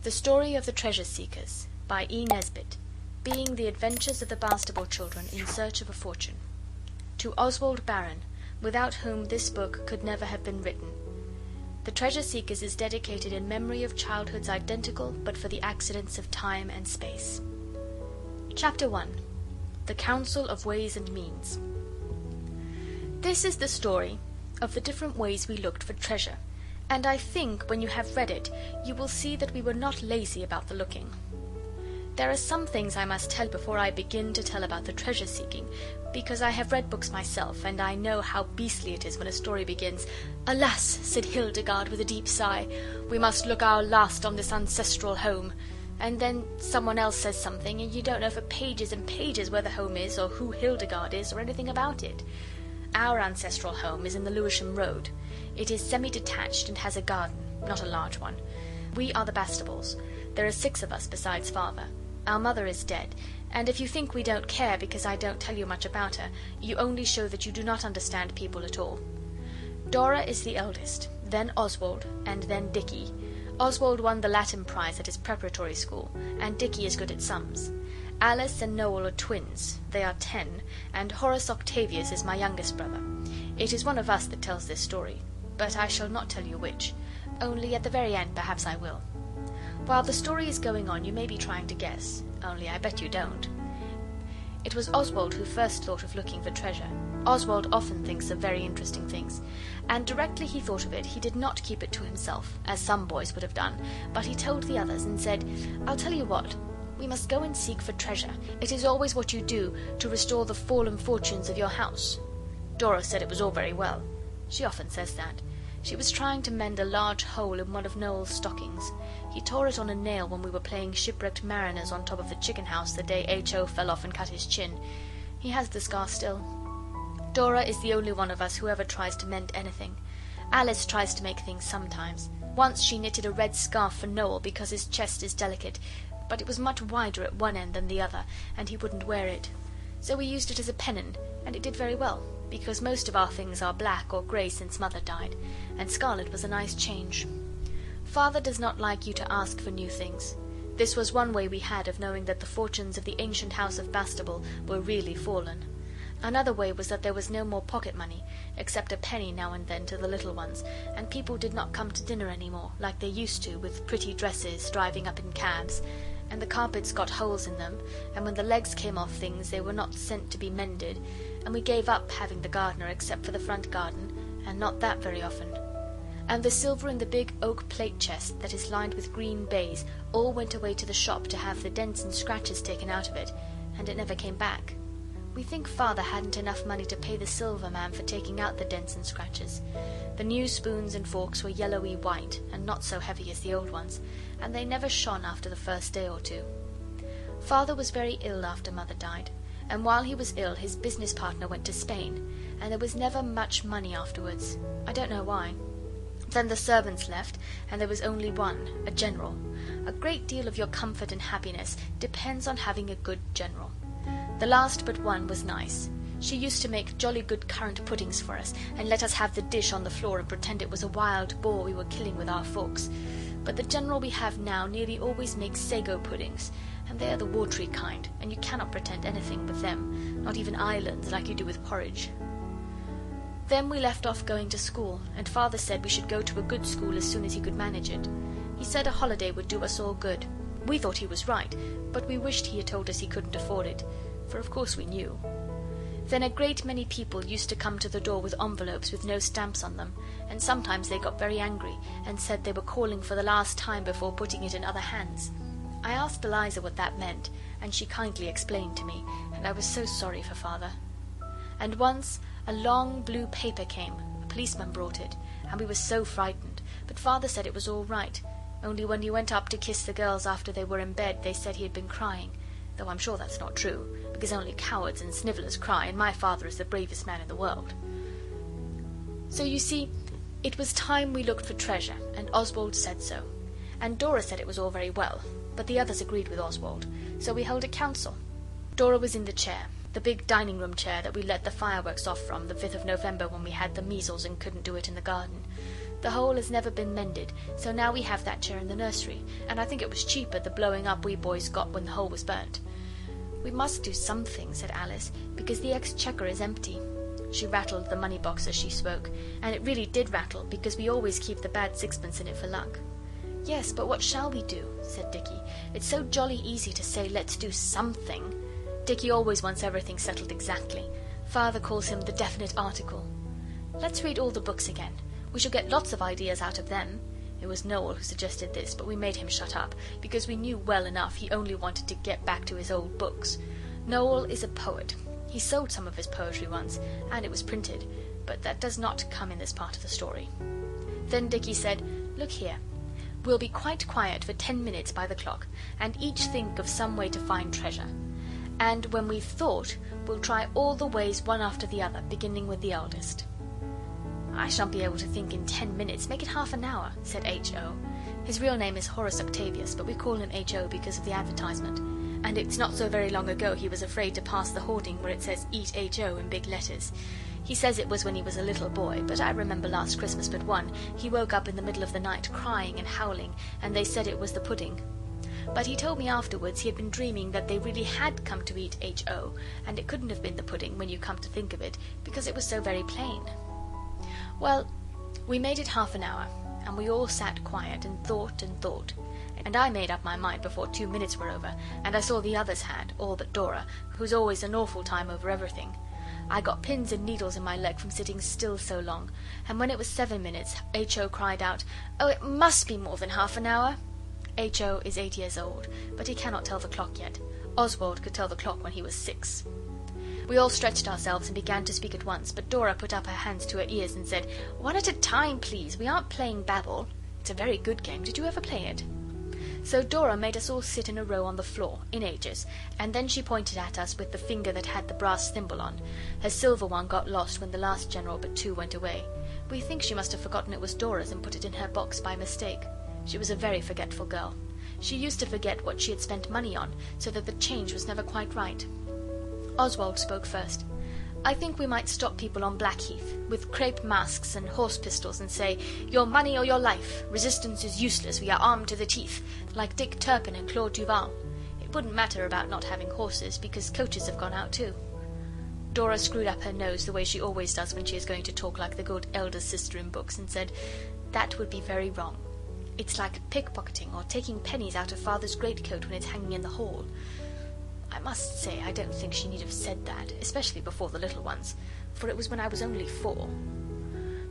The Story of the Treasure Seekers by E. Nesbit, being the adventures of the Bastable Children in search of a fortune. To Oswald Baron, without whom this book could never have been written. The Treasure Seekers is dedicated in memory of childhoods identical but for the accidents of time and space. Chapter 1. The Council of Ways and Means. This is the story of the different ways we looked for treasure, and I think when you have read it you will see that we were not lazy about the looking. There are some things I must tell before I begin to tell about the treasure seeking, because I have read books myself, and I know how beastly it is when a story begins, "Alas," said Hildegarde with a deep sigh, "we must look our last on this ancestral home," and then someone else says something, and you don't know for pages and pages where the home is, or who Hildegarde is, or anything about it. Our ancestral home is in the Lewisham Road. It is semi-detached and has a garden, not a large one. We are the Bastables. There are 6 of us besides Father. Our mother is dead, and if you think we don't care because I don't tell you much about her, you only show that you do not understand people at all. Dora is the eldest, then Oswald, and then Dicky. Oswald won the Latin prize at his preparatory school, and Dicky is good at sums. Alice and Noel are twins. They are 10, and Horace Octavius is my youngest brother. It is one of us that tells this story, but I shall not tell you which, only at the very end perhaps I will. While the story is going on you may be trying to guess, only I bet you don't. It was Oswald who first thought of looking for treasure. Oswald often thinks of very interesting things, and directly he thought of it he did not keep it to himself, as some boys would have done, but he told the others and said, "I'll tell you what, we must go and seek for treasure. It is always what you do to restore the fallen fortunes of your house." Dora said it was all very well. She often says that. She was trying to mend a large hole in one of Noel's stockings. He tore it on a nail when we were playing shipwrecked mariners on top of the chicken house the day H.O. fell off and cut his chin. He has the scar still. Dora is the only one of us who ever tries to mend anything. Alice tries to make things sometimes. Once she knitted a red scarf for Noel because his chest is delicate, but it was much wider at one end than the other, and he wouldn't wear it. So we used it as a pennon, and it did very well, because most of our things are black or grey since Mother died, and scarlet was a nice change. Father does not like you to ask for new things. This was one way we had of knowing that the fortunes of the ancient house of Bastable were really fallen. Another way was that there was no more pocket money, except a penny now and then to the little ones, and people did not come to dinner any more, like they used to, with pretty dresses, driving up in cabs, and the carpets got holes in them, and when the legs came off things they were not sent to be mended, and we gave up having the gardener except for the front garden, and not that very often. And the silver in the big oak plate chest that is lined with green baize all went away to the shop to have the dents and scratches taken out of it, and it never came back. We think Father hadn't enough money to pay the silver man for taking out the dents and scratches. The new spoons and forks were yellowy white, and not so heavy as the old ones, and they never shone after the first day or 2. Father was very ill after Mother died, and while he was ill his business partner went to Spain, and there was never much money afterwards. I don't know why. Then the servants left, and there was only one, a general. A great deal of your comfort and happiness depends on having a good general. The last but one was nice. She used to make jolly good currant puddings for us, and let us have the dish on the floor and pretend it was a wild boar we were killing with our forks. But the general we have now nearly always makes sago puddings, and they are the watery kind, and you cannot pretend anything with them, not even islands like you do with porridge. Then we left off going to school, and Father said we should go to a good school as soon as he could manage it. He said a holiday would do us all good. We thought he was right, but we wished he had told us he couldn't afford it, for of course we knew. Then a great many people used to come to the door with envelopes with no stamps on them, and sometimes they got very angry and said they were calling for the last time before putting it in other hands. I asked Eliza what that meant, and she kindly explained to me, and I was so sorry for Father. And once a long blue paper came. A policeman brought it, and we were so frightened, but Father said it was all right, only when he went up to kiss the girls after they were in bed they said he had been crying, though I'm sure that's not true, because only cowards and snivellers cry, and my father is the bravest man in the world. So you see, it was time we looked for treasure, and Oswald said so. And Dora said it was all very well, but the others agreed with Oswald, so we held a council. Dora was in the chair, the big dining room chair that we let the fireworks off from the 5th of November when we had the measles and couldn't do it in the garden. The hole has never been mended, so now we have that chair in the nursery, and I think it was cheaper the blowing up we boys got when the hole was burnt. We must do something, said Alice, because the exchequer is empty. She rattled the money box as she spoke, and it really did rattle, because we always keep the bad sixpence in it for luck. Yes, but what shall we do? Said Dicky. It's so jolly easy to say, let's do something. Dicky always wants everything settled exactly. Father calls him the definite article. Let's read all the books again. We shall get lots of ideas out of them. It was Noel who suggested this, but we made him shut up, because we knew well enough he only wanted to get back to his old books. Noel is a poet. He sold some of his poetry once, and it was printed, but that does not come in this part of the story. Then Dicky said, look here. We'll be quite quiet for 10 minutes by the clock, and each think of some way to find treasure. And when we've thought, we'll try all the ways one after the other, beginning with the eldest. I shan't be able to think in 10 minutes. Make it half an hour, said H.O. His real name is Horace Octavius, but we call him H.O. because of the advertisement. And it's not so very long ago he was afraid to pass the hoarding where it says Eat H.O. in big letters. He says it was when he was a little boy, but I remember last Christmas but one, he woke up in the middle of the night crying and howling, and they said it was the pudding. But he told me afterwards he had been dreaming that they really had come to eat H.O., and it couldn't have been the pudding when you come to think of it, because it was so very plain. Well, we made it half an hour, and we all sat quiet and thought, and I made up my mind before 2 minutes were over, and I saw the others had, all but Dora, who's always an awful time over everything. I got pins and needles in my leg from sitting still so long, and when it was 7 minutes, H.O. cried out, "Oh, it must be more than half an hour." H.O. is 8 years old, but he cannot tell the clock yet. Oswald could tell the clock when he was 6. We all stretched ourselves and began to speak at once, but Dora put up her hands to her ears and said, "One at a time, please. We aren't playing Babel. It's a very good game. Did you ever play it?" So Dora made us all sit in a row on the floor, in ages, and then she pointed at us with the finger that had the brass thimble on. Her silver one got lost when the last general but 2 went away. We think she must have forgotten it was Dora's and put it in her box by mistake. She was a very forgetful girl. She used to forget what she had spent money on, so that the change was never quite right. Oswald spoke first. "I think we might stop people on Blackheath with crepe masks and horse pistols and say, 'Your money or your life. Resistance is useless. We are armed to the teeth,' like Dick Turpin and Claude Duval. It wouldn't matter about not having horses, because coaches have gone out too." Dora screwed up her nose the way she always does when she is going to talk like the good eldest sister in books, and said, "That would be very wrong. It's like pickpocketing or taking pennies out of Father's greatcoat when it's hanging in the hall." I must say I don't think she need have said that, especially before the little ones, for it was when I was only 4.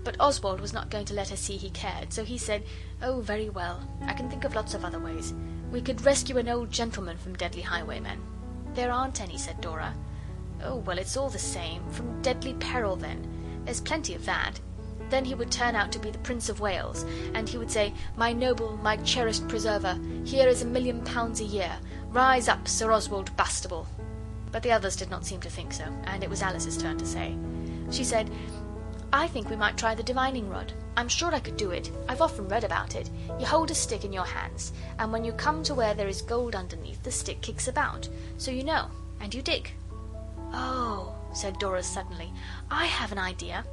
But Oswald was not going to let her see he cared, so he said, "Oh, very well. I can think of lots of other ways. We could rescue an old gentleman from deadly highwaymen." "There aren't any," said Dora. "Oh, well, it's all the same. From deadly peril, then. There's plenty of that. Then he would turn out to be the Prince of Wales, and he would say, 'My noble, my cherished preserver, here is £1,000,000 a year. Rise up, Sir Oswald Bastable.'" But the others did not seem to think so, and it was Alice's turn to say. She said, "I think we might try the divining rod. I'm sure I could do it. I've often read about it. You hold a stick in your hands, and when you come to where there is gold underneath, the stick kicks about. So you know, and you dig." "Oh," said Dora suddenly, "I have an idea.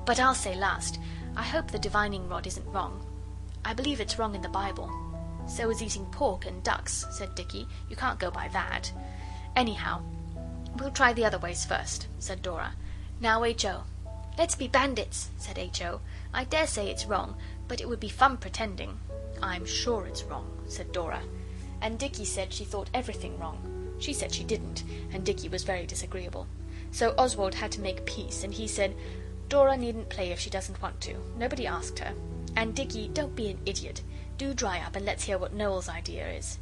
But I'll say last. I hope the divining rod isn't wrong. I believe it's wrong in the Bible." "So is eating pork and ducks," said Dicky. "You can't go by that." "Anyhow, we'll try the other ways first," said Dora. "Now, H.O." "Let's be bandits," said H.O. "I dare say it's wrong, but it would be fun pretending." "I'm sure it's wrong," said Dora. And Dicky said she thought everything wrong. She said she didn't, and Dicky was very disagreeable. So Oswald had to make peace, and he said, "Dora needn't play if she doesn't want to. Nobody asked her. And Dicky, don't be an idiot. Do dry up and let's hear what Noel's idea is."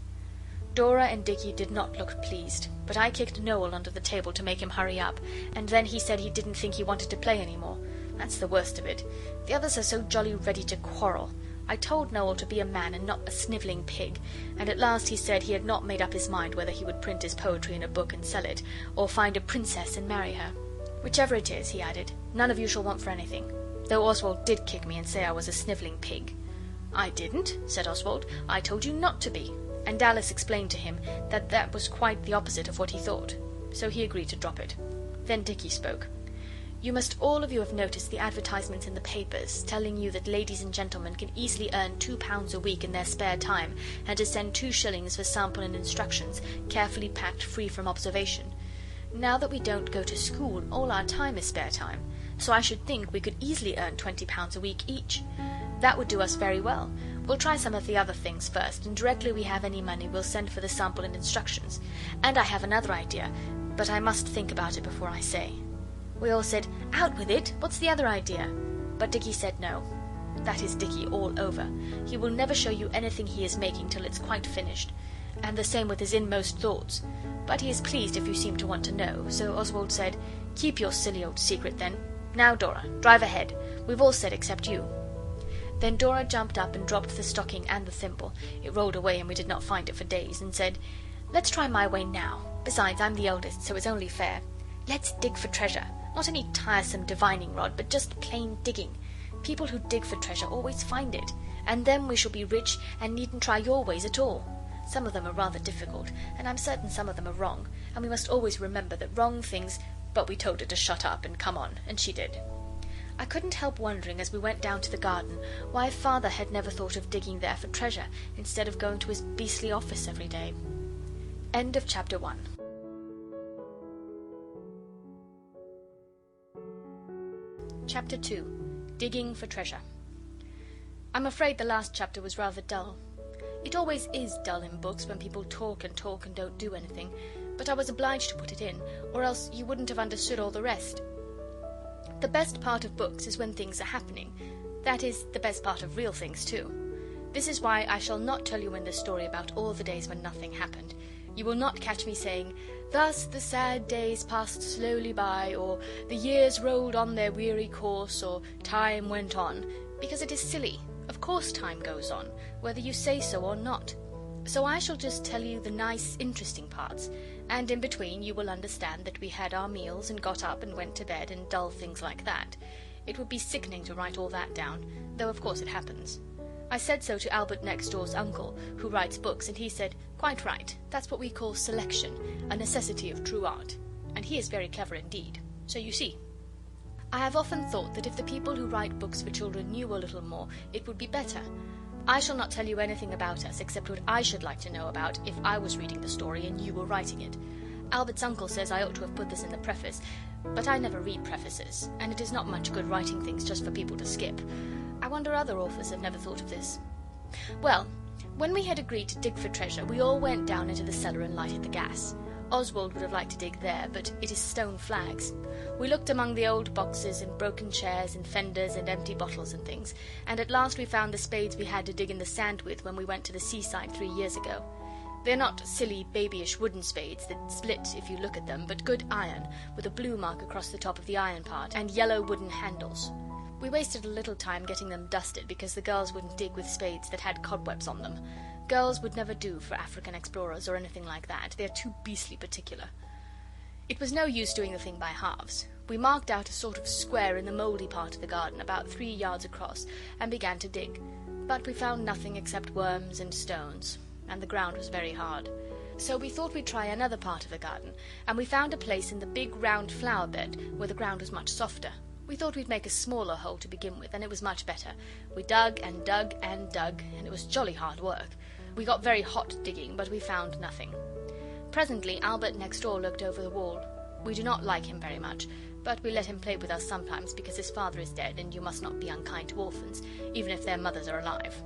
Dora and Dicky did not look pleased, but I kicked Noel under the table to make him hurry up, and then he said he didn't think he wanted to play any more. That's the worst of it. The others are so jolly ready to quarrel. I told Noel to be a man and not a snivelling pig, and at last he said he had not made up his mind whether he would print his poetry in a book and sell it, or find a princess and marry her. "Whichever it is," he added, "none of you shall want for anything." Though Oswald did kick me and say I was a snivelling pig. "I didn't," said Oswald. "I told you not to be." And Alice explained to him that that was quite the opposite of what he thought. So he agreed to drop it. Then Dicky spoke. You must all of you have noticed the advertisements in the papers telling you that ladies and gentlemen can easily earn £2 a week in their spare time, and to send 2 shillings for sample and instructions, carefully packed, free from observation. Now that we don't go to school, all our time is spare time, so I should think we could easily earn £20 a week each. That would do us very well. We'll try some of the other things first, and directly we have any money we'll send for the sample and instructions. And I have another idea, but I must think about it before I say. We all said, "Out with it, what's the other idea?" But Dicky said no. That is Dicky all over. He will never show you anything he is making till it's quite finished, and the same with his inmost thoughts. But he is pleased if you seem to want to know, so Oswald said, "Keep your silly old secret then. Now, Dora, drive ahead. We've all said except you." Then Dora jumped up and dropped the stocking and the thimble. It rolled away and we did not find it for days, and said, "Let's try my way now. Besides, I'm the eldest, so it's only fair. Let's dig for treasure. Not any tiresome divining rod, but just plain digging. People who dig for treasure always find it, and then we shall be rich and needn't try your ways at all. Some of them are rather difficult, and I'm certain some of them are wrong, and we must always remember that wrong things—" But we told her to shut up and come on, and she did. I couldn't help wondering as we went down to the garden why Father had never thought of digging there for treasure instead of going to his beastly office every day. End of chapter 1. Chapter 2. Digging for Treasure. I'm afraid the last chapter was rather dull. It always is dull in books when people talk and don't do anything, but I was obliged to put it in, or else you wouldn't have understood all the rest. The best part of books is when things are happening. That is the best part of real things too. This is why I shall not tell you in this story about all the days when nothing happened. You will not catch me saying, "Thus the sad days passed slowly by," or "the years rolled on their weary course," or "time went on," because it is silly. Of course time goes on, whether you say so or not. So I shall just tell you the nice, interesting parts, and in between you will understand that we had our meals and got up and went to bed and dull things like that. It would be sickening to write all that down, though of course it happens. I said so to Albert next door's uncle, who writes books, and he said, "Quite right, that's what we call selection, a necessity of true art." And he is very clever indeed. So you see. I have often thought that if the people who write books for children knew a little more, it would be better. I shall not tell you anything about us except what I should like to know about if I was reading the story and you were writing it. Albert's uncle says I ought to have put this in the preface, but I never read prefaces, and it is not much good writing things just for people to skip. I wonder other authors have never thought of this. Well, when we had agreed to dig for treasure, we all went down into the cellar and lighted the gas. Oswald would have liked to dig there, but it is stone flags. We looked among the old boxes and broken chairs and fenders and empty bottles and things, and at last we found the spades we had to dig in the sand with when we went to the seaside 3 years ago. They're not silly, babyish wooden spades that split if you look at them, but good iron, with a blue mark across the top of the iron part, and yellow wooden handles. We wasted a little time getting them dusted because the girls wouldn't dig with spades that had cobwebs on them. Girls would never do for African explorers or anything like that. They're too beastly particular. It was no use doing the thing by halves. We marked out a sort of square in the mouldy part of the garden, about 3 yards across, and began to dig. But we found nothing except worms and stones, and the ground was very hard. So we thought we'd try another part of the garden, and we found a place in the big round flower bed where the ground was much softer. We thought we'd make a smaller hole to begin with, and it was much better. We dug and dug and dug, and it was jolly hard work. We got very hot digging, but we found nothing. Presently Albert next door looked over the wall. We do not like him very much, but we let him play with us sometimes because his father is dead, and you must not be unkind to orphans, even if their mothers are alive.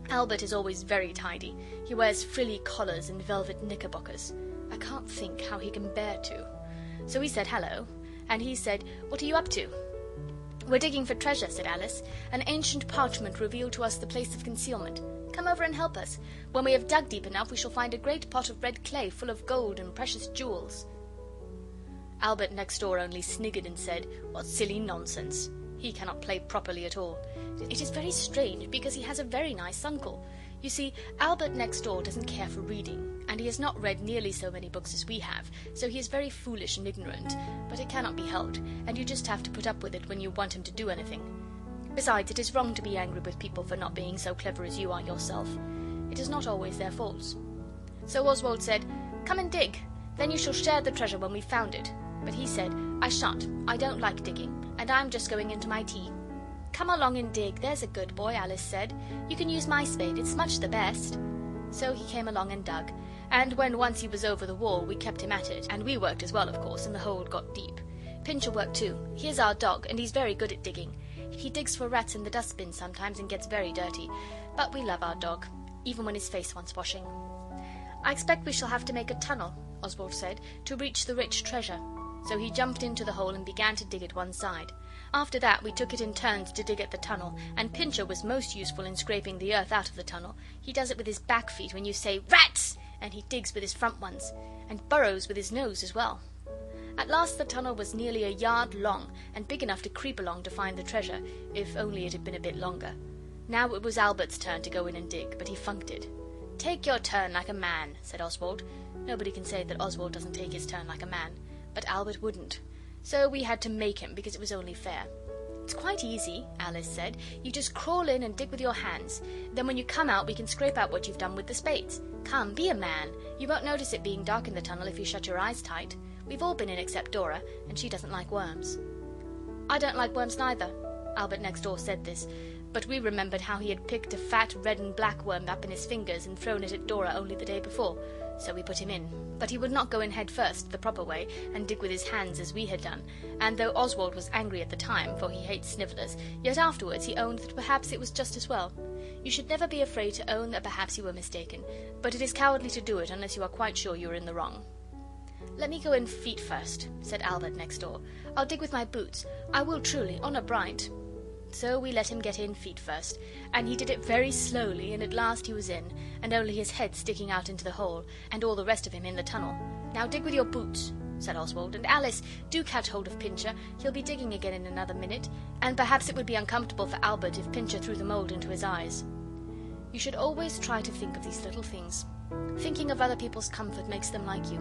Albert is always very tidy. He wears frilly collars and velvet knickerbockers. I can't think how he can bear to. So we said hello, and he said, "What are you up to?" "We're digging for treasure," said Alice. "An ancient parchment revealed to us the place of concealment. Come over and help us. When we have dug deep enough, we shall find a great pot of red clay full of gold and precious jewels." Albert next door only sniggered and said, "What silly nonsense. He cannot play properly at all. It is very strange, because he has a very nice uncle. You see, Albert next door doesn't care for reading, and he has not read nearly so many books as we have, so he is very foolish and ignorant, but it cannot be helped, and you just have to put up with it when you want him to do anything. Besides, it is wrong to be angry with people for not being so clever as you are yourself. It is not always their faults." So Oswald said, "Come and dig, then you shall share the treasure when we've found it." But he said, "I shan't. I don't like digging, and I'm just going into my tea." "Come along and dig, there's a good boy," Alice said. "You can use my spade, it's much the best." So he came along and dug, and when once he was over the wall we kept him at it, and we worked as well, of course, and the hole got deep. Pincher worked too. He is our dog, and he's very good at digging. He digs for rats in the dustbin sometimes and gets very dirty, but we love our dog, even when his face wants washing. "I expect we shall have to make a tunnel," Oswald said, "to reach the rich treasure." So he jumped into the hole and began to dig at one side. After that we took it in turns to dig at the tunnel, and Pincher was most useful in scraping the earth out of the tunnel. He does it with his back feet when you say "rats," and he digs with his front ones, and burrows with his nose as well. At last the tunnel was nearly a yard long, and big enough to creep along to find the treasure, if only it had been a bit longer. Now it was Albert's turn to go in and dig, but he funked it. "Take your turn like a man," said Oswald. Nobody can say that Oswald doesn't take his turn like a man, but Albert wouldn't. So we had to make him, because it was only fair. "It's quite easy," Alice said. "You just crawl in and dig with your hands. Then when you come out we can scrape out what you've done with the spades. Come, be a man. You won't notice it being dark in the tunnel if you shut your eyes tight. We've all been in except Dora, and she doesn't like worms." "I don't like worms neither." Albert next door said this, but we remembered how he had picked a fat red and black worm up in his fingers and thrown it at Dora only the day before, so we put him in. But he would not go in head first, the proper way, and dig with his hands as we had done, and though Oswald was angry at the time, for he hates snivellers, yet afterwards he owned that perhaps it was just as well. You should never be afraid to own that perhaps you were mistaken, but it is cowardly to do it unless you are quite sure you are in the wrong. "Let me go in feet first," said Albert next door. "I'll dig with my boots. I will truly, honour bright." So we let him get in feet first, and he did it very slowly, and at last he was in, and only his head sticking out into the hole, and all the rest of him in the tunnel. "Now dig with your boots," said Oswald, "and Alice, do catch hold of Pincher. He'll be digging again in another minute, and perhaps it would be uncomfortable for Albert if Pincher threw the mould into his eyes." You should always try to think of these little things. Thinking of other people's comfort makes them like you.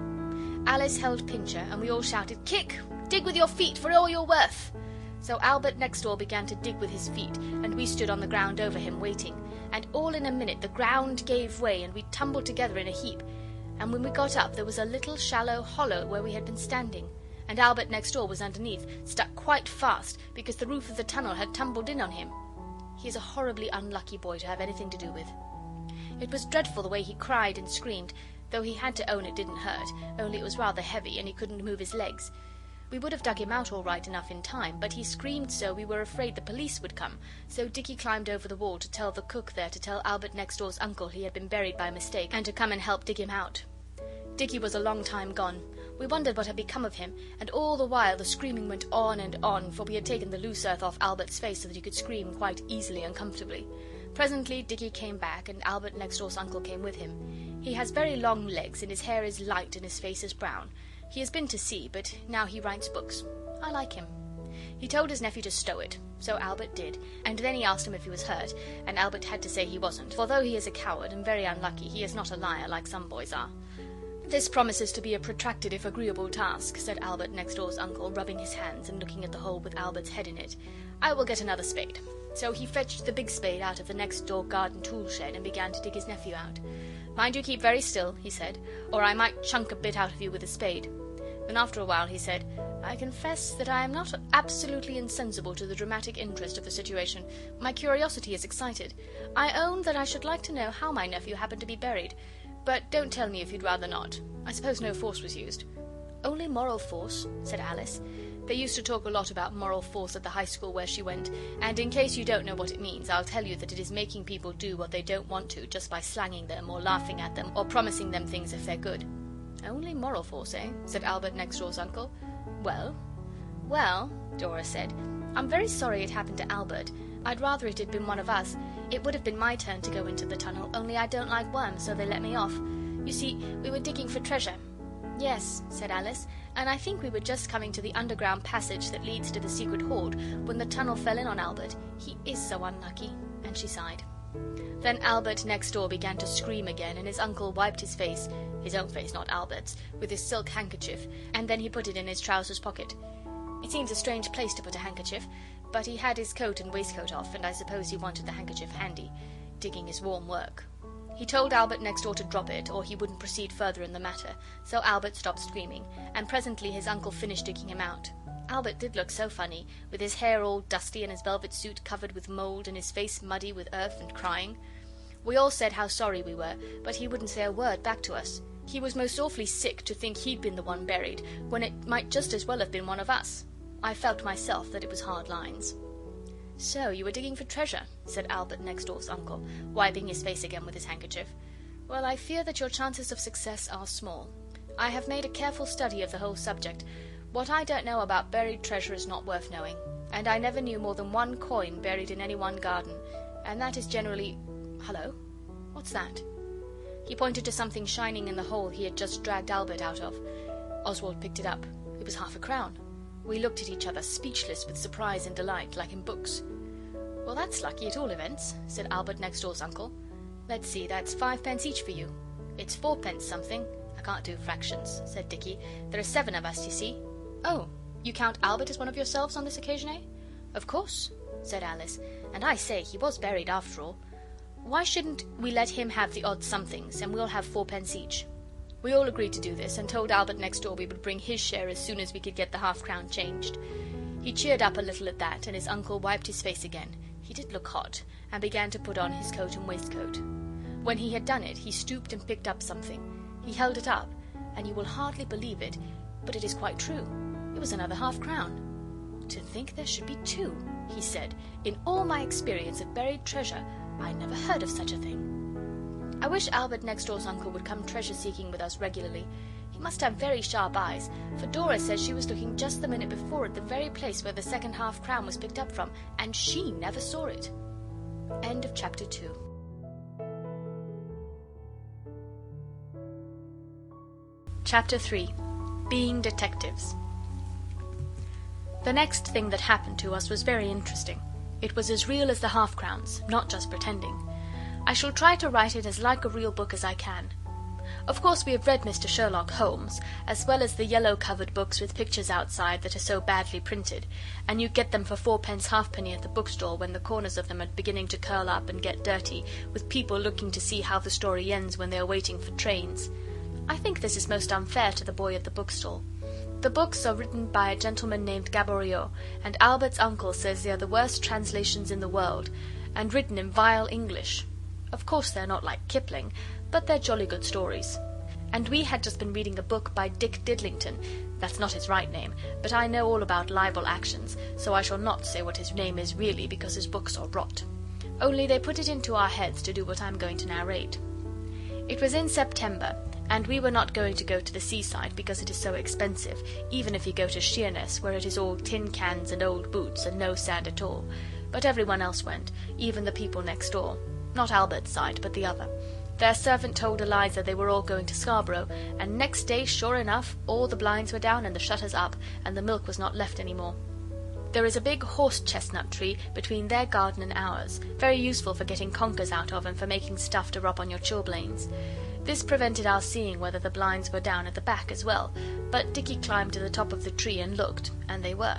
Alice held Pincher, and we all shouted, "Kick! Dig with your feet for all you're worth!" So Albert next door began to dig with his feet, and we stood on the ground over him waiting, and all in a minute the ground gave way and we tumbled together in a heap, and when we got up there was a little shallow hollow where we had been standing, and Albert next door was underneath, stuck quite fast because the roof of the tunnel had tumbled in on him. He is a horribly unlucky boy to have anything to do with. It was dreadful the way he cried and screamed, though he had to own it didn't hurt, only it was rather heavy and he couldn't move his legs. We would have dug him out all right enough in time, but he screamed so we were afraid the police would come, so Dicky climbed over the wall to tell the cook there to tell Albert next door's uncle he had been buried by mistake, and to come and help dig him out. Dicky was a long time gone. We wondered what had become of him, and all the while the screaming went on and on, for we had taken the loose earth off Albert's face so that he could scream quite easily and comfortably. Presently Dicky came back, and Albert next door's uncle came with him. He has very long legs, and his hair is light and his face is brown. He has been to sea, but now he writes books. I like him. He told his nephew to stow it, so Albert did, and then he asked him if he was hurt, and Albert had to say he wasn't, for though he is a coward and very unlucky, he is not a liar like some boys are. "This promises to be a protracted if agreeable task," said Albert next door's uncle, rubbing his hands and looking at the hole with Albert's head in it. "I will get another spade." So he fetched the big spade out of the next door garden tool shed and began to dig his nephew out. "Mind you keep very still," he said, "or I might chunk a bit out of you with a spade." Then after a while he said, "I confess that I am not absolutely insensible to the dramatic interest of the situation. My curiosity is excited. I own that I should like to know how my nephew happened to be buried, but don't tell me if you'd rather not. I suppose no force was used." "Only moral force," said Alice. They used to talk a lot about moral force at the high school where she went, and in case you don't know what it means, I'll tell you that it is making people do what they don't want to just by slanging them or laughing at them or promising them things if they're good. "Only moral force, eh?" said Albert next door's uncle. "Well, Dora said, "I'm very sorry it happened to Albert. I'd rather it had been one of us. It would have been my turn to go into the tunnel, only I don't like worms, so they let me off. You see, we were digging for treasure." "Yes," said Alice, "and I think we were just coming to the underground passage that leads to the secret hoard when the tunnel fell in on Albert. He is so unlucky," and she sighed. Then Albert next door began to scream again, and his uncle wiped his face, his own face, not Albert's, with his silk handkerchief, and then he put it in his trousers pocket. It seems a strange place to put a handkerchief, but he had his coat and waistcoat off, and I suppose he wanted the handkerchief handy. Digging is warm work. He told Albert next door to drop it, or he wouldn't proceed further in the matter, so Albert stopped screaming, and presently his uncle finished digging him out. Albert did look so funny, with his hair all dusty and his velvet suit covered with mould and his face muddy with earth and crying. We all said how sorry we were, but he wouldn't say a word back to us. He was most awfully sick to think he'd been the one buried, when it might just as well have been one of us. I felt myself that it was hard lines. "So you were digging for treasure," said Albert next door's uncle, wiping his face again with his handkerchief. "Well, I fear that your chances of success are small. I have made a careful study of the whole subject. What I don't know about buried treasure is not worth knowing, and I never knew more than one coin buried in any one garden, and that is generally... Hullo, what's that?" He pointed to something shining in the hole he had just dragged Albert out of. Oswald picked it up. It was half a crown. We looked at each other, speechless with surprise and delight, like in books. "Well, that's lucky at all events," said Albert next door's uncle. "Let's see, that's 5 pence each for you. It's 4 pence something. I can't do fractions," said Dicky. "There are 7 of us, you see." "Oh, you count Albert as one of yourselves on this occasion, eh?" "Of course," said Alice. "And I say, he was buried after all. Why shouldn't we let him have the odd somethings, and we'll have 4 pence each?" We all agreed to do this, and told Albert next door we would bring his share as soon as we could get the half-crown changed. He cheered up a little at that, and his uncle wiped his face again. He did look hot, and began to put on his coat and waistcoat. When he had done it, he stooped and picked up something. He held it up, and you will hardly believe it, but it is quite true. It was another half-crown. "To think there should be 2, he said. "In all my experience of buried treasure, I never heard of such a thing." I wish Albert next door's uncle would come treasure-seeking with us regularly. He must have very sharp eyes, for Dora says she was looking just the minute before at the very place where the second half-crown was picked up from, and she never saw it. End of chapter 2. Chapter 3. Being detectives. The next thing that happened to us was very interesting. It was as real as the half-crowns, not just pretending. I shall try to write it as like a real book as I can. Of course we have read Mr. Sherlock Holmes, as well as the yellow-covered books with pictures outside that are so badly printed, and you get them for 4 pence halfpenny at the bookstall when the corners of them are beginning to curl up and get dirty, with people looking to see how the story ends when they are waiting for trains. I think this is most unfair to the boy at the bookstall. The books are written by a gentleman named Gaboriau, and Albert's uncle says they are the worst translations in the world, and written in vile English. Of course they're not like Kipling, but they're jolly good stories. And we had just been reading a book by Dick Didlington. That's not his right name, but I know all about libel actions, so I shall not say what his name is really, because his books are rot. Only they put it into our heads to do what I'm going to narrate. It was in September, and we were not going to go to the seaside because it is so expensive, even if you go to Sheerness, where it is all tin cans and old boots and no sand at all. But everyone else went, even the people next door. Not Albert's side, but the other. Their servant told Eliza they were all going to Scarborough, and next day, sure enough, all the blinds were down and the shutters up, and the milk was not left any more. There is a big horse-chestnut tree between their garden and ours, very useful for getting conkers out of and for making stuff to rub on your chilblains. This prevented our seeing whether the blinds were down at the back as well, but Dicky climbed to the top of the tree and looked, and they were.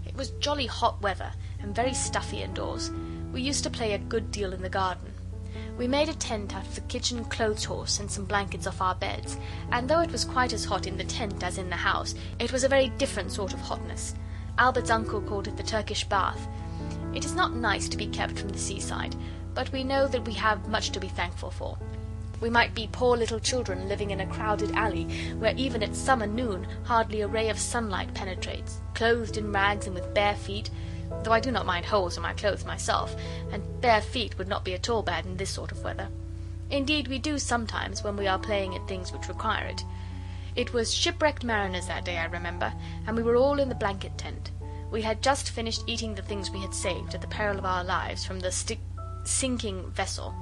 It was jolly hot weather, and very stuffy indoors. We used to play a good deal in the garden. We made a tent out of the kitchen clothes horse and some blankets off our beds, and though it was quite as hot in the tent as in the house, it was a very different sort of hotness. Albert's uncle called it the Turkish bath. It is not nice to be kept from the seaside, but we know that we have much to be thankful for. We might be poor little children living in a crowded alley, where even at summer noon hardly a ray of sunlight penetrates, clothed in rags and with bare feet, though I do not mind holes in my clothes myself, and bare feet would not be at all bad in this sort of weather. Indeed, we do sometimes when we are playing at things which require it. It was shipwrecked mariners that day, I remember, and we were all in the blanket tent. We had just finished eating the things we had saved, at the peril of our lives, from the sinking vessel.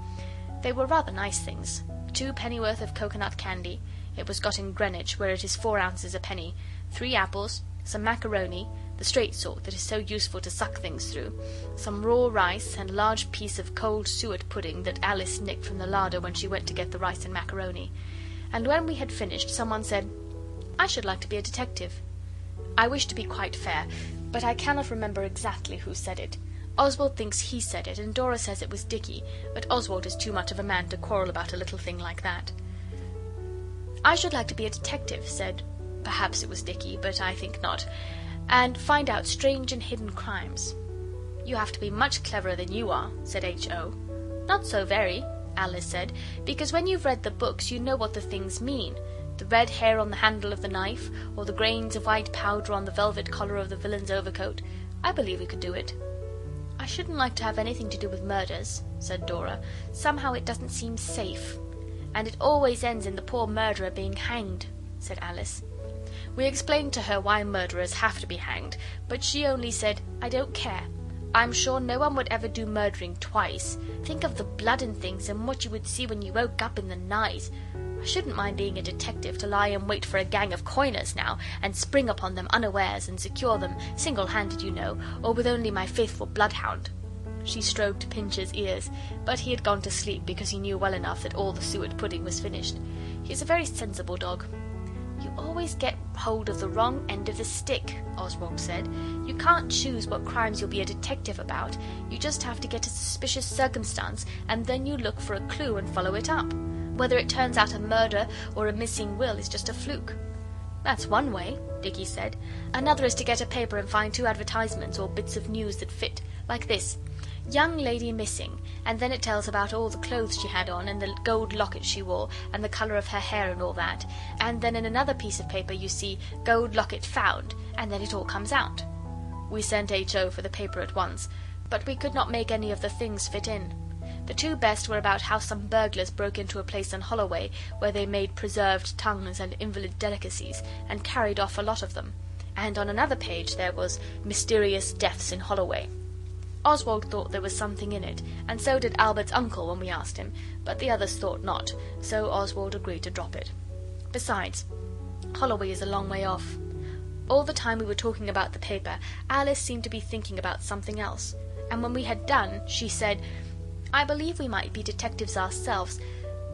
They were rather nice things. 2 pennyworth of coconut candy, it was got in Greenwich, where it is 4 ounces a penny, 3 apples, some macaroni, the straight sort that is so useful to suck things through, some raw rice, and a large piece of cold suet pudding that Alice nicked from the larder when she went to get the rice and macaroni. And when we had finished, someone said, "I should like to be a detective." I wish to be quite fair, but I cannot remember exactly who said it. Oswald thinks he said it, and Dora says it was Dicky, but Oswald is too much of a man to quarrel about a little thing like that. I should like to be a detective, said, perhaps it was Dicky, but I think not, and find out strange and hidden crimes. You have to be much cleverer than you are, said H.O. Not so very, Alice said, because when you've read the books you know what the things mean. The red hair on the handle of the knife, or the grains of white powder on the velvet collar of the villain's overcoat. I believe we could do it. I shouldn't like to have anything to do with murders, said Dora. Somehow it doesn't seem safe. And it always ends in the poor murderer being hanged, said Alice. We explained to her why murderers have to be hanged, but she only said, I don't care. I'm sure no one would ever do murdering twice. Think of the blood and things, and what you would see when you woke up in the night. I shouldn't mind being a detective to lie in wait for a gang of coiners now, and spring upon them unawares and secure them, single-handed, you know, or with only my faithful bloodhound. She stroked Pincher's ears, but he had gone to sleep because he knew well enough that all the suet pudding was finished. He is a very sensible dog. You always get hold of the wrong end of the stick, Oswald said. You can't choose what crimes you'll be a detective about. You just have to get a suspicious circumstance, and then you look for a clue and follow it up. Whether it turns out a murder or a missing will is just a fluke. That's one way, Dicky said. Another is to get a paper and find 2 advertisements or bits of news that fit, like this: young lady missing, and then it tells about all the clothes she had on and the gold locket she wore and the colour of her hair and all that, and then in another piece of paper you see gold locket found, and then it all comes out. We sent H.O. for the paper at once, but we could not make any of the things fit in. The 2 best were about how some burglars broke into a place on Holloway where they made preserved tongues and invalid delicacies, and carried off a lot of them, and on another page there was mysterious deaths in Holloway. Oswald thought there was something in it, and so did Albert's uncle when we asked him, but the others thought not, so Oswald agreed to drop it. Besides, Holloway is a long way off. All the time we were talking about the paper, Alice seemed to be thinking about something else, and when we had done, she said, I believe we might be detectives ourselves,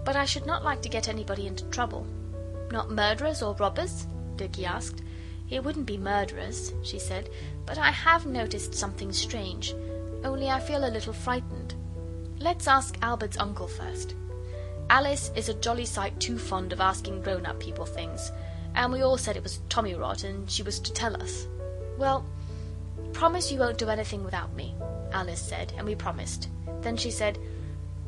but I should not like to get anybody into trouble. Not murderers or robbers? Dicky asked. It wouldn't be murderers, she said, but I have noticed something strange. Only I feel a little frightened. Let's ask Albert's uncle first. Alice is a jolly sight too fond of asking grown-up people things, and we all said it was tommy rot and she was to tell us. Well, promise you won't do anything without me, Alice said, and we promised. Then she said,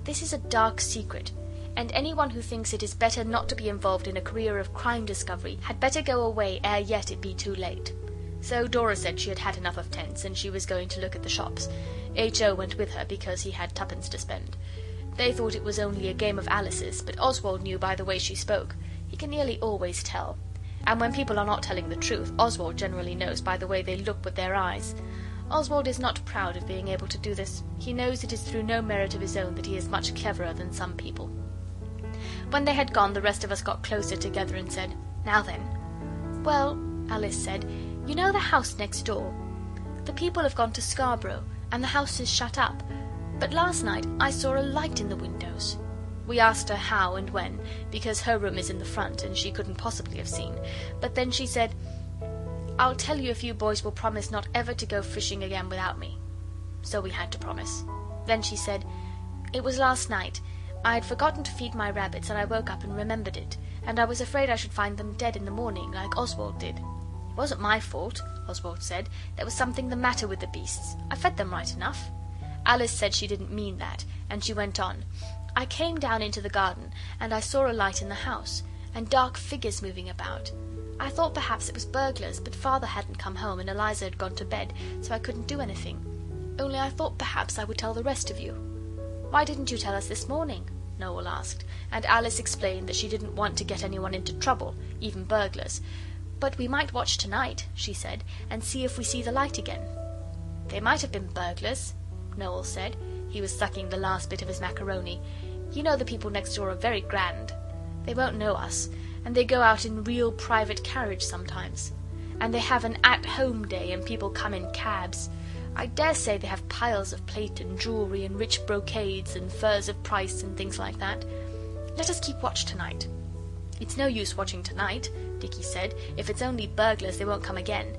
this is a dark secret, and anyone who thinks it is better not to be involved in a career of crime discovery had better go away ere yet it be too late. So Dora said she had had enough of tents, and she was going to look at the shops. H.O. went with her because he had 2pence to spend. They thought it was only a game of Alice's, but Oswald knew by the way she spoke. He can nearly always tell. And when people are not telling the truth, Oswald generally knows by the way they look with their eyes. Oswald is not proud of being able to do this. He knows it is through no merit of his own that he is much cleverer than some people. When they had gone, the rest of us got closer together and said, now then. Well, Alice said, you know the house next door? The people have gone to Scarborough, and the house is shut up. But last night I saw a light in the windows. We asked her how and when, because her room is in the front and she couldn't possibly have seen. But then she said, I'll tell you if you boys will promise not ever to go fishing again without me. So we had to promise. Then she said, it was last night. I had forgotten to feed my rabbits, and I woke up and remembered it, and I was afraid I should find them dead in the morning, like Oswald did. It wasn't my fault, Oswald said. There was something the matter with the beasts. I fed them right enough. Alice said she didn't mean that, and she went on. I came down into the garden, and I saw a light in the house, and dark figures moving about. I thought perhaps it was burglars, but Father hadn't come home and Eliza had gone to bed, so I couldn't do anything. Only I thought perhaps I would tell the rest of you. Why didn't you tell us this morning? Noel asked, and Alice explained that she didn't want to get anyone into trouble, even burglars. But we might watch tonight, she said, and see if we see the light again. They might have been burglars, Noel said. He was sucking the last bit of his macaroni. You know the people next door are very grand. They won't know us, and they go out in real private carriage sometimes. And they have an at-home day and people come in cabs. I dare say they have piles of plate and jewellery and rich brocades and furs of price and things like that. Let us keep watch tonight. It's no use watching tonight, Dicky said. If it's only burglars, they won't come again.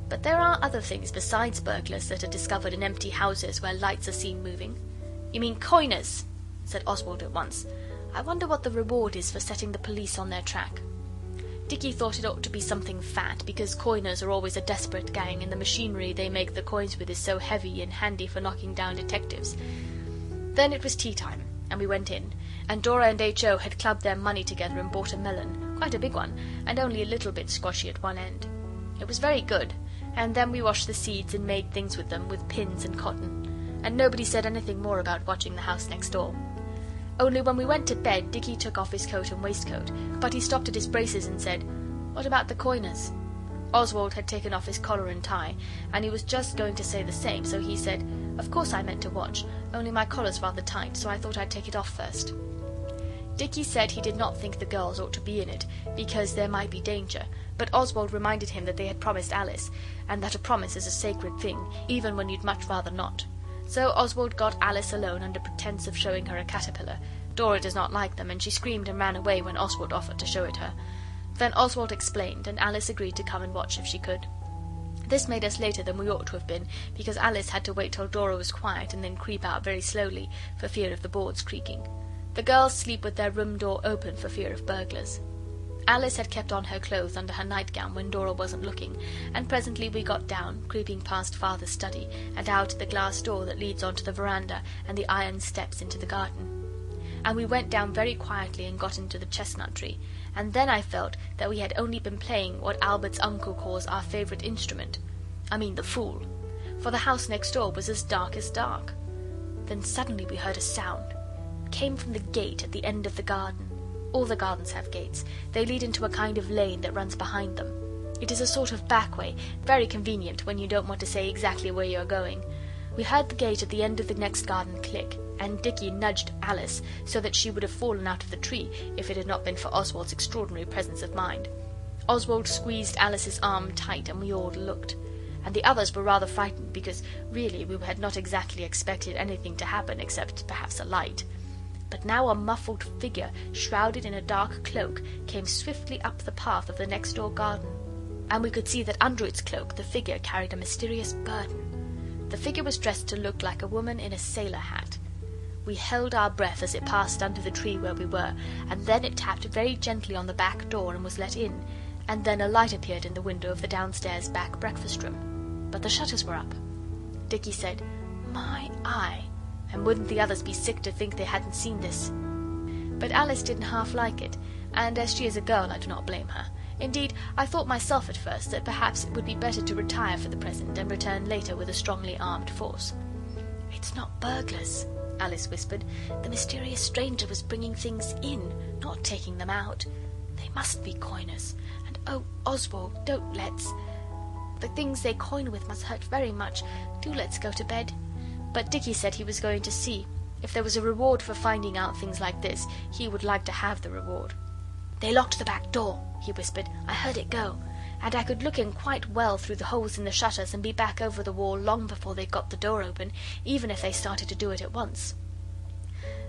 But there are other things besides burglars that are discovered in empty houses where lights are seen moving. You mean coiners, said Oswald at once. I wonder what the reward is for setting the police on their track. Dicky thought it ought to be something fat, because coiners are always a desperate gang, and the machinery they make the coins with is so heavy and handy for knocking down detectives. Then it was tea time, and we went in, and Dora and H.O. had clubbed their money together and bought a melon, quite a big one, and only a little bit squashy at one end. It was very good, and then we washed the seeds and made things with them, with pins and cotton, and nobody said anything more about watching the house next door. Only when we went to bed, Dicky took off his coat and waistcoat, but he stopped at his braces and said, "What about the coiners?" Oswald had taken off his collar and tie, and he was just going to say the same, so he said, "Of course I meant to watch, only my collar's rather tight, so I thought I'd take it off first." Dicky said he did not think the girls ought to be in it, because there might be danger, but Oswald reminded him that they had promised Alice, and that a promise is a sacred thing, even when you'd much rather not. So Oswald got Alice alone under pretence of showing her a caterpillar. Dora does not like them, and she screamed and ran away when Oswald offered to show it her. Then Oswald explained, and Alice agreed to come and watch if she could. This made us later than we ought to have been, because Alice had to wait till Dora was quiet and then creep out very slowly, for fear of the boards creaking. The girls sleep with their room door open for fear of burglars. Alice had kept on her clothes under her nightgown when Dora wasn't looking, and presently we got down, creeping past Father's study, and out at the glass door that leads on to the veranda and the iron steps into the garden. And we went down very quietly and got into the chestnut tree, and then I felt that we had only been playing what Albert's uncle calls our favourite instrument. I mean the fool. For the house next door was as dark as dark. Then suddenly we heard a sound. It came from the gate at the end of the garden. All the gardens have gates. They lead into a kind of lane that runs behind them. It is a sort of back way, very convenient when you don't want to say exactly where you are going. We heard the gate at the end of the next garden click, and Dicky nudged Alice so that she would have fallen out of the tree if it had not been for Oswald's extraordinary presence of mind. Oswald squeezed Alice's arm tight, and we all looked. And the others were rather frightened, because really we had not exactly expected anything to happen except perhaps a light. But now a muffled figure, shrouded in a dark cloak, came swiftly up the path of the next-door garden, and we could see that under its cloak the figure carried a mysterious burden. The figure was dressed to look like a woman in a sailor hat. We held our breath as it passed under the tree where we were, and then it tapped very gently on the back door and was let in, and then a light appeared in the window of the downstairs back breakfast room. But the shutters were up. Dicky said, "My eye! And wouldn't the others be sick to think they hadn't seen this?" But Alice didn't half like it, and as she is a girl I do not blame her. Indeed, I thought myself at first that perhaps it would be better to retire for the present and return later with a strongly armed force. "It's not burglars," Alice whispered. "The mysterious stranger was bringing things in, not taking them out. They must be coiners. And oh, Oswald, don't let's. The things they coin with must hurt very much. Do let's go to bed." But Dicky said he was going to see. If there was a reward for finding out things like this, he would like to have the reward. "They locked the back door," he whispered. "I heard it go, and I could look in quite well through the holes in the shutters and be back over the wall long before they got the door open, even if they started to do it at once."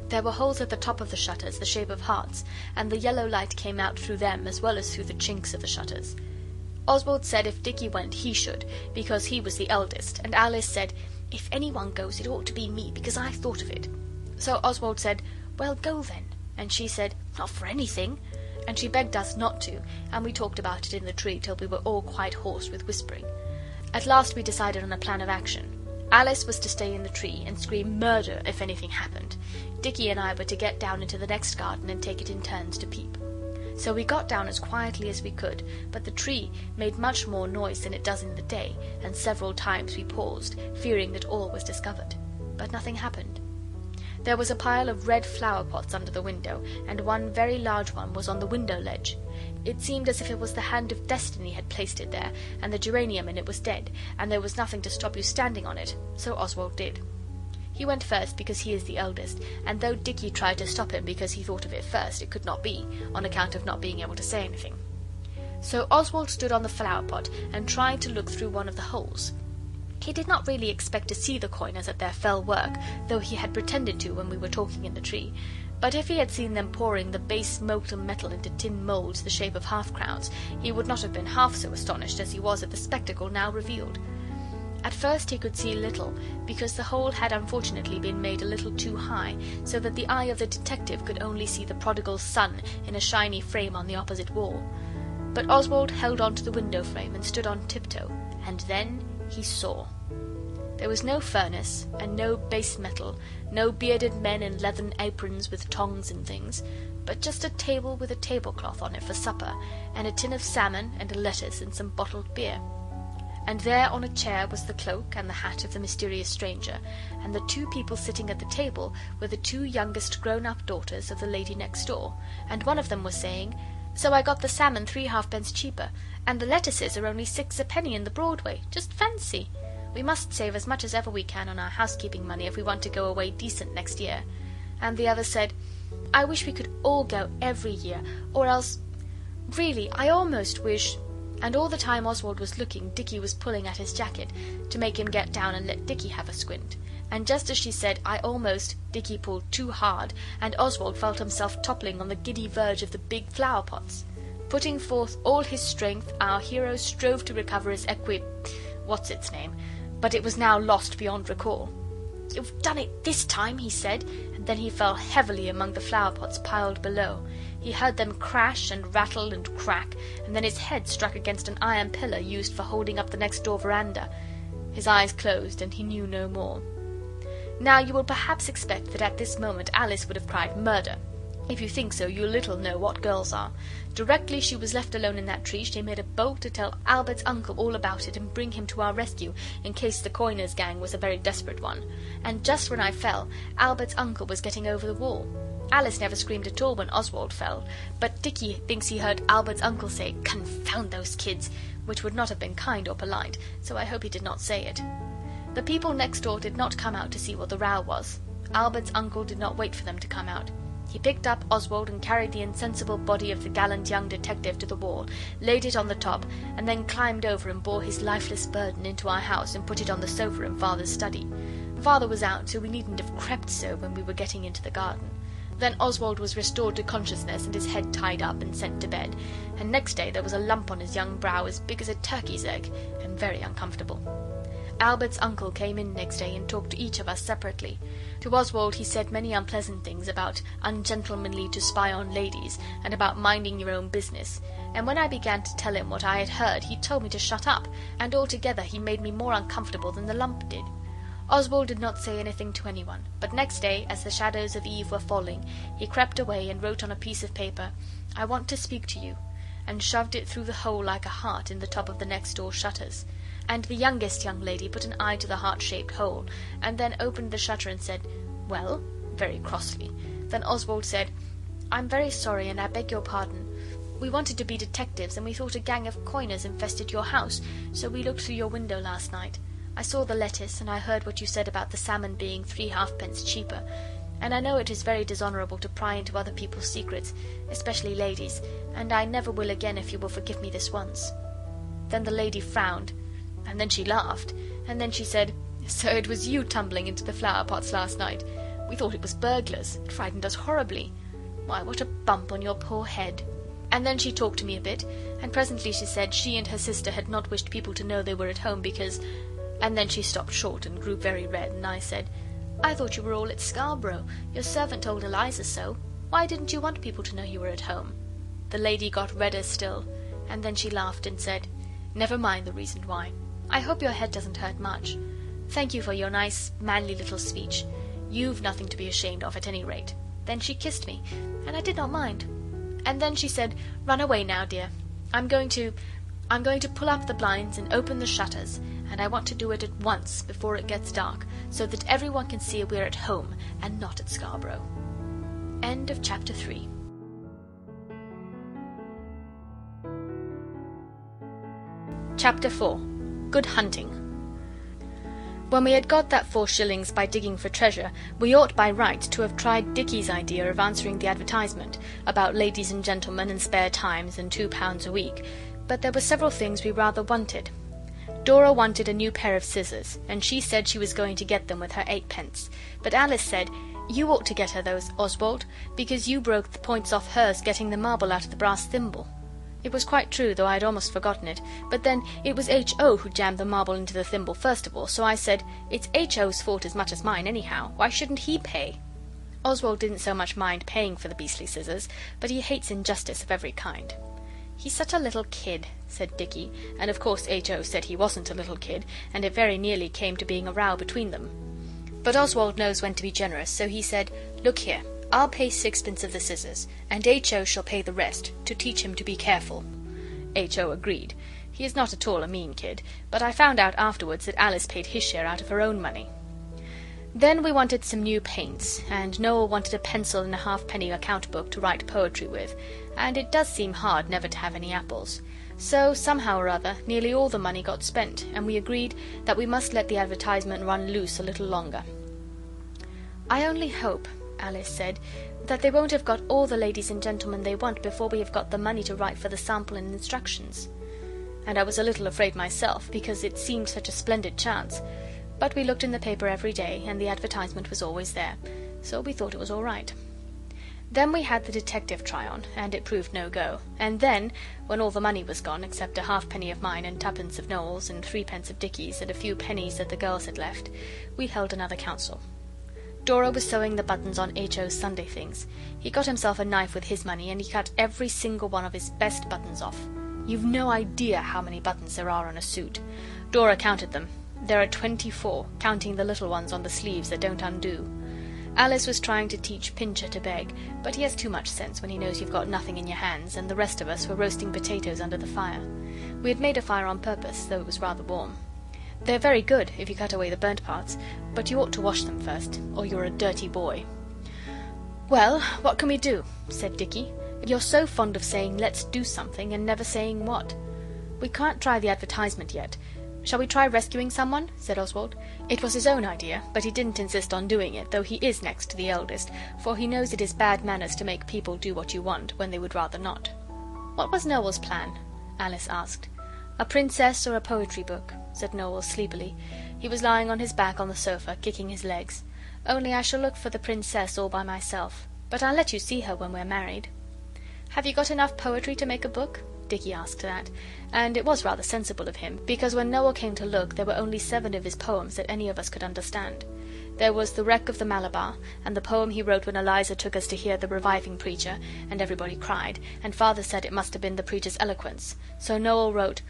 There were holes at the top of the shutters, the shape of hearts, and the yellow light came out through them as well as through the chinks of the shutters. Oswald said if Dicky went he should, because he was the eldest, and Alice said, "If anyone goes it ought to be me, because I thought of it." So Oswald said, "Well, go then," and she said, "Not for anything," and she begged us not to, and we talked about it in the tree till we were all quite hoarse with whispering. At last we decided on a plan of action. Alice was to stay in the tree and scream murder if anything happened. Dicky and I were to get down into the next garden and take it in turns to peep. So we got down as quietly as we could, but the tree made much more noise than it does in the day, and several times we paused, fearing that all was discovered. But nothing happened. There was a pile of red flower pots under the window, and one very large one was on the window ledge. It seemed as if it was the hand of destiny had placed it there, and the geranium in it was dead, and there was nothing to stop you standing on it, so Oswald did. He went first because he is the eldest, and though Dicky tried to stop him because he thought of it first, it could not be, on account of not being able to say anything. So Oswald stood on the flower pot and tried to look through one of the holes. He did not really expect to see the coiners at their fell work, though he had pretended to when we were talking in the tree, But if he had seen them pouring the base molten metal into tin moulds the shape of half-crowns, he would not have been half so astonished as he was at the spectacle now revealed. At first he could see little, because the hole had unfortunately been made a little too high, so that the eye of the detective could only see the prodigal sun in a shiny frame on the opposite wall. But Oswald held on to the window frame and stood on tiptoe, and then he saw. There was no furnace, and no base metal, no bearded men in leathern aprons with tongs and things, but just a table with a tablecloth on it for supper, and a tin of salmon and a lettuce and some bottled beer. And there on a chair was the cloak and the hat of the mysterious stranger, and the two people sitting at the table were the two youngest grown-up daughters of the lady next door, and one of them was saying, "So I got the salmon 3 halfpence cheaper, and the lettuces are only 6 a penny in the Broadway. Just fancy! We must save as much as ever we can on our housekeeping money if we want to go away decent next year." And the other said, "I wish we could all go every year, or else... Really, I almost wish..." And all the time Oswald was looking, Dicky was pulling at his jacket to make him get down and let Dicky have a squint. And just as she said, "I almost," Dicky pulled too hard, and Oswald felt himself toppling on the giddy verge of the big flower pots. Putting forth all his strength, our hero strove to recover his what's-its-name, but it was now lost beyond recall. "You've done it this time," he said, and then he fell heavily among the flower pots piled below. He heard them crash and rattle and crack, and then his head struck against an iron pillar used for holding up the next door veranda. His eyes closed, and he knew no more. Now you will perhaps expect that at this moment Alice would have cried "Murder!" If you think so, you little know what girls are. Directly she was left alone in that tree, she made a bolt to tell Albert's uncle all about it and bring him to our rescue, in case the coiner's gang was a very desperate one. And just when I fell, Albert's uncle was getting over the wall. Alice never screamed at all when Oswald fell, but Dicky thinks he heard Albert's uncle say, "Confound those kids," which would not have been kind or polite, so I hope he did not say it. The people next door did not come out to see what the row was. Albert's uncle did not wait for them to come out. He picked up Oswald and carried the insensible body of the gallant young detective to the wall, laid it on the top, and then climbed over and bore his lifeless burden into our house and put it on the sofa in Father's study. Father was out, so we needn't have crept so when we were getting into the garden. Then Oswald was restored to consciousness and his head tied up and sent to bed, and next day there was a lump on his young brow as big as a turkey's egg, and very uncomfortable. Albert's uncle came in next day and talked to each of us separately. To Oswald he said many unpleasant things about ungentlemanly to spy on ladies, and about minding your own business, and when I began to tell him what I had heard he told me to shut up, and altogether he made me more uncomfortable than the lump did. Oswald did not say anything to anyone, but next day, as the shadows of eve were falling, he crept away and wrote on a piece of paper, "I want to speak to you," and shoved it through the hole like a heart in the top of the next door shutters. And the youngest young lady put an eye to the heart-shaped hole, and then opened the shutter and said, "Well?" very crossly. Then Oswald said, "I'm very sorry, and I beg your pardon. We wanted to be detectives, and we thought a gang of coiners infested your house, so we looked through your window last night. I saw the lettuce, and I heard what you said about the salmon being 3 halfpence cheaper, and I know it is very dishonourable to pry into other people's secrets, especially ladies, and I never will again if you will forgive me this once." Then the lady frowned, and then she laughed, and then she said, "So it was you tumbling into the flower pots last night? We thought it was burglars. It frightened us horribly. Why, what a bump on your poor head." And then she talked to me a bit, and presently she said she and her sister had not wished people to know they were at home because... And then she stopped short and grew very red, and I said, "I thought you were all at Scarborough. Your servant told Eliza so. Why didn't you want people to know you were at home?" The lady got redder still, and then she laughed and said, "Never mind the reason why. I hope your head doesn't hurt much. Thank you for your nice, manly little speech. You've nothing to be ashamed of, at any rate." Then she kissed me, and I did not mind. And then she said, "Run away now, dear. I'm going to pull up the blinds and open the shutters, and I want to do it at once before it gets dark, so that everyone can see we're at home and not at Scarborough." End of chapter 3. Chapter 4. Good hunting. When we had got that 4 shillings by digging for treasure, we ought by right to have tried Dicky's idea of answering the advertisement about ladies and gentlemen and spare times and £2 a week, but there were several things we rather wanted. Dora wanted a new pair of scissors, and she said she was going to get them with her 8 pence, but Alice said, You ought to get her those, Oswald, because you broke the points off hers getting the marble out of the brass thimble." It was quite true, though I had almost forgotten it, but then it was H.O. who jammed the marble into the thimble first of all, so I said, "It's H.O.'s fault as much as mine, anyhow. Why shouldn't he pay?" Oswald didn't so much mind paying for the beastly scissors, but he hates injustice of every kind. "He's such a little kid," said Dicky, and of course H.O. said he wasn't a little kid, and it very nearly came to being a row between them. But Oswald knows when to be generous, so he said, "Look here, I'll pay 6pence of the scissors, and H.O. shall pay the rest, to teach him to be careful." H.O. agreed. He is not at all a mean kid, but I found out afterwards that Alice paid his share out of her own money. Then we wanted some new paints, and Noel wanted a pencil and a halfpenny account book to write poetry with, and it does seem hard never to have any apples. So, somehow or other, nearly all the money got spent, and we agreed that we must let the advertisement run loose a little longer. "I only hope," Alice said, "that they won't have got all the ladies and gentlemen they want before we have got the money to write for the sample and instructions." And I was a little afraid myself, because it seemed such a splendid chance. But we looked in the paper every day, and the advertisement was always there, so we thought it was all right. Then we had the detective try on, and it proved no go. And then, when all the money was gone, except a halfpenny of mine and 2pence of Noel's and 3pence of Dicky's and a few pennies that the girls had left, we held another council. Dora was sewing the buttons on H.O.'s Sunday things. He got himself a knife with his money, and he cut every single one of his best buttons off. You've no idea how many buttons there are on a suit. Dora counted them. There are 24, counting the little ones on the sleeves that don't undo. Alice was trying to teach Pincher to beg, but he has too much sense when he knows you've got nothing in your hands, and the rest of us were roasting potatoes under the fire. We had made a fire on purpose, though it was rather warm. They're very good if you cut away the burnt parts, but you ought to wash them first, or you're a dirty boy. "Well, what can we do?" said Dicky. "You're so fond of saying 'let's do something' and never saying what." "We can't try the advertisement yet. Shall we try rescuing someone?" said Oswald. It was his own idea, but he didn't insist on doing it, though he is next to the eldest, for he knows it is bad manners to make people do what you want, when they would rather not. "What was Noel's plan?" Alice asked. "A princess or a poetry book," said Noel sleepily. He was lying on his back on the sofa, kicking his legs. "Only I shall look for the princess all by myself, but I'll let you see her when we're married." "Have you got enough poetry to make a book?" Dicky asked that, and it was rather sensible of him, because when Noel came to look there were only 7 of his poems that any of us could understand. There was The Wreck of the Malabar, and the poem he wrote when Eliza took us to hear the reviving preacher, and everybody cried, and Father said it must have been the preacher's eloquence. So Noel wrote,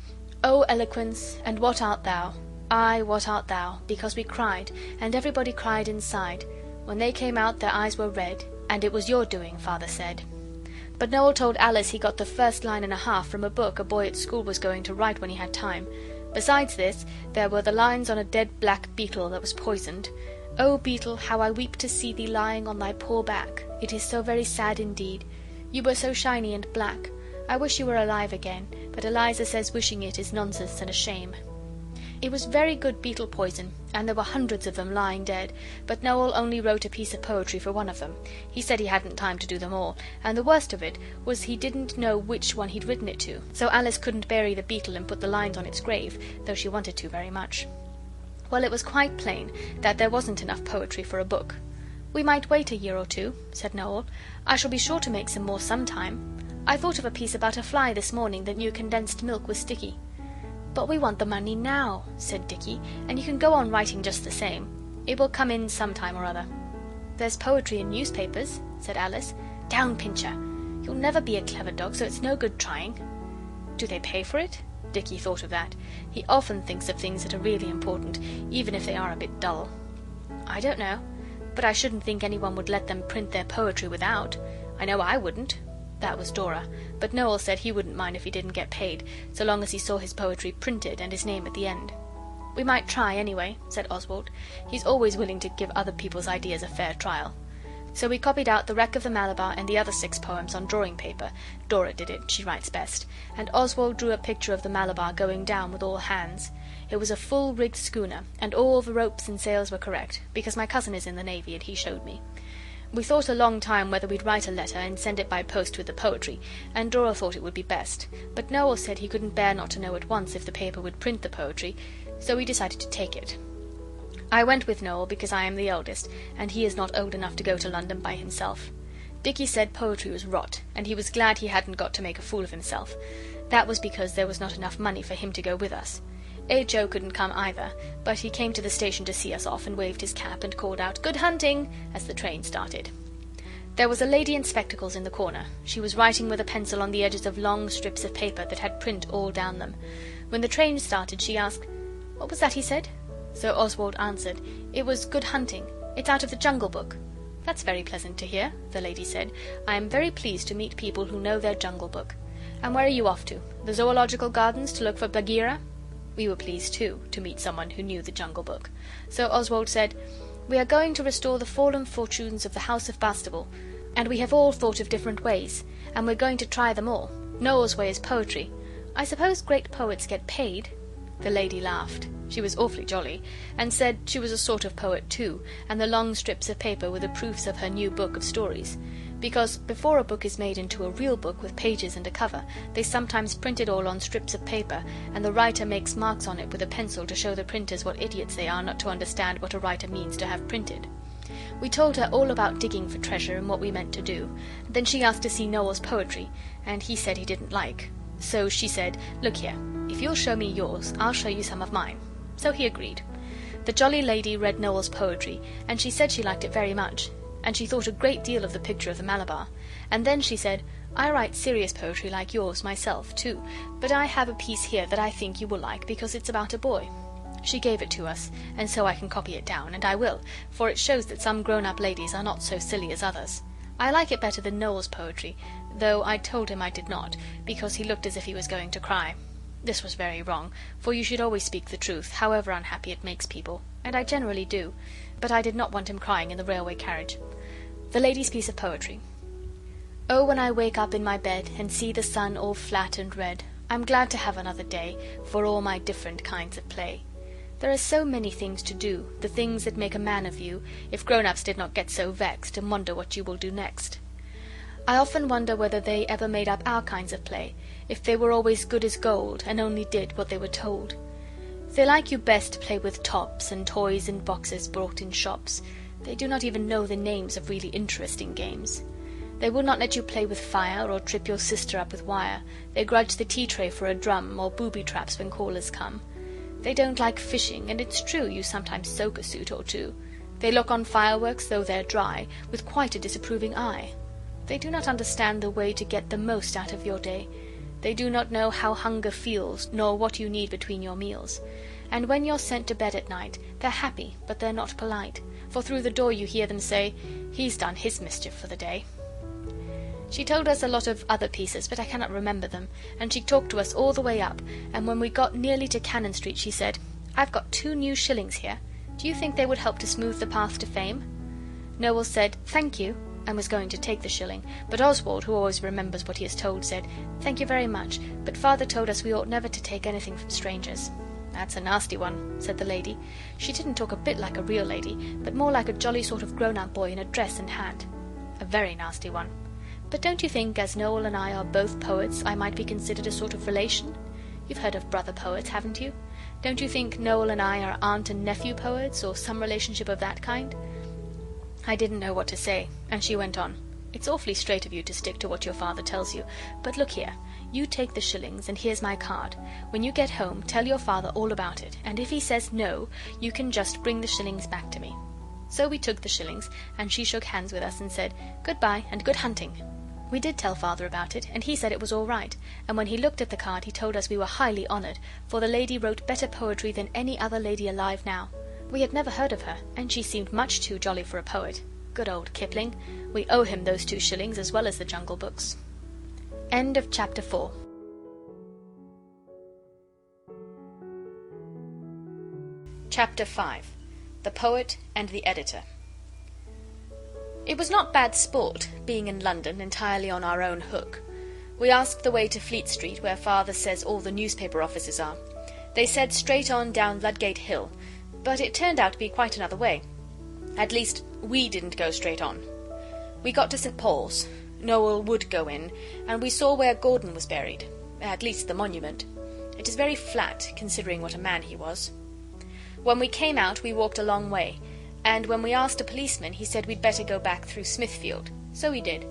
"O eloquence, and what art thou? Aye, what art thou? Because we cried, and everybody cried inside. When they came out their eyes were red, and it was your doing, Father said." But Noel told Alice he got the first line and a half from a book a boy at school was going to write when he had time. Besides this, there were the lines on a dead black beetle that was poisoned. "O beetle, how I weep to see thee lying on thy poor back. It is so very sad indeed. You were so shiny and black. I wish you were alive again, but Eliza says wishing it is nonsense and a shame." It was very good beetle poison, and there were hundreds of them lying dead, but Noel only wrote a piece of poetry for one of them. He said he hadn't time to do them all, and the worst of it was he didn't know which one he'd written it to, so Alice couldn't bury the beetle and put the lines on its grave, though she wanted to very much. Well, it was quite plain that there wasn't enough poetry for a book. "We might wait a year or 2, said Noel. "I shall be sure to make some more sometime. I thought of a piece about a fly this morning that knew condensed milk was sticky." "But we want the money now," said Dicky, "and you can go on writing just the same. It will come in some time or other." "There's poetry in newspapers," said Alice. "Down, Pincher. You'll never be a clever dog, so it's no good trying." "Do they pay for it?" Dicky thought of that. He often thinks of things that are really important, even if they are a bit dull. "I don't know, but I shouldn't think anyone would let them print their poetry without. I know I wouldn't." That was Dora, but Noel said he wouldn't mind if he didn't get paid, so long as he saw his poetry printed and his name at the end. "We might try, anyway," said Oswald. He's always willing to give other people's ideas a fair trial. So we copied out The Wreck of the Malabar and the other 6 poems on drawing paper. Dora did it, she writes best, and Oswald drew a picture of the Malabar going down with all hands. It was a full-rigged schooner, and all the ropes and sails were correct, because my cousin is in the Navy and he showed me. We thought a long time whether we'd write a letter and send it by post with the poetry, and Dora thought it would be best, but Noel said he couldn't bear not to know at once if the paper would print the poetry, so we decided to take it. I went with Noel because I am the eldest, and he is not old enough to go to London by himself. Dicky said poetry was rot, and he was glad he hadn't got to make a fool of himself. That was because there was not enough money for him to go with us. H.O. couldn't come either, but he came to the station to see us off and waved his cap and called out, "Good hunting," as the train started. There was a lady in spectacles in the corner. She was writing with a pencil on the edges of long strips of paper that had print all down them. When the train started, she asked, "What was that he said?" So Oswald answered, "It was good hunting. It's out of the Jungle Book." "That's very pleasant to hear," the lady said. "I am very pleased to meet people who know their Jungle Book. And where are you off to? The Zoological Gardens to look for Bagheera?" We were pleased, too, to meet someone who knew the Jungle Book. So Oswald said, "We are going to restore the fallen fortunes of the House of Bastable, and we have all thought of different ways, and we're going to try them all. Noel's way is poetry. I suppose great poets get paid?" The lady laughed. She was awfully jolly, and said she was a sort of poet too, and the long strips of paper were the proofs of her new book of stories. Because before a book is made into a real book with pages and a cover, they sometimes print it all on strips of paper, and the writer makes marks on it with a pencil to show the printers what idiots they are not to understand what a writer means to have printed. We told her all about digging for treasure and what we meant to do. Then she asked to see Noel's poetry, and he said he didn't like. So she said, "Look here, if you'll show me yours, I'll show you some of mine." So he agreed. The jolly lady read Noel's poetry, and she said she liked it very much, and she thought a great deal of the picture of the Malabar. And then she said, "I write serious poetry like yours myself too, but I have a piece here that I think you will like because it's about a boy." She gave it to us, and so I can copy it down, and I will, for it shows that some grown-up ladies are not so silly as others. I like it better than Noel's poetry, though I told him I did not, because he looked as if he was going to cry. This was very wrong, for you should always speak the truth, however unhappy it makes people, and I generally do, but I did not want him crying in the railway carriage. The lady's piece of poetry. "Oh, when I wake up in my bed and see the sun all flat and red, I'm glad to have another day for all my different kinds of play. There are so many things to do, the things that make a man of you, if grown-ups did not get so vexed and wonder what you will do next. I often wonder whether they ever made up our kinds of play, if they were always good as gold and only did what they were told. They like you best to play with tops and toys in boxes bought in shops. They do not even know the names of really interesting games. They will not let you play with fire or trip your sister up with wire. They grudge the tea tray for a drum or booby traps when callers come. They don't like fishing, and it's true you sometimes soak a suit or two. They look on fireworks, though they're dry, with quite a disapproving eye. They do not understand the way to get the most out of your day. They do not know how hunger feels, nor what you need between your meals. And when you're sent to bed at night, they're happy, but they're not polite, for through the door you hear them say, 'He's done his mischief for the day.'" She told us a lot of other pieces, but I cannot remember them, and she talked to us all the way up, and when we got nearly to Cannon Street she said, "I've got 2 new shillings here. Do you think they would help to smooth the path to fame?" Noel said, "Thank you," and was going to take the shilling, but Oswald, who always remembers what he is told, said, "Thank you very much, but Father told us we ought never to take anything from strangers." "That's a nasty one," said the lady. She didn't talk a bit like a real lady, but more like a jolly sort of grown-up boy in a dress and hat. A very nasty one. But don't you think, as Noel and I are both poets, I might be considered a sort of relation? You've heard of brother poets, haven't you? Don't you think Noel and I are aunt and nephew poets, or some relationship of that kind?" I didn't know what to say, and she went on. "It's awfully straight of you to stick to what your father tells you, but look here, you take the shillings, and here's my card. When you get home, tell your father all about it, and if he says no, you can just bring the shillings back to me." So we took the shillings, and she shook hands with us and said, "Goodbye, and good hunting." We did tell Father about it, and he said it was all right, and when he looked at the card he told us we were highly honoured, for the lady wrote better poetry than any other lady alive now. We had never heard of her, and she seemed much too jolly for a poet. Good old Kipling. We owe him those 2 shillings as well as the Jungle Books. End of chapter 4. Chapter 5. The Poet and the Editor. It was not bad sport, being in London entirely on our own hook. We asked the way to Fleet Street, where Father says all the newspaper offices are. They said straight on down Ludgate Hill, but it turned out to be quite another way. At least, we didn't go straight on. We got to St. Paul's. Noel would go in, and we saw where Gordon was buried, at least the monument. It is very flat, considering what a man he was. When we came out we walked a long way, and when we asked a policeman he said we'd better go back through Smithfield. So we did.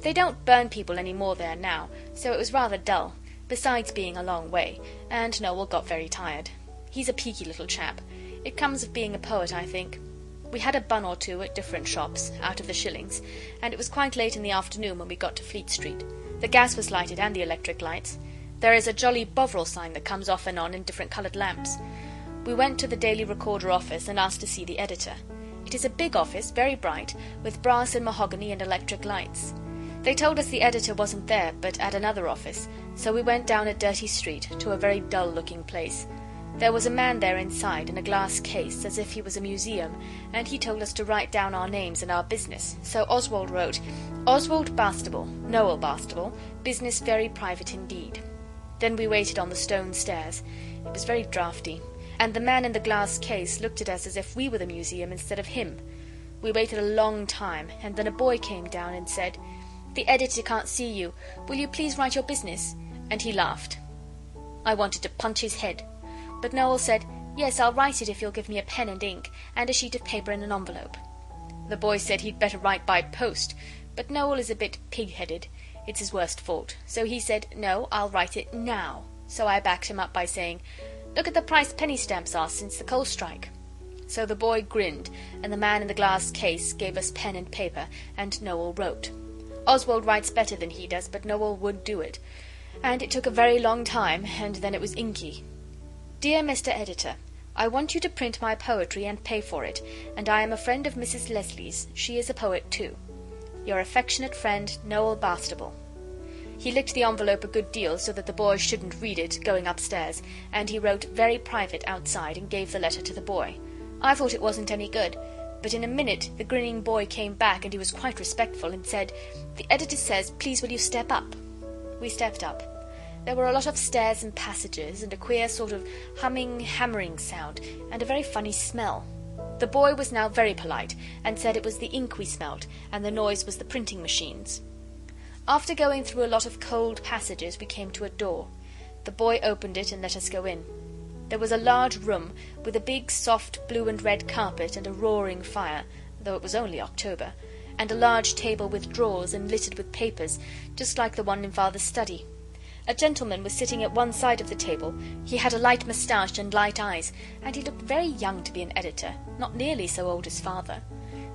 They don't burn people any more there now, so it was rather dull, besides being a long way, and Noel got very tired. He's a peaky little chap. It comes of being a poet, I think. We had a bun or two at different shops, out of the shillings, and it was quite late in the afternoon when we got to Fleet Street. The gas was lighted and the electric lights. There is a jolly Bovril sign that comes off and on in different coloured lamps. We went to the Daily Recorder office and asked to see the editor. It is a big office, very bright, with brass and mahogany and electric lights. They told us the editor wasn't there, but at another office, so we went down a dirty street to a very dull-looking place. There was a man there inside, in a glass case, as if he was a museum, and he told us to write down our names and our business. So Oswald wrote, Oswald Bastable, Noel Bastable, business very private indeed. Then we waited on the stone stairs. It was very draughty, and the man in the glass case looked at us as if we were the museum instead of him. We waited a long time, and then a boy came down and said, The editor can't see you. Will you please write your business? And he laughed. I wanted to punch his head. But Noel said, Yes, I'll write it if you'll give me a pen and ink, and a sheet of paper and an envelope. The boy said he'd better write by post, but Noel is a bit pig-headed. It's his worst fault. So he said, No, I'll write it now. So I backed him up by saying, Look at the price penny stamps are since the coal strike. So the boy grinned, and the man in the glass case gave us pen and paper, and Noel wrote. Oswald writes better than he does, but Noel would do it. And it took a very long time, and then it was inky. Dear Mr. Editor, I want you to print my poetry and pay for it, and I am a friend of Mrs. Leslie's. She is a poet too. Your affectionate friend, Noel Bastable. He licked the envelope a good deal so that the boy shouldn't read it going upstairs, and he wrote very private outside and gave the letter to the boy. I thought it wasn't any good, but in a minute the grinning boy came back, and he was quite respectful and said, The editor says, please will you step up? We stepped up. There were a lot of stairs and passages, and a queer sort of humming, hammering sound, and a very funny smell. The boy was now very polite, and said it was the ink we smelt, and the noise was the printing machines. After going through a lot of cold passages, we came to a door. The boy opened it and let us go in. There was a large room, with a big, soft blue and red carpet and a roaring fire, though it was only October, and a large table with drawers and littered with papers, just like the one in Father's study. A gentleman was sitting at one side of the table. He had a light moustache and light eyes, and he looked very young to be an editor, not nearly so old as Father.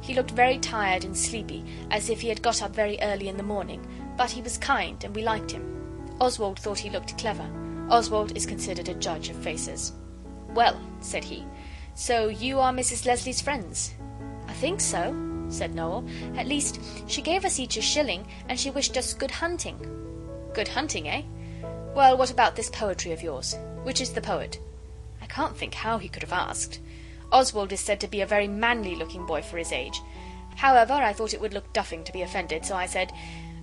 He looked very tired and sleepy, as if he had got up very early in the morning, but he was kind, and we liked him. Oswald thought he looked clever. Oswald is considered a judge of faces. Well, said he, so you are Mrs. Leslie's friends? I think so, said Noel. At least, she gave us each a shilling, and she wished us good hunting. Good hunting, eh? Well, what about this poetry of yours? Which is the poet? I can't think how he could have asked. Oswald is said to be a very manly-looking boy for his age. However, I thought it would look duffing to be offended, so I said,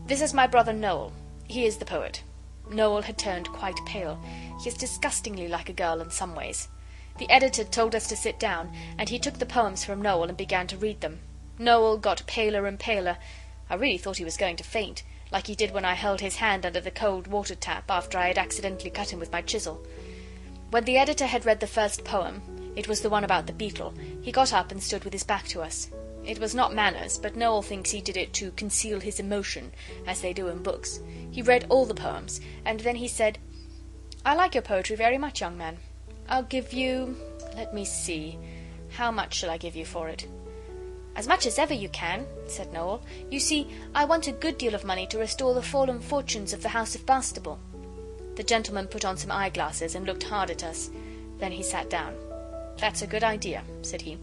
This is my brother Noel. He is the poet. Noel had turned quite pale. He is disgustingly like a girl in some ways. The editor told us to sit down, and he took the poems from Noel and began to read them. Noel got paler and paler. I really thought he was going to faint, like he did when I held his hand under the cold water tap after I had accidentally cut him with my chisel. When the editor had read the first poem, it was the one about the beetle, he got up and stood with his back to us. It was not manners, but Noel thinks he did it to conceal his emotion, as they do in books. He read all the poems, and then he said, I like your poetry very much, young man. I'll give you... let me see... how much shall I give you for it? As much as ever you can, said Noel. You see, I want a good deal of money to restore the fallen fortunes of the house of Bastable. The gentleman put on some eyeglasses and looked hard at us. Then he sat down. That's a good idea, said he.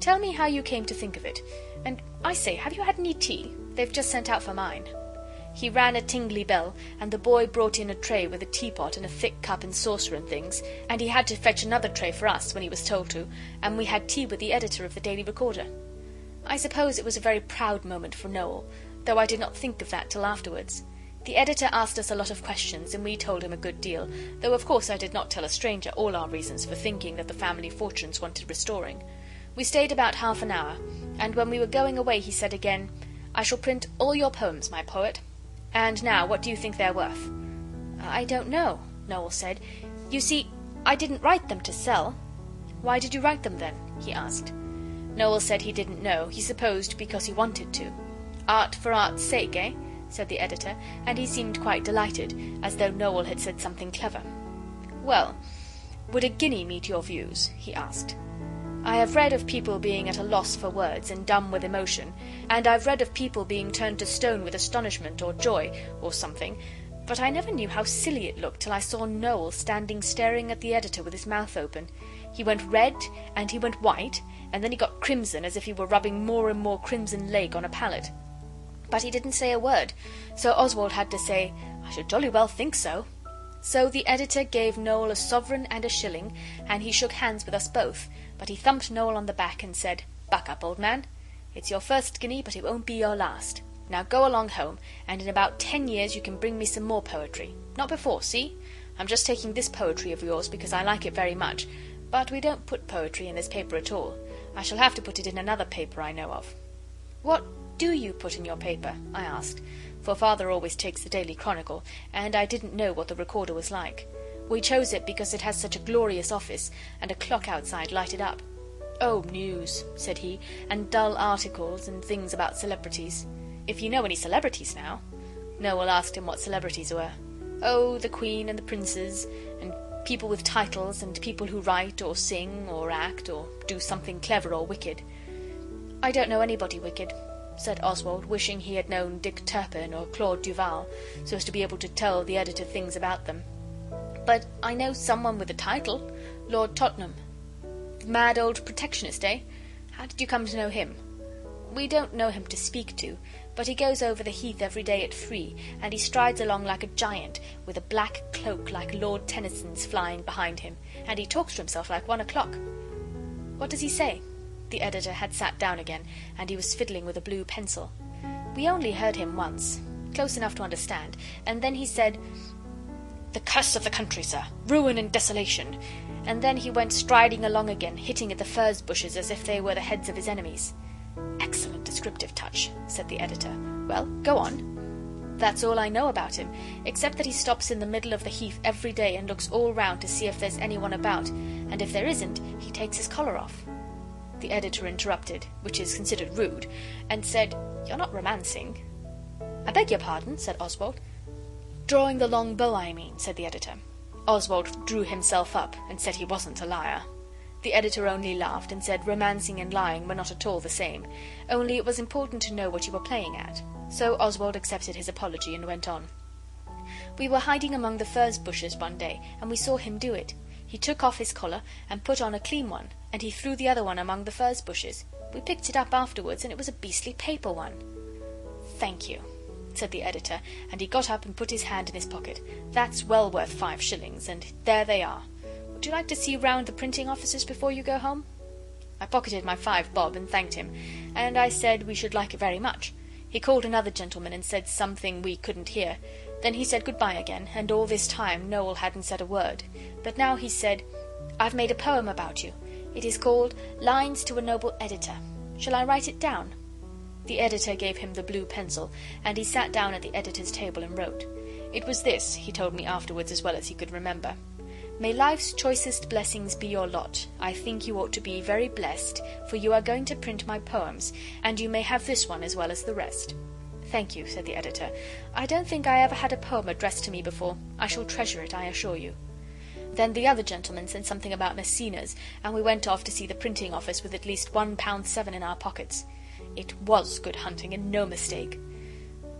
Tell me how you came to think of it. And, I say, have you had any tea? They've just sent out for mine. He rang a tingly bell, and the boy brought in a tray with a teapot and a thick cup and saucer and things, and he had to fetch another tray for us when he was told to, and we had tea with the editor of the Daily Recorder. I suppose it was a very proud moment for Noel, though I did not think of that till afterwards. The editor asked us a lot of questions, and we told him a good deal, though of course I did not tell a stranger all our reasons for thinking that the family fortunes wanted restoring. We stayed about half an hour, and when we were going away he said again, I shall print all your poems, my poet. And now, what do you think they're worth? I don't know, Noel said. You see, I didn't write them to sell. "Why did you write them, then?" he asked. Noel said he didn't know, he supposed because he wanted to. "Art for art's sake, eh?" said the editor, and he seemed quite delighted, as though Noel had said something clever. "Well, would a guinea meet your views?" he asked. "I have read of people being at a loss for words, and dumb with emotion, and I've read of people being turned to stone with astonishment or joy, or something, but I never knew how silly it looked till I saw Noel standing staring at the editor with his mouth open. He went red, and he went white, and then he got crimson, as if he were rubbing more and more crimson lake on a palette. But he didn't say a word, so Oswald had to say, 'I should jolly well think so.' So the editor gave Noel a sovereign and a shilling, and he shook hands with us both, but he thumped Noel on the back and said, 'Buck up, old man. It's your first guinea, but it won't be your last. Now go along home, and in about 10 years you can bring me some more poetry. Not before, see? I'm just taking this poetry of yours because I like it very much, but we don't put poetry in this paper at all. I shall have to put it in another paper I know of.' 'What do you put in your paper?' I asked, for Father always takes the Daily Chronicle, and I didn't know what the Recorder was like. We chose it because it has such a glorious office, and a clock outside lighted up. 'Oh, news,' said he, 'and dull articles, and things about celebrities. If you know any celebrities now?' Noel asked him what celebrities were. 'Oh, the Queen and the Princes, and people with titles, and people who write, or sing, or act, or do something clever or wicked.' 'I don't know anybody wicked,' said Oswald, wishing he had known Dick Turpin or Claude Duval, so as to be able to tell the editor things about them. 'But I know someone with a title, Lord Tottenham.' 'The mad old protectionist, eh? How did you come to know him?' 'We don't know him to speak to, but he goes over the heath every day at 3, and he strides along like a giant, with a black cloak like Lord Tennyson's flying behind him, and he talks to himself like 1 o'clock.' 'What does he say?' The editor had sat down again, and he was fiddling with a blue pencil. We only heard him once, close enough to understand, and then he said, 'The curse of the country, sir, ruin and desolation,' and then he went striding along again, hitting at the furze bushes as if they were the heads of his enemies." "Excellent descriptive touch," said the editor. "Well, go on." "That's all I know about him, except that he stops in the middle of the heath every day and looks all round to see if there's anyone about, and if there isn't, he takes his collar off." The editor interrupted, which is considered rude, and said, "You're not romancing." "I beg your pardon," said Oswald. "Drawing the long bow, I mean," said the editor. Oswald drew himself up and said he wasn't a liar. The editor only laughed and said romancing and lying were not at all the same, only it was important to know what you were playing at. So Oswald accepted his apology and went on. "We were hiding among the furze bushes one day, and we saw him do it. He took off his collar and put on a clean one, and he threw the other one among the furze bushes. We picked it up afterwards, and it was a beastly paper one." "Thank you," said the editor, and he got up and put his hand in his pocket. "That's well worth 5 shillings, and there they are. Would you like to see round the printing offices before you go home?" I pocketed my 5 bob and thanked him, and I said we should like it very much. He called another gentleman and said something we couldn't hear. Then he said good-bye again, and all this time Noel hadn't said a word. But now he said, "I've made a poem about you. It is called Lines to a Noble Editor. Shall I write it down?" The editor gave him the blue pencil, and he sat down at the editor's table and wrote. It was this, he told me afterwards as well as he could remember. "May life's choicest blessings be your lot. I think you ought to be very blessed, for you are going to print my poems, and you may have this one as well as the rest." "Thank you," said the editor. "I don't think I ever had a poem addressed to me before. I shall treasure it, I assure you." Then the other gentleman said something about Messina's, and we went off to see the printing office with at least £1.7 in our pockets. It was good hunting, and no mistake.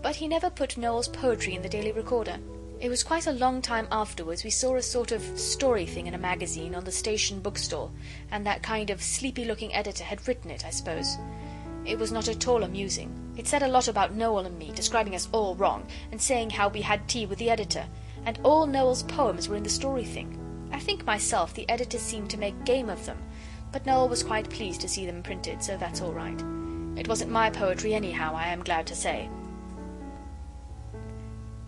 But he never put Noel's poetry in the Daily Recorder. It was quite a long time afterwards we saw a sort of story thing in a magazine on the station bookstall, and that kind of sleepy-looking editor had written it, I suppose. It was not at all amusing. It said a lot about Noel and me, describing us all wrong, and saying how we had tea with the editor, and all Noel's poems were in the story thing. I think myself the editor seemed to make game of them, but Noel was quite pleased to see them printed, so that's all right. It wasn't my poetry anyhow, I am glad to say.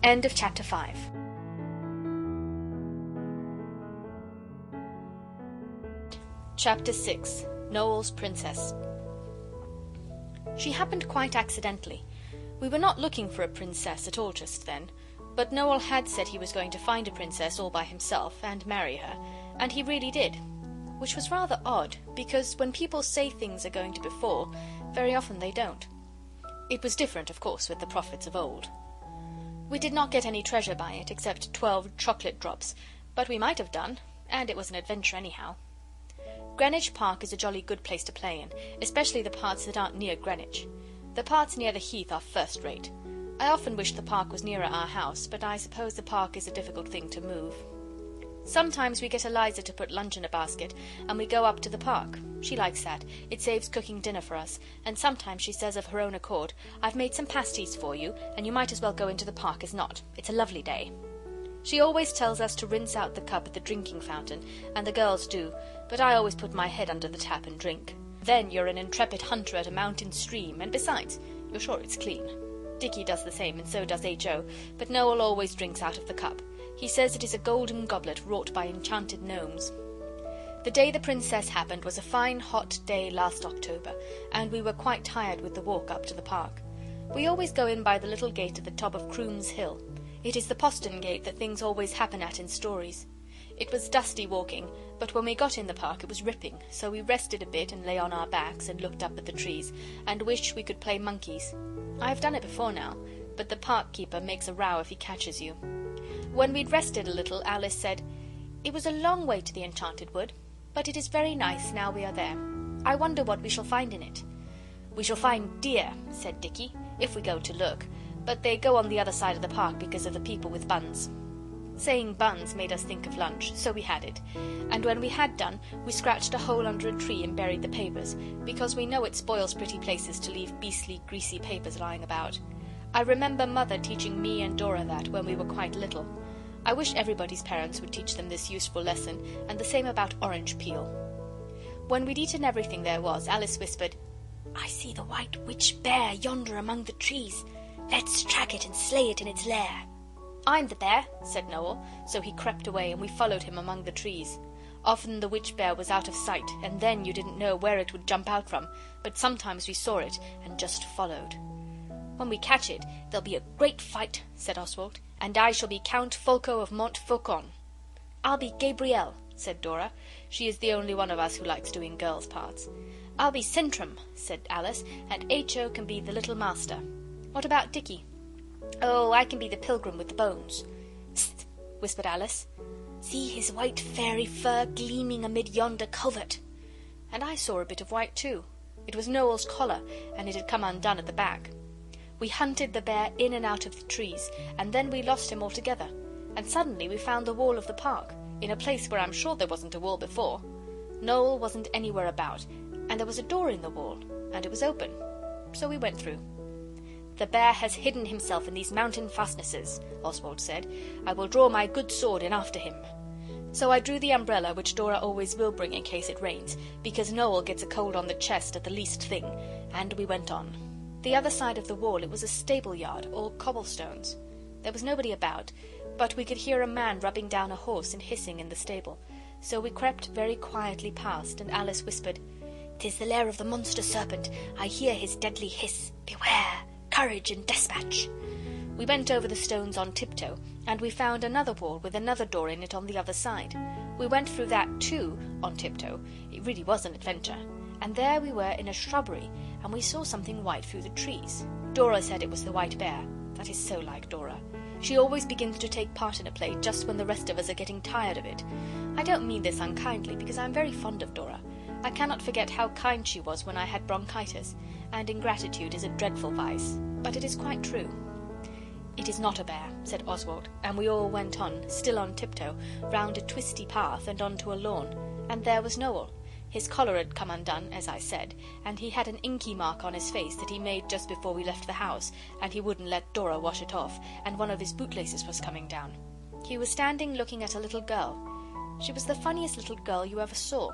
End of chapter 5. Chapter 6. Noel's Princess. She happened quite accidentally. We were not looking for a princess at all just then, but Noel had said he was going to find a princess all by himself and marry her, and he really did. which was rather odd, because when people say things are going to befall, very often they don't. It was different, of course, with the prophets of old. We did not get any treasure by it, except 12 chocolate drops, but we might have done, and it was an adventure anyhow. Greenwich Park is a jolly good place to play in, especially the parts that aren't near Greenwich. The parts near the Heath are first rate. I often wish the park was nearer our house, but I suppose the park is a difficult thing to move. Sometimes we get Eliza to put lunch in a basket, and we go up to the park. She likes that. It saves cooking dinner for us, and sometimes she says of her own accord, "I've made some pasties for you, and you might as well go into the park as not. It's a lovely day." She always tells us to rinse out the cup at the drinking fountain, and the girls do, but I always put my head under the tap and drink. Then you're an intrepid hunter at a mountain stream, and besides, you're sure it's clean. Dicky does the same, and so does H.O., but Noel always drinks out of the cup. He says it is a golden goblet wrought by enchanted gnomes. The day the Princess happened was a fine hot day last October, and we were quite tired with the walk up to the park. We always go in by the little gate at the top of Croom's Hill. It is the postern gate that things always happen at in stories. It was dusty walking, but when we got in the park it was ripping, so we rested a bit and lay on our backs and looked up at the trees, and wished we could play monkeys. I have done it before now, but the park keeper makes a row if he catches you. When we'd rested a little, Alice said, "It was a long way to the Enchanted Wood, but it is very nice now we are there. I wonder what we shall find in it." "We shall find deer," said Dicky, "if we go to look, but they go on the other side of the park because of the people with buns." Saying buns made us think of lunch, so we had it, and when we had done, we scratched a hole under a tree and buried the papers, because we know it spoils pretty places to leave beastly, greasy papers lying about. I remember Mother teaching me and Dora that when we were quite little. I wish everybody's parents would teach them this useful lesson, and the same about orange peel. When we'd eaten everything there was, Alice whispered, "I see the white witch bear yonder among the trees. Let's track it and slay it in its lair." "I'm the bear," said Noel, so he crept away and we followed him among the trees. Often the witch bear was out of sight, and then you didn't know where it would jump out from, but sometimes we saw it and just followed. "When we catch it, there'll be a great fight," said Oswald, "and I shall be Count Folco of Montfaucon." "I'll be Gabrielle," said Dora. She is the only one of us who likes doing girls' parts. "I'll be Sintram," said Alice, "and H.O. can be the little master. What about Dicky?" "Oh, I can be the pilgrim with the bones." "Psst," whispered Alice. "See his white fairy fur gleaming amid yonder covert." And I saw a bit of white too. It was Noel's collar, and it had come undone at the back. We hunted the bear in and out of the trees, and then we lost him altogether, and suddenly we found the wall of the park, in a place where I'm sure there wasn't a wall before. Noel wasn't anywhere about, and there was a door in the wall, and it was open, so we went through. "The bear has hidden himself in these mountain fastnesses," Oswald said. "I will draw my good sword in after him." So I drew the umbrella, which Dora always will bring in case it rains, because Noel gets a cold on the chest at the least thing, and we went on. The other side of the wall it was a stable yard, all cobblestones. There was nobody about, but we could hear a man rubbing down a horse and hissing in the stable, so we crept very quietly past, and Alice whispered, "'Tis the lair of the monster serpent. I hear his deadly hiss. Beware! Courage and despatch!" We went over the stones on tiptoe, and we found another wall with another door in it on the other side. We went through that too on tiptoe. It really was an adventure. And there we were in a shrubbery, and we saw something white through the trees. Dora said it was the white bear. That is so like Dora. She always begins to take part in a play just when the rest of us are getting tired of it. I don't mean this unkindly, because I'm very fond of Dora. I cannot forget how kind she was when I had bronchitis, and ingratitude is a dreadful vice, but it is quite true. "It is not a bear," said Oswald, and we all went on, still on tiptoe, round a twisty path and onto a lawn, and there was Noel. His collar had come undone, as I said, and he had an inky mark on his face that he made just before we left the house, and he wouldn't let Dora wash it off, and one of his bootlaces was coming down. He was standing looking at a little girl. She was the funniest little girl you ever saw.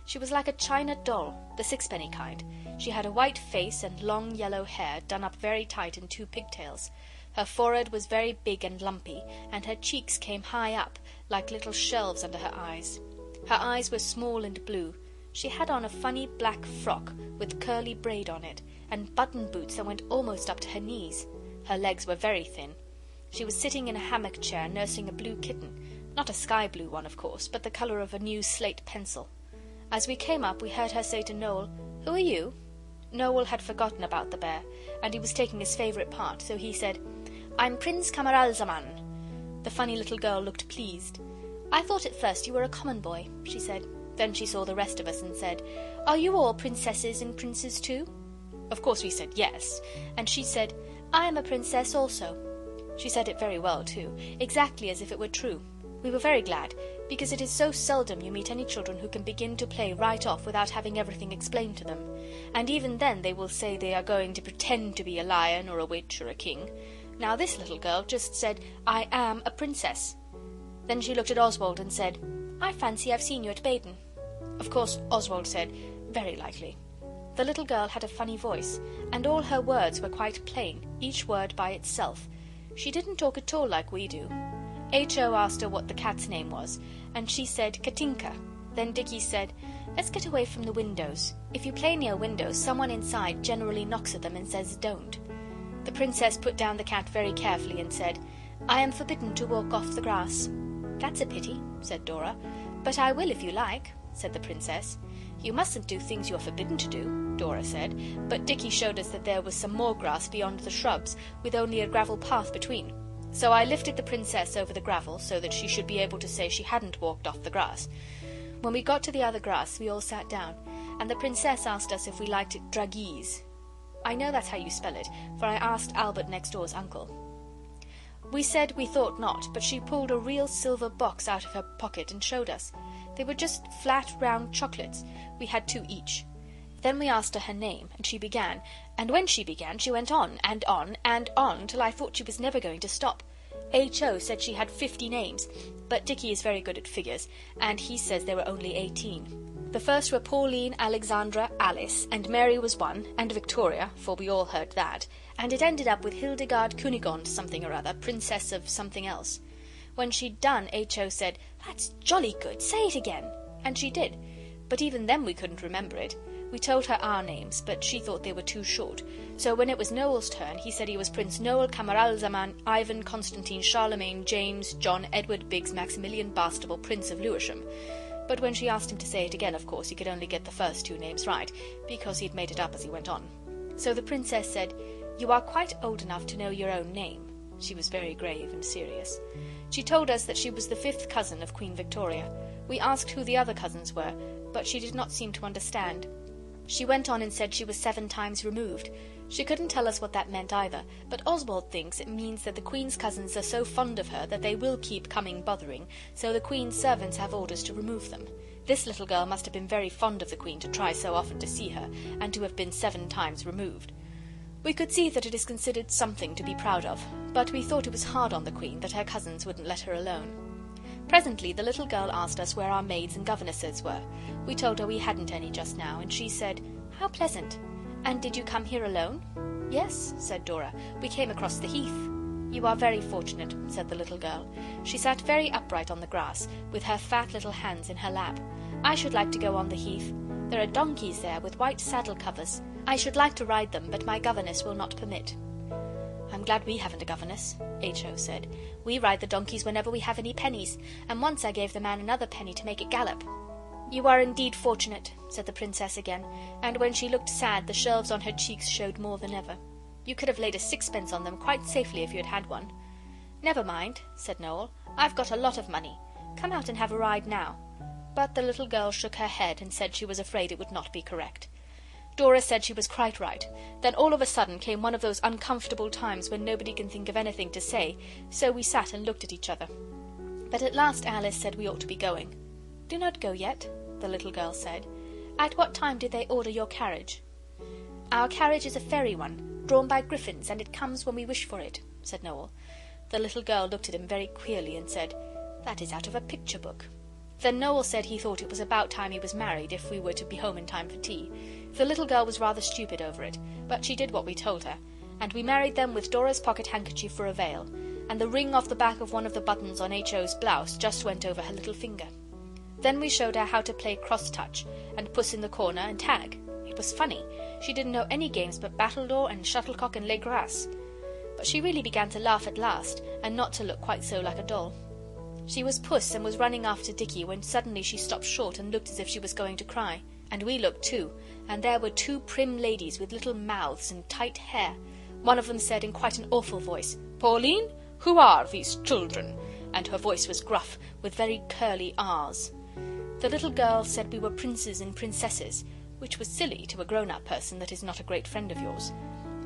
She was like a china doll, the sixpenny kind. She had a white face and long yellow hair done up very tight in 2 pigtails. Her forehead was very big and lumpy, and her cheeks came high up, like little shelves under her eyes. Her eyes were small and blue. She had on a funny black frock with curly braid on it, and button boots that went almost up to her knees. Her legs were very thin. She was sitting in a hammock chair nursing a blue kitten, not a sky blue one, of course, but the colour of a new slate pencil. As we came up we heard her say to Noel, "Who are you?" Noel had forgotten about the bear, and he was taking his favourite part, so he said, "I'm Prince Camaralzaman." The funny little girl looked pleased. "I thought at first you were a common boy," she said. Then she saw the rest of us and said, "Are you all princesses and princes too?" Of course we said yes, and she said, "I am a princess also." She said it very well too, exactly as if it were true. We were very glad, because it is so seldom you meet any children who can begin to play right off without having everything explained to them, and even then they will say they are going to pretend to be a lion or a witch or a king. Now this little girl just said, "I am a princess." Then she looked at Oswald and said, "I fancy I've seen you at Baden." Of course Oswald said, "Very likely." The little girl had a funny voice, and all her words were quite plain, each word by itself. She didn't talk at all like we do. H.O. asked her what the cat's name was, and she said Katinka. Then Dicky said, "Let's get away from the windows. If you play near windows, someone inside generally knocks at them and says don't." The princess put down the cat very carefully and said, "I am forbidden to walk off the grass." "That's a pity," said Dora. "But I will if you like," said the princess. "You mustn't do things you're forbidden to do," Dora said, but Dicky showed us that there was some more grass beyond the shrubs, with only a gravel path between. So I lifted the princess over the gravel so that she should be able to say she hadn't walked off the grass. When we got to the other grass we all sat down, and the princess asked us if we liked it draggees. I know that's how you spell it, for I asked Albert next door's uncle. We said we thought not, but she pulled a real silver box out of her pocket and showed us. They were just flat, round chocolates. We had 2 each. Then we asked her name, and she began, and when she began she went on, and on, and on, till I thought she was never going to stop. H.O. said she had 50 names, but Dicky is very good at figures, and he says there were only 18. The first were Pauline, Alexandra, Alice, and Mary was one, and Victoria, for we all heard that, and it ended up with Hildegard Kunigond something or other, Princess of something else. When she'd done, H.O. said, "That's jolly good, say it again," and she did, but even then we couldn't remember it. We told her our names, but she thought they were too short, so when it was Noel's turn he said he was Prince Noel Camaralzaman Ivan Constantine Charlemagne James John Edward Biggs Maximilian Bastable Prince of Lewisham. But when she asked him to say it again, of course he could only get the first 2 names right, because he'd made it up as he went on. So the princess said, "You are quite old enough to know your own name." She was very grave and serious. She told us that she was the 5th cousin of Queen Victoria. We asked who the other cousins were, but she did not seem to understand. She went on and said she was 7 times removed. She couldn't tell us what that meant either, but Oswald thinks it means that the Queen's cousins are so fond of her that they will keep coming bothering, so the Queen's servants have orders to remove them. This little girl must have been very fond of the Queen to try so often to see her, and to have been 7 times removed. We could see that it is considered something to be proud of, but we thought it was hard on the Queen that her cousins wouldn't let her alone. Presently the little girl asked us where our maids and governesses were. We told her we hadn't any just now, and she said, "How pleasant. And did you come here alone?" "Yes," said Dora. "We came across the heath." "You are very fortunate," said the little girl. She sat very upright on the grass, with her fat little hands in her lap. "I should like to go on the heath. There are donkeys there with white saddle covers. I should like to ride them, but my governess will not permit." "I'm glad we haven't a governess," H.O. said. "We ride the donkeys whenever we have any pennies, and once I gave the man another penny to make it gallop." "You are indeed fortunate," said the princess again, and when she looked sad the shelves on her cheeks showed more than ever. "You could have laid a 6pence on them quite safely if you had had one." "Never mind," said Noel. "I've got a lot of money. Come out and have a ride now." But the little girl shook her head and said she was afraid it would not be correct. Dora said she was quite right. Then all of a sudden came one of those uncomfortable times when nobody can think of anything to say, so we sat and looked at each other. But at last Alice said we ought to be going. "Do not go yet," the little girl said. "At what time did they order your carriage?" "Our carriage is a fairy one, drawn by griffins, and it comes when we wish for it," said Noel. The little girl looked at him very queerly and said, "That is out of a picture book." Then Noel said he thought it was about time he was married if we were to be home in time for tea. The little girl was rather stupid over it, but she did what we told her, and we married them with Dora's pocket handkerchief for a veil, and the ring off the back of one of the buttons on H.O.'s blouse just went over her little finger. Then we showed her how to play cross-touch, and puss in the corner, and tag. It was funny. She didn't know any games but battledore and shuttlecock and les graces. But she really began to laugh at last, and not to look quite so like a doll. She was Puss, and was running after Dicky, when suddenly she stopped short and looked as if she was going to cry. And we looked too, and there were two prim ladies with little mouths and tight hair. One of them said in quite an awful voice, "Pauline, who are these children?" And her voice was gruff, with very curly R's. The little girl said we were princes and princesses, which was silly to a grown-up person that is not a great friend of yours.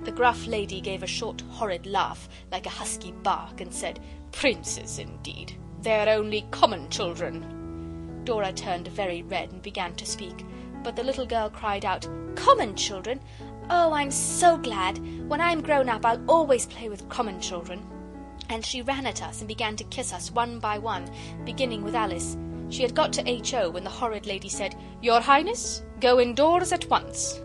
The gruff lady gave a short, horrid laugh, like a husky bark, and said, "Princes, indeed! They're only common children." Dora turned very red and began to speak, but the little girl cried out, "Common children? Oh, I'm so glad! When I'm grown up I'll always play with common children." And she ran at us and began to kiss us one by one, beginning with Alice. She had got to H.O. when the horrid lady said, "Your Highness, go indoors at once."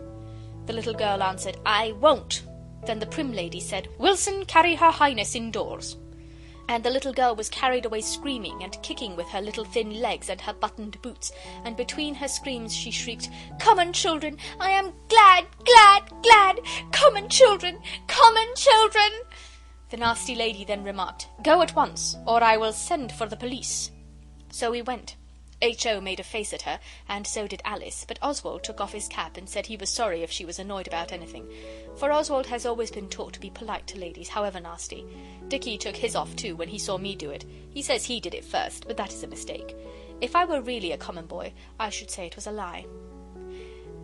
The little girl answered, "I won't." Then the prim lady said, "Wilson, carry Her Highness indoors." And the little girl was carried away screaming and kicking with her little thin legs and her buttoned boots, and between her screams she shrieked, "Common children! I am glad, glad, glad! Common children! Common children!" The nasty lady then remarked, "Go at once, or I will send for the police." So we went. H.O. made a face at her, and so did Alice, but Oswald took off his cap and said he was sorry if she was annoyed about anything, for Oswald has always been taught to be polite to ladies, however nasty. Dicky took his off too when he saw me do it. He says he did it first, but that is a mistake. If I were really a common boy, I should say it was a lie.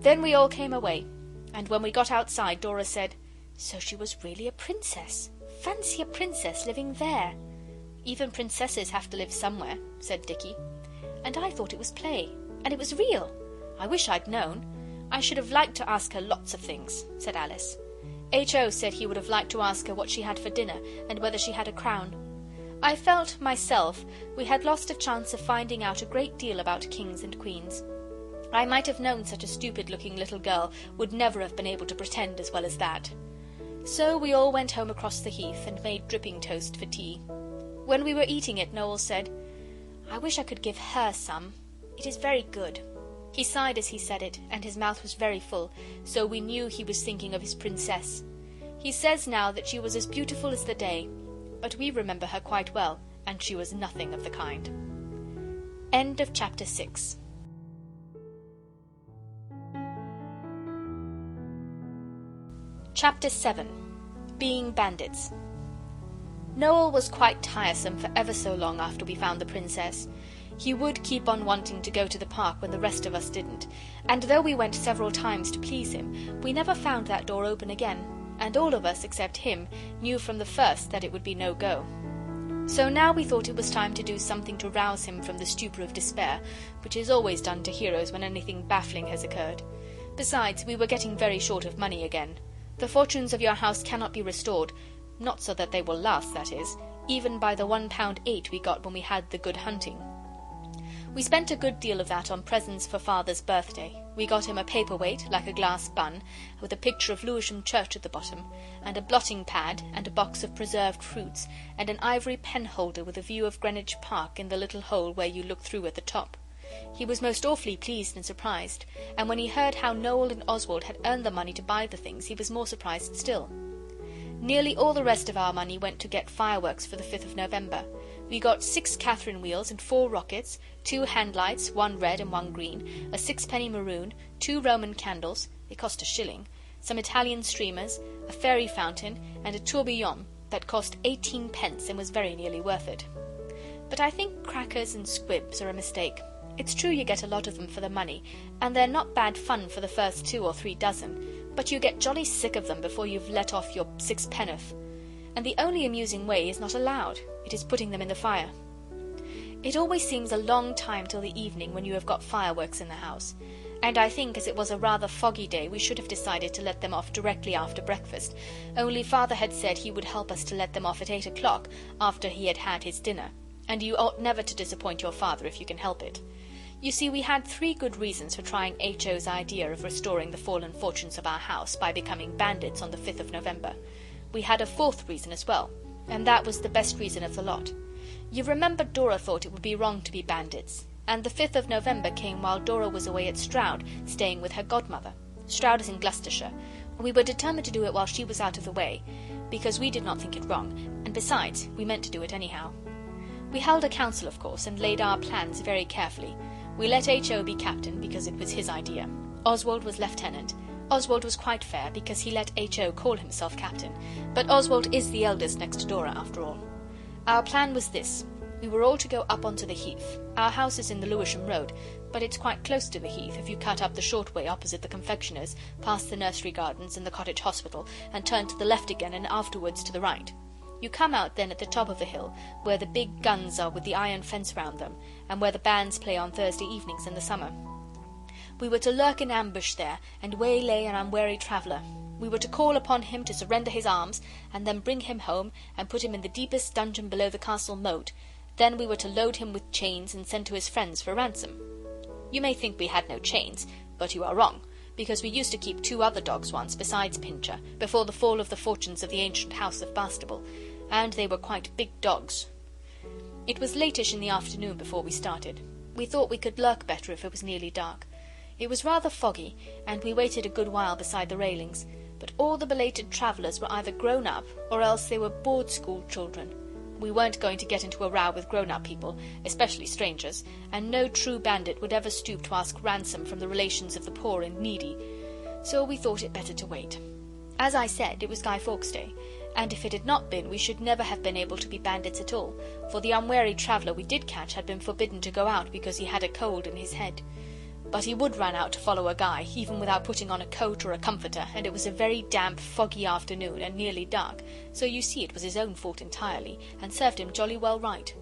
Then we all came away, and when we got outside Dora said, "So she was really a princess. Fancy a princess living there." "Even princesses have to live somewhere," said Dicky. "And I thought it was play, and it was real. I wish I'd known. I should have liked to ask her lots of things," said Alice. H.O. said he would have liked to ask her what she had for dinner, and whether she had a crown. I felt, myself, we had lost a chance of finding out a great deal about kings and queens. I might have known such a stupid-looking little girl would never have been able to pretend as well as that. So we all went home across the heath, and made dripping toast for tea. When we were eating it, Noel said, "I wish I could give her some. It is very good." He sighed as he said it, and his mouth was very full, so we knew he was thinking of his princess. He says now that she was as beautiful as the day, but we remember her quite well, and she was nothing of the kind. End of chapter 6. Chapter 7. Being Bandits. Noel was quite tiresome for ever so long after we found the princess. He would keep on wanting to go to the park when the rest of us didn't, and though we went several times to please him, we never found that door open again, and all of us, except him, knew from the first that it would be no go. So now we thought it was time to do something to rouse him from the stupor of despair, which is always done to heroes when anything baffling has occurred. Besides, we were getting very short of money again. The fortunes of your house cannot be restored, not so that they will last, that is, even by the £1.8 we got when we had the good hunting. We spent a good deal of that on presents for Father's birthday. We got him a paperweight, like a glass bun, with a picture of Lewisham Church at the bottom, and a blotting pad, and a box of preserved fruits, and an ivory pen holder with a view of Greenwich Park in the little hole where you look through at the top. He was most awfully pleased and surprised, and when he heard how Noel and Oswald had earned the money to buy the things, he was more surprised still. Nearly all the rest of our money went to get fireworks for the 5th of November. We got 6 Catherine wheels and 4 rockets, 2 handlights, 1 red and 1 green, a 6-penny maroon, 2 Roman candles, they cost a shilling, some Italian streamers, a fairy fountain, and a tourbillon that cost 18 pence and was very nearly worth it. But I think crackers and squibs are a mistake. It's true you get a lot of them for the money, and they're not bad fun for the first 2 or 3 dozen, but you get jolly sick of them before you've let off your 6 penn'orth. And the only amusing way is not allowed. It is putting them in the fire. It always seems a long time till the evening when you have got fireworks in the house, and I think as it was a rather foggy day we should have decided to let them off directly after breakfast, only Father had said he would help us to let them off at 8 o'clock after he had had his dinner, and you ought never to disappoint your father if you can help it. You see, we had 3 good reasons for trying H.O.'s idea of restoring the fallen fortunes of our house by becoming bandits on the 5th of November. We had a 4th reason as well, and that was the best reason of the lot. You remember Dora thought it would be wrong to be bandits, and the 5th of November came while Dora was away at Stroud, staying with her godmother. Stroud is in Gloucestershire. We were determined to do it while she was out of the way, because we did not think it wrong, and besides, we meant to do it anyhow. We held a council, of course, and laid our plans very carefully. We let H.O. be captain, because it was his idea. Oswald was lieutenant. Oswald was quite fair, because he let H.O. call himself captain, but Oswald is the eldest next to Dora, after all. Our plan was this. We were all to go up onto the heath. Our house is in the Lewisham Road, but it's quite close to the heath if you cut up the short way opposite the confectioner's, past the nursery gardens and the cottage hospital, and turn to the left again and afterwards to the right. You come out then at the top of the hill, where the big guns are with the iron fence round them, and where the bands play on Thursday evenings in the summer. We were to lurk in ambush there, and waylay an unwary traveller. We were to call upon him to surrender his arms, and then bring him home, and put him in the deepest dungeon below the castle moat. Then we were to load him with chains and send to his friends for ransom. You may think we had no chains, but you are wrong, because we used to keep 2 other dogs once, besides Pincher, before the fall of the fortunes of the ancient house of Bastable, and they were quite big dogs. It was latish in the afternoon before we started. We thought we could lurk better if it was nearly dark. It was rather foggy, and we waited a good while beside the railings, but all the belated travellers were either grown up, or else they were board-school children. We weren't going to get into a row with grown-up people, especially strangers, and no true bandit would ever stoop to ask ransom from the relations of the poor and needy, so we thought it better to wait. As I said, it was Guy Fawkes' Day, and if it had not been, we should never have been able to be bandits at all, for the unwary traveller we did catch had been forbidden to go out because he had a cold in his head. But he would run out to follow a guy, even without putting on a coat or a comforter, and it was a very damp, foggy afternoon, and nearly dark, so you see it was his own fault entirely, and served him jolly well right.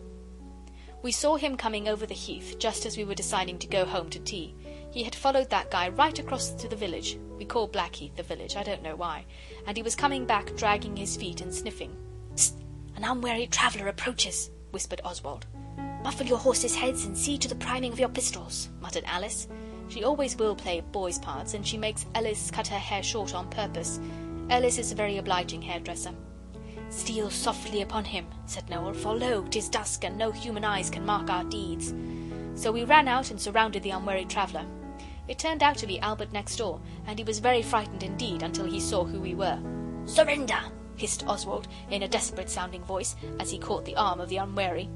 We saw him coming over the heath, just as we were deciding to go home to tea. He had followed that guy right across to the village. We call Blackheath the village, I don't know why, and he was coming back dragging his feet and sniffing. "Psst! An unwary traveller approaches," whispered Oswald. "Muffle your horses' heads and see to the priming of your pistols," muttered Alice. She always will play boys' parts, and she makes Ellis cut her hair short on purpose. Ellis is a very obliging hairdresser. "Steal softly upon him," said Noel, "for lo, 'tis dusk, and no human eyes can mark our deeds." So we ran out and surrounded the unwary traveller. It turned out to be Albert next door, and he was very frightened indeed until he saw who we were. "Surrender!" hissed Oswald, in a desperate-sounding voice, as he caught the arm of the unwary.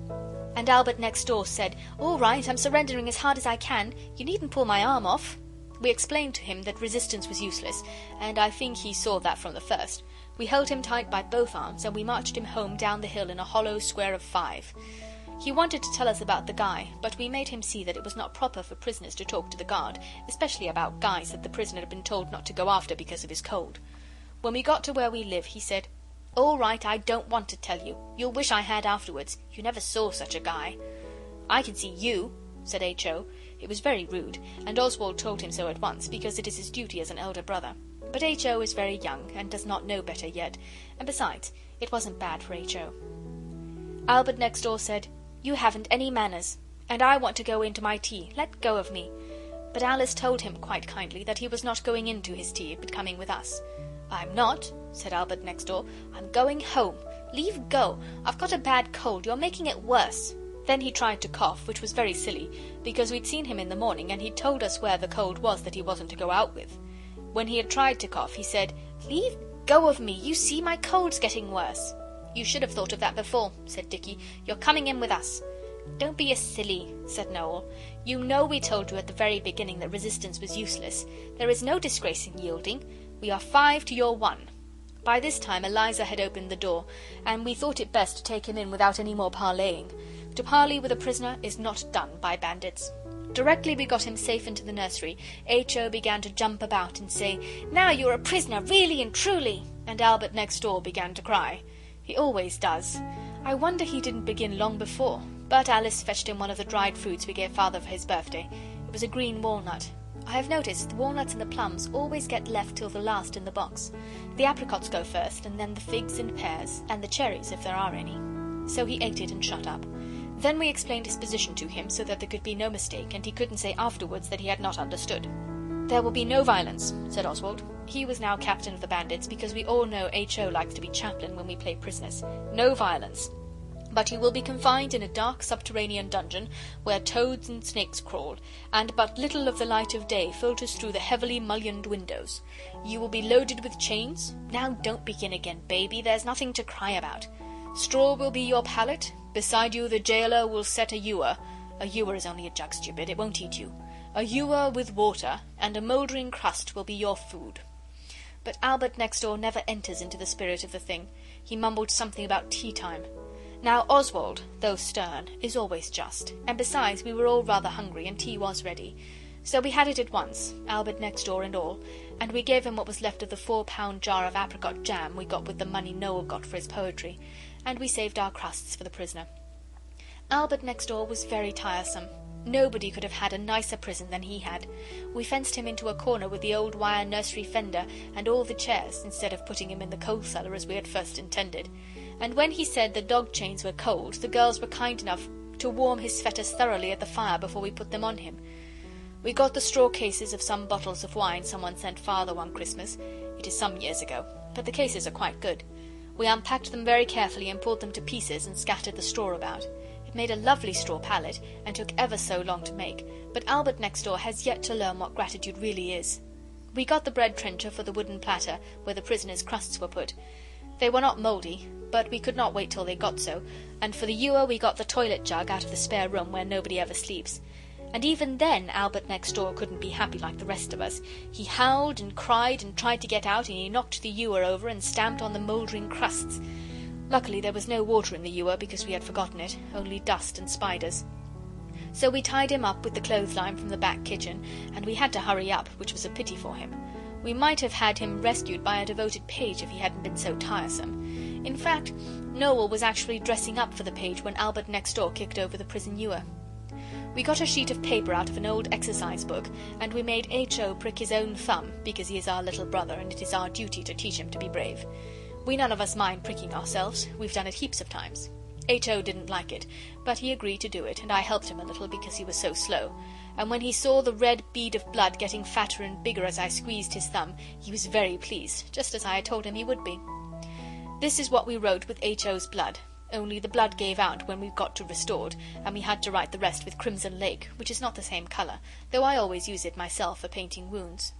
And Albert next door said, "All right, I'm surrendering as hard as I can. You needn't pull my arm off." We explained to him that resistance was useless, and I think he saw that from the first. We held him tight by both arms, and we marched him home down the hill in a hollow square of 5. He wanted to tell us about the guy, but we made him see that it was not proper for prisoners to talk to the guard, especially about guys that the prisoner had been told not to go after because of his cold. When we got to where we live, he said, "All right, I don't want to tell you. You'll wish I had afterwards. You never saw such a guy." "I can see you," said H.O. It was very rude, and Oswald told him so at once, because it is his duty as an elder brother. But H.O. is very young, and does not know better yet, and besides, it wasn't bad for H.O. Albert next door said, "You haven't any manners, and I want to go into my tea. Let go of me." But Alice told him quite kindly that he was not going into his tea, but coming with us. "I'm not," said Albert next door. "I'm going home. Leave go. I've got a bad cold. You're making it worse." Then he tried to cough, which was very silly, because we'd seen him in the morning, and he'd told us where the cold was that he wasn't to go out with. When he had tried to cough, he said, "Leave go of me. You see my cold's getting worse." "You should have thought of that before," said Dicky. "You're coming in with us." "Don't be a silly," said Noel. "You know we told you at the very beginning that resistance was useless. There is no disgrace in yielding. We are 5 to your 1. By this time Eliza had opened the door, and we thought it best to take him in without any more parleying. To parley with a prisoner is not done by bandits. Directly we got him safe into the nursery, H.O. began to jump about and say, "Now you're a prisoner, really and truly," and Albert next door began to cry. He always does. I wonder he didn't begin long before, but Alice fetched him one of the dried fruits we gave Father for his birthday. It was a green walnut. I have noticed the walnuts and the plums always get left till the last in the box. The apricots go first, and then the figs and pears, and the cherries if there are any. So he ate it and shut up. Then we explained his position to him so that there could be no mistake, and he couldn't say afterwards that he had not understood. "There will be no violence," said Oswald. He was now captain of the bandits, because we all know H.O. likes to be chaplain when we play prisoners. "No violence. But you will be confined in a dark subterranean dungeon where toads and snakes crawl, and but little of the light of day filters through the heavily mullioned windows. You will be loaded with chains. Now don't begin again, baby, there's nothing to cry about. Straw will be your pallet. Beside you the gaoler will set a ewer. A ewer is only a jug, stupid, it won't eat you. A ewer with water, and a mouldering crust will be your food. But Albert next door never enters into the spirit of the thing. He mumbled something about tea time. Now Oswald, though stern, is always just, and besides we were all rather hungry, and tea was ready. So we had it at once, Albert next door and all, and we gave him what was left of the 4-pound jar of apricot jam we got with the money Noel got for his poetry, and we saved our crusts for the prisoner. Albert next door was very tiresome. Nobody could have had a nicer prison than he had. We fenced him into a corner with the old wire nursery fender and all the chairs, instead of putting him in the coal cellar as we had first intended. And when he said the dog chains were cold, the girls were kind enough to warm his fetters thoroughly at the fire before we put them on him. We got the straw cases of some bottles of wine someone sent Father one Christmas. It is some years ago, but the cases are quite good. We unpacked them very carefully and pulled them to pieces and scattered the straw about. It made a lovely straw pallet, and took ever so long to make, but Albert next door has yet to learn what gratitude really is. We got the bread trencher for the wooden platter where the prisoners' crusts were put. They were not mouldy, but we could not wait till they got so, and for the ewer we got the toilet jug out of the spare room where nobody ever sleeps. And even then Albert next door couldn't be happy like the rest of us. He howled and cried and tried to get out, and he knocked the ewer over and stamped on the mouldering crusts. Luckily there was no water in the ewer because we had forgotten it, only dust and spiders. So we tied him up with the clothesline from the back kitchen, and we had to hurry up, which was a pity for him. We might have had him rescued by a devoted page if he hadn't been so tiresome. In fact, Noel was actually dressing up for the page when Albert next door kicked over the prison ewer. We got a sheet of paper out of an old exercise book, and we made H.O. prick his own thumb, because he is our little brother, and it is our duty to teach him to be brave. We none of us mind pricking ourselves. We've done it heaps of times. H.O. didn't like it, but he agreed to do it, and I helped him a little because he was so slow. And when he saw the red bead of blood getting fatter and bigger as I squeezed his thumb, he was very pleased, just as I had told him he would be. This is what we wrote with H.O.'s blood, only the blood gave out when we got to restored, and we had to write the rest with crimson lake, which is not the same colour, though I always use it myself for painting wounds.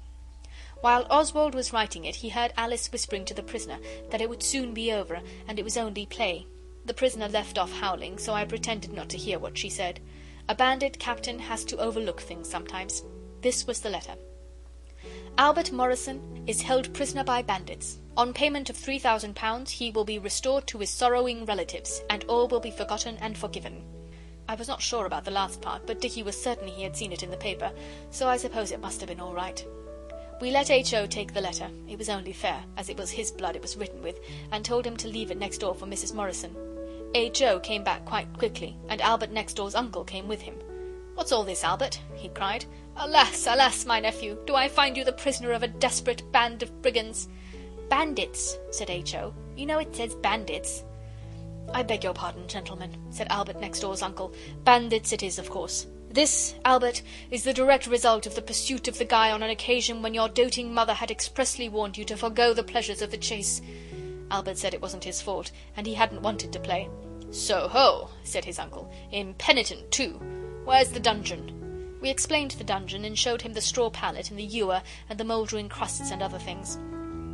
While Oswald was writing it, he heard Alice whispering to the prisoner that it would soon be over, and it was only play. The prisoner left off howling, so I pretended not to hear what she said. A bandit captain has to overlook things sometimes. This was the letter. Albert Morrison is held prisoner by bandits. On payment of £3,000 he will be restored to his sorrowing relatives, and all will be forgotten and forgiven. I was not sure about the last part, but Dicky was certain he had seen it in the paper, so I suppose it must have been all right. We let H.O. take the letter. It was only fair, as it was his blood it was written with, and told him to leave it next door for Mrs. Morrison. H.O. came back quite quickly, and Albert next door's uncle came with him. "What's all this, Albert?" he cried. "Alas, alas, my nephew, do I find you the prisoner of a desperate band of brigands?" "Bandits," said H.O. "You know it says bandits." "I beg your pardon, gentlemen," said Albert next door's uncle. "Bandits it is, of course. This, Albert, is the direct result of the pursuit of the guy on an occasion when your doting mother had expressly warned you to forgo the pleasures of the chase." Albert said it wasn't his fault, and he hadn't wanted to play. "So-ho," said his uncle. "Impenitent, too. Where's the dungeon?" We explained the dungeon, and showed him the straw pallet and the ewer and the mouldering crusts and other things.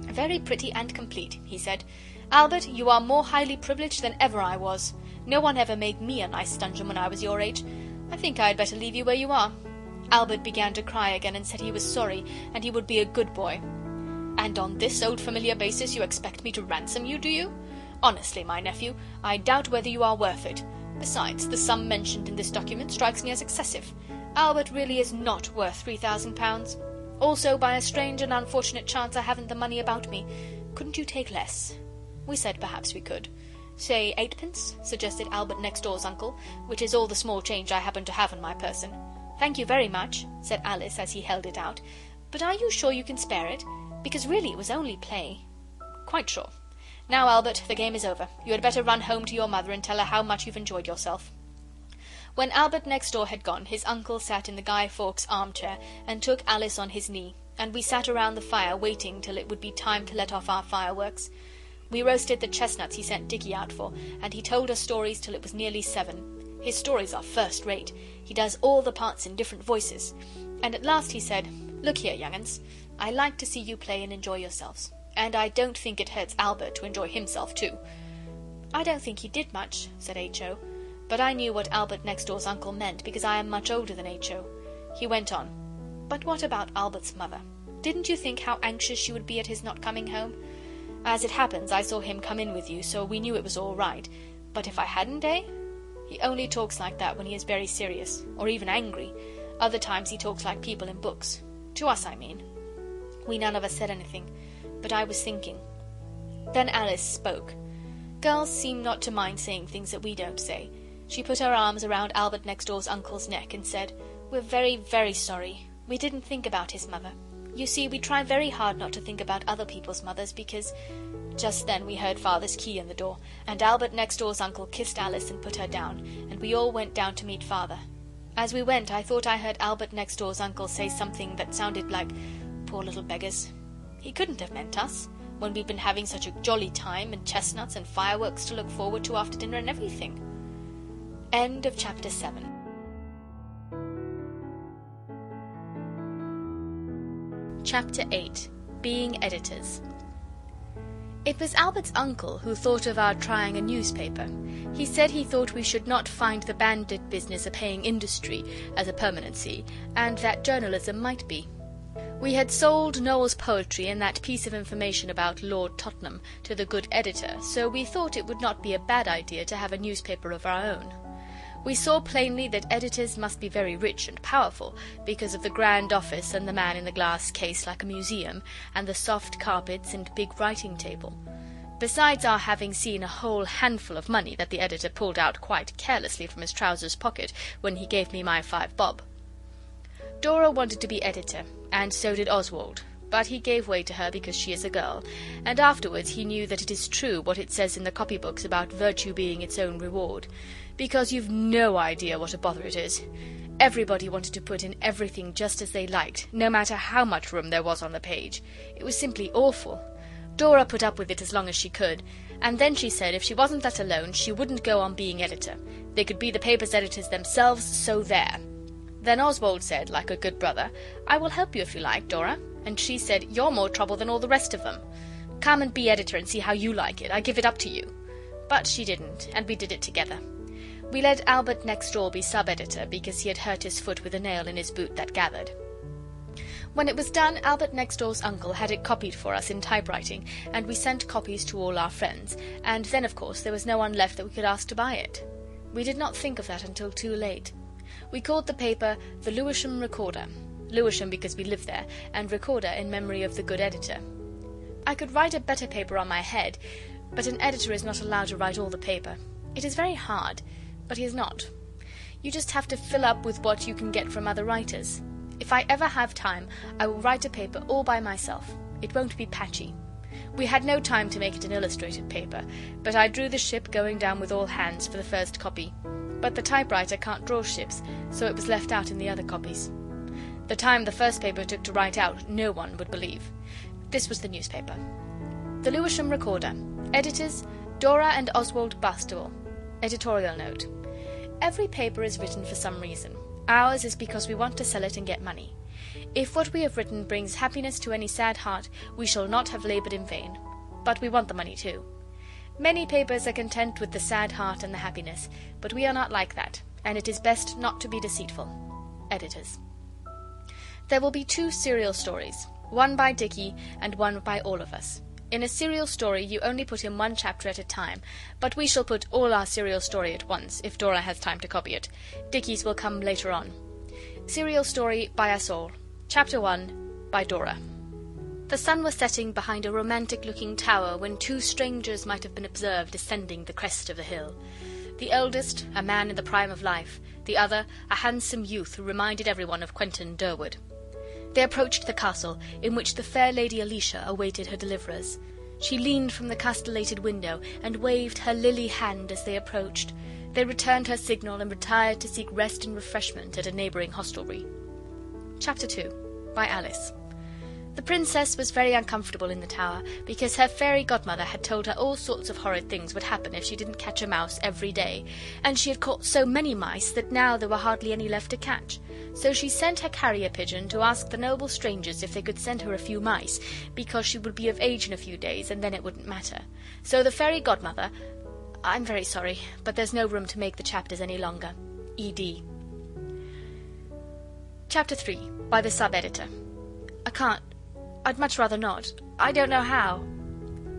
"Very pretty and complete," he said. "Albert, you are more highly privileged than ever I was. No one ever made me a nice dungeon when I was your age. I think I had better leave you where you are." Albert began to cry again and said he was sorry, and he would be a good boy. "And on this old familiar basis you expect me to ransom you, do you? Honestly, my nephew, I doubt whether you are worth it. Besides, the sum mentioned in this document strikes me as excessive. Albert really is not worth £3,000. Also, by a strange and unfortunate chance, I haven't the money about me. Couldn't you take less?" We said perhaps we could. "Say 8p," suggested Albert next door's uncle, "which is all the small change I happen to have on my person." "Thank you very much," said Alice as he held it out. "But are you sure you can spare it? Because really it was only play." "Quite sure. Now, Albert, the game is over. You had better run home to your mother and tell her how much you've enjoyed yourself." When Albert next door had gone, his uncle sat in the Guy Fawkes armchair and took Alice on his knee, and we sat around the fire waiting till it would be time to let off our fireworks. We roasted the chestnuts he sent Dicky out for, and he told us stories till it was nearly 7. His stories are first rate. He does all the parts in different voices. And at last he said, "Look here, young uns, I like to see you play and enjoy yourselves, and I don't think it hurts Albert to enjoy himself too." "I don't think he did much," said H.O. But I knew what Albert next door's uncle meant, because I am much older than H.O. He went on. But what about Albert's mother? Didn't you think how anxious she would be at his not coming home? As it happens, I saw him come in with you, so we knew it was all right. But if I hadn't, eh? He only talks like that when he is very serious, or even angry. Other times he talks like people in books. To us, I mean. We none of us said anything, but I was thinking. Then Alice spoke. Girls seem not to mind saying things that we don't say. She put her arms around Albert next door's uncle's neck and said, "We're very, very sorry. We didn't think about his mother. You see, we try very hard not to think about other people's mothers, because..." Just then we heard Father's key in the door, and Albert next door's uncle kissed Alice and put her down, and we all went down to meet Father. As we went, I thought I heard Albert next door's uncle say something that sounded like, "Poor little beggars." He couldn't have meant us, when we'd been having such a jolly time, and chestnuts and fireworks to look forward to after dinner and everything. End of chapter 7. Chapter 8. Being Editors. It was Albert's uncle who thought of our trying a newspaper. He said he thought we should not find the bandit business a paying industry as a permanency, and that journalism might be. We had sold Noel's poetry and that piece of information about Lord Tottenham to the good editor, so we thought it would not be a bad idea to have a newspaper of our own. We saw plainly that editors must be very rich and powerful, because of the grand office and the man in the glass case like a museum, and the soft carpets and big writing table. Besides our having seen a whole handful of money that the editor pulled out quite carelessly from his trousers pocket when he gave me my 5 bob. Dora wanted to be editor, and so did Oswald, but he gave way to her because she is a girl, and afterwards he knew that it is true what it says in the copybooks about virtue being its own reward, because you've no idea what a bother it is. Everybody wanted to put in everything just as they liked, no matter how much room there was on the page. It was simply awful. Dora put up with it as long as she could, and then she said if she wasn't let alone she wouldn't go on being editor. They could be the paper's editors themselves, so there. Then Oswald said, like a good brother, "I will help you if you like, Dora." And she said, "You're more trouble than all the rest of them. Come and be editor and see how you like it. I give it up to you." But she didn't, and we did it together. We let Albert next door be sub-editor because he had hurt his foot with a nail in his boot that gathered. When it was done, Albert next door's uncle had it copied for us in typewriting, and we sent copies to all our friends, and then, of course, there was no one left that we could ask to buy it. We did not think of that until too late. We called the paper the Lewisham Recorder. Lewisham because we lived there, and Recorder in memory of the good editor. I could write a better paper on my head, but an editor is not allowed to write all the paper. It is very hard, but he is not. You just have to fill up with what you can get from other writers. If I ever have time, I will write a paper all by myself. It won't be patchy. We had no time to make it an illustrated paper, but I drew the ship going down with all hands for the first copy. But the typewriter can't draw ships, so it was left out in the other copies. The time the first paper took to write out, no one would believe. This was the newspaper. The Lewisham Recorder. Editors, Dora and Oswald Bastable. Editorial note. Every paper is written for some reason. Ours is because we want to sell it and get money. If what we have written brings happiness to any sad heart, we shall not have laboured in vain. But we want the money too. Many papers are content with the sad heart and the happiness, but we are not like that, and it is best not to be deceitful. Editors. There will be 2 serial stories, one by Dicky and one by all of us. In a serial story you only put in 1 chapter at a time, but we shall put all our serial story at once, if Dora has time to copy it. Dicky's will come later on. Serial story by us all. Chapter 1 by Dora. The sun was setting behind a romantic-looking tower when 2 strangers might have been observed descending the crest of the hill. The eldest, a man in the prime of life, the other, a handsome youth who reminded everyone of Quentin Durward. They approached the castle, in which the fair Lady Alicia awaited her deliverers. She leaned from the castellated window, and waved her lily hand as they approached. They returned her signal, and retired to seek rest and refreshment at a neighbouring hostelry. Chapter 2 by Alice. The Princess was very uncomfortable in the tower, because her fairy godmother had told her all sorts of horrid things would happen if she didn't catch a mouse every day, and she had caught so many mice that now there were hardly any left to catch. So she sent her carrier pigeon to ask the noble strangers if they could send her a few mice, because she would be of age in a few days, and then it wouldn't matter. So the fairy godmother... I'm very sorry, but there's no room to make the chapters any longer. E.D. Chapter 3, by the sub-editor. I can't. I'd much rather not. I don't know how.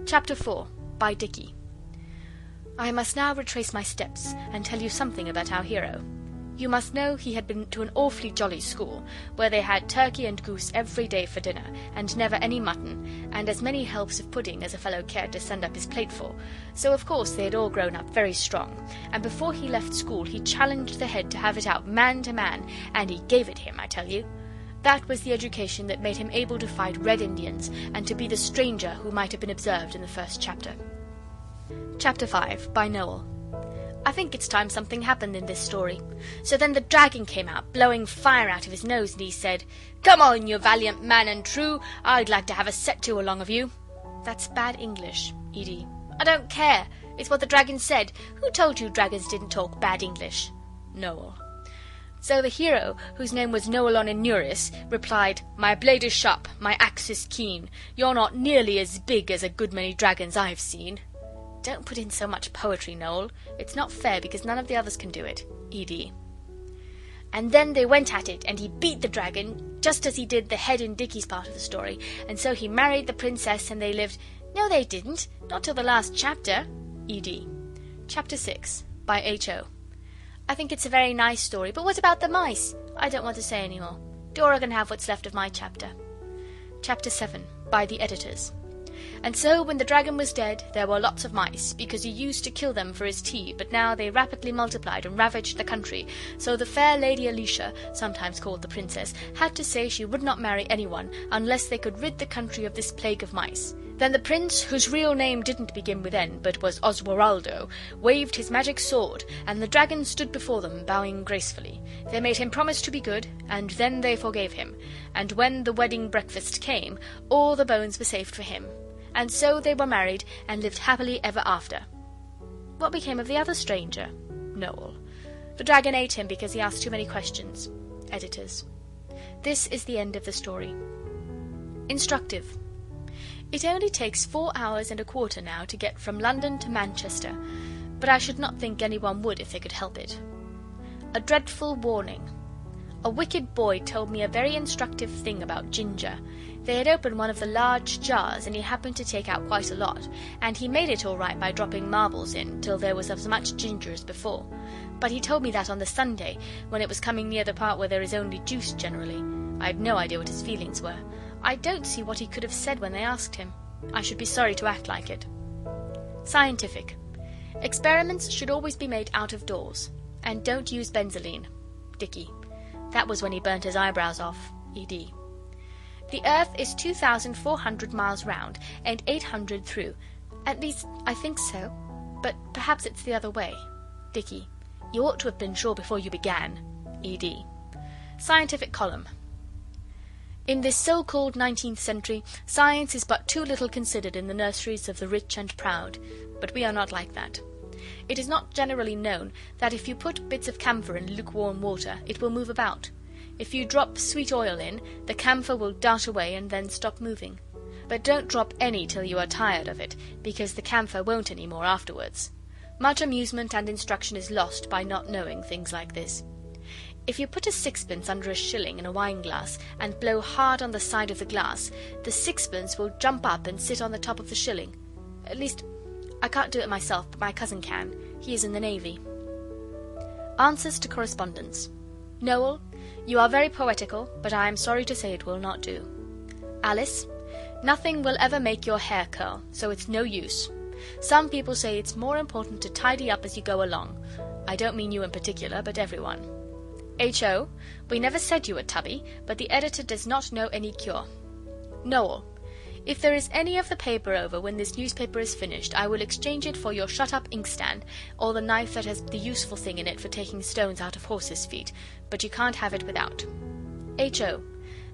Chapter 4, by Dicky. I must now retrace my steps and tell you something about our hero. You must know he had been to an awfully jolly school, where they had turkey and goose every day for dinner, and never any mutton, and as many helps of pudding as a fellow cared to send up his plate for, so of course they had all grown up very strong, and before he left school he challenged the head to have it out man to man, and he gave it him, I tell you. That was the education that made him able to fight Red Indians, and to be the stranger who might have been observed in the first chapter. Chapter 5, by Noel. I think it's time something happened in this story. So then the dragon came out, blowing fire out of his nose, and he said, "Come on, you valiant man and true, I'd like to have a set to along of you." That's bad English, Edie. I don't care. It's what the dragon said. Who told you dragons didn't talk bad English? Noel. So the hero, whose name was Noel on Inuris, replied, "My blade is sharp, my axe is keen. You're not nearly as big as a good many dragons I've seen." Don't put in so much poetry, Noel. It's not fair, because none of the others can do it. E.D. And then they went at it, and he beat the dragon, just as he did the head in Dicky's part of the story, and so he married the princess, and they lived... No, they didn't. Not till the last chapter. E.D. Chapter 6, by H.O. I think it's a very nice story, but what about the mice? I don't want to say any more. Dora can have what's left of my chapter. Chapter 7, by the editors. And so, when the dragon was dead, there were lots of mice, because he used to kill them for his tea, but now they rapidly multiplied and ravaged the country, so the fair Lady Alicia, sometimes called the Princess, had to say she would not marry anyone unless they could rid the country of this plague of mice. Then the prince, whose real name didn't begin with N, but was Oswald, waved his magic sword, and the dragon stood before them, bowing gracefully. They made him promise to be good, and then they forgave him, and when the wedding breakfast came, all the bones were saved for him. And so they were married, and lived happily ever after. What became of the other stranger? Noel. The dragon ate him because he asked too many questions. Editors. This is the end of the story. Instructive. It only takes 4 hours and a quarter now to get from London to Manchester, but I should not think anyone would if they could help it. A dreadful warning. A wicked boy told me a very instructive thing about ginger. They had opened one of the large jars, and he happened to take out quite a lot, and he made it all right by dropping marbles in, till there was as much ginger as before. But he told me that on the Sunday, when it was coming near the part where there is only juice generally. I had no idea what his feelings were. I don't see what he could have said when they asked him. I should be sorry to act like it. Scientific. Experiments should always be made out of doors. And don't use benzoline. Dicky. That was when he burnt his eyebrows off. E.D. The Earth is 2,400 miles round, and 800 through. At least, I think so. But perhaps it's the other way. Dicky. You ought to have been sure before you began. E.D. Scientific column. In this so-called 19th century, science is but too little considered in the nurseries of the rich and proud. But we are not like that. It is not generally known that if you put bits of camphor in lukewarm water, it will move about. If you drop sweet oil in, the camphor will dart away and then stop moving. But don't drop any till you are tired of it, because the camphor won't any more afterwards. Much amusement and instruction is lost by not knowing things like this. If you put a sixpence under a shilling in a wine-glass and blow hard on the side of the glass, the sixpence will jump up and sit on the top of the shilling. At least, I can't do it myself, but my cousin can. He is in the Navy. Answers to correspondence. Noel, you are very poetical, but I am sorry to say it will not do. Alice, nothing will ever make your hair curl, so it's no use. Some people say it's more important to tidy up as you go along. I don't mean you in particular, but everyone. H.O., we never said you were tubby, but the editor does not know any cure. Noel, if there is any of the paper over when this newspaper is finished, I will exchange it for your shut-up inkstand, or the knife that has the useful thing in it for taking stones out of horses' feet, but you can't have it without. H.O.,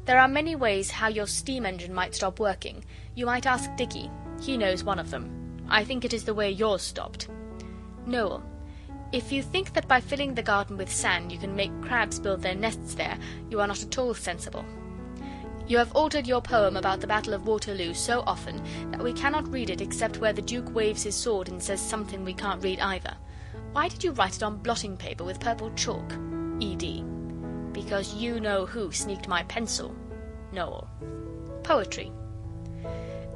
there are many ways how your steam engine might stop working. You might ask Dicky. He knows one of them. I think it is the way yours stopped. Noel, if you think that by filling the garden with sand you can make crabs build their nests there, you are not at all sensible. You have altered your poem about the Battle of Waterloo so often that we cannot read it except where the Duke waves his sword and says something we can't read either. Why did you write it on blotting paper with purple chalk? E.D. Because you know who sneaked my pencil. Noel. Poetry.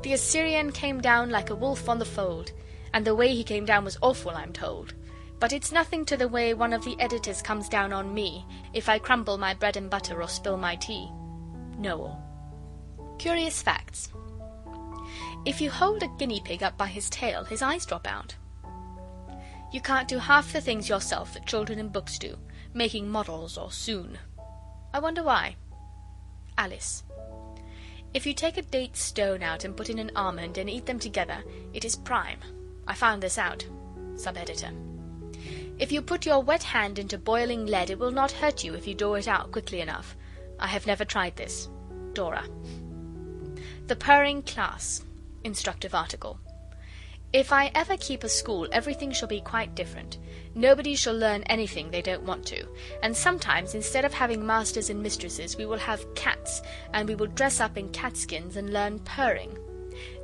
The Assyrian came down like a wolf on the fold, and the way he came down was awful, I'm told. But it's nothing to the way one of the editors comes down on me if I crumble my bread and butter or spill my tea. Noel. Curious facts. If you hold a guinea pig up by his tail, his eyes drop out. You can't do half the things yourself that children in books do, making models or soon. I wonder why. Alice. If you take a date stone out and put in an almond and eat them together, it is prime. I found this out. Sub-editor. If you put your wet hand into boiling lead, it will not hurt you if you draw it out quickly enough. I have never tried this. Dora. The purring class. Instructive article. If I ever keep a school, everything shall be quite different. Nobody shall learn anything they don't want to, and sometimes, instead of having masters and mistresses, we will have cats, and we will dress up in catskins and learn purring.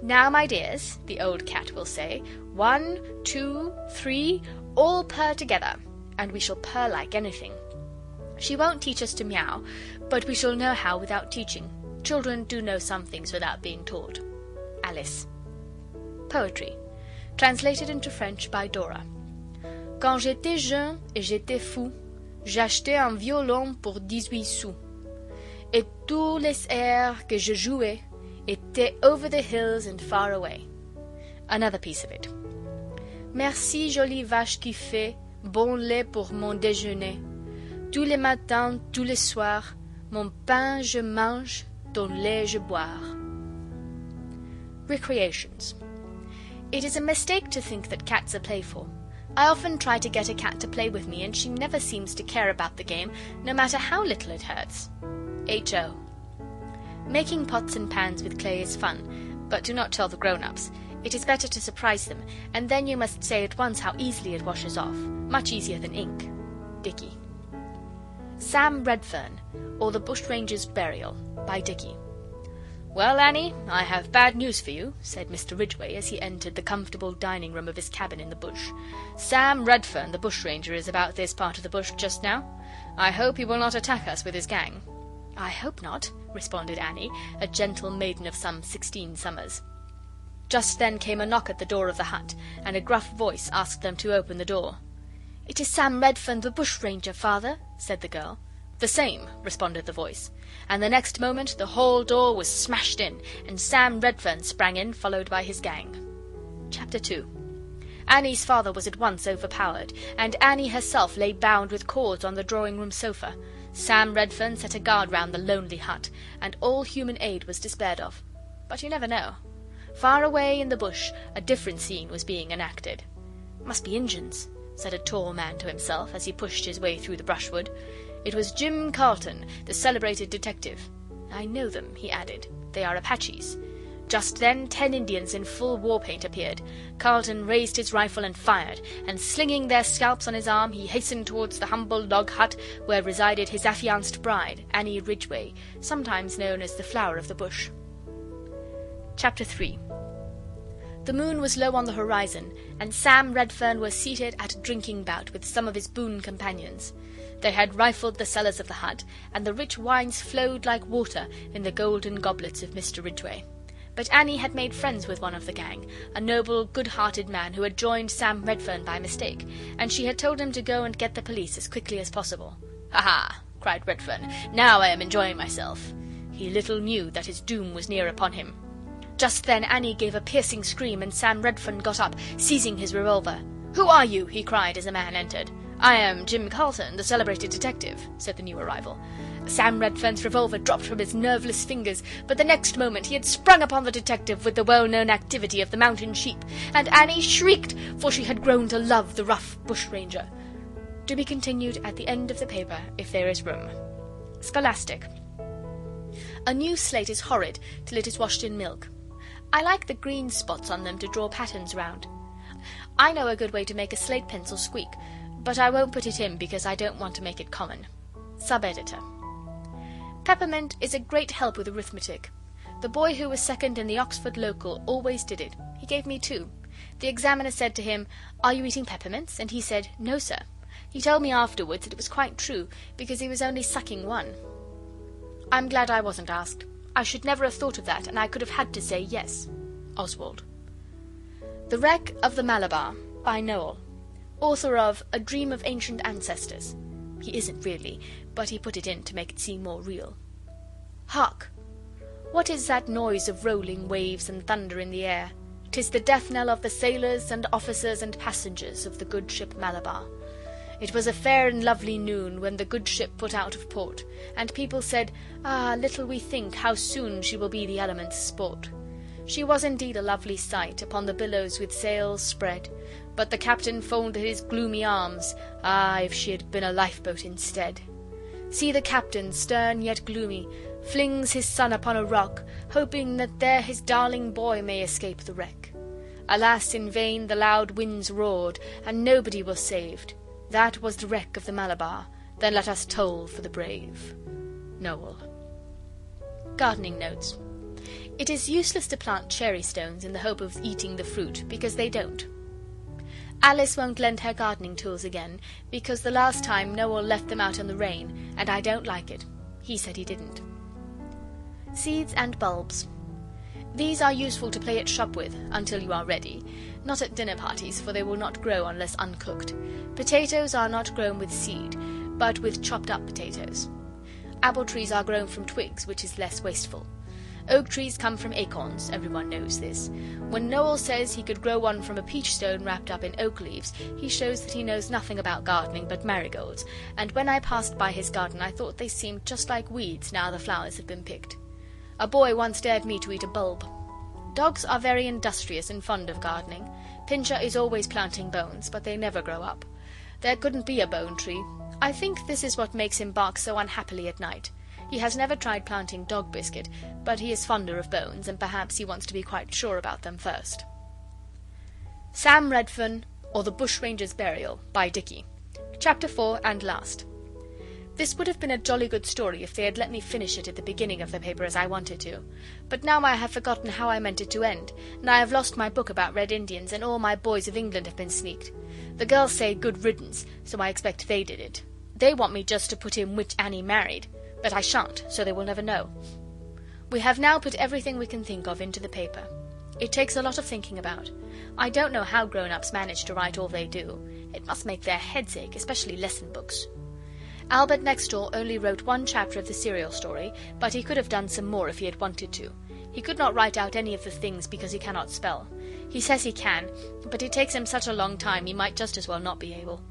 Now, my dears, the old cat will say, 1, 2, 3, all purr together, and we shall purr like anything. She won't teach us to meow, but we shall know how without teaching. Children do know some things without being taught. Alice. Poetry. Translated into French by Dora. Quand j'étais jeune et j'étais fou, j'achetais un violon pour 18 sous. Et tous les airs que je jouais étaient over the hills and far away. Another piece of it. Merci jolie vache qui fait bon lait pour mon déjeuner. Tous les matins, tous les soirs, mon pain je mange, ton lait je boire. Recreations. It is a mistake to think that cats are playful. I often try to get a cat to play with me, and she never seems to care about the game, no matter how little it hurts. H.O. Making pots and pans with clay is fun, but do not tell the grown-ups. It is better to surprise them, and then you must say at once how easily it washes off. Much easier than ink. Dicky. Sam Redfern, or the Bushranger's Burial, by Dicky. Well, Annie, I have bad news for you, said Mr. Ridgway as he entered the comfortable dining-room of his cabin in the bush. Sam Redfern, the bushranger, is about this part of the bush just now. I hope he will not attack us with his gang. I hope not, responded Annie, a gentle maiden of some 16 summers. Just then came a knock at the door of the hut, and a gruff voice asked them to open the door. It is Sam Redfern, the bushranger, father, said the girl. The same, responded the voice, and the next moment the hall door was smashed in, and Sam Redfern sprang in, followed by his gang. Chapter 2. Annie's father was at once overpowered, and Annie herself lay bound with cords on the drawing-room sofa. Sam Redfern set a guard round the lonely hut, and all human aid was despaired of. But you never know. Far away in the bush a different scene was being enacted. "Must be Injuns," said a tall man to himself as he pushed his way through the brushwood. It was Jim Carlton, the celebrated detective. "I know them," he added. "They are Apaches." Just then 10 Indians in full war paint appeared. Carlton raised his rifle and fired, and slinging their scalps on his arm, he hastened towards the humble log hut where resided his affianced bride, Annie Ridgway, sometimes known as the Flower of the Bush. Chapter 3. The moon was low on the horizon, and Sam Redfern was seated at a drinking bout with some of his boon companions. They had rifled the cellars of the hut, and the rich wines flowed like water in the golden goblets of Mr. Ridgway. But Annie had made friends with one of the gang, a noble, good-hearted man who had joined Sam Redfern by mistake, and she had told him to go and get the police as quickly as possible. "Ha ha!" cried Redfern. "Now I am enjoying myself." He little knew that his doom was near upon him. Just then Annie gave a piercing scream, and Sam Redfern got up, seizing his revolver. "Who are you?" he cried as a man entered. "I am Jim Carlton, the celebrated detective," said the new arrival. Sam Redfern's revolver dropped from his nerveless fingers, but the next moment he had sprung upon the detective with the well-known activity of the mountain sheep, and Annie shrieked, for she had grown to love the rough bushranger. To be continued at the end of the paper, if there is room. Scholastic. A new slate is horrid till it is washed in milk. I like the green spots on them to draw patterns round. I know a good way to make a slate pencil squeak, but I won't put it in because I don't want to make it common. Sub-editor. Peppermint is a great help with arithmetic. The boy who was second in the Oxford local always did it. He gave me 2. The examiner said to him, "Are you eating peppermints?" And he said, "No, sir." He told me afterwards that it was quite true, because he was only sucking 1. I'm glad I wasn't asked. I should never have thought of that, and I could have had to say yes. Oswald. The Wreck of the Malabar, by Noel, author of A Dream of Ancient Ancestors. He isn't really, but he put it in to make it seem more real. Hark! What is that noise of rolling waves and thunder in the air? 'Tis the death knell of the sailors and officers and passengers of the good ship Malabar. It was a fair and lovely noon when the good ship put out of port, and people said, "Ah, little we think how soon she will be the elements' sport." She was indeed a lovely sight, upon the billows with sails spread, but the captain folded his gloomy arms, ah, if she had been a lifeboat instead. See the captain, stern yet gloomy, flings his son upon a rock, hoping that there his darling boy may escape the wreck. Alas, in vain the loud winds roared, and nobody was saved. That was the wreck of the Malabar, then let us toll for the brave. Noel. Gardening notes. It is useless to plant cherry stones in the hope of eating the fruit, because they don't. Alice won't lend her gardening tools again, because the last time Noel left them out in the rain, and I don't like it. He said he didn't. Seeds and bulbs. These are useful to play at shop with, until you are ready. Not at dinner parties, for they will not grow unless uncooked. Potatoes are not grown with seed, but with chopped up potatoes. Apple trees are grown from twigs, which is less wasteful. Oak trees come from acorns, everyone knows this. When Noel says he could grow one from a peach stone wrapped up in oak leaves, he shows that he knows nothing about gardening but marigolds, and when I passed by his garden I thought they seemed just like weeds now the flowers have been picked. A boy once dared me to eat a bulb. Dogs are very industrious and fond of gardening. Pincher is always planting bones, but they never grow up. There couldn't be a bone tree. I think this is what makes him bark so unhappily at night. He has never tried planting dog biscuit, but he is fonder of bones, and perhaps he wants to be quite sure about them first. Sam Redfern, or the Bushranger's Burial, by Dicky. Chapter 4 and last. This would have been a jolly good story if they had let me finish it at the beginning of the paper as I wanted to. But now I have forgotten how I meant it to end, and I have lost my book about Red Indians, and all my boys of England have been sneaked. The girls say good riddance, so I expect they did it. They want me just to put in which Annie married, but I shan't, so they will never know. We have now put everything we can think of into the paper. It takes a lot of thinking about. I don't know how grown-ups manage to write all they do. It must make their heads ache, especially lesson books. Albert next door only wrote 1 chapter of the serial story, but he could have done some more if he had wanted to. He could not write out any of the things because he cannot spell. He says he can, but it takes him such a long time he might just as well not be able.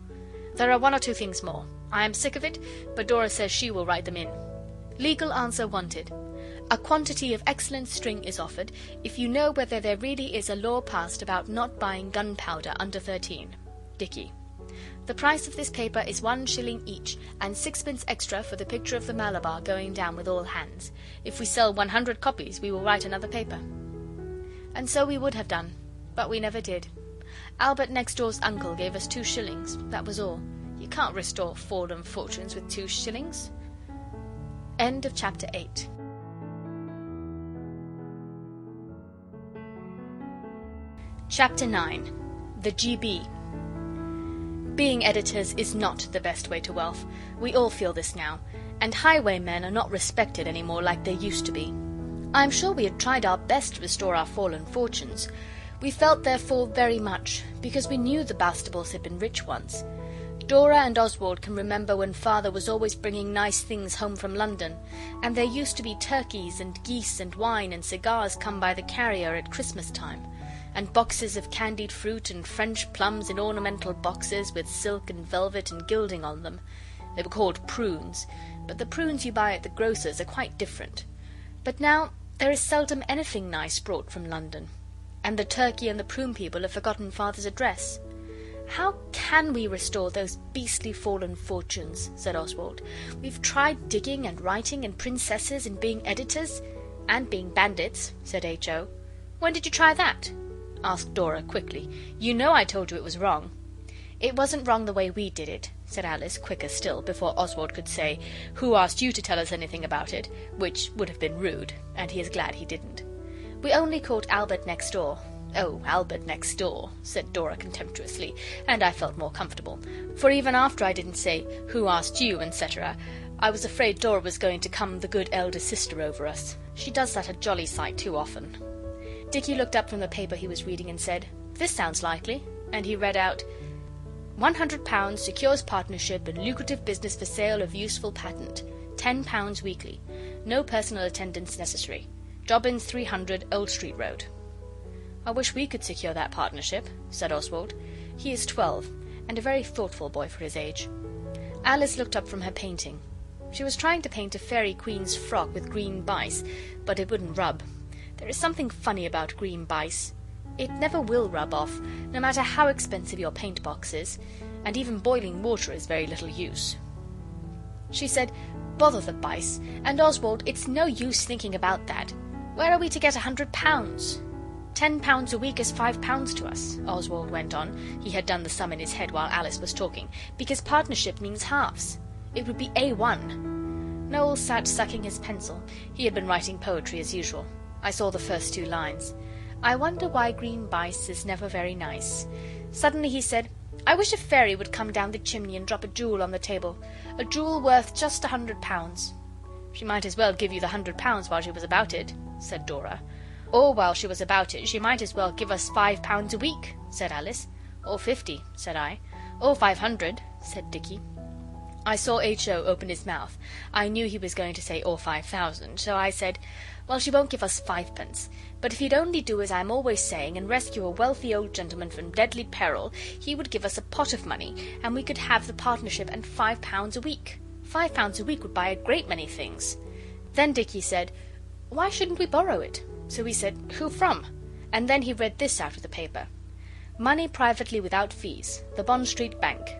There are 1 or 2 things more. I am sick of it, but Dora says she will write them in. Legal answer wanted. A quantity of excellent string is offered if you know whether there really is a law passed about not buying gunpowder under 13. Dicky. The price of this paper is 1 shilling each, and 6pence extra for the picture of the Malabar going down with all hands. If we sell 100 copies, we will write another paper. And so we would have done, but we never did. Albert next door's uncle gave us 2 shillings, that was all. You can't restore fallen fortunes with 2 shillings. End of chapter 8. Chapter 9. The GB. Being editors is not the best way to wealth. We all feel this now, and highwaymen are not respected any more like they used to be. I am sure we had tried our best to restore our fallen fortunes. We felt their fall very much, because we knew the Bastables had been rich once. Dora and Oswald can remember when Father was always bringing nice things home from London, and there used to be turkeys and geese and wine and cigars come by the carrier at Christmas time, and boxes of candied fruit and French plums in ornamental boxes with silk and velvet and gilding on them. They were called prunes, but the prunes you buy at the grocer's are quite different. But now there is seldom anything nice brought from London, and the turkey and the prune people have forgotten Father's address. "How can we restore those beastly fallen fortunes?" said Oswald. "We've tried digging and writing and princesses and being editors." "And being bandits," said H.O. "When did you try that?" asked Dora quickly. "You know I told you it was wrong." "It wasn't wrong the way we did it," said Alice, quicker still, before Oswald could say, "Who asked you to tell us anything about it?" which would have been rude, and he is glad he didn't. "We only caught Albert next door." "Oh, Albert next door," said Dora contemptuously, and I felt more comfortable, for even after I didn't say, "Who asked you?" etc., I was afraid Dora was going to come the good elder sister over us. She does that a jolly sight too often. Dicky looked up from the paper he was reading and said, "This sounds likely," and he read out, £100 secures partnership in lucrative business for sale of useful patent. £10 weekly. No personal attendance necessary. Jobbins 300 Old Street Road." "I wish we could secure that partnership," said Oswald. He is 12, and a very thoughtful boy for his age. Alice looked up from her painting. She was trying to paint a fairy queen's frock with green bice, but it wouldn't rub. There is something funny about green bice. It never will rub off, no matter how expensive your paint box is, and even boiling water is very little use. She said, "Bother the bice, and Oswald, it's no use thinking about that. Where are we to get £100? £10 a week is £5 to us," Oswald went on. He had done the sum in his head while Alice was talking, because partnership means halves. It would be A1. Noel sat sucking his pencil. He had been writing poetry as usual. I saw the first 2 lines. "I wonder why green bice is never very nice." Suddenly he said, "I wish a fairy would come down the chimney and drop a jewel on the table. A jewel worth just £100. "She might as well give you the £100 while she was about it," said Dora. "Or while she was about it, she might as well give us £5 a week," said Alice. "Or 50, said I. "Or 500, said Dicky. I saw H.O. open his mouth. I knew he was going to say "or 5,000, so I said, "Well, she won't give us 5 pence, but if he'd only do as I'm always saying, and rescue a wealthy old gentleman from deadly peril, he would give us a pot of money, and we could have the partnership and £5 a week. £5 a week would buy a great many things." Then Dicky said, "Why shouldn't we borrow it?" So we said, "Who from?" And then he read this out of the paper: "Money privately without fees. The Bond Street Bank.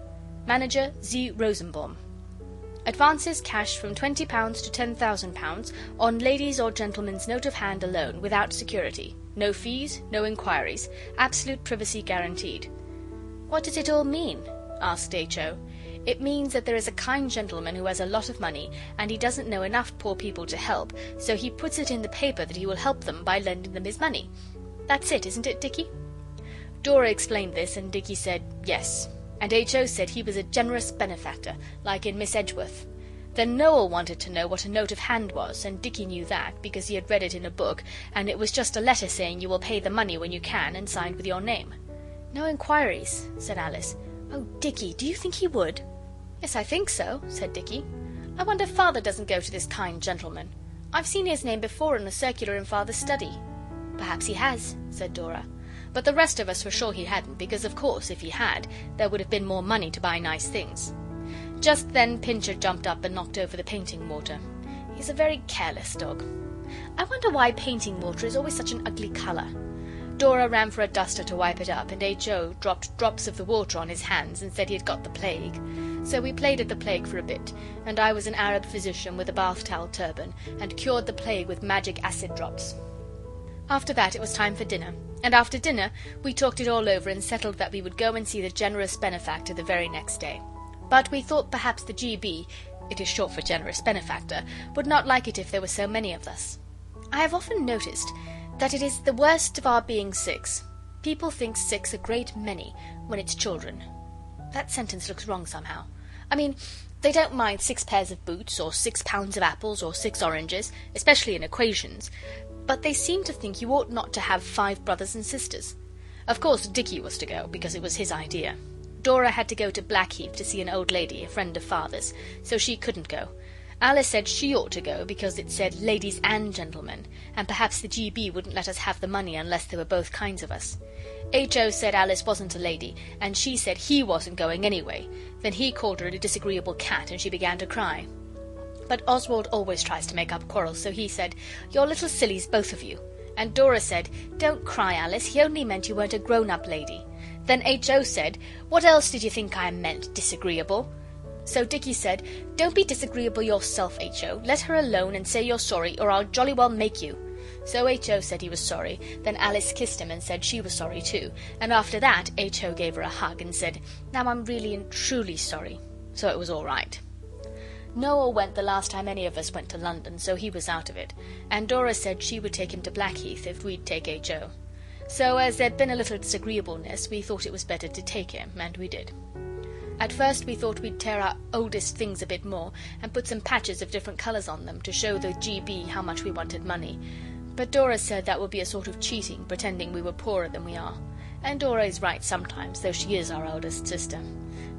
Manager Z. Rosenbaum. Advances cash from £20 to £10,000 on ladies' or gentlemen's note of hand alone, without security. No fees, no inquiries. Absolute privacy guaranteed." "What does it all mean?" asked H.O. "It means that there is a kind gentleman who has a lot of money, and he doesn't know enough poor people to help, so he puts it in the paper that he will help them by lending them his money. That's it, isn't it, Dicky?" Dora explained this, and Dicky said yes, and H.O. said he was a generous benefactor, like in Miss Edgeworth. Then Noel wanted to know what a note of hand was, and Dicky knew that, because he had read it in a book, and it was just a letter saying you will pay the money when you can, and signed with your name. "No inquiries," said Alice. "Oh, Dicky, do you think he would?" "Yes, I think so," said Dicky. "I wonder Father doesn't go to this kind gentleman. I've seen his name before in the circular in Father's study." "Perhaps he has," said Dora. But the rest of us were sure he hadn't, because of course, if he had, there would have been more money to buy nice things. Just then Pincher jumped up and knocked over the painting mortar. He's a very careless dog. I wonder why painting mortar is always such an ugly colour. Dora ran for a duster to wipe it up, and H.O. dropped drops of the water on his hands and said he had got the plague. So we played at the plague for a bit, and I was an Arab physician with a bath towel turban, and cured the plague with magic acid drops. After that it was time for dinner, and after dinner we talked it all over and settled that we would go and see the generous benefactor the very next day. But we thought perhaps the G.B., it is short for generous benefactor, would not like it if there were so many of us. I have often noticed that it is the worst of our being 6. People think 6 a great many when it's children. That sentence looks wrong somehow. I mean, they don't mind 6 pairs of boots, or 6 pounds of apples, or 6 oranges, especially in equations, but they seem to think you ought not to have 5 brothers and sisters. Of course Dicky was to go, because it was his idea. Dora had to go to Blackheath to see an old lady, a friend of Father's, so she couldn't go. Alice said she ought to go because it said ladies and gentlemen, and perhaps the G.B. wouldn't let us have the money unless there were both kinds of us. H.O. said Alice wasn't a lady, and she said he wasn't going anyway. Then he called her a disagreeable cat, and she began to cry. But Oswald always tries to make up quarrels, so he said, "You're little sillies, both of you." And Dora said, "Don't cry, Alice, he only meant you weren't a grown-up lady." Then H.O. said, "What else did you think I meant, disagreeable?" So Dicky said, "Don't be disagreeable yourself, H.O. Let her alone and say you're sorry, or I'll jolly well make you." So H.O. said he was sorry, then Alice kissed him and said she was sorry too, and after that H.O. gave her a hug and said, "Now I'm really and truly sorry." so it was all right. Noel went the last time any of us went to London, so he was out of it, and Dora said she would take him to Blackheath if we'd take H.O. So as there'd been a little disagreeableness, we thought it was better to take him, and we did. At first we thought we'd tear our oldest things a bit more and put some patches of different colours on them to show the G.B. how much we wanted money, but Dora said that would be a sort of cheating, pretending we were poorer than we are. And Dora is right sometimes, though she is our eldest sister.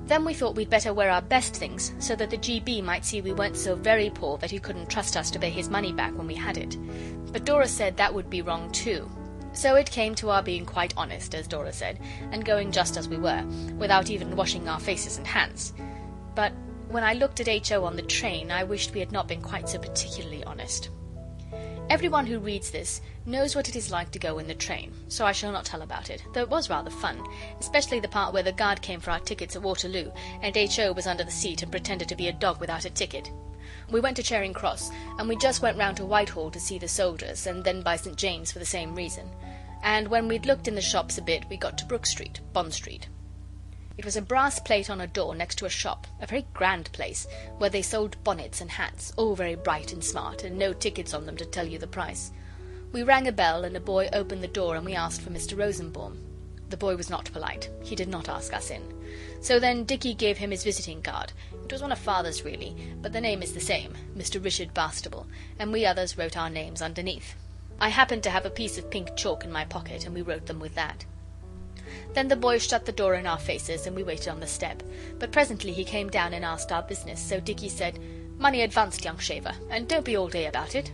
Then we thought we'd better wear our best things, so that the G.B. might see we weren't so very poor that he couldn't trust us to pay his money back when we had it. But Dora said that would be wrong too. So it came to our being quite honest, as Dora said, and going just as we were, without even washing our faces and hands. But when I looked at H.O. on the train, I wished we had not been quite so particularly honest. Everyone who reads this knows what it is like to go in the train, so I shall not tell about it, though it was rather fun, especially the part where the guard came for our tickets at Waterloo, and H.O. was under the seat and pretended to be a dog without a ticket. We went to Charing Cross, and we just went round to Whitehall to see the soldiers, and then by St. James for the same reason. And when we'd looked in the shops a bit, we got to Brook Street, Bond Street. It was a brass plate on a door next to a shop, a very grand place, where they sold bonnets and hats, all very bright and smart, and no tickets on them to tell you the price. We rang a bell, and a boy opened the door, and we asked for Mr. Rosenbaum. The boy was not polite. He did not ask us in. So then Dicky gave him his visiting card. It was one of Father's, really, but the name is the same, Mr. Richard Bastable, and we others wrote our names underneath. I happened to have a piece of pink chalk in my pocket, and we wrote them with that. Then the boy shut the door in our faces, and we waited on the step. But presently he came down and asked our business, so Dicky said, "Money advanced, young shaver, and don't be all day about it."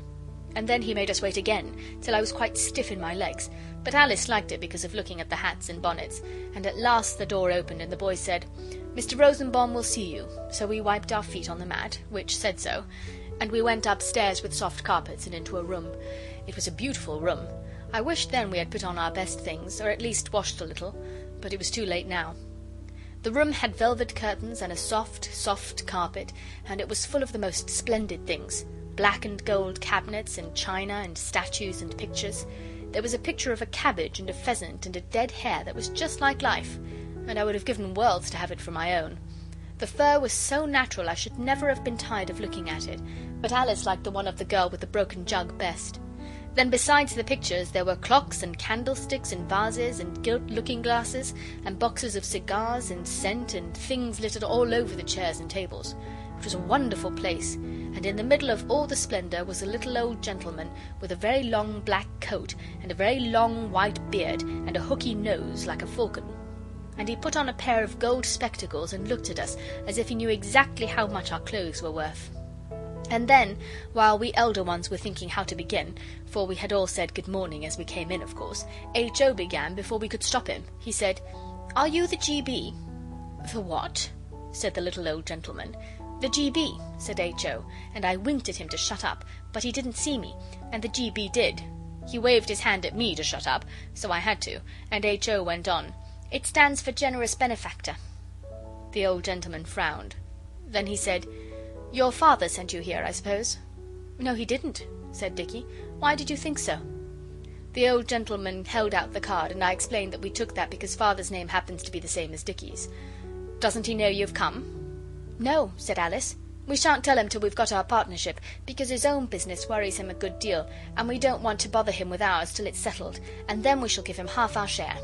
And then he made us wait again, till I was quite stiff in my legs, but Alice liked it because of looking at the hats and bonnets, and at last the door opened and the boy said, "Mr. Rosenbaum will see you." So we wiped our feet on the mat, which said so, and we went upstairs with soft carpets and into a room. It was a beautiful room. I wished then we had put on our best things, or at least washed a little, but it was too late now. The room had velvet curtains and a soft, soft carpet, and it was full of the most splendid things, black and gold cabinets and china and statues and pictures. There was a picture of a cabbage and a pheasant and a dead hare that was just like life, and I would have given worlds to have it for my own. The fur was so natural I should never have been tired of looking at it, but Alice liked the one of the girl with the broken jug best. Then besides the pictures there were clocks and candlesticks and vases and gilt looking-glasses and boxes of cigars and scent and things littered all over the chairs and tables. It was a wonderful place, and in the middle of all the splendour was a little old gentleman with a very long black coat and a very long white beard and a hooky nose like a falcon. And he put on a pair of gold spectacles and looked at us as if he knew exactly how much our clothes were worth. And then, while we elder ones were thinking how to begin, for we had all said good morning as we came in, of course, H.O. began before we could stop him. He said, "Are you the G.B.? "The what?" said the little old gentleman. "The G.B.," said H.O., and I winked at him to shut up, but he didn't see me, and the G.B. did. He waved his hand at me to shut up, so I had to, and H.O. went on, "It stands for Generous Benefactor." The old gentleman frowned. Then he said, "Your father sent you here, I suppose?" "No, he didn't," said Dicky. "Why did you think so?" The old gentleman held out the card, and I explained that we took that because Father's name happens to be the same as Dicky's. "Doesn't he know you've come?" "No," said Alice. "We shan't tell him till we've got our partnership, because his own business worries him a good deal, and we don't want to bother him with ours till it's settled, and then we shall give him half our share."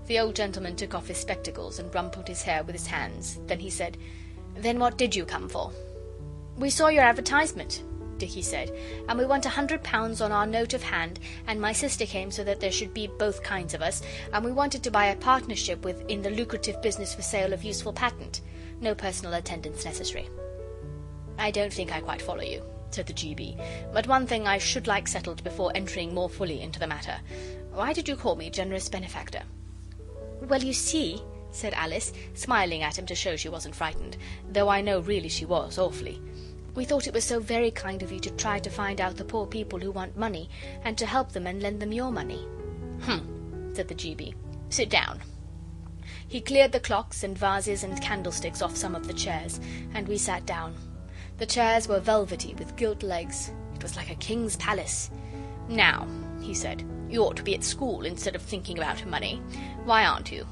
The old gentleman took off his spectacles and rumpled his hair with his hands. Then he said, "Then what did you come for?" "We saw your advertisement," Dicky said, "and we want £100 on our note of hand, and my sister came so that there should be both kinds of us, and we wanted to buy a partnership in the lucrative business for sale of useful patent. No personal attendance necessary." "I don't think I quite follow you," said the G.B., "but one thing I should like settled before entering more fully into the matter. Why did you call me Generous Benefactor?" "Well, you see," said Alice, smiling at him to show she wasn't frightened, though I know really she was, awfully. "We thought it was so very kind of you to try to find out the poor people who want money, and to help them and lend them your money." Said the G.B. "Sit down." He cleared the clocks and vases and candlesticks off some of the chairs, and we sat down. The chairs were velvety with gilt legs. It was like a king's palace. "Now," he said, "you ought to be at school instead of thinking about money. Why aren't you?"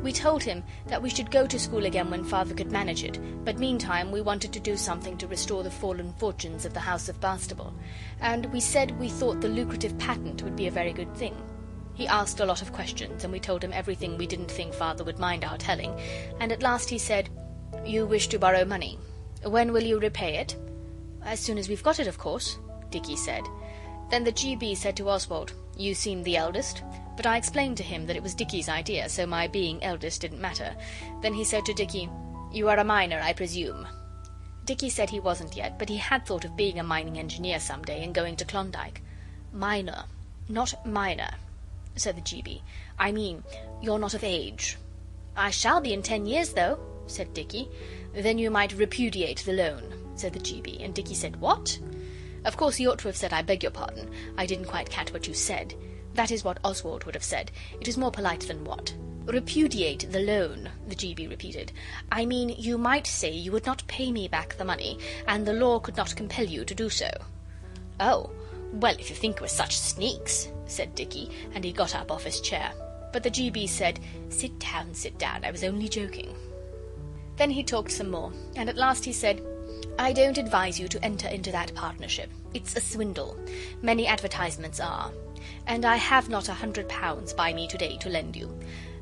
We told him that we should go to school again when Father could manage it, but meantime we wanted to do something to restore the fallen fortunes of the house of Bastable, and we said we thought the lucrative patent would be a very good thing. He asked a lot of questions, and we told him everything we didn't think Father would mind our telling, and at last he said, "You wish to borrow money. When will you repay it?" "As soon as we've got it, of course," Dicky said. Then the GB said to Oswald, "You seem the eldest," but I explained to him that it was Dicky's idea, so my being eldest didn't matter. Then he said to Dicky, "You are a miner, I presume." Dicky said he wasn't yet, but he had thought of being a mining engineer some day and going to Klondike. "Miner, not miner," said the GB. "I mean, you're not of age." "I shall be in 10 years, though," said Dicky. "Then you might repudiate the loan," said the GB, and Dicky said, "What?" Of course he ought to have said, "I beg your pardon, I didn't quite catch what you said." That is what Oswald would have said. It is more polite than what. "Repudiate the loan," the GB repeated. "I mean, you might say you would not pay me back the money, and the law could not compel you to do so." "Oh, well, if you think we're such sneaks," said Dicky, and he got up off his chair. But the GB said, sit down, I was only joking." Then he talked some more, and at last he said, "I don't advise you to enter into that partnership. It's a swindle. Many advertisements are. And I have not £100 by me today to lend you.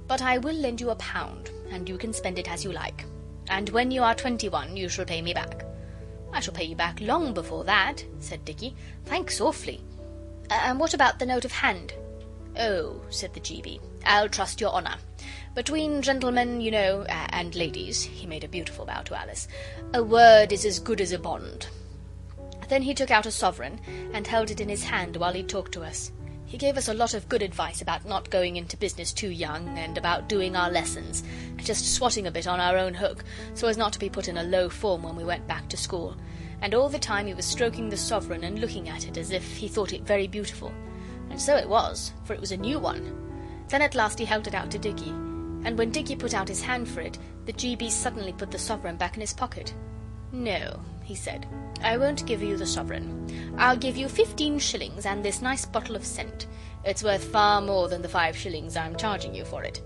But I will lend you £1, and you can spend it as you like. And when you are 21 you shall pay me back." "I shall pay you back long before that," said Dicky. "Thanks awfully. And what about the note of hand?" "Oh," said the GB, "I'll trust your honour. Between gentlemen, you know, and ladies," he made a beautiful bow to Alice, "a word is as good as a bond." Then he took out a sovereign and held it in his hand while he talked to us. He gave us a lot of good advice about not going into business too young, and about doing our lessons, just swatting a bit on our own hook, so as not to be put in a low form when we went back to school. And all the time he was stroking the sovereign and looking at it as if he thought it very beautiful. And so it was, for it was a new one. Then at last he held it out to Dicky, and when Dicky put out his hand for it, the GB suddenly put the sovereign back in his pocket. "No," he said, "I won't give you the sovereign. I'll give you 15 shillings and this nice bottle of scent. It's worth far more than the 5 shillings I'm charging you for it.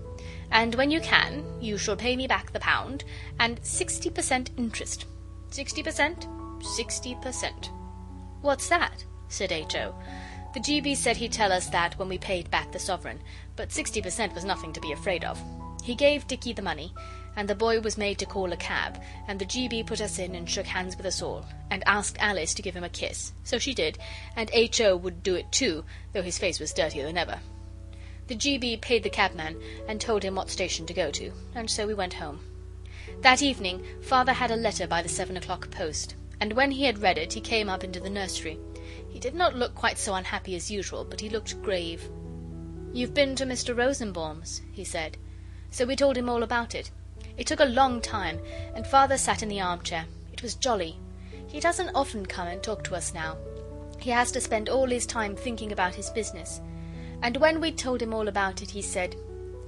And when you can, you shall pay me back the £1, and 60% interest. 60%? 60%. "What's that?" said H.O. The GB said he'd tell us that when we paid back the sovereign, but 60% was nothing to be afraid of. He gave Dicky the money, and the boy was made to call a cab, and the GB put us in and shook hands with us all, and asked Alice to give him a kiss. So she did, and H.O. would do it too, though his face was dirtier than ever. The GB paid the cabman and told him what station to go to, and so we went home. That evening Father had a letter by the 7 o'clock post, and when he had read it he came up into the nursery. He did not look quite so unhappy as usual, but he looked grave. "You've been to Mr. Rosenbaum's," he said. So we told him all about it. It took a long time, and Father sat in the armchair. It was jolly. He doesn't often come and talk to us now. He has to spend all his time thinking about his business. And when we'd told him all about it, he said,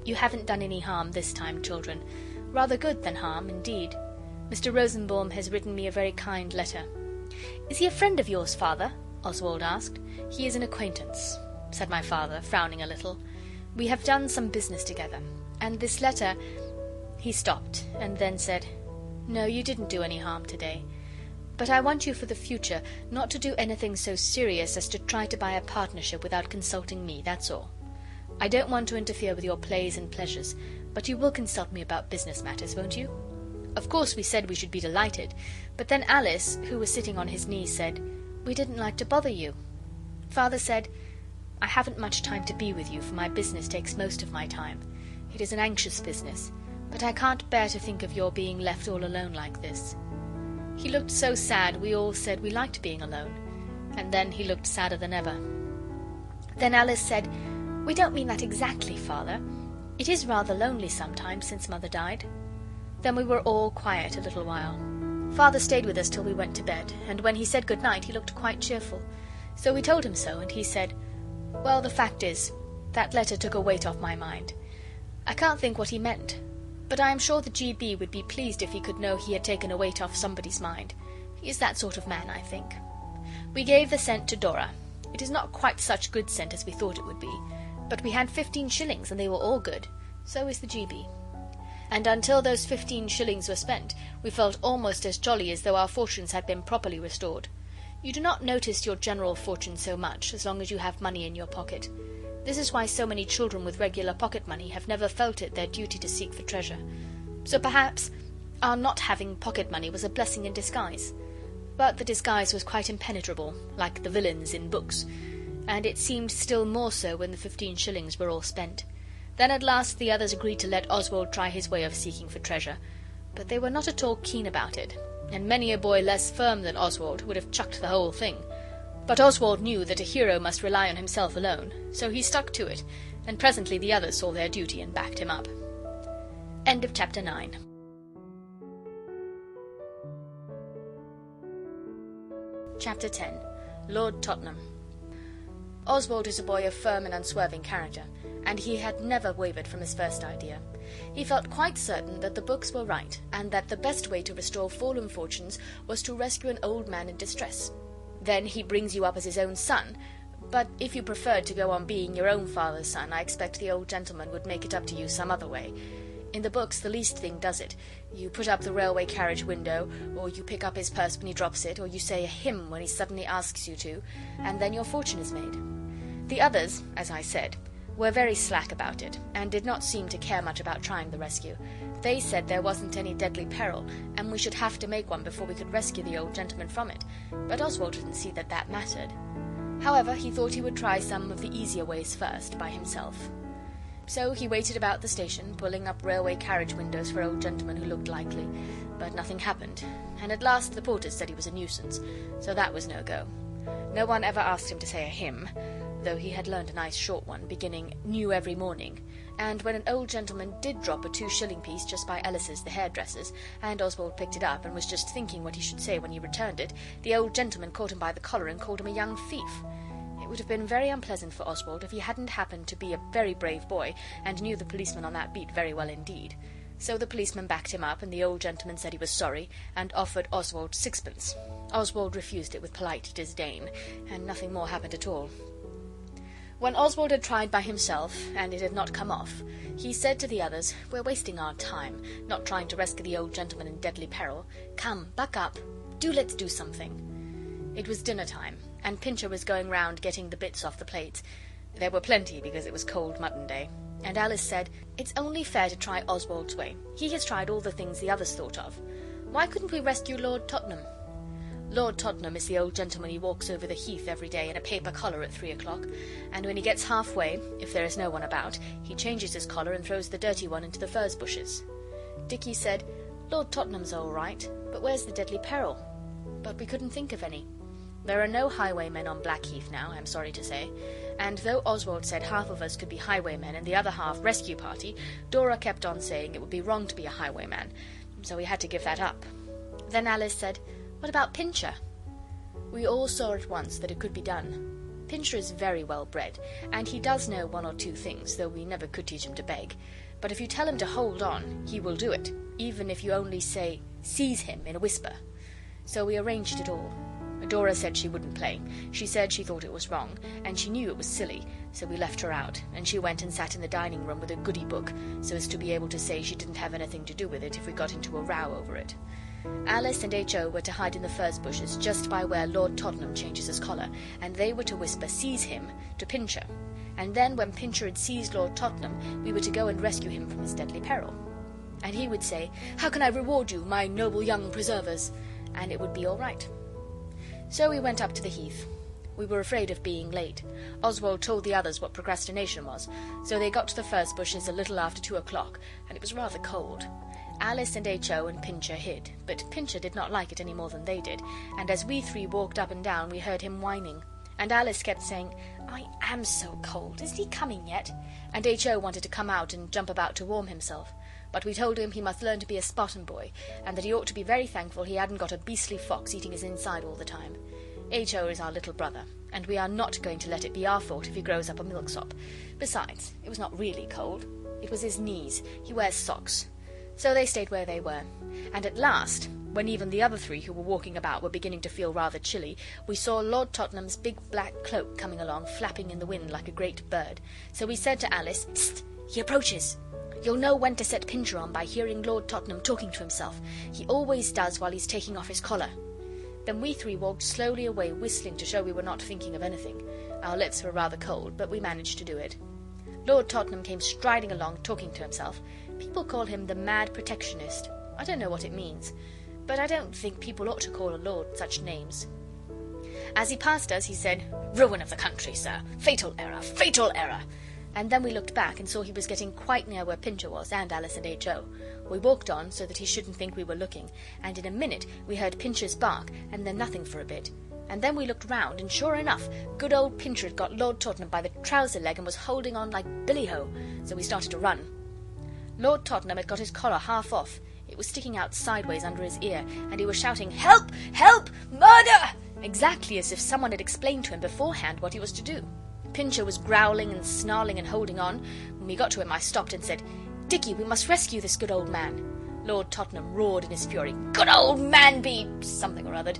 "You haven't done any harm this time, children. Rather good than harm, indeed. Mr. Rosenbaum has written me a very kind letter." "Is he a friend of yours, Father?" Oswald asked. "He is an acquaintance," said my father, frowning a little. "We have done some business together, and this letter—" He stopped, and then said, "No, you didn't do any harm today. But I want you for the future not to do anything so serious as to try to buy a partnership without consulting me, that's all. I don't want to interfere with your plays and pleasures, but you will consult me about business matters, won't you?" Of course we said we should be delighted, but then Alice, who was sitting on his knee, said, "We didn't like to bother you." Father said, "I haven't much time to be with you, for my business takes most of my time. It is an anxious business, but I can't bear to think of your being left all alone like this." He looked so sad we all said we liked being alone, and then he looked sadder than ever. Then Alice said, "We don't mean that exactly, Father. It is rather lonely sometimes since Mother died." Then we were all quiet a little while. Father stayed with us till we went to bed, and when he said good night he looked quite cheerful. So we told him so, and he said, "Well, the fact is, that letter took a weight off my mind. I can't think what he meant, but I am sure the GB would be pleased if he could know he had taken a weight off somebody's mind. He is that sort of man, I think." We gave the scent to Dora. It is not quite such good scent as we thought it would be, but we had 15 shillings and they were all good, So is the GB. And until those 15 shillings were spent, we felt almost as jolly as though our fortunes had been properly restored. You do not notice your general fortune so much as long as you have money in your pocket. This is why so many children with regular pocket money have never felt it their duty to seek for treasure. So perhaps our not having pocket money was a blessing in disguise. But the disguise was quite impenetrable, like the villains in books, and it seemed still more so when the 15 shillings were all spent. Then at last the others agreed to let Oswald try his way of seeking for treasure, but they were not at all keen about it, and many a boy less firm than Oswald would have chucked the whole thing. But Oswald knew that a hero must rely on himself alone, so he stuck to it, and presently the others saw their duty and backed him up. End of chapter 9. Chapter 10. Lord Tottenham. Oswald is a boy of firm and unswerving character, and he had never wavered from his first idea. He felt quite certain that the books were right, and that the best way to restore fallen fortunes was to rescue an old man in distress. Then he brings you up as his own son, but if you preferred to go on being your own father's son, I expect the old gentleman would make it up to you some other way. In the books, the least thing does it. You put up the railway carriage window, or you pick up his purse when he drops it, or you say a hymn when he suddenly asks you to, and then your fortune is made. The others, as I said, were very slack about it, and did not seem to care much about trying the rescue. They said there wasn't any deadly peril, and we should have to make one before we could rescue the old gentleman from it, but Oswald didn't see that that mattered. However, he thought he would try some of the easier ways first, by himself. So he waited about the station, pulling up railway carriage windows for old gentlemen who looked likely, but nothing happened, and at last the porters said he was a nuisance, so that was no go. No one ever asked him to say a hymn, though he had learned a nice short one, beginning "New every morning," and when an old gentleman did drop a 2-shilling piece just by Ellis's, the hairdresser's, and Oswald picked it up and was just thinking what he should say when he returned it, the old gentleman caught him by the collar and called him a young thief. It would have been very unpleasant for Oswald if he hadn't happened to be a very brave boy and knew the policeman on that beat very well indeed. So the policeman backed him up, and the old gentleman said he was sorry, and offered Oswald 6pence. Oswald refused it with polite disdain, and nothing more happened at all. When Oswald had tried by himself, and it had not come off, he said to the others, "We're wasting our time, not trying to rescue the old gentleman in deadly peril. Come, buck up. Let's do something." It was dinner time, and Pincher was going round getting the bits off the plates. There were plenty, because it was cold mutton day. And Alice said, "It's only fair to try Oswald's way. He has tried all the things the others thought of. Why couldn't we rescue Lord Tottenham?" Lord Tottenham is the old gentleman who walks over the heath every day in a paper collar at 3 o'clock, and when he gets halfway, if there is no one about, he changes his collar and throws the dirty one into the furze bushes. Dicky said, "Lord Tottenham's all right, but where's the deadly peril?" But we couldn't think of any. There are no highwaymen on Blackheath now, I'm sorry to say, and though Oswald said half of us could be highwaymen and the other half rescue party, Dora kept on saying it would be wrong to be a highwayman, so we had to give that up. Then Alice said, "What about Pincher?" We all saw at once that it could be done. Pincher is very well bred, and he does know 1 or 2 things, though we never could teach him to beg. But if you tell him to hold on, he will do it, even if you only say, "Seize him," in a whisper. So we arranged it all. Dora said she wouldn't play. She said she thought it was wrong, and she knew it was silly, so we left her out, and she went and sat in the dining room with a goody book, so as to be able to say she didn't have anything to do with it if we got into a row over it. Alice and H.O. were to hide in the furze bushes just by where Lord Tottenham changes his collar, and they were to whisper "Seize him" to Pincher, and then when Pincher had seized Lord Tottenham, we were to go and rescue him from his deadly peril. And he would say, "How can I reward you, my noble young preservers?" and it would be all right. So we went up to the heath. We were afraid of being late. Oswald told the others what procrastination was, so they got to the furze bushes a little after 2 o'clock, and it was rather cold. Alice and H.O. and Pincher hid, but Pincher did not like it any more than they did, and as we 3 walked up and down we heard him whining, and Alice kept saying, "I am so cold, isn't he coming yet?" and H.O. wanted to come out and jump about to warm himself, but we told him he must learn to be a Spartan boy, and that he ought to be very thankful he hadn't got a beastly fox eating his inside all the time. H.O. is our little brother, and we are not going to let it be our fault if he grows up a milksop. Besides, it was not really cold. It was his knees. He wears socks. So they stayed where they were, and at last, when even the other 3 who were walking about were beginning to feel rather chilly, we saw Lord Tottenham's big black cloak coming along, flapping in the wind like a great bird. So we said to Alice, "Hist! He approaches!" You'll know when to set Pincher on by hearing Lord Tottenham talking to himself. He always does while he's taking off his collar." Then we three walked slowly away, whistling to show we were not thinking of anything. Our lips were rather cold, but we managed to do it. Lord Tottenham came striding along, talking to himself. People call him the Mad Protectionist. I don't know what it means, but I don't think people ought to call a lord such names. As he passed us, he said, "Ruin of the country, sir. Fatal error, fatal error." And then we looked back and saw he was getting quite near where Pincher was, and Alice and H.O. We walked on so that he shouldn't think we were looking, and in a minute we heard Pincher's bark, and then nothing for a bit. And then we looked round, and sure enough, good old Pincher had got Lord Tottenham by the trouser leg and was holding on like billy-ho, so we started to run. Lord Tottenham had got his collar half off. It was sticking out sideways under his ear, and he was shouting, "Help! Help! Murder!" exactly as if someone had explained to him beforehand what he was to do. Pincher was growling and snarling and holding on. When we got to him, I stopped and said, "Dicky, we must rescue this good old man." Lord Tottenham roared in his fury, "Good old man be something or other.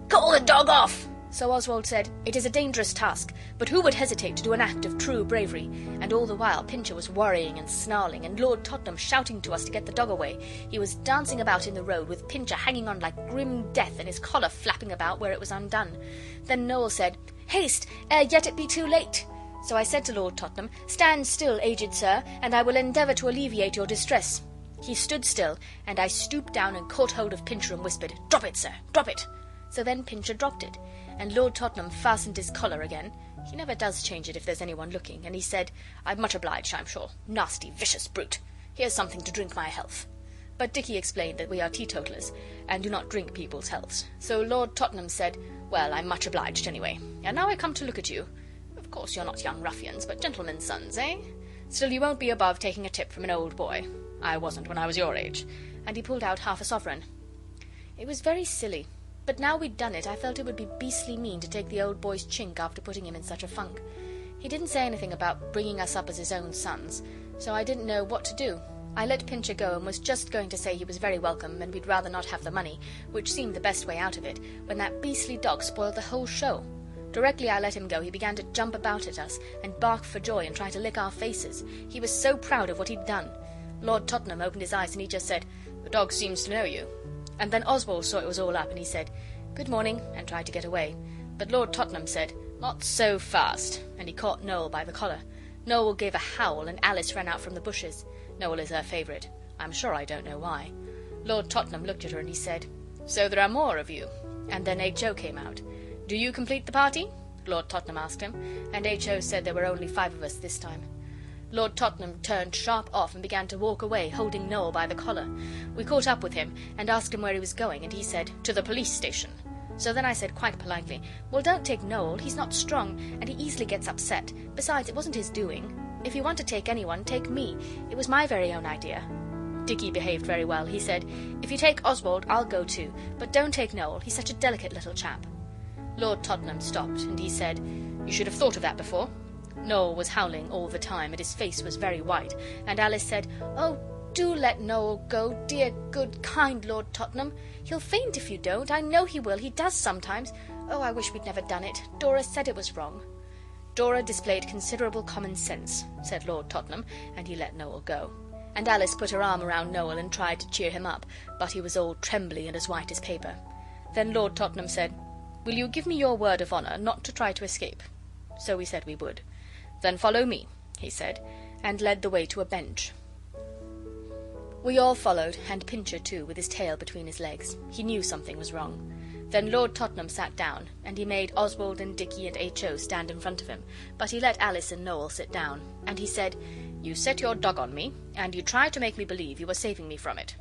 Call the dog off." So Oswald said, "It is a dangerous task, but who would hesitate to do an act of true bravery?" And all the while Pincher was worrying and snarling, and Lord Tottenham shouting to us to get the dog away. He was dancing about in the road, with Pincher hanging on like grim death, and his collar flapping about where it was undone. Then Noel said, "Haste, ere yet it be too late." So I said to Lord Tottenham, "Stand still, aged sir, and I will endeavour to alleviate your distress." He stood still, and I stooped down and caught hold of Pincher and whispered, "Drop it, sir, drop it." So then Pincher dropped it, and Lord Tottenham fastened his collar again. He never does change it if there's anyone looking, and he said, "I'm much obliged, I'm sure. Nasty, vicious brute. Here's something to drink my health." But Dicky explained that we are teetotalers, and do not drink people's healths. So Lord Tottenham said, "Well, I'm much obliged anyway. And now I come to look at you. Of course you're not young ruffians, but gentlemen's sons, eh? Still, you won't be above taking a tip from an old boy. I wasn't when I was your age." And he pulled out half a sovereign. It was very silly, but now we'd done it, I felt it would be beastly mean to take the old boy's chink after putting him in such a funk. He didn't say anything about bringing us up as his own sons, so I didn't know what to do. I let Pincher go and was just going to say he was very welcome and we'd rather not have the money, which seemed the best way out of it, when that beastly dog spoiled the whole show. Directly I let him go, he began to jump about at us and bark for joy and try to lick our faces. He was so proud of what he'd done. Lord Tottenham opened his eyes and he just said, "The dog seems to know you." And then Oswald saw it was all up and he said, "Good morning," and tried to get away. But Lord Tottenham said, "Not so fast," and he caught Noel by the collar. Noel gave a howl and Alice ran out from the bushes. Noel is her favourite. I'm sure I don't know why. Lord Tottenham looked at her and he said, "So there are more of you?" And then H.O. came out. "Do you complete the party?" Lord Tottenham asked him, and H.O. said there were only 5 of us this time. Lord Tottenham turned sharp off and began to walk away, holding Noel by the collar. We caught up with him and asked him where he was going, and he said, "To the police station." So then I said quite politely, "Well, don't take Noel, he's not strong, and he easily gets upset. Besides, it wasn't his doing. If you want to take anyone, take me. It was my very own idea." Dicky behaved very well. He said, "If you take Oswald, I'll go too, but don't take Noel, he's such a delicate little chap." Lord Tottenham stopped, and he said, "You should have thought of that before." Noel was howling all the time, and his face was very white, and Alice said, "Oh, do let Noel go, dear, good, kind Lord Tottenham. He'll faint if you don't, I know he will, he does sometimes. Oh, I wish we'd never done it. Dora said it was wrong." "Dora displayed considerable common sense," said Lord Tottenham, and he let Noel go. And Alice put her arm around Noel and tried to cheer him up, but he was all trembly and as white as paper. Then Lord Tottenham said, "Will you give me your word of honour not to try to escape?" So we said we would. "Then follow me," he said, and led the way to a bench. We all followed, and Pincher too, with his tail between his legs. He knew something was wrong. Then Lord Tottenham sat down, and he made Oswald and Dicky and H.O. stand in front of him, but he let Alice and Noel sit down, and he said, "You set your dog on me, and you tried to make me believe you were saving me from it.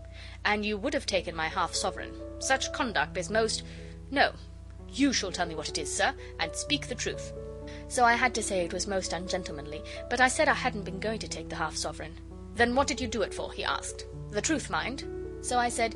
And you would have taken my half-sovereign. Such conduct is most... No, you shall tell me what it is, sir, and speak the truth." So I had to say it was most ungentlemanly, but I said I hadn't been going to take the half-sovereign. "Then what did you do it for?" he asked. "The truth, mind." So I said,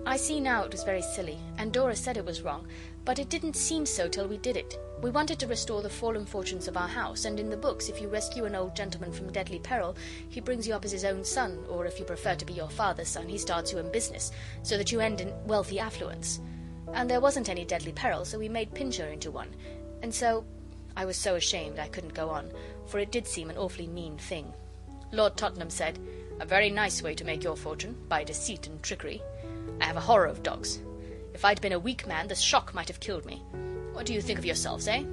"I see now it was very silly, and Dora said it was wrong, but it didn't seem so till we did it. We wanted to restore the fallen fortunes of our house, and in the books, if you rescue an old gentleman from deadly peril, he brings you up as his own son, or if you prefer to be your father's son, he starts you in business, so that you end in wealthy affluence. And there wasn't any deadly peril, so we made Pincher into one. And so..." I was so ashamed I couldn't go on, for it did seem an awfully mean thing. Lord Tottenham said, A very nice way to make your fortune, by deceit and trickery. I have a horror of dogs. If I'd been a weak man, the shock might have killed me. What do you think of yourselves, eh?"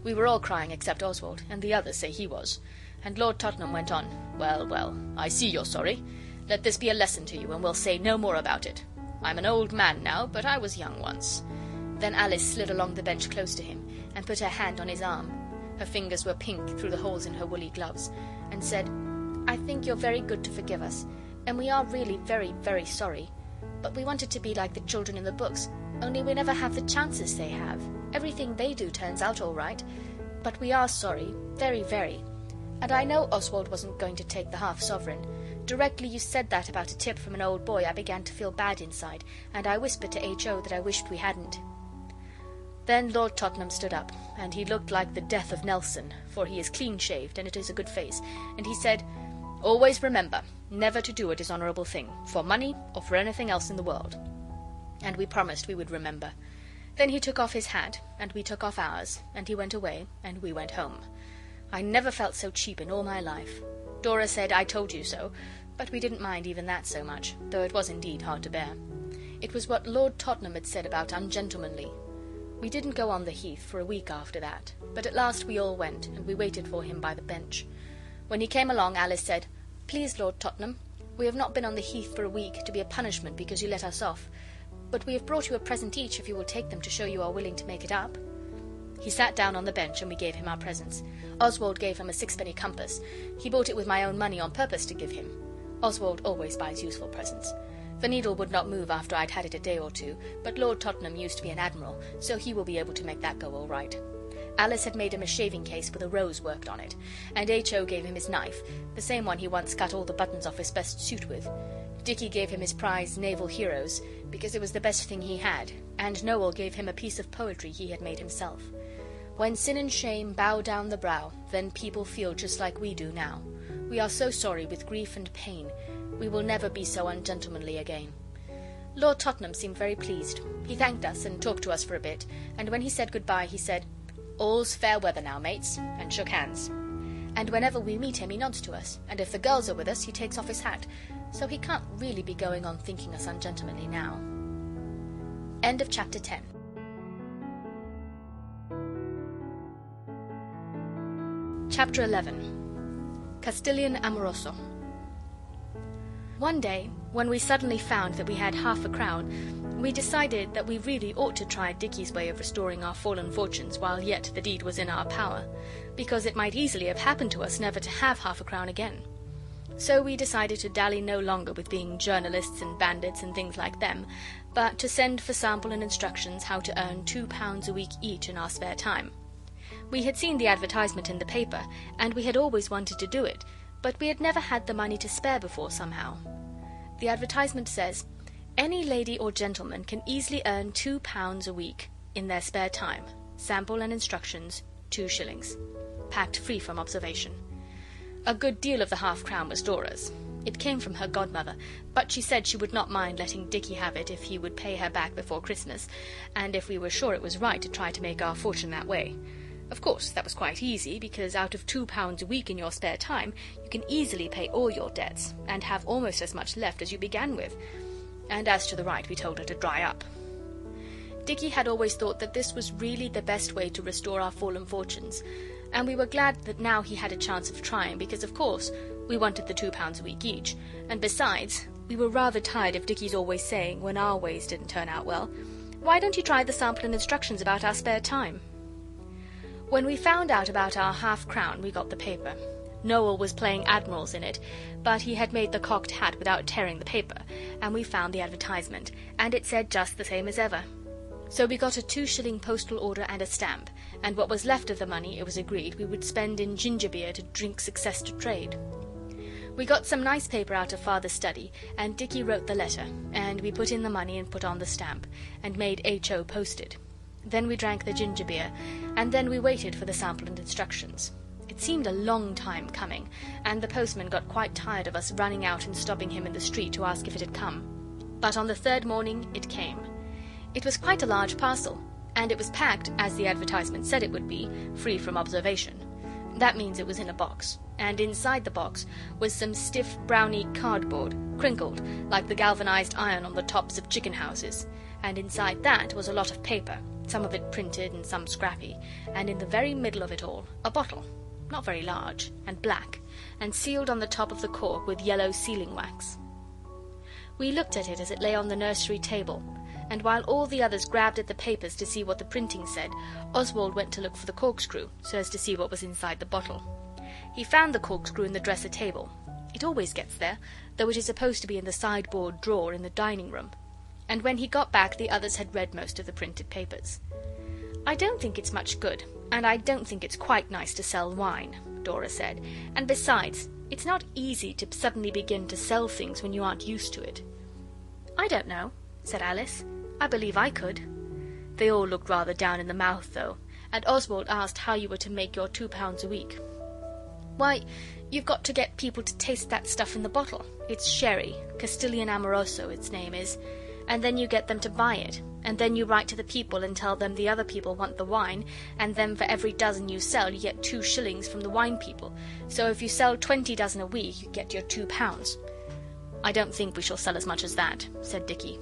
We were all crying except Oswald, and the others say he was. And Lord Tottenham went on, "Well, well, I see you're sorry. Let this be a lesson to you, and we'll say no more about it. I'm an old man now, but I was young once." Then Alice slid along the bench close to him, and put her hand on his arm. Her fingers were pink through the holes in her woolly gloves, and said, "I think you're very good to forgive us, and we are really very, very sorry. But we wanted to be like the children in the books, only we never have the chances they have. Everything they do turns out all right. But we are sorry, very, very. And I know Oswald wasn't going to take the half-sovereign. Directly you said that about a tip from an old boy, I began to feel bad inside, and I whispered to H.O. that I wished we hadn't." Then Lord Tottenham stood up, and he looked like the death of Nelson, for he is clean-shaved, and it is a good face, and he said, "Always remember never to do a dishonourable thing, for money or for anything else in the world." And we promised we would remember. Then he took off his hat, and we took off ours, and he went away, and we went home. I never felt so cheap in all my life. Dora said, "I told you so," but we didn't mind even that so much, though it was indeed hard to bear. It was what Lord Tottenham had said about ungentlemanly. We didn't go on the heath for a week after that, but at last we all went, and we waited for him by the bench. When he came along, Alice said, "Please, Lord Tottenham, we have not been on the heath for a week, to be a punishment because you let us off. But we have brought you a present each if you will take them to show you are willing to make it up." He sat down on the bench, and we gave him our presents. Oswald gave him a sixpenny compass. He bought it with my own money on purpose to give him. Oswald always buys useful presents. The needle would not move after I'd had it a day or two, but Lord Tottenham used to be an admiral, so he will be able to make that go all right. Alice had made him a shaving case with a rose worked on it, and H.O. gave him his knife, the same one he once cut all the buttons off his best suit with. Dicky gave him his prize Naval Heroes, because it was the best thing he had, and Noel gave him a piece of poetry he had made himself. "When sin and shame bow down the brow, then people feel just like we do now. We are so sorry with grief and pain. We will never be so ungentlemanly again." Lord Tottenham seemed very pleased. He thanked us and talked to us for a bit, and when he said goodbye he said, "All's fair weather now, mates," and shook hands. And whenever we meet him he nods to us, and if the girls are with us he takes off his hat, so he can't really be going on thinking us ungentlemanly now. End of chapter 10. Chapter 11. Castilian Amoroso. One day, when we suddenly found that we had half a crown, we decided that we really ought to try Dicky's way of restoring our fallen fortunes while yet the deed was in our power, because it might easily have happened to us never to have half a crown again. So we decided to dally no longer with being journalists and bandits and things like them, but to send for sample and instructions how to earn £2 a week each in our spare time. We had seen the advertisement in the paper, and we had always wanted to do it, but we had never had the money to spare before somehow. The advertisement says, "Any lady or gentleman can easily earn £2 a week in their spare time. Sample and instructions, 2 shillings. Packed free from observation." A good deal of the half-crown was Dora's. It came from her godmother, but she said she would not mind letting Dicky have it if he would pay her back before Christmas, and if we were sure it was right to try to make our fortune that way. Of course, that was quite easy, because out of £2 a week in your spare time, you can easily pay all your debts, and have almost as much left as you began with. And as to the right, we told her to dry up. Dicky had always thought that this was really the best way to restore our fallen fortunes, and we were glad that now he had a chance of trying, because, of course, we wanted the £2 a week each, and besides, we were rather tired of Dicky's always saying, when our ways didn't turn out well, "Why don't you try the sample and instructions about our spare time?" When we found out about our half-crown, we got the paper. Noel was playing admirals in it, but he had made the cocked hat without tearing the paper, and we found the advertisement, and it said just the same as ever. So we got a 2-shilling postal order and a stamp, and what was left of the money it was agreed we would spend in ginger beer to drink success to trade. We got some nice paper out of Father's study, and Dicky wrote the letter, and we put in the money and put on the stamp, and made H.O. post it. Then we drank the ginger beer, and then we waited for the sample and instructions. It seemed a long time coming, and the postman got quite tired of us running out and stopping him in the street to ask if it had come. But on the 3rd morning it came. It was quite a large parcel, and it was packed, as the advertisement said it would be, free from observation. That means it was in a box, and inside the box was some stiff browny cardboard, crinkled like the galvanized iron on the tops of chicken houses, and inside that was a lot of paper, some of it printed and some scrappy, and in the very middle of it all a bottle, not very large, and black, and sealed on the top of the cork with yellow sealing wax. We looked at it as it lay on the nursery table, and while all the others grabbed at the papers to see what the printing said, Oswald went to look for the corkscrew, so as to see what was inside the bottle. He found the corkscrew in the dresser table. It always gets there, though it is supposed to be in the sideboard drawer in the dining room. And when he got back, the others had read most of the printed papers. "I don't think it's much good, and I don't think it's quite nice to sell wine," Dora said. "And besides, it's not easy to suddenly begin to sell things when you aren't used to it." "I don't know," said Alice. "I believe I could." They all looked rather down in the mouth, though, and Oswald asked how you were to make your £2 a week. "Why, you've got to get people to taste that stuff in the bottle. It's sherry, Castilian Amoroso its name is, and then you get them to buy it, and then you write to the people and tell them the other people want the wine, and then for every dozen you sell you get 2 shillings from the wine people, so if you sell 20 dozen a week you get your £2. "I don't think we shall sell as much as that," said Dicky.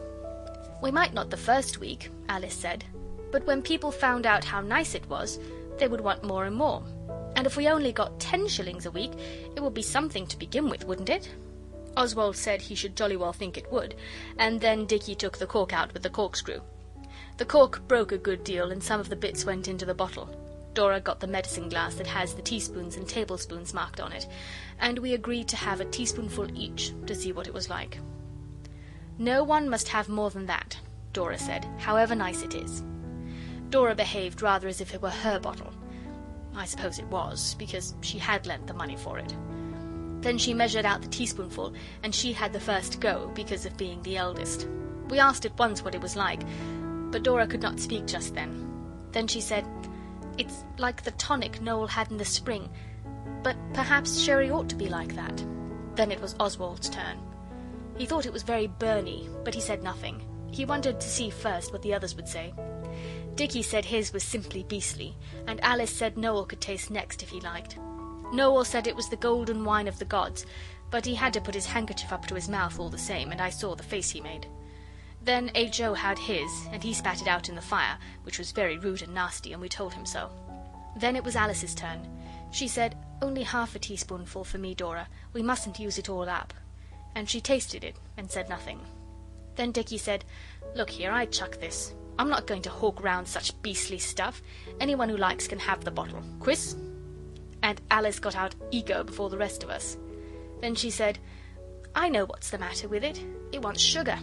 "We might not the first week," Alice said, "but when people found out how nice it was, they would want more and more. And if we only got 10 shillings a week, it would be something to begin with, wouldn't it?" Oswald said he should jolly well think it would, and then Dicky took the cork out with the corkscrew. The cork broke a good deal, and some of the bits went into the bottle. Dora got the medicine glass that has the teaspoons and tablespoons marked on it, and we agreed to have a teaspoonful each to see what it was like. "No one must have more than that," Dora said, "however nice it is." Dora behaved rather as if it were her bottle. I suppose it was, because she had lent the money for it. Then she measured out the teaspoonful, and she had the first go, because of being the eldest. We asked at once what it was like, but Dora could not speak just then. Then she said, "It's like the tonic Noel had in the spring, but perhaps sherry ought to be like that." Then it was Oswald's turn. He thought it was very burny, but he said nothing. He wanted to see first what the others would say. Dicky said his was simply beastly, and Alice said Noel could taste next if he liked. Noel said it was the golden wine of the gods, but he had to put his handkerchief up to his mouth all the same, and I saw the face he made. Then H.O. had his, and he spat it out in the fire, which was very rude and nasty, and we told him so. Then it was Alice's turn. She said, "Only half a teaspoonful for me, Dora. We mustn't use it all up." And she tasted it and said nothing. Then Dicky said, "Look here, I chuck this. I'm not going to hawk round such beastly stuff. Anyone who likes can have the bottle. Quiz?" And Alice got out ego before the rest of us. Then she said, "I know what's the matter with it. It wants sugar."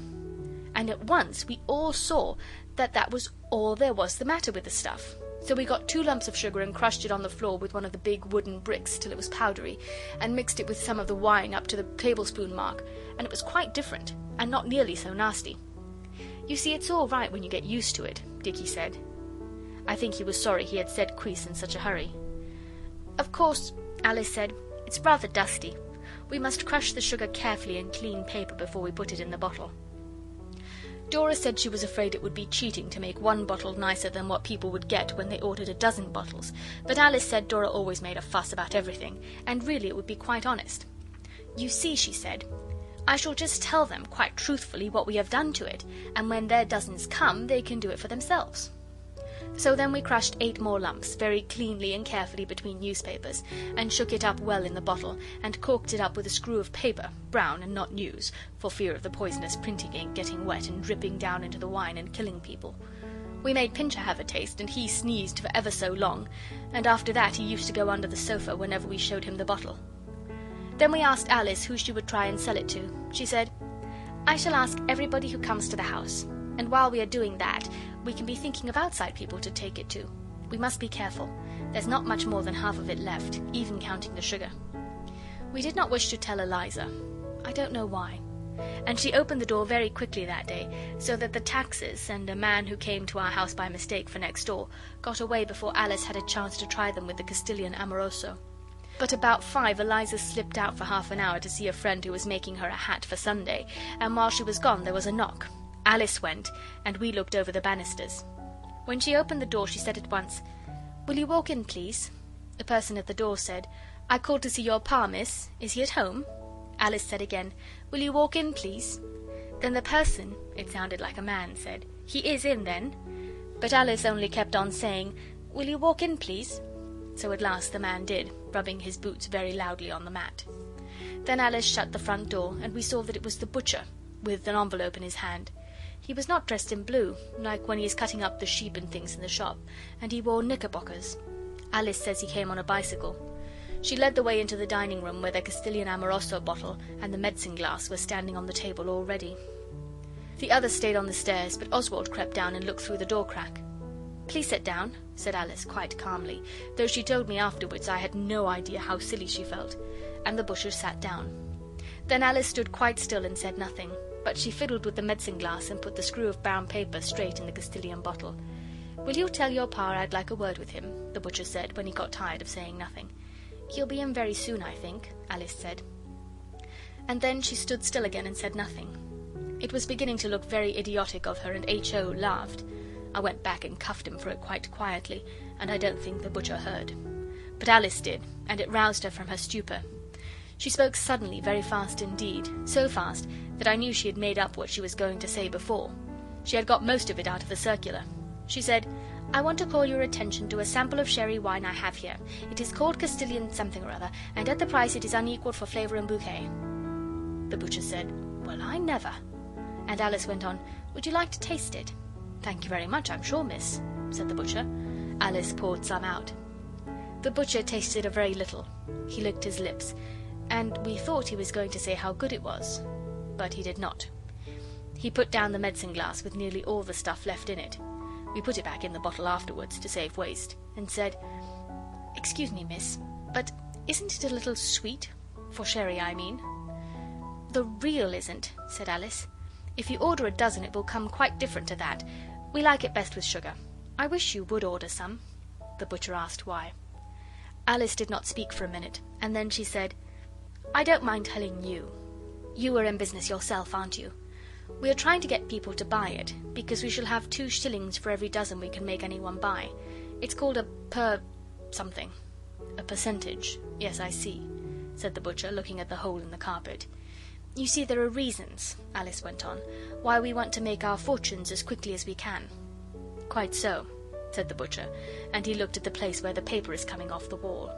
And at once we all saw that that was all there was the matter with the stuff. So we got 2 lumps of sugar and crushed it on the floor with one of the big wooden bricks till it was powdery, and mixed it with some of the wine up to the tablespoon mark, and it was quite different, and not nearly so nasty. "You see, it's all right when you get used to it," Dicky said. I think he was sorry he had said quiz in such a hurry. "Of course," Alice said, "it's rather dusty. We must crush the sugar carefully in clean paper before we put it in the bottle." Dora said she was afraid it would be cheating to make one bottle nicer than what people would get when they ordered a dozen bottles, but Alice said Dora always made a fuss about everything, and really it would be quite honest. "You see," she said, "I shall just tell them quite truthfully what we have done to it, and when their dozens come they can do it for themselves." So then we crushed 8 more lumps, very cleanly and carefully between newspapers, and shook it up well in the bottle, and corked it up with a screw of paper, brown and not news, for fear of the poisonous printing ink getting wet and dripping down into the wine and killing people. We made Pincher have a taste, and he sneezed for ever so long, and after that he used to go under the sofa whenever we showed him the bottle. Then we asked Alice who she would try and sell it to. She said, "I shall ask everybody who comes to the house, and while we are doing that we can be thinking of outside people to take it to. We must be careful. There's not much more than half of it left, even counting the sugar." We did not wish to tell Eliza. I don't know why. And she opened the door very quickly that day, so that the taxes, and a man who came to our house by mistake for next door, got away before Alice had a chance to try them with the Castilian Amoroso. But about 5 Eliza slipped out for half an hour to see a friend who was making her a hat for Sunday, and while she was gone there was a knock. Alice went, and we looked over the banisters. When she opened the door she said at once, "Will you walk in, please?" The person at the door said, "I called to see your pa, miss. Is he at home?" Alice said again, "Will you walk in, please?" Then the person, it sounded like a man, said, "He is in, then." But Alice only kept on saying, "Will you walk in, please?" So at last the man did, rubbing his boots very loudly on the mat. Then Alice shut the front door, and we saw that it was the butcher, with an envelope in his hand. He was not dressed in blue, like when he is cutting up the sheep and things in the shop, and he wore knickerbockers. Alice says he came on a bicycle. She led the way into the dining room, where the Castilian Amoroso bottle and the medicine glass were standing on the table all ready. The others stayed on the stairs, but Oswald crept down and looked through the door crack. "Please sit down," said Alice quite calmly, though she told me afterwards I had no idea how silly she felt, and the butcher sat down. Then Alice stood quite still and said nothing, but she fiddled with the medicine glass and put the screw of brown paper straight in the Castilian bottle. "Will you tell your pa I'd like a word with him?" the butcher said, when he got tired of saying nothing. "He'll be in very soon, I think," Alice said. And then she stood still again and said nothing. It was beginning to look very idiotic of her, and H.O. laughed. I went back and cuffed him for it quite quietly, and I don't think the butcher heard. But Alice did, and it roused her from her stupor. She spoke suddenly, very fast indeed, so fast that I knew she had made up what she was going to say before. She had got most of it out of the circular. She said, "I want to call your attention to a sample of sherry wine I have here. It is called Castilian something or other, and at the price it is unequalled for flavour and bouquet." The butcher said, "Well, I never." And Alice went on, "Would you like to taste it?" "Thank you very much, I'm sure, miss," said the butcher. Alice poured some out. The butcher tasted a very little. He licked his lips, and we thought he was going to say how good it was, but he did not. He put down the medicine glass with nearly all the stuff left in it. We put it back in the bottle afterwards to save waste, and said, "Excuse me, miss, but isn't it a little sweet? For sherry, I mean." "The real isn't," said Alice. "If you order a dozen it will come quite different to that. We like it best with sugar. I wish you would order some." The butcher asked why. Alice did not speak for a minute, and then she said, "I don't mind telling you. You are in business yourself, aren't you? We are trying to get people to buy it, because we shall have 2 shillings for every dozen we can make anyone buy. It's called a something. A percentage. Yes, I see," said the butcher, looking at the hole in the carpet. "You see, there are reasons," Alice went on, "why we want to make our fortunes as quickly as we can." "Quite so," said the butcher, and he looked at the place where the paper is coming off the wall.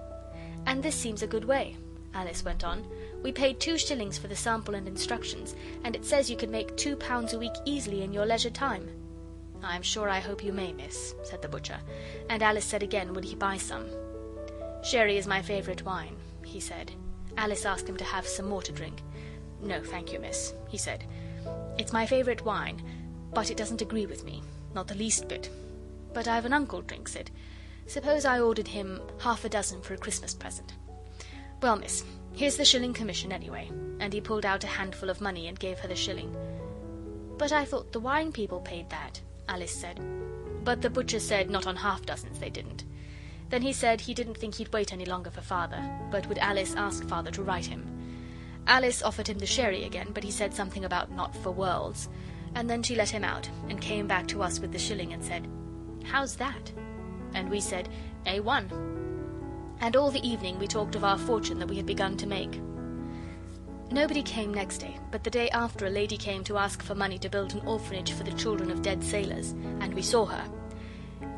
"And this seems a good way," Alice went on. "We paid 2 shillings for the sample and instructions, and it says you can make £2 a week easily in your leisure time." "I'm sure I hope you may, miss," said the butcher, and Alice said again would he buy some. "Sherry is my favourite wine," he said. Alice asked him to have some more to drink. "No, thank you, miss," he said. "It's my favourite wine, but it doesn't agree with me, not the least bit. But I've an uncle drinks it. Suppose I ordered him half a dozen for a Christmas present. Well, miss, here's the shilling commission anyway," and he pulled out a handful of money and gave her the shilling. "But I thought the wine people paid that," Alice said. But the butcher said not on half dozens they didn't. Then he said he didn't think he'd wait any longer for Father, but would Alice ask Father to write him. Alice offered him the sherry again, but he said something about not for worlds, and then she let him out, and came back to us with the shilling and said, "How's that?" And we said, "A1." And all the evening we talked of our fortune that we had begun to make. Nobody came next day, but the day after a lady came to ask for money to build an orphanage for the children of dead sailors, and we saw her.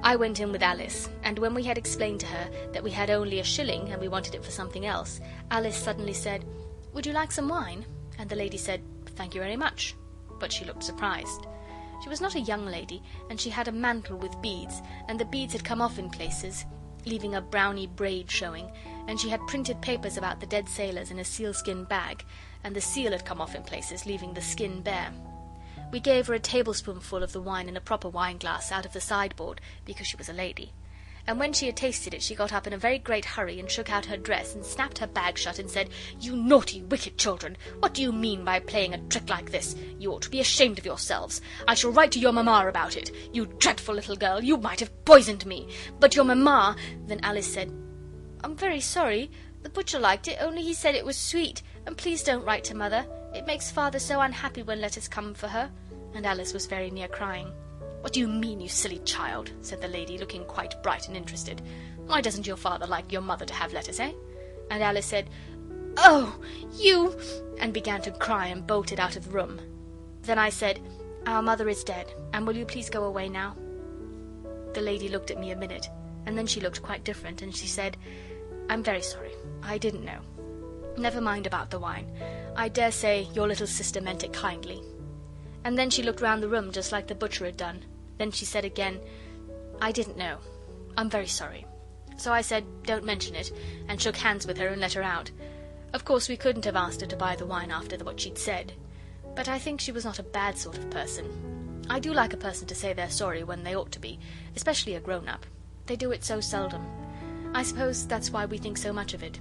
I went in with Alice, and when we had explained to her that we had only a shilling and we wanted it for something else, Alice suddenly said, "Would you like some wine?" And the lady said, "Thank you very much," but she looked surprised. She was not a young lady, and she had a mantle with beads, and the beads had come off in places, leaving a browny braid showing, and she had printed papers about the dead sailors in a sealskin bag, and the seal had come off in places, leaving the skin bare. We gave her a tablespoonful of the wine in a proper wine glass out of the sideboard, because she was a lady. And when she had tasted it she got up in a very great hurry and shook out her dress and snapped her bag shut and said, "You naughty, wicked children, what do you mean by playing a trick like this? You ought to be ashamed of yourselves. I shall write to your mamma about it. You dreadful little girl, you might have poisoned me. But your mamma..." Then Alice said, "I'm very sorry. The butcher liked it, only he said it was sweet. And please don't write to Mother. It makes Father so unhappy when letters come for her." And Alice was very near crying. "What do you mean, you silly child?" said the lady, looking quite bright and interested. "Why doesn't your father like your mother to have letters, eh?" And Alice said, "Oh, you," and began to cry and bolted out of the room. Then I said, "Our mother is dead, and will you please go away now?" The lady looked at me a minute, and then she looked quite different, and she said, "I'm very sorry. I didn't know. Never mind about the wine. I dare say your little sister meant it kindly." And then she looked round the room just like the butcher had done. Then she said again, "I didn't know. I'm very sorry." So I said, "Don't mention it," and shook hands with her and let her out. Of course we couldn't have asked her to buy the wine after what she'd said, but I think she was not a bad sort of person. I do like a person to say they're sorry when they ought to be, especially a grown-up. They do it so seldom. I suppose that's why we think so much of it.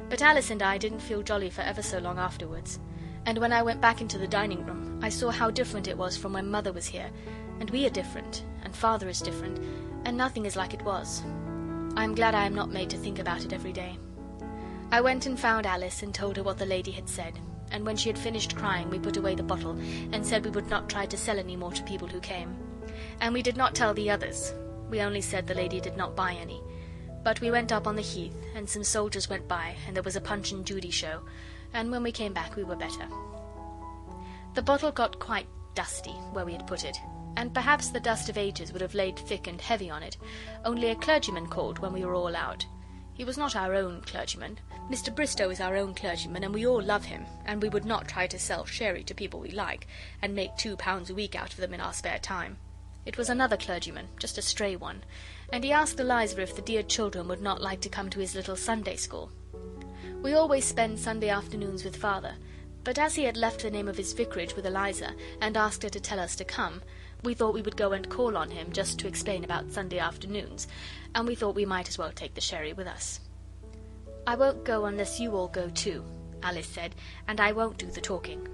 But Alice and I didn't feel jolly for ever so long afterwards, and when I went back into the dining room I saw how different it was from when Mother was here, and we are different, and Father is different, and nothing is like it was. I am glad I am not made to think about it every day. I went and found Alice and told her what the lady had said, and when she had finished crying we put away the bottle and said we would not try to sell any more to people who came. And we did not tell the others. We only said the lady did not buy any. But we went up on the heath, and some soldiers went by, and there was a Punch and Judy show, and when we came back we were better. The bottle got quite dusty where we had put it, and perhaps the dust of ages would have laid thick and heavy on it, only a clergyman called when we were all out. He was not our own clergyman. Mr. Bristow is our own clergyman, and we all love him, and we would not try to sell sherry to people we like, and make £2 a week out of them in our spare time. It was another clergyman, just a stray one, and he asked Eliza if the dear children would not like to come to his little Sunday school. We always spend Sunday afternoons with Father, but as he had left the name of his vicarage with Eliza, and asked her to tell us to come, we thought we would go and call on him just to explain about Sunday afternoons, and we thought we might as well take the sherry with us. "I won't go unless you all go too," Alice said, "and I won't do the talking."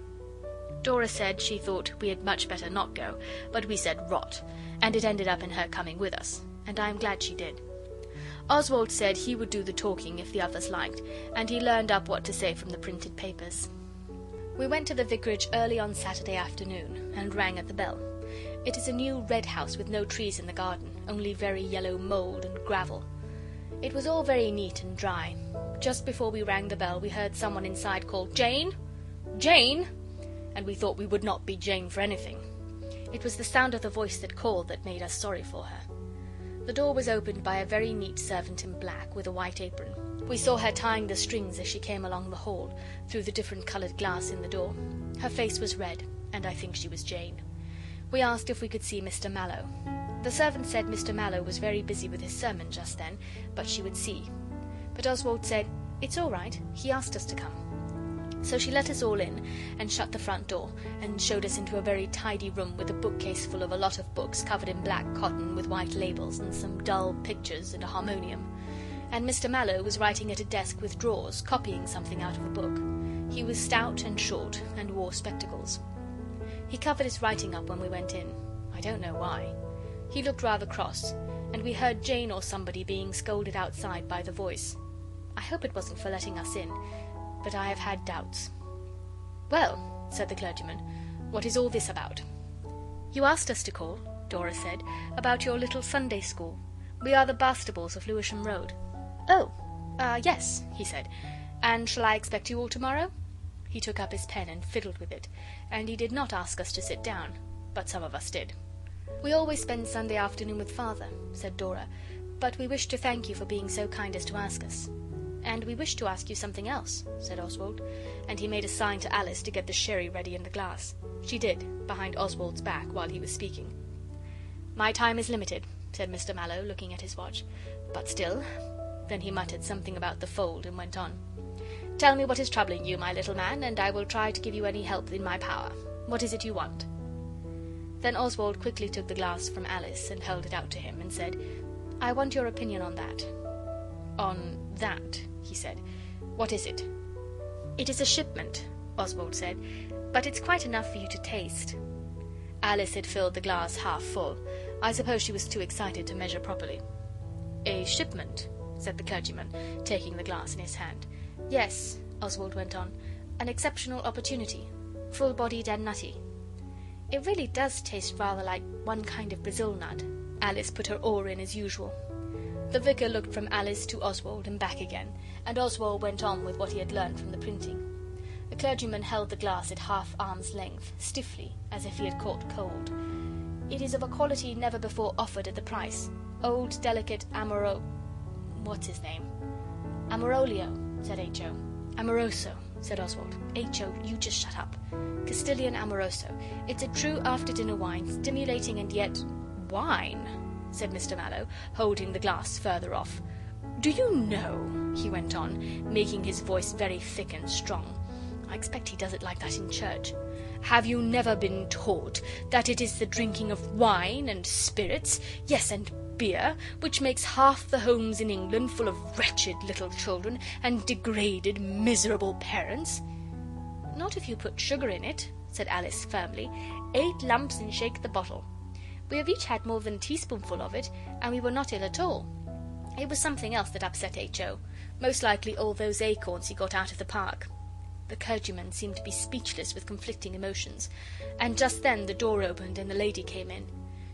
Dora said she thought we had much better not go, but we said rot, and it ended up in her coming with us, and I am glad she did. Oswald said he would do the talking if the others liked, and he learned up what to say from the printed papers. We went to the vicarage early on Saturday afternoon, and rang at the bell. It is a new red house with no trees in the garden, only very yellow mould and gravel. It was all very neat and dry. Just before we rang the bell we heard someone inside call, "Jane! Jane!" and we thought we would not be Jane for anything. It was the sound of the voice that called that made us sorry for her. The door was opened by a very neat servant in black, with a white apron. We saw her tying the strings as she came along the hall, through the different coloured glass in the door. Her face was red, and I think she was Jane. We asked if we could see Mr. Mallow. The servant said Mr. Mallow was very busy with his sermon just then, but she would see. But Oswald said, "It's all right, he asked us to come." So she let us all in, and shut the front door, and showed us into a very tidy room with a bookcase full of a lot of books covered in black cotton with white labels, and some dull pictures and a harmonium. And Mr. Mallow was writing at a desk with drawers, copying something out of a book. He was stout and short, and wore spectacles. He covered his writing up when we went in. I don't know why. He looked rather cross, and we heard Jane or somebody being scolded outside by the voice. I hope it wasn't for letting us in, but I have had doubts. "Well," said the clergyman, "what is all this about?" "You asked us to call," Dora said, "about your little Sunday school. We are the Bastables of Lewisham Road." "Oh, yes," he said. "And shall I expect you all tomorrow?" He took up his pen and fiddled with it, and he did not ask us to sit down, but some of us did. "We always spend Sunday afternoon with Father," said Dora, "but we wish to thank you for being so kind as to ask us." "And we wish to ask you something else," said Oswald, and he made a sign to Alice to get the sherry ready in the glass. She did, behind Oswald's back, while he was speaking. "My time is limited," said Mr. Mallow, looking at his watch, "but still..." Then he muttered something about the fold and went on. "Tell me what is troubling you, my little man, and I will try to give you any help in my power. What is it you want?" Then Oswald quickly took the glass from Alice and held it out to him, and said, "I want your opinion on that." "On that?" he said. "What is it?" "It is a shipment," Oswald said, "but it's quite enough for you to taste." Alice had filled the glass half full. I suppose she was too excited to measure properly. "A shipment?" said the clergyman, taking the glass in his hand. "Yes," Oswald went on, "an exceptional opportunity. Full-bodied and nutty." It really does taste rather like one kind of Brazil nut. Alice put her oar in as usual. The vicar looked from Alice to Oswald and back again, and Oswald went on with what he had learned from the printing. The clergyman held the glass at half arm's length, stiffly, as if he had caught cold. It is of a quality never before offered at the price. Old, delicate what's his name? Amorolio, said H.O. Amoroso, said Oswald. H.O., you just shut up. Castilian Amoroso. It's a true after-dinner wine, stimulating and yet... Wine? Said Mr. Mallow, holding the glass further off. Do you know, he went on, making his voice very thick and strong, I expect he does it like that in church, have you never been taught that it is the drinking of wine and spirits, yes, and beer, which makes half the homes in England full of wretched little children and degraded, miserable parents? Not if you put sugar in it, said Alice firmly. 8 lumps and shake the bottle. We have each had more than a teaspoonful of it, and we were not ill at all. It was something else that upset H.O., most likely all those acorns he got out of the park. The clergyman seemed to be speechless with conflicting emotions, and just then the door opened and the lady came in.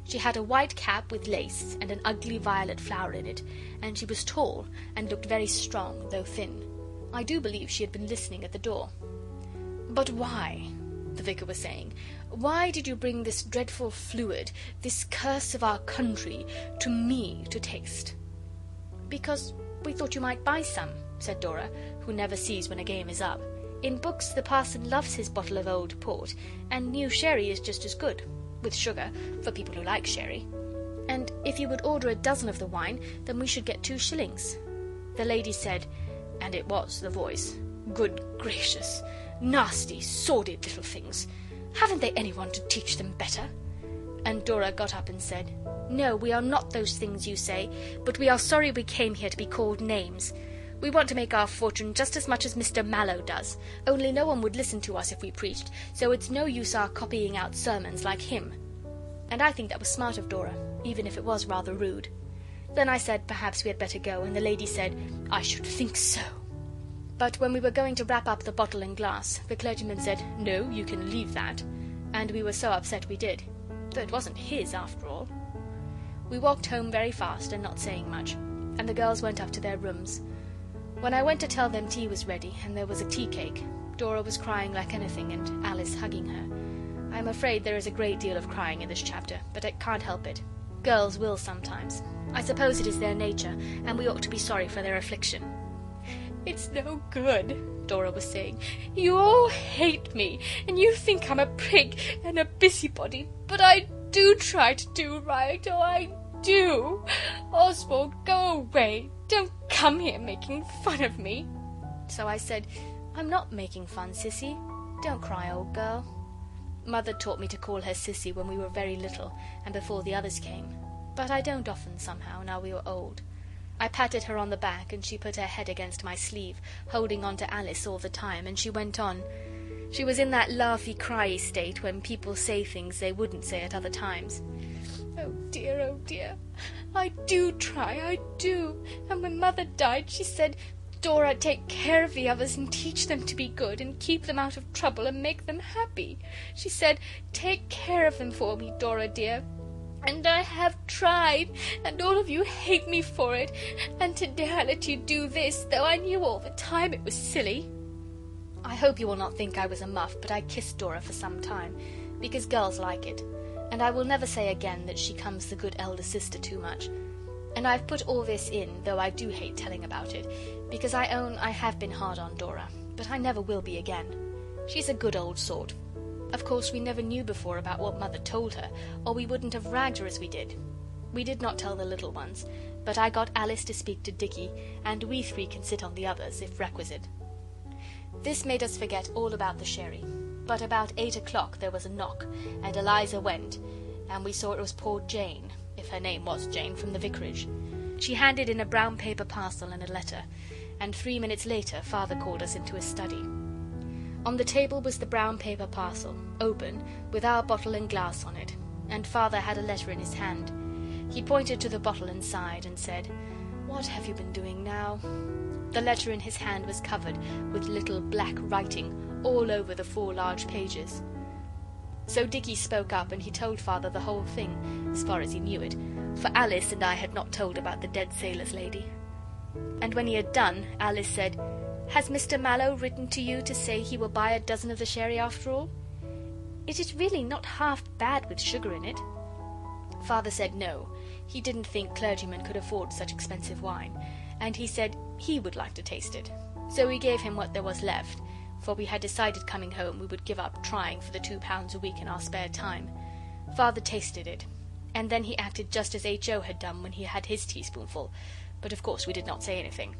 She had a white cap with lace and an ugly violet flower in it, and she was tall and looked very strong, though thin. I do believe she had been listening at the door. But why, the vicar was saying, why did you bring this dreadful fluid, this curse of our country, to me to taste? Because we thought you might buy some, said Dora, who never sees when a game is up. In books the parson loves his bottle of old port, and new sherry is just as good, with sugar, for people who like sherry. And if you would order a dozen of the wine, then we should get 2 shillings. The lady said, and it was the voice, good gracious, nasty, sordid little things. Haven't they anyone to teach them better? And Dora got up and said, no, we are not those things you say, but we are sorry we came here to be called names. We want to make our fortune just as much as Mr. Mallow does, only no one would listen to us if we preached, so it's no use our copying out sermons like him. And I think that was smart of Dora, even if it was rather rude. Then I said perhaps we had better go, and the lady said, I should think so. But when we were going to wrap up the bottle and glass, the clergyman said, no, you can leave that, and we were so upset we did, though it wasn't his after all. We walked home very fast and not saying much, and the girls went up to their rooms. When I went to tell them tea was ready and there was a tea cake, Dora was crying like anything and Alice hugging her. I am afraid there is a great deal of crying in this chapter, but I can't help it. Girls will sometimes. I suppose it is their nature, and we ought to be sorry for their affliction. It's no good, Dora was saying. You all hate me, and you think I'm a prig and a busybody, but I do try to do right, oh, I do. Oswald, go away. Don't come here making fun of me. So I said, I'm not making fun, Sissy. Don't cry, old girl. Mother taught me to call her Sissy when we were very little and before the others came, but I don't often somehow, now we were old. I patted her on the back and she put her head against my sleeve, holding on to Alice all the time, and she went on. She was in that laughy, cryy state when people say things they wouldn't say at other times. Oh dear, I do try, I do. And when Mother died, she said, Dora, take care of the others and teach them to be good and keep them out of trouble and make them happy. She said, take care of them for me, Dora dear. And I have tried, and all of you hate me for it, and today I let you do this, though I knew all the time it was silly. I hope you will not think I was a muff, but I kissed Dora for some time, because girls like it, and I will never say again that she comes the good elder sister too much. And I've put all this in, though I do hate telling about it, because I own I have been hard on Dora, but I never will be again. She's a good old sort. Of course, we never knew before about what Mother told her, or we wouldn't have ragged her as we did. We did not tell the little ones, but I got Alice to speak to Dicky, and we 3 can sit on the others, if requisite. This made us forget all about the sherry, but about 8 o'clock there was a knock, and Eliza went, and we saw it was poor Jane, if her name was Jane, from the vicarage. She handed in a brown paper parcel and a letter, and 3 minutes later Father called us into his study. On the table was the brown paper parcel, open, with our bottle and glass on it, and Father had a letter in his hand. He pointed to the bottle and sighed, and said, What have you been doing now? The letter in his hand was covered with little black writing all over the 4 large pages. So Dicky spoke up, and he told Father the whole thing, as far as he knew it, for Alice and I had not told about the dead sailor's lady. And when he had done, Alice said, "Has Mr. Mallow written to you to say he will buy a dozen of the sherry after all? It is really not half bad with sugar in it." Father said no, he didn't think clergymen could afford such expensive wine, and he said he would like to taste it. So we gave him what there was left, for we had decided coming home we would give up trying for the £2 a week in our spare time. Father tasted it, and then he acted just as H.O. had done when he had his teaspoonful, but of course we did not say anything.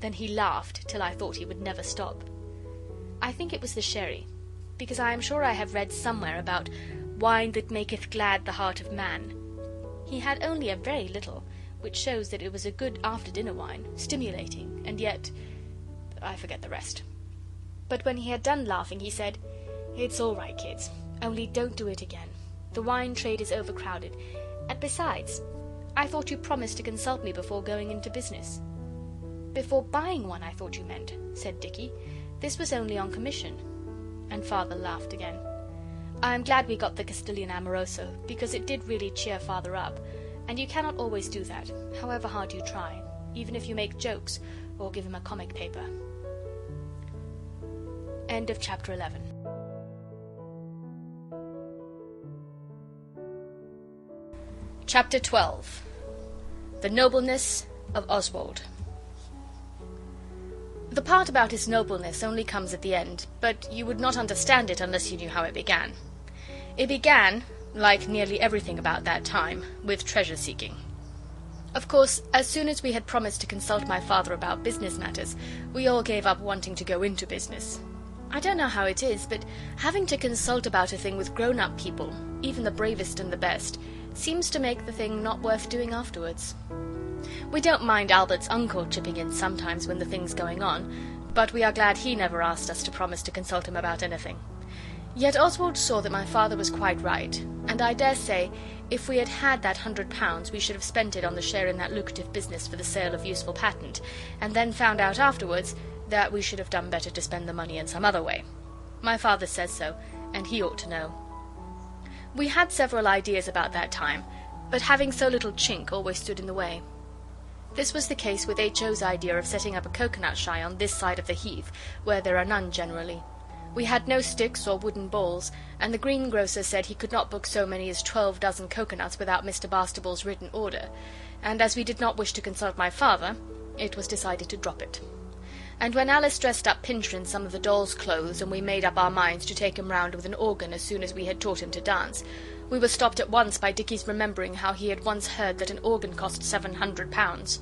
Then he laughed till I thought he would never stop. I think it was the sherry, because I am sure I have read somewhere about wine that maketh glad the heart of man. He had only a very little, which shows that it was a good after-dinner wine, stimulating, and yet I forget the rest. But when he had done laughing, he said, "It's all right, kids, only don't do it again. The wine trade is overcrowded, and besides, I thought you promised to consult me before going into business." "Before buying one, I thought you meant," said Dicky. "This was only on commission." And Father laughed again. I am glad we got the Castilian Amoroso, because it did really cheer Father up, and you cannot always do that, however hard you try, even if you make jokes or give him a comic paper. End of chapter 11. Chapter 12. The nobleness of Oswald. The part about his nobleness only comes at the end, but you would not understand it unless you knew how it began. It began, like nearly everything about that time, with treasure-seeking. Of course, as soon as we had promised to consult my father about business matters, we all gave up wanting to go into business. I don't know how it is, but having to consult about a thing with grown-up people, even the bravest and the best, seems to make the thing not worth doing afterwards. We don't mind Albert's uncle chipping in sometimes when the thing's going on, but we are glad he never asked us to promise to consult him about anything. Yet Oswald saw that my father was quite right, and I dare say if we had had that £100 we should have spent it on the share in that lucrative business for the sale of useful patent, and then found out afterwards that we should have done better to spend the money in some other way. My father says so, and he ought to know. We had several ideas about that time, but having so little chink always stood in the way. This was the case with H.O.'s idea of setting up a coconut shy on this side of the heath, where there are none generally. We had no sticks or wooden balls, and the greengrocer said he could not book so many as 12 dozen coconuts without Mr. Bastable's written order, and as we did not wish to consult my father, it was decided to drop it. And when Alice dressed up Pincher in some of the doll's clothes, and we made up our minds to take him round with an organ as soon as we had taught him to dance, we were stopped at once by Dicky's remembering how he had once heard that an organ cost £700.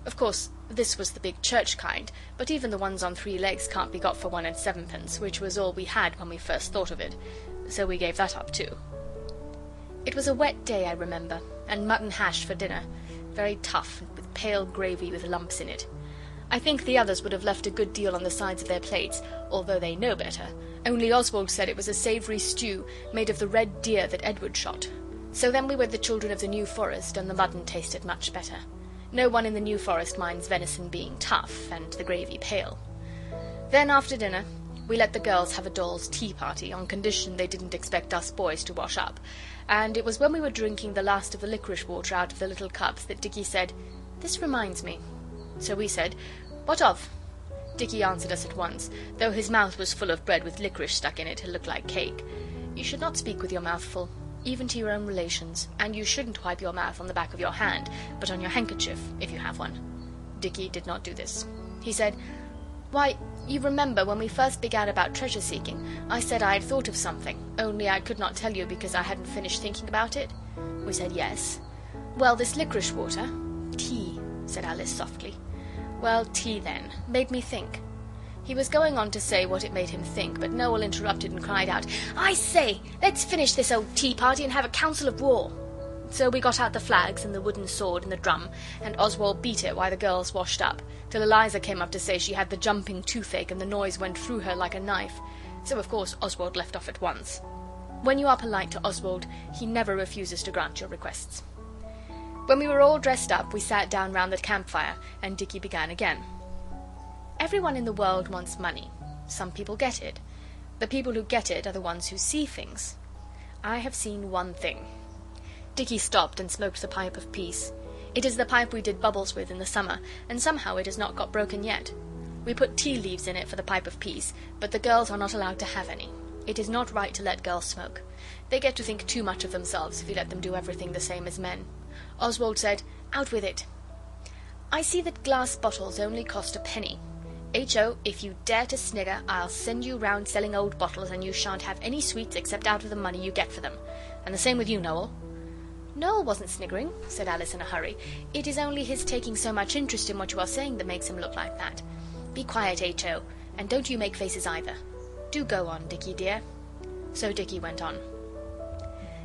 Of course, this was the big church kind, but even the ones on 3 legs can't be got for 1 and 7pence, which was all we had when we first thought of it, so we gave that up too. It was a wet day, I remember, and mutton hash for dinner, very tough, with pale gravy with lumps in it. I think the others would have left a good deal on the sides of their plates, although they know better, only Oswald said it was a savoury stew made of the red deer that Edward shot. So then we were the children of the New Forest, and the mutton tasted much better. No one in the New Forest minds venison being tough, and the gravy pale. Then, after dinner, we let the girls have a doll's tea party, on condition they didn't expect us boys to wash up, and it was when we were drinking the last of the licorice water out of the little cups that Dicky said, "This reminds me." So we said, "What of?" Dicky answered us at once, though his mouth was full of bread with licorice stuck in it to look like cake. You should not speak with your mouth full, even to your own relations, and you shouldn't wipe your mouth on the back of your hand, but on your handkerchief, if you have one. Dicky did not do this. He said, "Why, you remember when we first began about treasure-seeking, I said I had thought of something, only I could not tell you because I hadn't finished thinking about it?" We said yes. "Well, this licorice water—" "Tea," said Alice softly. "Well, tea, then, made me think." He was going on to say what it made him think, but Noel interrupted and cried out, "I say, let's finish this old tea party and have a council of war." So we got out the flags and the wooden sword and the drum, and Oswald beat it while the girls washed up, till Eliza came up to say she had the jumping toothache and the noise went through her like a knife. So of course Oswald left off at once. When you are polite to Oswald, he never refuses to grant your requests. When we were all dressed up, we sat down round the campfire, and Dicky began again. Everyone in the world wants money. Some people get it. The people who get it are the ones who see things. I have seen one thing." Dicky stopped and smoked the pipe of peace. It is the pipe we did bubbles with in the summer, and somehow it has not got broken yet. We put tea leaves in it for the pipe of peace, but the girls are not allowed to have any. It is not right to let girls smoke. They get to think too much of themselves if you let them do everything the same as men. Oswald said, "Out with it." "I see that glass bottles only cost a penny. H.O., if you dare to snigger, I'll send you round selling old bottles, and you shan't have any sweets except out of the money you get for them. And the same with you, Noel." "Noel wasn't sniggering," said Alice in a hurry. "It is only his taking so much interest in what you are saying that makes him look like that. Be quiet, H.O., and don't you make faces either. Do go on, Dicky dear." So Dicky went on.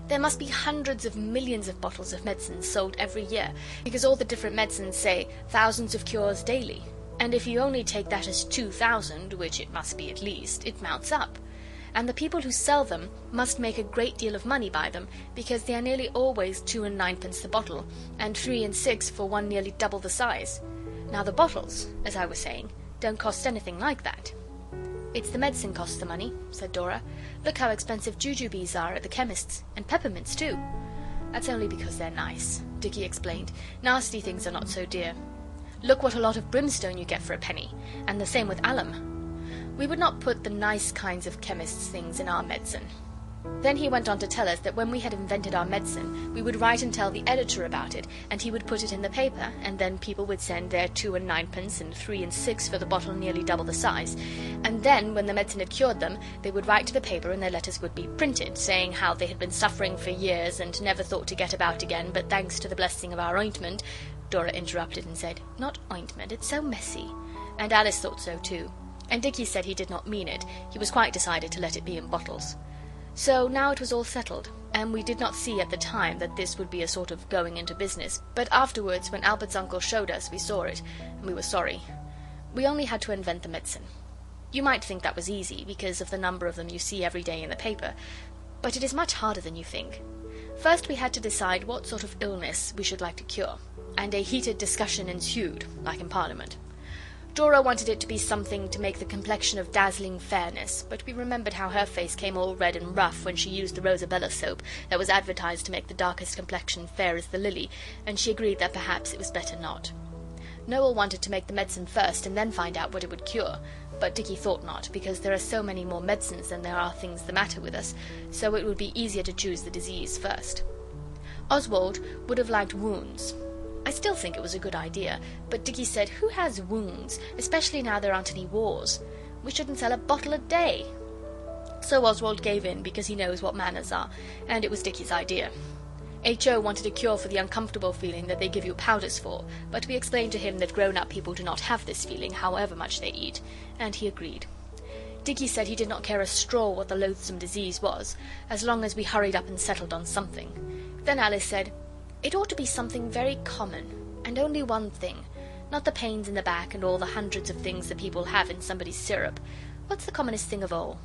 "There must be hundreds of millions of bottles of medicines sold every year, because all the different medicines say thousands of cures daily. And if you only take that as 2,000, which it must be at least, it mounts up. And the people who sell them must make a great deal of money by them, because they are nearly always 2 and 9 pence the bottle, and 3 and 6 for one nearly double the size. Now the bottles, as I was saying, don't cost anything like that." "It's the medicine costs the money," said Dora. "Look how expensive jujubes are at the chemist's, and peppermints too." "That's only because they're nice," Dicky explained. "Nasty things are not so dear. Look what a lot of brimstone you get for a penny, and the same with alum. We would not put the nice kinds of chemists' things in our medicine." Then he went on to tell us that when we had invented our medicine, we would write and tell the editor about it, and he would put it in the paper, and then people would send their 2 and 9 pence and 3 and 6 for the bottle nearly double the size, and then when the medicine had cured them, they would write to the paper and their letters would be printed, saying how they had been suffering for years and never thought to get about again, but thanks to the blessing of our ointment. Dora interrupted and said, "Not ointment, it's so messy." And Alice thought so too. And Dicky said he did not mean it, he was quite decided to let it be in bottles. So now it was all settled, and we did not see at the time that this would be a sort of going into business, but afterwards, when Albert's uncle showed us, we saw it, and we were sorry. We only had to invent the medicine. You might think that was easy, because of the number of them you see every day in the paper, but it is much harder than you think. First we had to decide what sort of illness we should like to cure, and a heated discussion ensued, like in Parliament. Dora wanted it to be something to make the complexion of dazzling fairness, but we remembered how her face came all red and rough when she used the Rosabella soap that was advertised to make the darkest complexion fair as the lily, and she agreed that perhaps it was better not. Noel wanted to make the medicine first and then find out what it would cure, but Dicky thought not, because there are so many more medicines than there are things the matter with us, so it would be easier to choose the disease first. Oswald would have liked wounds. I still think it was a good idea, but Dicky said, "Who has wounds, especially now there aren't any wars? We shouldn't sell a bottle a day." So Oswald gave in, because he knows what manners are, and it was Dicky's idea. H.O. wanted a cure for the uncomfortable feeling that they give you powders for, but we explained to him that grown-up people do not have this feeling, however much they eat, and he agreed. Dicky said he did not care a straw what the loathsome disease was, as long as we hurried up and settled on something. Then Alice said, "It ought to be something very common, and only one thing, not the pains in the back and all the hundreds of things that people have in somebody's syrup. What's the commonest thing of all?"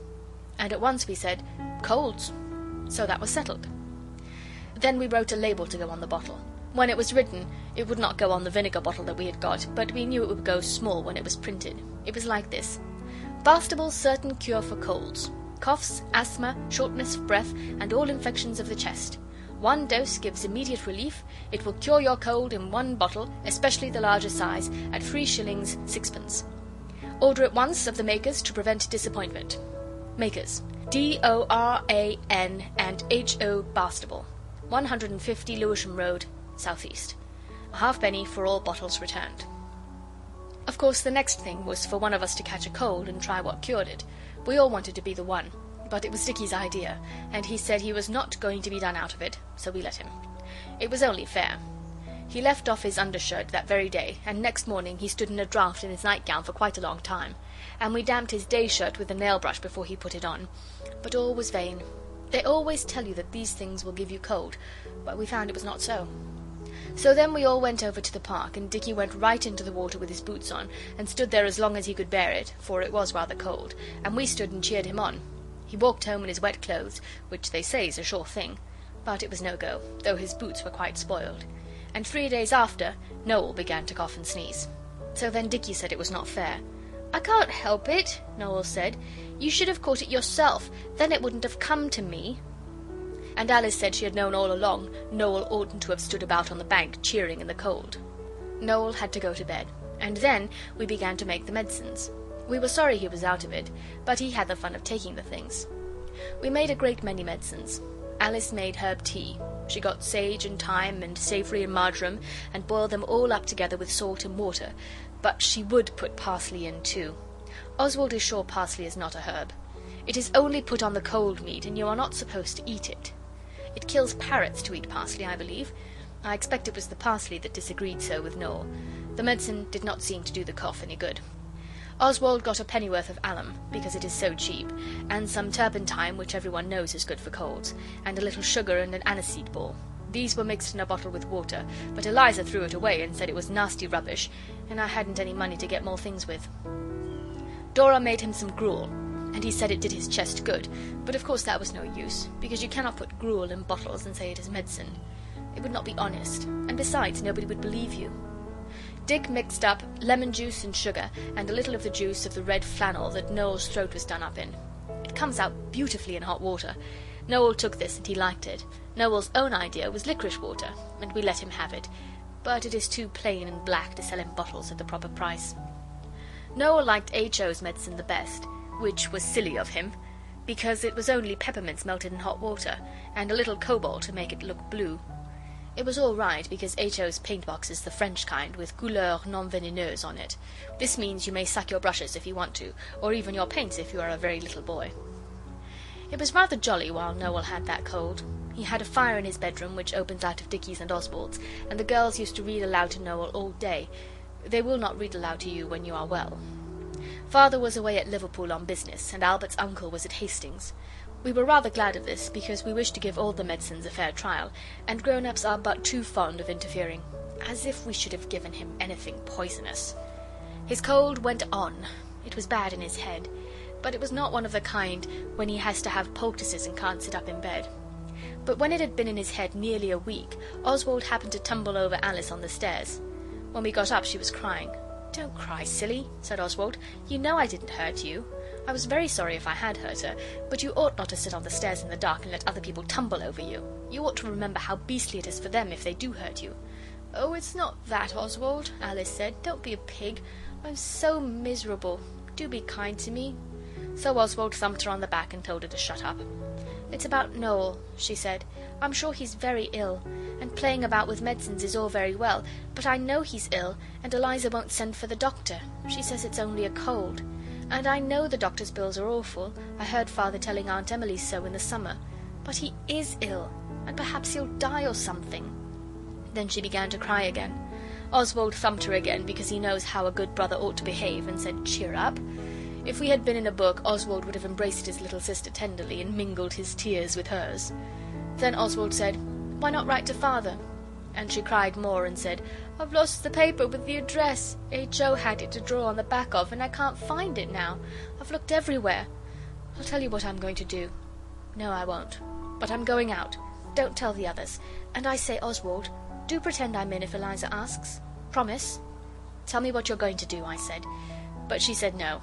And at once we said, "Colds." So that was settled. Then we wrote a label to go on the bottle. When it was written, it would not go on the vinegar bottle that we had got, but we knew it would go small when it was printed. It was like this: "Bastable certain cure for colds, coughs, asthma, shortness of breath, and all infections of the chest. 1 dose gives immediate relief. It will cure your cold in 1 bottle, especially the larger size, at 3 shillings 6 pence. Order at once of the makers to prevent disappointment. Makers: D-O-R-A-N and H-O Bastable, 150 Lewisham Road, South East. A halfpenny for all bottles returned." Of course, the next thing was for one of us to catch a cold and try what cured it. We all wanted to be the one, but it was Dicky's idea, and he said he was not going to be done out of it, so we let him. It was only fair. He left off his undershirt that very day, and next morning he stood in a draught in his nightgown for quite a long time, and we damped his day shirt with a nail brush before he put it on, but all was vain. They always tell you that these things will give you cold, but we found it was not so. So then we all went over to the park, and Dicky went right into the water with his boots on, and stood there as long as he could bear it, for it was rather cold, and we stood and cheered him on. He walked home in his wet clothes, which they say is a sure thing, but it was no go, though his boots were quite spoiled. And 3 days after, Noel began to cough and sneeze. So then Dicky said it was not fair. "I can't help it," Noel said. "You should have caught it yourself, then it wouldn't have come to me." and Alice said she had known all along Noel oughtn't to have stood about on the bank cheering in the cold. Noel had to go to bed, and then we began to make the medicines. We were sorry he was out of it, but he had the fun of taking the things. We made a great many medicines. Alice made herb tea. She got sage and thyme and savory and marjoram and boiled them all up together with salt and water, but she would put parsley in too. Oswald is sure parsley is not a herb. It is only put on the cold meat, and you are not supposed to eat it. It kills parrots to eat parsley, I believe. I expect it was the parsley that disagreed so with Noel. The medicine did not seem to do the cough any good. Oswald got a pennyworth of alum, because it is so cheap, and some turpentine, which everyone knows is good for colds, and a little sugar and an aniseed ball. These were mixed in a bottle with water, but Eliza threw it away and said it was nasty rubbish, and I hadn't any money to get more things with. Dora made him some gruel, and he said it did his chest good, but of course that was no use, because you cannot put gruel in bottles and say it is medicine. It would not be honest, and besides, nobody would believe you. Dick mixed up lemon juice and sugar and a little of the juice of the red flannel that Noel's throat was done up in. It comes out beautifully in hot water. Noel took this and he liked it. Noel's own idea was licorice water, and we let him have it, but it is too plain and black to sell in bottles at the proper price. Noel liked H.O.'s medicine the best, which was silly of him, because it was only peppermints melted in hot water, and a little cobalt to make it look blue. It was all right, because H.O.'s paint box is the French kind, with couleur non venineuse on it. This means you may suck your brushes if you want to, or even your paints if you are a very little boy. It was rather jolly while Noel had that cold. He had a fire in his bedroom, which opens out of Dicky's and Oswald's, and the girls used to read aloud to Noel all day. They will not read aloud to you when you are well. Father was away at Liverpool on business, and Albert's uncle was at Hastings. We were rather glad of this, because we wished to give all the medicines a fair trial, and grown-ups are but too fond of interfering. As if we should have given him anything poisonous. His cold went on. It was bad in his head, but it was not one of the kind when he has to have poultices and can't sit up in bed. But when it had been in his head nearly a week, Oswald happened to tumble over Alice on the stairs. When we got up she was crying. "Don't cry, silly," said Oswald. "You know I didn't hurt you. I was very sorry if I had hurt her, but you ought not to sit on the stairs in the dark and let other people tumble over you. You ought to remember how beastly it is for them if they do hurt you." "Oh, it's not that, Oswald," Alice said. "Don't be a pig. I'm so miserable. Do be kind to me." So Oswald thumped her on the back and told her to shut up. "It's about Noel," she said. "I'm sure he's very ill, and playing about with medicines is all very well, but I know he's ill, and Eliza won't send for the doctor. She says it's only a cold. And I know the doctor's bills are awful. I heard Father telling Aunt Emily so in the summer. But he is ill, and perhaps he'll die or something." Then she began to cry again. Oswald thumped her again, because he knows how a good brother ought to behave, and said, "Cheer up." If we had been in a book, Oswald would have embraced his little sister tenderly and mingled his tears with hers. Then Oswald said, "Why not write to Father?" And she cried more and said, "I've lost the paper with the address. H.O. had it to draw on the back of, and I can't find it now. I've looked everywhere. I'll tell you what I'm going to do." "No, I won't. But I'm going out. Don't tell the others. And I say, Oswald, do pretend I'm in if Eliza asks. Promise." "Tell me what you're going to do," I said. But she said no.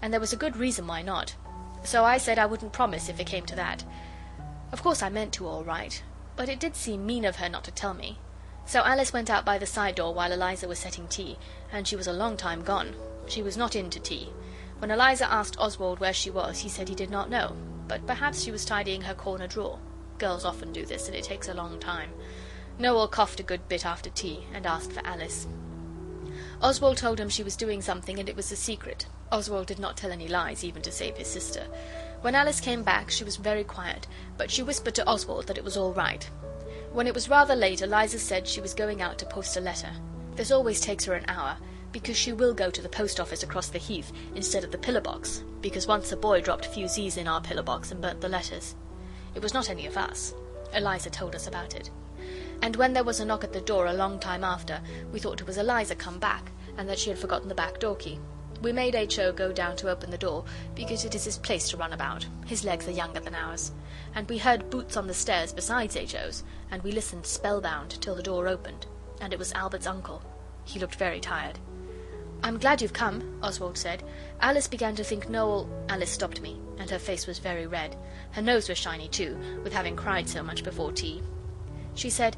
And there was a good reason why not. So I said I wouldn't promise if it came to that. Of course I meant to all right, but it did seem mean of her not to tell me. So Alice went out by the side door while Eliza was setting tea, and she was a long time gone. She was not in to tea. When Eliza asked Oswald where she was, he said he did not know, but perhaps she was tidying her corner drawer. Girls often do this, and it takes a long time. Noel coughed a good bit after tea, and asked for Alice. Oswald told him she was doing something, and it was a secret. Oswald did not tell any lies, even to save his sister. When Alice came back, she was very quiet, but she whispered to Oswald that it was all right. When it was rather late, Eliza said she was going out to post a letter. This always takes her an hour, because she will go to the post office across the heath instead of the pillar box, because once a boy dropped fusees in our pillar box and burnt the letters. It was not any of us. Eliza told us about it. And when there was a knock at the door a long time after, we thought it was Eliza come back, and that she had forgotten the back door key. We made H.O. go down to open the door, because it is his place to run about. His legs are younger than ours. And we heard boots on the stairs besides H.O.'s, and we listened spellbound till the door opened, and it was Albert's uncle. He looked very tired. "I'm glad you've come," Oswald said. "Alice began to think Noel—" Alice stopped me, and her face was very red. Her nose was shiny too, with having cried so much before tea. She said,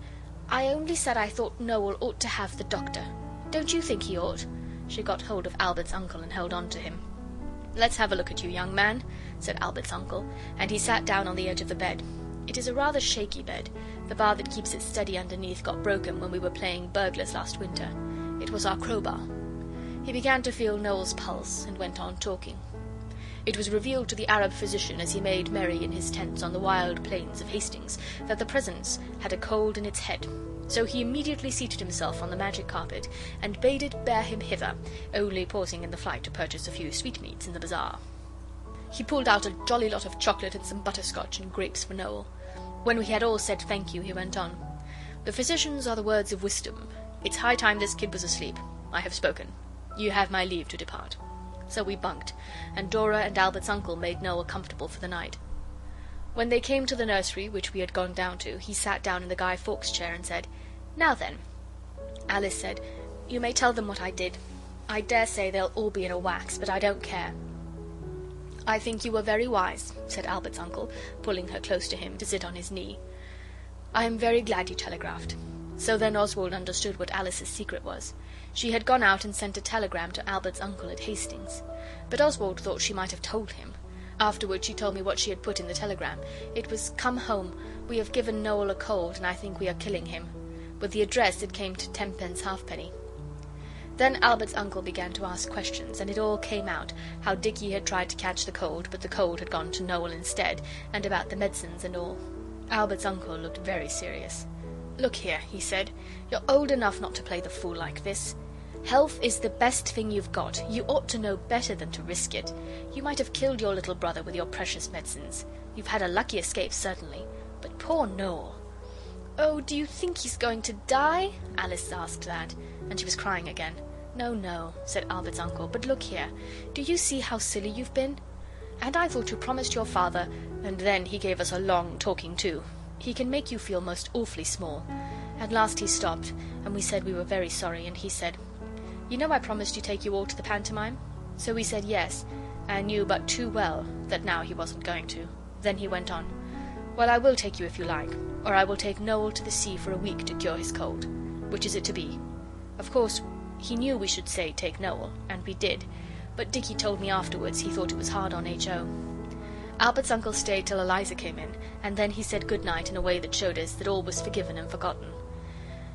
"I only said I thought Noel ought to have the doctor. Don't you think he ought?" She got hold of Albert's uncle and held on to him. "Let's have a look at you, young man," said Albert's uncle, and he sat down on the edge of the bed. It is a rather shaky bed. The bar that keeps it steady underneath got broken when we were playing burglars last winter. It was our crowbar. He began to feel Noel's pulse, and went on talking. It was revealed to the Arab physician, as he made merry in his tents on the wild plains of Hastings, that the presence had a cold in its head. So he immediately seated himself on the magic carpet, and bade it bear him hither, only pausing in the flight to purchase a few sweetmeats in the bazaar. He pulled out a jolly lot of chocolate and some butterscotch and grapes for Noel. When we had all said thank you, he went on. "The physicians are the words of wisdom. It's high time this kid was asleep. I have spoken. You have my leave to depart." So we bunked, and Dora and Albert's uncle made Noel comfortable for the night. When they came to the nursery, which we had gone down to, he sat down in the Guy Fawkes chair and said, "Now then." Alice said, "You may tell them what I did. I dare say they'll all be in a wax, but I don't care." "I think you were very wise," said Albert's uncle, pulling her close to him to sit on his knee. "I am very glad you telegraphed." So then Oswald understood what Alice's secret was. She had gone out and sent a telegram to Albert's uncle at Hastings. But Oswald thought she might have told him. Afterwards she told me what she had put in the telegram. It was, "Come home. We have given Noel a cold, and I think we are killing him." With the address it came to 10 halfpenny. Then Albert's uncle began to ask questions, and it all came out, how Dicky had tried to catch the cold, but the cold had gone to Noel instead, and about the medicines and all. Albert's uncle looked very serious. "Look here," he said, "you're old enough not to play the fool like this. Health is the best thing you've got. You ought to know better than to risk it. You might have killed your little brother with your precious medicines. You've had a lucky escape, certainly. But poor Noel." "Oh, do you think he's going to die?" Alice asked that, and she was crying again. "No, no," said Albert's uncle, "but look here. Do you see how silly you've been? And I thought you promised your father—" And then he gave us a long talking to. He can make you feel most awfully small. At last he stopped, and we said we were very sorry, and he said, "You know I promised to take you all to the pantomime?" So we said yes, and knew but too well that now he wasn't going to. Then he went on, "Well, I will take you if you like, or I will take Noel to the sea for a week to cure his cold. Which is it to be?" Of course, he knew we should say take Noel, and we did, but Dicky told me afterwards he thought it was hard on H.O. Albert's uncle stayed till Eliza came in, and then he said good night in a way that showed us that all was forgiven and forgotten.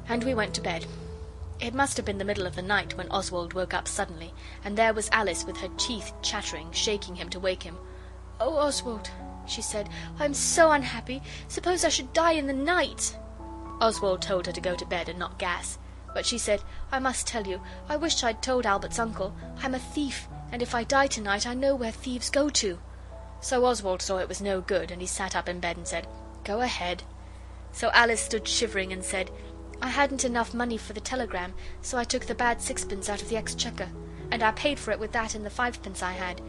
And we went to bed. It must have been the middle of the night when Oswald woke up suddenly, and there was Alice with her teeth chattering, shaking him to wake him. "Oh, Oswald," she said, "I'm so unhappy. Suppose I should die in the night." Oswald told her to go to bed and not gas, but she said, "I must tell you. I wish I'd told Albert's uncle. I'm a thief, and if I die tonight I know where thieves go to." So Oswald saw it was no good, and he sat up in bed and said, "Go ahead." So Alice stood shivering and said, "I hadn't enough money for the telegram, so I took the bad sixpence out of the exchequer, and I paid for it with that and the 5 pence I had.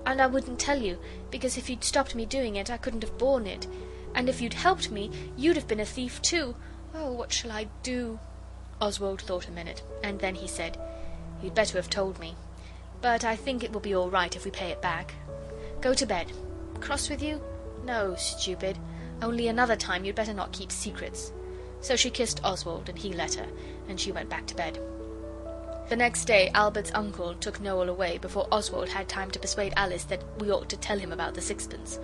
And I wouldn't tell you, because if you'd stopped me doing it I couldn't have borne it. And if you'd helped me, you'd have been a thief too. Oh, what shall I do?" Oswald thought a minute, and then he said, "You'd better have told me. But I think it will be all right if we pay it back. Go to bed. Cross with you? No, stupid. Only another time you'd better not keep secrets." So she kissed Oswald, and he let her, and she went back to bed. The next day Albert's uncle took Noel away before Oswald had time to persuade Alice that we ought to tell him about the 6 pence.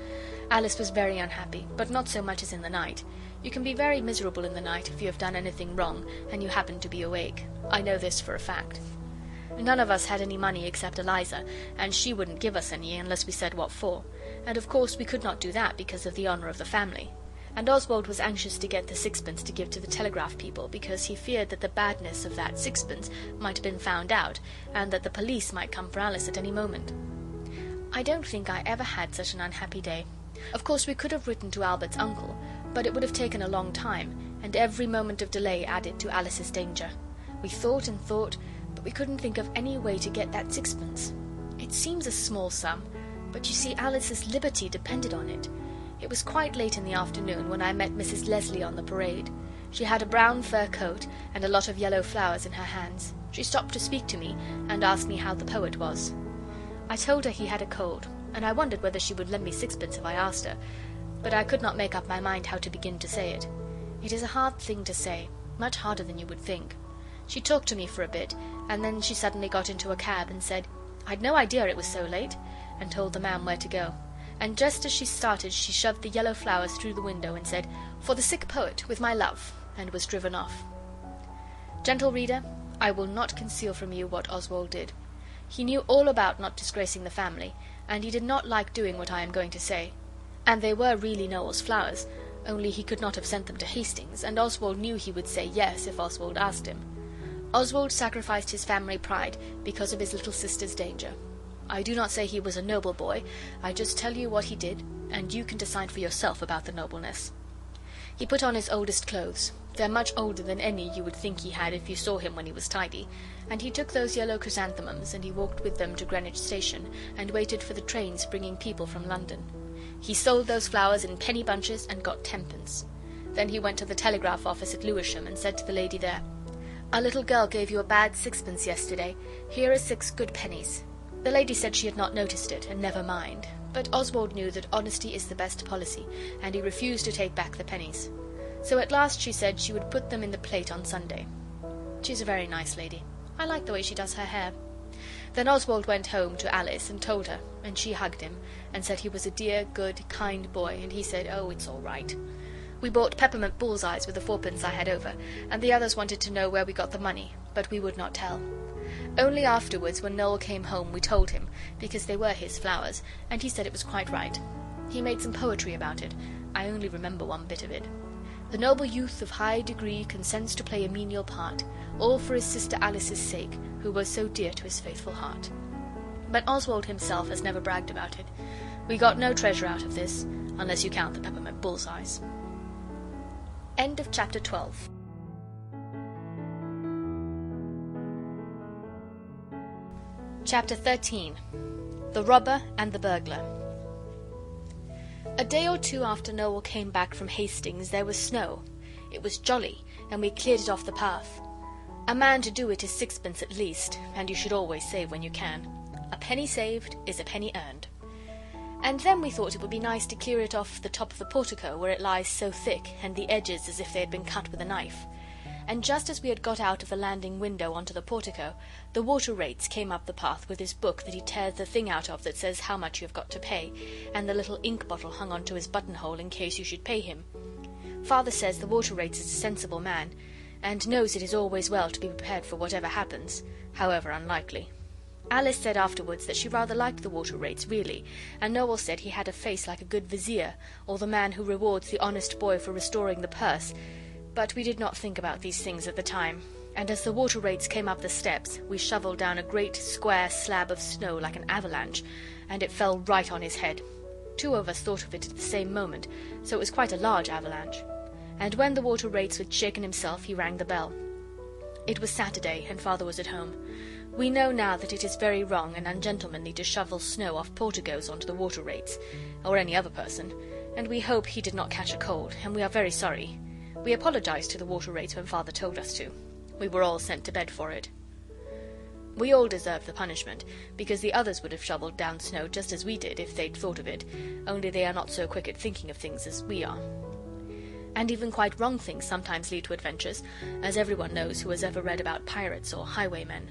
Alice was very unhappy, but not so much as in the night. You can be very miserable in the night if you have done anything wrong and you happen to be awake. I know this for a fact. None of us had any money except Eliza, and she wouldn't give us any unless we said what for, and of course we could not do that because of the honour of the family. And Oswald was anxious to get the 6 pence to give to the telegraph people, because he feared that the badness of that 6 pence might have been found out, and that the police might come for Alice at any moment. I don't think I ever had such an unhappy day. Of course we could have written to Albert's uncle, but it would have taken a long time, and every moment of delay added to Alice's danger. We thought and thought, but we couldn't think of any way to get that 6 pence. It seems a small sum, but you see Alice's liberty depended on it. It was quite late in the afternoon when I met Mrs. Leslie on the parade. She had a brown fur coat and a lot of yellow flowers in her hands. She stopped to speak to me and asked me how the poet was. I told her he had a cold, and I wondered whether she would lend me sixpence if I asked her, but I could not make up my mind how to begin to say it. It is a hard thing to say, much harder than you would think. She talked to me for a bit, and then she suddenly got into a cab and said, "I'd no idea it was so late," and told the man where to go. And just as she started she shoved the yellow flowers through the window and said, "For the sick poet, with my love," and was driven off. Gentle reader, I will not conceal from you what Oswald did. He knew all about not disgracing the family, and he did not like doing what I am going to say. And they were really Noel's flowers, only he could not have sent them to Hastings, and Oswald knew he would say yes if Oswald asked him. Oswald sacrificed his family pride because of his little sister's danger. I do not say he was a noble boy, I just tell you what he did, and you can decide for yourself about the nobleness. He put on his oldest clothes. They're much older than any you would think he had if you saw him when he was tidy, and he took those yellow chrysanthemums and he walked with them to Greenwich Station and waited for the trains bringing people from London. He sold those flowers in penny bunches and got 10p. Then he went to the telegraph office at Lewisham and said to the lady there, "A little girl gave you a bad 6p yesterday. Here are 6 good pennies." The lady said she had not noticed it, and never mind, but Oswald knew that honesty is the best policy, and he refused to take back the pennies. So at last she said she would put them in the plate on Sunday. She's a very nice lady. I like the way she does her hair. Then Oswald went home to Alice and told her, and she hugged him, and said he was a dear, good, kind boy, and he said, "Oh, it's all right." We bought peppermint bullseyes with the 4p I had over, and the others wanted to know where we got the money, but we would not tell. Only afterwards, when Noel came home, we told him, because they were his flowers, and he said it was quite right. He made some poetry about it. I only remember one bit of it. "The noble youth of high degree consents to play a menial part, all for his sister Alice's sake, who was so dear to his faithful heart." But Oswald himself has never bragged about it. We got no treasure out of this, unless you count the peppermint bullseyes. End of chapter 12. Chapter 13. The Robber and the Burglar. A day or two after Noel came back from Hastings there was snow. It was jolly, and we cleared it off the path. A man to do it is 6p at least, and you should always save when you can. A penny saved is a penny earned. And then we thought it would be nice to clear it off the top of the portico, where it lies so thick, and the edges as if they had been cut with a knife. And just as we had got out of the landing window onto the portico, the water-rates came up the path with his book that he tears the thing out of that says how much you have got to pay, and the little ink bottle hung onto his buttonhole in case you should pay him. Father says the water-rates is a sensible man, and knows it is always well to be prepared for whatever happens, however unlikely. Alice said afterwards that she rather liked the water-rates, really, and Noel said he had a face like a good vizier, or the man who rewards the honest boy for restoring the purse, but we did not think about these things at the time, and as the water-rates came up the steps we shovelled down a great square slab of snow like an avalanche, and it fell right on his head. 2 of us thought of it at the same moment, so it was quite a large avalanche. And when the water-rates had shaken himself he rang the bell. It was Saturday, and Father was at home. We know now that it is very wrong and ungentlemanly to shovel snow off porticos onto the water-rates, or any other person, and we hope he did not catch a cold, and we are very sorry. We apologised to the water-rates when Father told us to. We were all sent to bed for it. We all deserved the punishment, because the others would have shovelled down snow just as we did if they'd thought of it, only they are not so quick at thinking of things as we are. And even quite wrong things sometimes lead to adventures, as everyone knows who has ever read about pirates or highwaymen.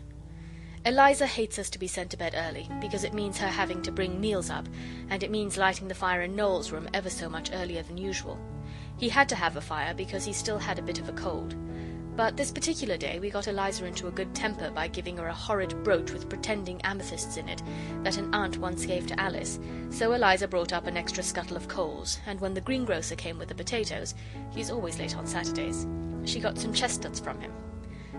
Eliza hates us to be sent to bed early, because it means her having to bring meals up, and it means lighting the fire in Noel's room ever so much earlier than usual. He had to have a fire because he still had a bit of a cold. But this particular day we got Eliza into a good temper by giving her a horrid brooch with pretending amethysts in it that an aunt once gave to Alice, so Eliza brought up an extra scuttle of coals, and when the greengrocer came with the potatoes — he is always late on Saturdays — she got some chestnuts from him.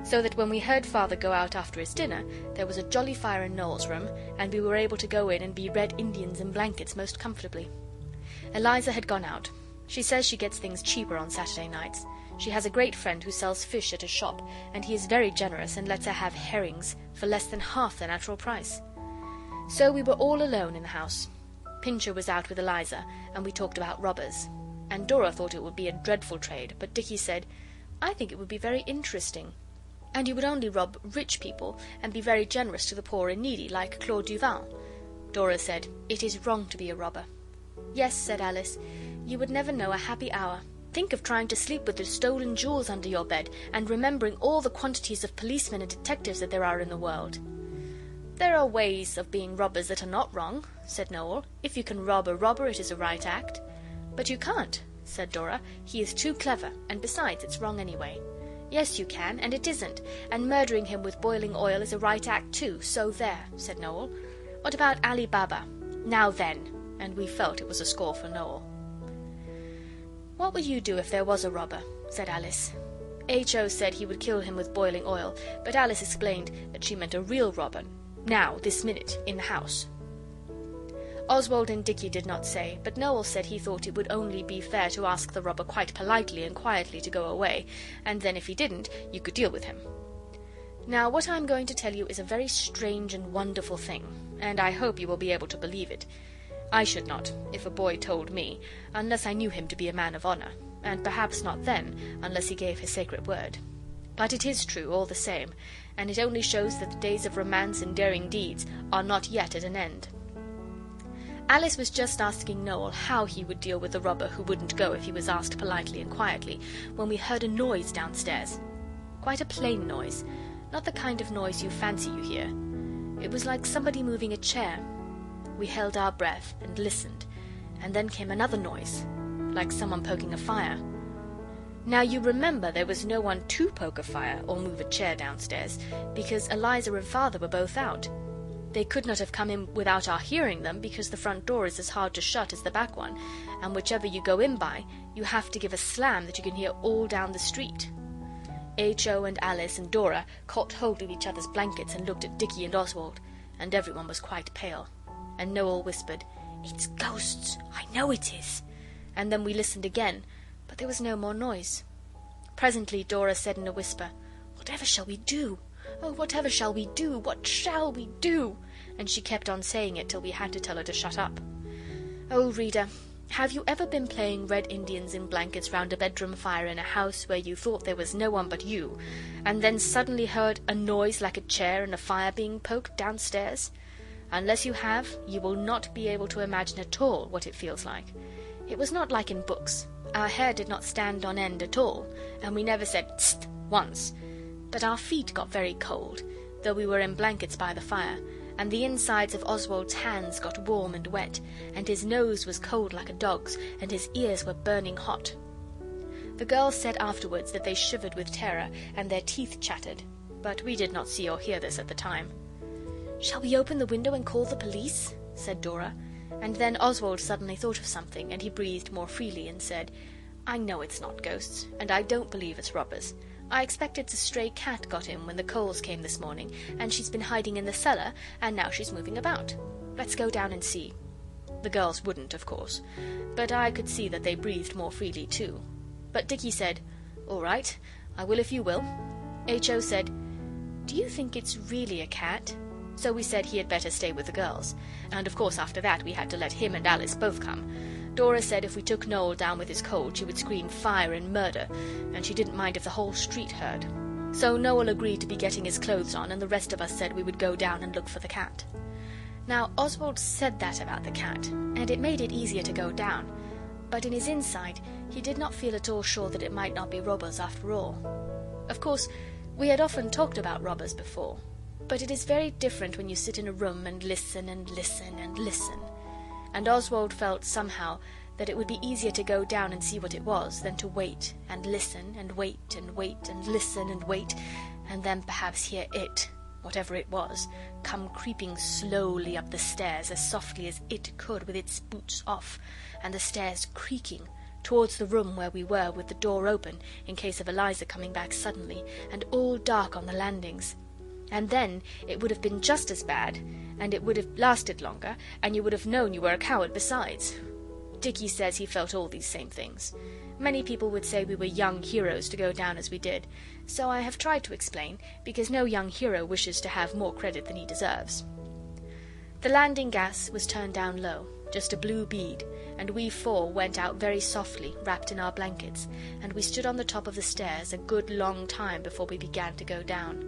So that when we heard Father go out after his dinner there was a jolly fire in Noel's room, and we were able to go in and be Red Indians in blankets most comfortably. Eliza had gone out. She says she gets things cheaper on Saturday nights. She has a great friend who sells fish at a shop, and he is very generous and lets her have herrings for less than half the natural price. So we were all alone in the house. Pincher was out with Eliza, and we talked about robbers. And Dora thought it would be a dreadful trade, but Dicky said, "I think it would be very interesting." And you would only rob rich people, and be very generous to the poor and needy, like Claude Duval. Dora said, "It is wrong to be a robber." "Yes," said Alice, "you would never know a happy hour. Think of trying to sleep with the stolen jewels under your bed, and remembering all the quantities of policemen and detectives that there are in the world." "There are ways of being robbers that are not wrong," said Noel. "If you can rob a robber, it is a right act." "But you can't," said Dora. "He is too clever, and besides, it's wrong anyway." "Yes, you can, and it isn't, and murdering him with boiling oil is a right act too, so there," said Noel. "What about Ali Baba? Now then," and we felt it was a score for Noel. "What would you do if there was a robber?" said Alice. H.O. said he would kill him with boiling oil, but Alice explained that she meant a real robber, now, this minute, in the house. Oswald and Dicky did not say, but Noel said he thought it would only be fair to ask the robber quite politely and quietly to go away, and then if he didn't, you could deal with him. Now, what I am going to tell you is a very strange and wonderful thing, and I hope you will be able to believe it. I should not, if a boy told me, unless I knew him to be a man of honour, and perhaps not then, unless he gave his sacred word. But it is true, all the same, and it only shows that the days of romance and daring deeds are not yet at an end. Alice was just asking Noel how he would deal with the robber who wouldn't go if he was asked politely and quietly, when we heard a noise downstairs. Quite a plain noise, not the kind of noise you fancy you hear. It was like somebody moving a chair. We held our breath and listened, and then came another noise, like someone poking a fire. Now you remember there was no one to poke a fire or move a chair downstairs, because Eliza and Father were both out. They could not have come in without our hearing them, because the front door is as hard to shut as the back one, and whichever you go in by, you have to give a slam that you can hear all down the street. H.O. and Alice and Dora caught hold of each other's blankets and looked at Dicky and Oswald, and everyone was quite pale. And Noel whispered, "It's ghosts, I know it is." And then we listened again, but there was no more noise. Presently Dora said in a whisper, "Whatever shall we do? Oh, whatever shall we do? What shall we do?" And she kept on saying it till we had to tell her to shut up. Oh, reader, have you ever been playing Red Indians in blankets round a bedroom fire in a house where you thought there was no one but you, and then suddenly heard a noise like a chair and a fire being poked downstairs? Unless you have, you will not be able to imagine at all what it feels like. It was not like in books. Our hair did not stand on end at all, and we never said "tst" once. But our feet got very cold, though we were in blankets by the fire, and the insides of Oswald's hands got warm and wet, and his nose was cold like a dog's, and his ears were burning hot. The girls said afterwards that they shivered with terror, and their teeth chattered, but we did not see or hear this at the time. "Shall we open the window and call the police?" said Dora, and then Oswald suddenly thought of something, and he breathed more freely and said, "I know it's not ghosts, and I don't believe it's robbers. I expect it's a stray cat got in when the coals came this morning, and she's been hiding in the cellar, and now she's moving about. Let's go down and see." The girls wouldn't, of course, but I could see that they breathed more freely too. But Dicky said, "All right, I will if you will." H.O. said, "Do you think it's really a cat?" So we said he had better stay with the girls, and of course after that we had to let him and Alice both come. Dora said if we took Noel down with his cold she would scream fire and murder, and she didn't mind if the whole street heard. So Noel agreed to be getting his clothes on, and the rest of us said we would go down and look for the cat. Now Oswald said that about the cat, and it made it easier to go down, but in his inside he did not feel at all sure that it might not be robbers after all. Of course, we had often talked about robbers before, but it is very different when you sit in a room and listen and listen and listen. And Oswald felt somehow that it would be easier to go down and see what it was than to wait and listen and wait and wait and listen and wait, and then perhaps hear it, whatever it was, come creeping slowly up the stairs as softly as it could with its boots off, and the stairs creaking, towards the room where we were with the door open in case of Eliza coming back suddenly, and all dark on the landings. And then it would have been just as bad, and it would have lasted longer, and you would have known you were a coward besides. Dicky says he felt all these same things. Many people would say we were young heroes to go down as we did, so I have tried to explain, because no young hero wishes to have more credit than he deserves. The landing gas was turned down low, just a blue bead, and we 4 went out very softly, wrapped in our blankets, and we stood on the top of the stairs a good long time before we began to go down,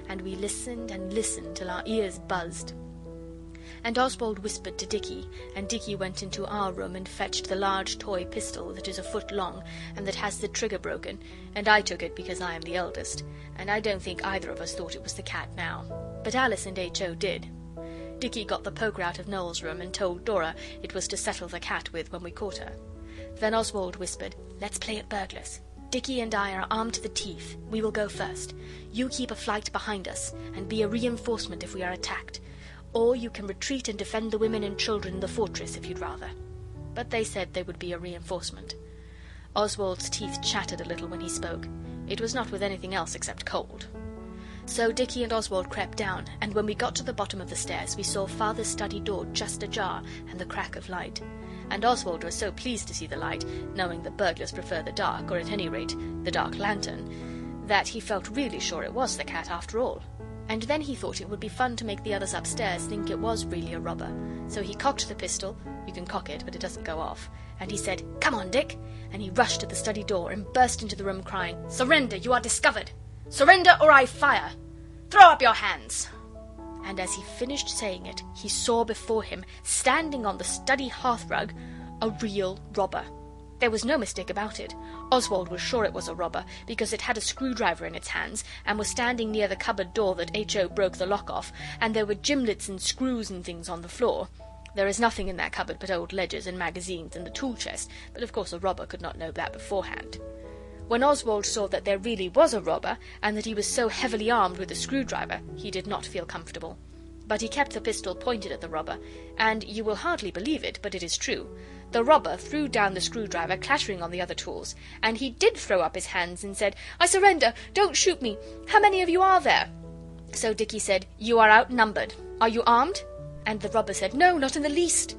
and we listened and listened till our ears buzzed. And Oswald whispered to Dicky, and Dicky went into our room and fetched the large toy pistol that is a foot long and that has the trigger broken, and I took it because I am the eldest, and I don't think either of us thought it was the cat now, but Alice and H.O. did. Dicky got the poker out of Noel's room and told Dora it was to settle the cat with when we caught her. Then Oswald whispered, "Let's play at burglars. Dicky and I are armed to the teeth. We will go first. You keep a flight behind us, and be a reinforcement if we are attacked. Or you can retreat and defend the women and children in the fortress if you'd rather." But they said they would be a reinforcement. Oswald's teeth chattered a little when he spoke. It was not with anything else except cold. So Dicky and Oswald crept down, and when we got to the bottom of the stairs we saw Father's study door just ajar and the crack of light. And Oswald was so pleased to see the light, knowing that burglars prefer the dark, or at any rate the dark lantern, that he felt really sure it was the cat after all. And then he thought it would be fun to make the others upstairs think it was really a robber. So he cocked the pistol, you can cock it but it doesn't go off, and he said, "Come on, Dick," and he rushed to the study door and burst into the room crying, "Surrender, you are discovered! Surrender or I fire! Throw up your hands!" And as he finished saying it, he saw before him, standing on the study hearthrug, a real robber. There was no mistake about it. Oswald was sure it was a robber, because it had a screwdriver in its hands, and was standing near the cupboard door that H.O. broke the lock off, and there were gimlets and screws and things on the floor. There is nothing in that cupboard but old ledgers and magazines and the tool chest, but of course a robber could not know that beforehand. When Oswald saw that there really was a robber, and that he was so heavily armed with a screwdriver, he did not feel comfortable. But he kept the pistol pointed at the robber, and you will hardly believe it, but it is true. The robber threw down the screwdriver, clattering on the other tools, and he did throw up his hands and said, "I surrender! Don't shoot me! How many of you are there?" So Dicky said, "You are outnumbered. Are you armed?" And the robber said, "No, not in the least."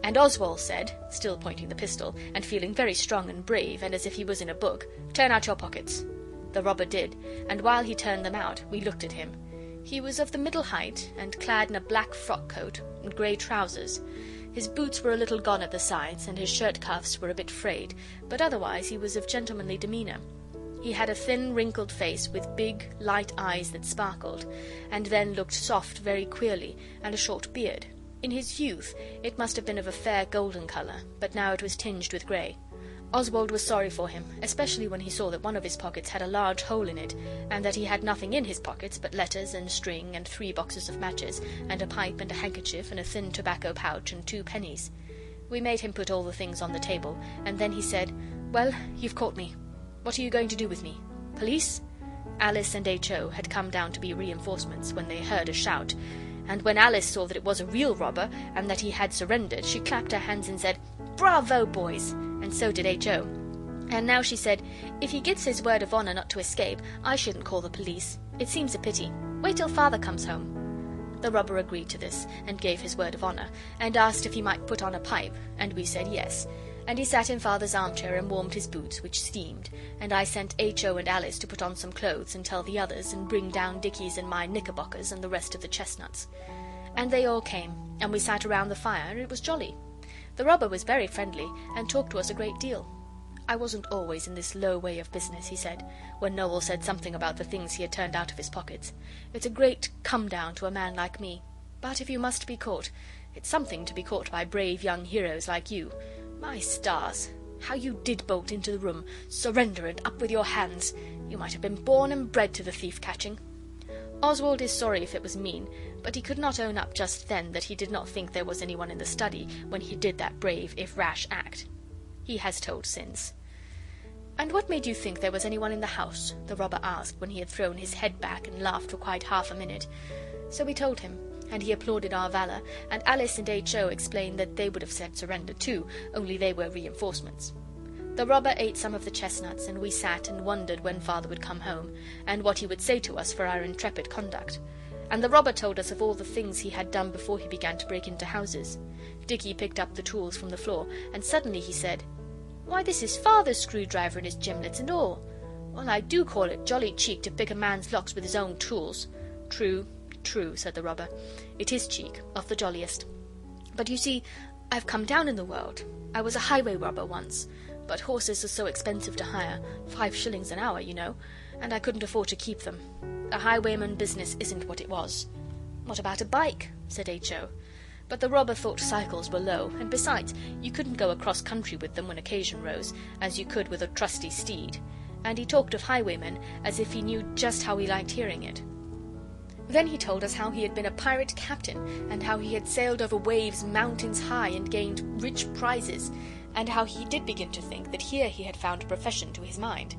And Oswald said, still pointing the pistol, and feeling very strong and brave, and as if he was in a book, "Turn out your pockets." The robber did, and while he turned them out, we looked at him. He was of the middle height, and clad in a black frock coat and grey trousers. His boots were a little gone at the sides, and his shirt cuffs were a bit frayed, but otherwise he was of gentlemanly demeanour. He had a thin, wrinkled face with big, light eyes that sparkled, and then looked soft very queerly, and a short beard. In his youth it must have been of a fair golden colour, but now it was tinged with grey. Oswald was sorry for him, especially when he saw that one of his pockets had a large hole in it, and that he had nothing in his pockets but letters and string and 3 boxes of matches, and a pipe and a handkerchief and a thin tobacco pouch and 2 pennies. We made him put all the things on the table, and then he said, "Well, you've caught me. What are you going to do with me? Police?" Alice and H.O. had come down to be reinforcements when they heard a shout, and when Alice saw that it was a real robber and that he had surrendered, she clapped her hands and said, "Bravo, boys!" and so did H.O. And now she said, "If he gives his word of honour not to escape, I shouldn't call the police. It seems a pity. Wait till Father comes home." The robber agreed to this, and gave his word of honour, and asked if he might put on a pipe, and we said yes, and he sat in Father's armchair and warmed his boots, which steamed, and I sent H.O. and Alice to put on some clothes and tell the others, and bring down Dicky's and my knickerbockers and the rest of the chestnuts. And they all came, and we sat around the fire, and it was jolly. The robber was very friendly, and talked to us a great deal. "I wasn't always in this low way of business," he said, when Noel said something about the things he had turned out of his pockets. "It's a great come-down to a man like me. But if you must be caught, it's something to be caught by brave young heroes like you. My stars, how you did bolt into the room, surrender and up with your hands. You might have been born and bred to the thief-catching." Oswald is sorry if it was mean, but he could not own up just then that he did not think there was anyone in the study when he did that brave, if rash, act. He has told since. "And what made you think there was anyone in the house?" the robber asked when he had thrown his head back and laughed for quite half a minute. So we told him, and he applauded our valour, and Alice and H.O. explained that they would have said surrender too, only they were reinforcements. The robber ate some of the chestnuts, and we sat and wondered when Father would come home, and what he would say to us for our intrepid conduct. And the robber told us of all the things he had done before he began to break into houses. Dicky picked up the tools from the floor, and suddenly he said, "Why, this is Father's screwdriver and his gimlets and all. Well, I do call it jolly cheek to pick a man's locks with his own tools." "True, true," said the robber. "It is cheek, of the jolliest. But you see, I've come down in the world. I was a highway robber once, but horses are so expensive to hire, 5 shillings an hour, you know, and I couldn't afford to keep them. The highwayman business isn't what it was." "What about a bike?" said H.O. But the robber thought cycles were low, and besides, you couldn't go across country with them when occasion rose, as you could with a trusty steed, and he talked of highwaymen as if he knew just how we liked hearing it. Then he told us how he had been a pirate captain, and how he had sailed over waves mountains high and gained rich prizes, and how he did begin to think that here he had found a profession to his mind.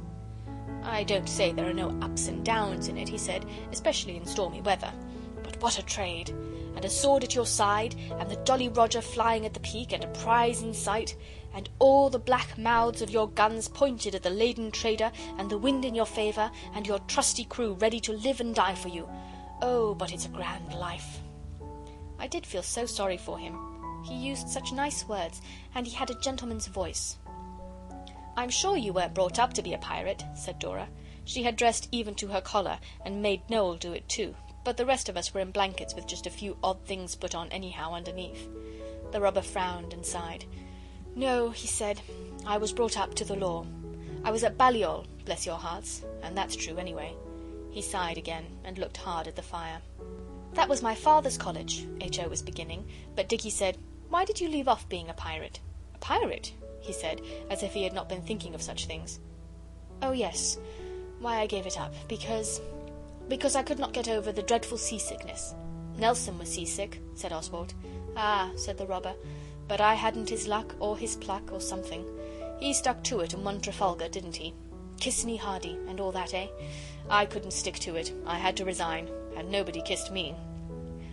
"I don't say there are no ups and downs in it," he said, "especially in stormy weather. But what a trade! And a sword at your side, and the Jolly Roger flying at the peak, and a prize in sight, and all the black mouths of your guns pointed at the laden trader, and the wind in your favour, and your trusty crew ready to live and die for you. Oh, but it's a grand life." I did feel so sorry for him. He used such nice words, and he had a gentleman's voice. "I'm sure you weren't brought up to be a pirate," said Dora. She had dressed even to her collar, and made Noel do it too, but the rest of us were in blankets with just a few odd things put on anyhow underneath. The robber frowned and sighed. "No," he said, "I was brought up to the law. I was at Balliol, bless your hearts, and that's true anyway." He sighed again, and looked hard at the fire. "That was my father's college," H.O. was beginning, but Dicky said, "Why did you leave off being a pirate?" "A pirate?" he said, as if he had not been thinking of such things. "Oh, yes. Why I gave it up. Because I could not get over the dreadful seasickness." "Nelson was seasick," said Oswald. "Ah," said the robber, "but I hadn't his luck, or his pluck, or something. He stuck to it and won Trafalgar, didn't he? Kiss me hardy, and all that, eh? I couldn't stick to it. I had to resign, and nobody kissed me."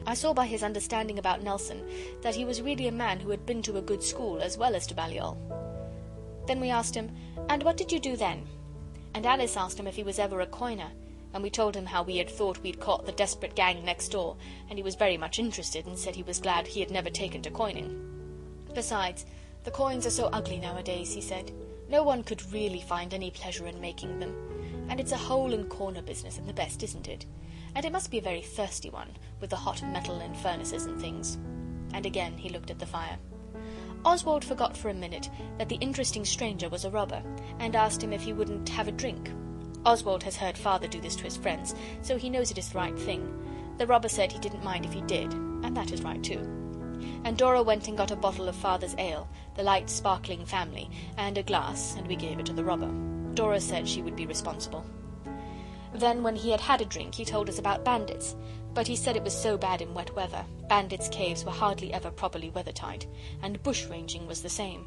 I saw by his understanding about Nelson that he was really a man who had been to a good school as well as to Balliol. Then we asked him, "And what did you do then?" And Alice asked him if he was ever a coiner, and we told him how we had thought we'd caught the desperate gang next door, and he was very much interested and said he was glad he had never taken to coining. "Besides, the coins are so ugly nowadays," he said. "No one could really find any pleasure in making them. And it's a hole and corner business at the best, isn't it? And it must be a very thirsty one, with the hot metal and furnaces and things." And again he looked at the fire. Oswald forgot for a minute that the interesting stranger was a robber, and asked him if he wouldn't have a drink. Oswald has heard Father do this to his friends, so he knows it is the right thing. The robber said he didn't mind if he did, and that is right too. And Dora went and got a bottle of Father's ale, the light sparkling family, and a glass, and we gave it to the robber. Dora said she would be responsible. Then, when he had had a drink, he told us about bandits, but he said it was so bad in wet weather. Bandits' caves were hardly ever properly weather-tight, and bush-ranging was the same.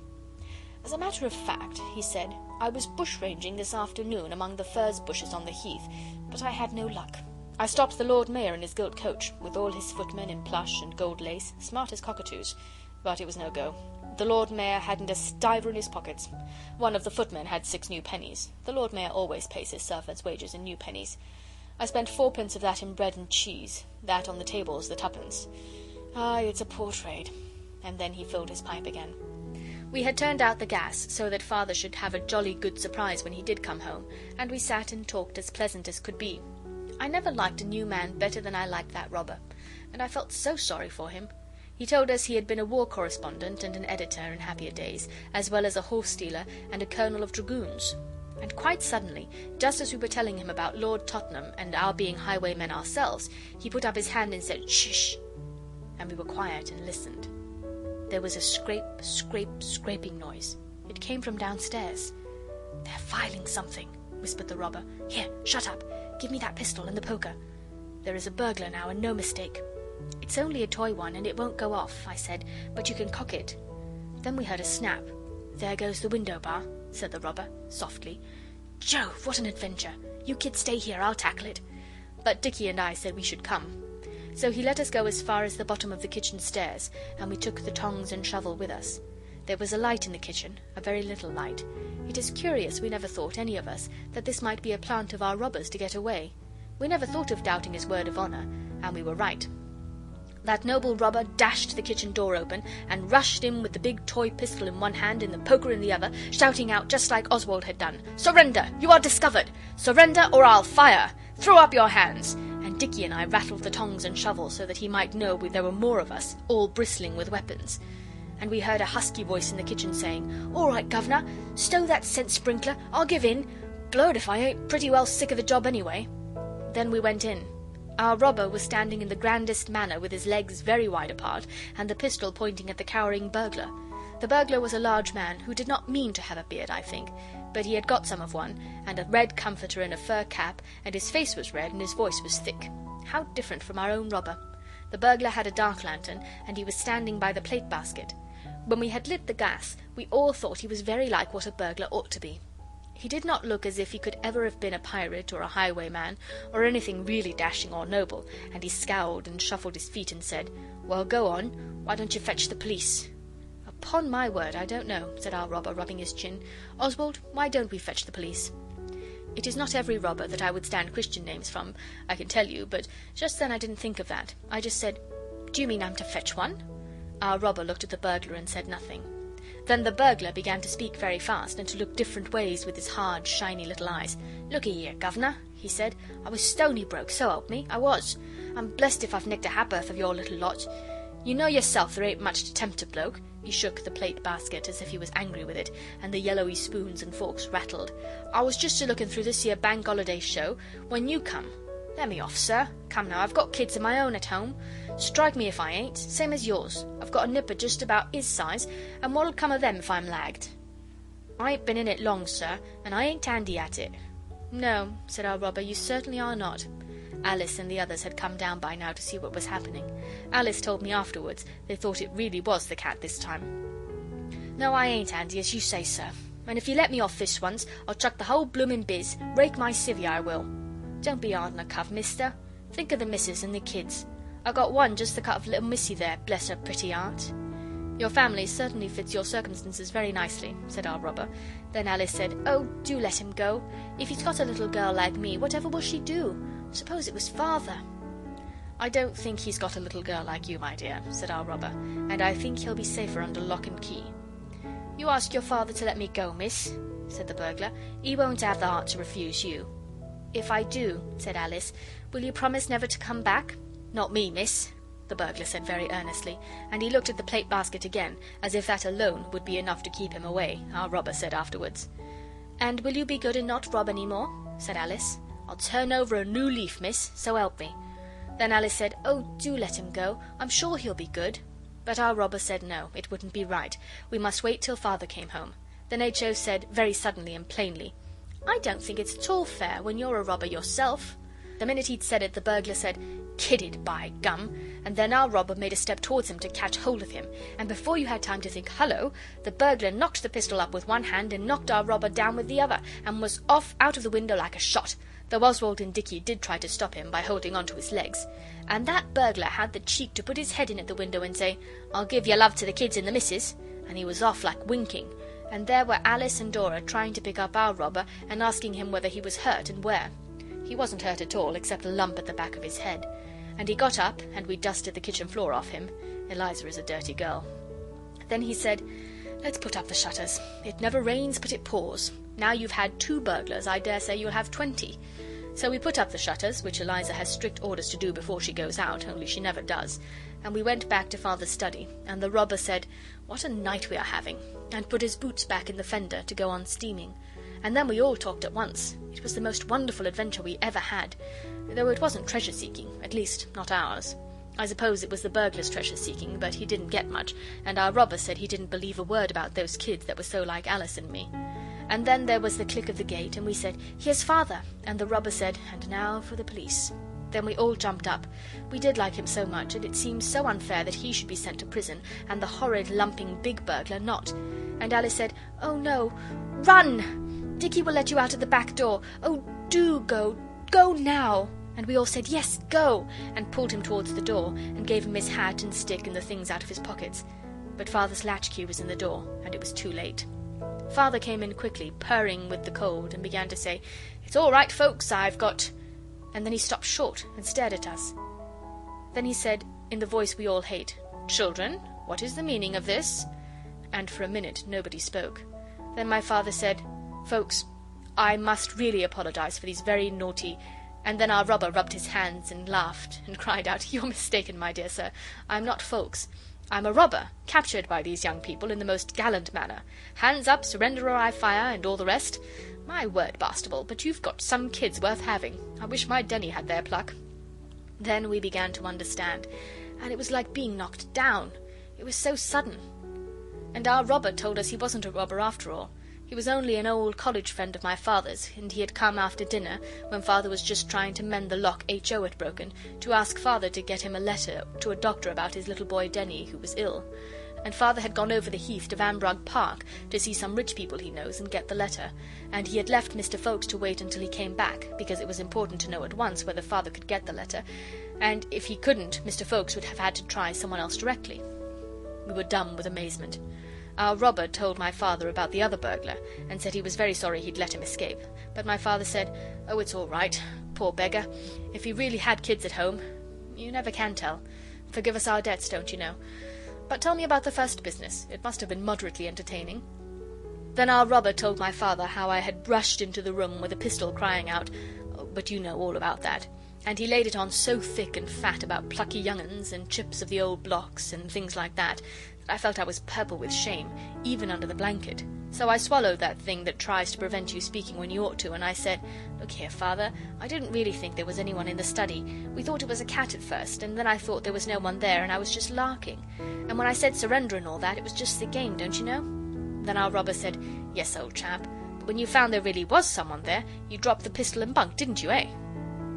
"As a matter of fact," he said, "I was bush-ranging this afternoon among the furze bushes on the heath, but I had no luck. I stopped the Lord Mayor in his gilt coach, with all his footmen in plush and gold lace, smart as cockatoos, but it was no go. The Lord Mayor hadn't a stiver in his pockets. One of the footmen had 6 new pennies. The Lord Mayor always pays his servants' wages in new pennies. I spent 4p of that in bread and cheese. That on the table's the 2p. Ah, it's a poor trade." And then he filled his pipe again. We had turned out the gas, so that Father should have a jolly good surprise when he did come home, and we sat and talked as pleasant as could be. I never liked a new man better than I liked that robber, and I felt so sorry for him. He told us he had been a war correspondent and an editor in happier days, as well as a horse-stealer and a colonel of dragoons. And quite suddenly, just as we were telling him about Lord Tottenham and our being highwaymen ourselves, he put up his hand and said, "Shh!" And we were quiet and listened. There was a scraping noise. It came from downstairs. "They're filing something," whispered the robber. "Here, shut up. Give me that pistol and the poker. There is a burglar now, and no mistake." "It's only a toy one, and it won't go off," I said, "but you can cock it." Then we heard a snap. "There goes the window bar," said the robber, softly. "Jove, what an adventure! You kids stay here, I'll tackle it." But Dicky and I said we should come. So he let us go as far as the bottom of the kitchen stairs, and we took the tongs and shovel with us. There was a light in the kitchen, a very little light. It is curious we never thought, any of us, that this might be a plant of our robber's to get away. We never thought of doubting his word of honour, and we were right. That noble robber dashed the kitchen door open, and rushed in with the big toy pistol in one hand and the poker in the other, shouting out just like Oswald had done, "Surrender! You are discovered! Surrender, or I'll fire! Throw up your hands!" And Dicky and I rattled the tongs and shovel so that he might know there were more of us, all bristling with weapons. and we heard a husky voice in the kitchen saying, "All right, governor, stow that scent sprinkler, I'll give in. Blowed if I ain't pretty well sick of the job anyway." Then we went in. Our robber was standing in the grandest manner with his legs very wide apart and the pistol pointing at the cowering burglar. The burglar was a large man who did not mean to have a beard, I think, but he had got some of one, and a red comforter in a fur cap, and his face was red and his voice was thick. How different from our own robber. The burglar had a dark lantern, and he was standing by the plate basket. When we had lit the gas, we all thought he was very like what a burglar ought to be. He did not look as if he could ever have been a pirate or a highwayman, or anything really dashing or noble, and he scowled and shuffled his feet and said, "Well, go on. Why don't you fetch the police?" "Upon my word, I don't know," said our robber, rubbing his chin. "Oswald, why don't we fetch the police?" It is not every robber that I would stand Christian names from, I can tell you, but just then I didn't think of that. I just said, "Do you mean I'm to fetch one?" Our robber looked at the burglar and said nothing. Then the burglar began to speak very fast, and to look different ways with his hard, shiny little eyes. "Look here, governor," he said, "I was stony broke, so help me, I was. I'm blessed if I've nicked a ha'porth of your little lot. You know yourself there ain't much to tempt a bloke." He shook the plate basket as if he was angry with it, and the yellowy spoons and forks rattled. "I was just a-looking through this here Bank Holiday show when you come. Let me off, sir. Come now, I've got kids of my own at home. Strike me if I ain't, same as yours. I've got a nipper just about his size, and what'll come of them if I'm lagged?" "I ain't been in it long, sir, and I ain't handy at it." "No," said our robber, "you certainly are not." Alice and the others had come down by now to see what was happening. Alice told me afterwards they thought it really was the cat this time. "No, I ain't handy, as you say, sir. And if you let me off this once, I'll chuck the whole bloomin' biz, rake my civvy, I will. Don't be hard on a cove, mister. Think of the missus and the kids. I got one just the cut of little Missy there, bless her pretty heart." "Your family certainly fits your circumstances very nicely," said our robber. Then Alice said, "Oh, do let him go. If he's got a little girl like me, whatever will she do? Suppose it was Father." "I don't think he's got a little girl like you, my dear," said our robber, "and I think he'll be safer under lock and key." "You ask your father to let me go, miss," said the burglar. "He won't have the heart to refuse you." "If I do," said Alice, "will you promise never to come back?" "Not me, miss," the burglar said very earnestly, and he looked at the plate basket again, as if that alone would be enough to keep him away, our robber said afterwards. "And will you be good and not rob any more?" said Alice. "I'll turn over a new leaf, miss, so help me." Then Alice said, "Oh, do let him go. I'm sure he'll be good." But our robber said no, it wouldn't be right. We must wait till Father came home. Then H.O. said, very suddenly and plainly, "I don't think it's at all fair when you're a robber yourself." The minute he'd said it, the burglar said, "Kidded, by gum!" And then our robber made a step towards him to catch hold of him, and before you had time to think "Hullo!" the burglar knocked the pistol up with one hand and knocked our robber down with the other, and was off out of the window like a shot, though Oswald and Dicky did try to stop him by holding on to his legs. And that burglar had the cheek to put his head in at the window and say, "I'll give your love to the kids and the missus," and he was off like winking. And there were Alice and Dora trying to pick up our robber and asking him whether he was hurt and where. He wasn't hurt at all, except a lump at the back of his head. And he got up, and we dusted the kitchen floor off him. Eliza is a dirty girl. Then he said, "Let's put up the shutters. It never rains but it pours. Now you've had 2 burglars, I dare say you'll have 20. So we put up the shutters, which Eliza has strict orders to do before she goes out, only she never does, and we went back to Father's study, and the robber said, "What a night we are having," and put his boots back in the fender to go on steaming. And then we all talked at once. It was the most wonderful adventure we ever had, though it wasn't treasure-seeking, at least not ours. I suppose it was the burglar's treasure-seeking, but he didn't get much, and our robber said he didn't believe a word about those kids that were so like Alice and me. And then there was the click of the gate, and we said, "Here's Father," and the robber said, "And now for the police." Then we all jumped up. We did like him so much, and it seemed so unfair that he should be sent to prison, and the horrid, lumping, big burglar not. And Alice said, "Oh, no, run! Dicky will let you out at the back door. Oh, do go! Go now!" And we all said, "Yes, go!" and pulled him towards the door, and gave him his hat and stick and the things out of his pockets. But Father's latchkey was in the door, and it was too late. Father came in quickly, purring with the cold, and began to say, "It's all right, folks, I've got..." And then he stopped short and stared at us. Then he said, in the voice we all hate, "Children, what is the meaning of this?" And for a minute nobody spoke. Then my father said, "Folks, I must really apologise for these very naughty..." And then our robber rubbed his hands and laughed and cried out, "You're mistaken, my dear sir. I'm not folks. I'm a robber, captured by these young people in the most gallant manner. Hands up, surrender or I fire, and all the rest. My word, Bastable, but you've got some kids worth having. I wish my Denny had their pluck." Then we began to understand, and it was like being knocked down. It was so sudden. And our robber told us he wasn't a robber after all. He was only an old college friend of my father's, and he had come after dinner, when Father was just trying to mend the lock H.O. had broken, to ask Father to get him a letter to a doctor about his little boy Denny, who was ill. And Father had gone over the heath to Vanbrugh Park to see some rich people he knows and get the letter, and he had left Mr. Ffoulkes to wait until he came back, because it was important to know at once whether Father could get the letter, and if he couldn't, Mr. Ffoulkes would have had to try someone else directly. We were dumb with amazement. Our robber told my father about the other burglar, and said he was very sorry he'd let him escape, but my father said, "Oh, it's all right, poor beggar. If he really had kids at home, you never can tell. Forgive us our debts, don't you know. But tell me about the first business. It must have been moderately entertaining." Then our robber told my father how I had rushed into the room with a pistol, crying out, "Oh, but you know all about that," and he laid it on so thick and fat about plucky young 'uns and chips of the old blocks and things like that, I felt I was purple with shame, even under the blanket. So I swallowed that thing that tries to prevent you speaking when you ought to, and I said, "Look here, Father, I didn't really think there was anyone in the study. We thought it was a cat at first, and then I thought there was no one there, and I was just larking. And when I said surrender and all that, it was just the game, don't you know?" Then our robber said, "Yes, old chap, but when you found there really was someone there, you dropped the pistol and bunked, didn't you, eh?"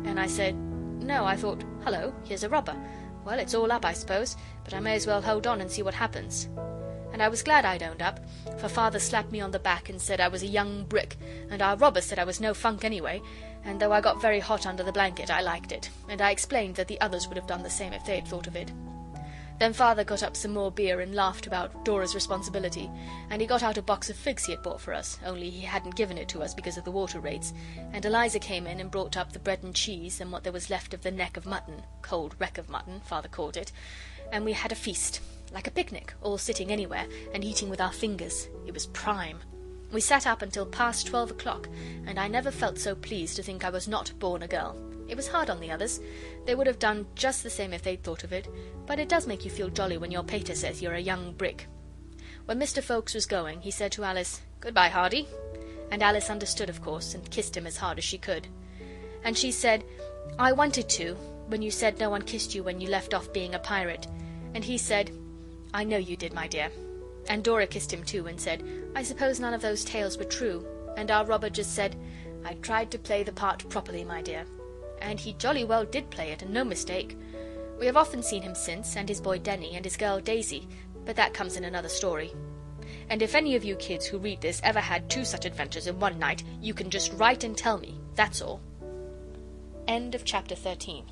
And I said, "No, I thought, hullo, here's a robber. Well, it's all up, I suppose, but I may as well hold on and see what happens." And I was glad I'd owned up, for Father slapped me on the back and said I was a young brick, and our robber said I was no funk anyway, and though I got very hot under the blanket, I liked it, and I explained that the others would have done the same if they had thought of it. Then Father got up some more beer and laughed about Dora's responsibility, and he got out a box of figs he had bought for us, only he hadn't given it to us because of the water rates, and Eliza came in and brought up the bread and cheese and what there was left of the neck of mutton, cold wreck of mutton, Father called it, and we had a feast, like a picnic, all sitting anywhere, and eating with our fingers. It was prime. We sat up until past 12 o'clock, and I never felt so pleased to think I was not born a girl. It was hard on the others. They would have done just the same if they'd thought of it, but it does make you feel jolly when your pater says you're a young brick. When Mr. Ffoulkes was going, he said to Alice, "Goodbye, Hardy," and Alice understood, of course, and kissed him as hard as she could. And she said, "I wanted to, when you said no one kissed you when you left off being a pirate," and he said, "I know you did, my dear." And Dora kissed him too and said, "I suppose none of those tales were true," and our robber just said, "I tried to play the part properly, my dear." And he jolly well did play it, and no mistake. We have often seen him since, and his boy Denny, and his girl Daisy, but that comes in another story. And if any of you kids who read this ever had 2 such adventures in one night, you can just write and tell me, that's all. End of chapter 13.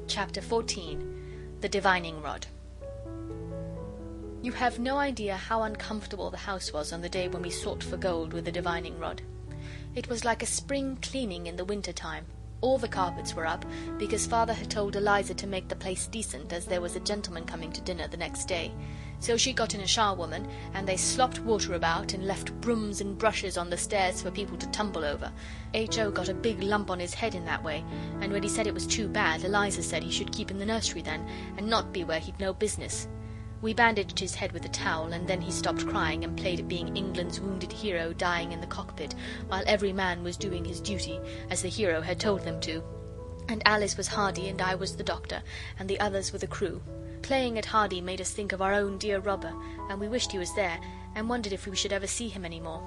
Chapter 14. The Divining Rod. You have no idea how uncomfortable the house was on the day when we sought for gold with the divining rod. It was like a spring cleaning in the winter time. All the carpets were up, because Father had told Eliza to make the place decent, as there was a gentleman coming to dinner the next day. So she got in a charwoman, and they slopped water about and left brooms and brushes on the stairs for people to tumble over. H.O. got a big lump on his head in that way, and when he said it was too bad, Eliza said he should keep in the nursery then, and not be where he'd no business. We bandaged his head with a towel, and then he stopped crying and played at being England's wounded hero dying in the cockpit, while every man was doing his duty, as the hero had told them to. And Alice was Hardy, and I was the doctor, and the others were the crew. Playing at Hardy made us think of our own dear robber, and we wished he was there, and wondered if we should ever see him any more.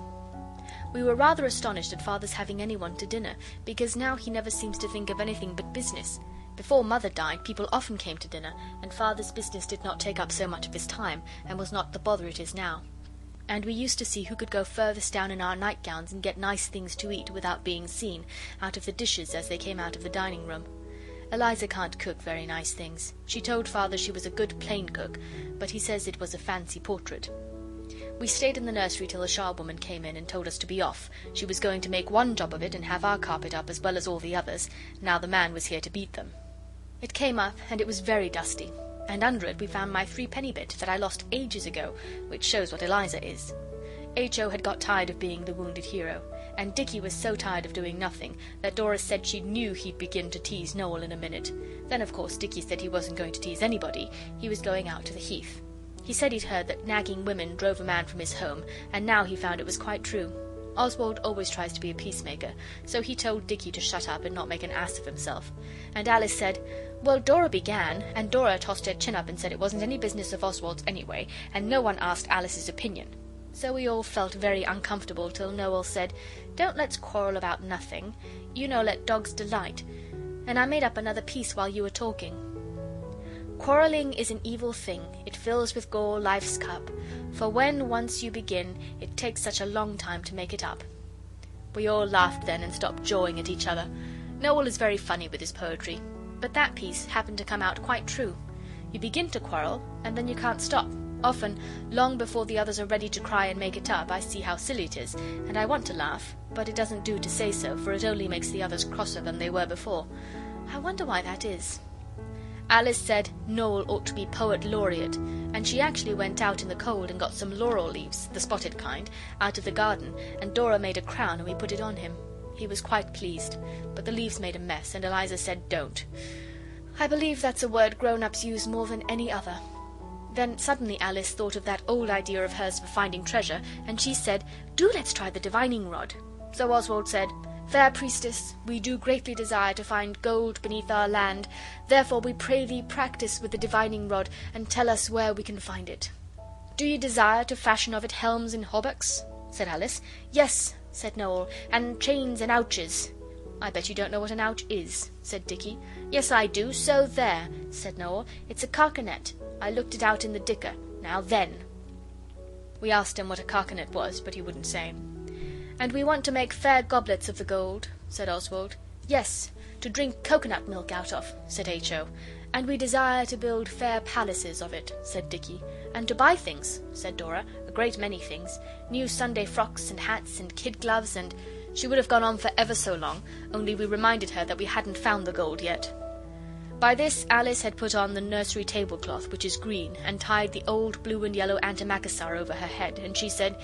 We were rather astonished at Father's having anyone to dinner, because now he never seems to think of anything but business. Before Mother died, people often came to dinner, and Father's business did not take up so much of his time, and was not the bother it is now. And we used to see who could go furthest down in our nightgowns and get nice things to eat without being seen, out of the dishes as they came out of the dining room. Eliza can't cook very nice things. She told Father she was a good plain cook, but he says it was a fancy portrait. We stayed in the nursery till the charwoman came in and told us to be off. She was going to make one job of it and have our carpet up as well as all the others, now the man was here to beat them. It came up, and it was very dusty, and under it we found my 3-penny bit that I lost ages ago, which shows what Eliza is. H.O. had got tired of being the wounded hero, and Dicky was so tired of doing nothing that Dora said she knew he'd begin to tease Noel in a minute. Then, of course, Dicky said he wasn't going to tease anybody, he was going out to the heath. He said he'd heard that nagging women drove a man from his home, and now he found it was quite true. Oswald always tries to be a peacemaker, so he told Dicky to shut up and not make an ass of himself. And Alice said, well, Dora began, and Dora tossed her chin up and said it wasn't any business of Oswald's anyway, and no one asked Alice's opinion. So we all felt very uncomfortable till Noel said, don't let's quarrel about nothing. You know, let dogs delight. And I made up another piece while you were talking. Quarrelling is an evil thing, it fills with gall life's cup, for when once you begin, it takes such a long time to make it up. We all laughed then and stopped jawing at each other. Noel is very funny with his poetry, but that piece happened to come out quite true. You begin to quarrel, and then you can't stop. Often, long before the others are ready to cry and make it up, I see how silly it is, and I want to laugh, but it doesn't do to say so, for it only makes the others crosser than they were before. I wonder why that is. Alice said Noel ought to be poet laureate, and she actually went out in the cold and got some laurel leaves, the spotted kind, out of the garden, and Dora made a crown and we put it on him. He was quite pleased, but the leaves made a mess, and Eliza said don't. I believe that's a word grown-ups use more than any other. Then suddenly Alice thought of that old idea of hers for finding treasure, and she said, do let's try the divining rod. So Oswald said, fair priestess, we do greatly desire to find gold beneath our land, therefore we pray thee practise with the divining rod, and tell us where we can find it. Do ye desire to fashion of it helms and hauberks? Said Alice. Yes, said Noel, and chains and ouches. I bet you don't know what an ouch is, said Dicky. Yes, I do, so there, said Noel. It's a carcanet. I looked it out in the dicker. Now then. We asked him what a carcanet was, but he wouldn't say. And we want to make fair goblets of the gold, said Oswald. Yes, to drink coconut milk out of, said H.O. And we desire to build fair palaces of it, said Dicky. And to buy things, said Dora, a great many things. New Sunday frocks and hats and kid gloves and... She would have gone on for ever so long, only we reminded her that we hadn't found the gold yet. By this Alice had put on the nursery tablecloth, which is green, and tied the old blue and yellow antimacassar over her head, and she said,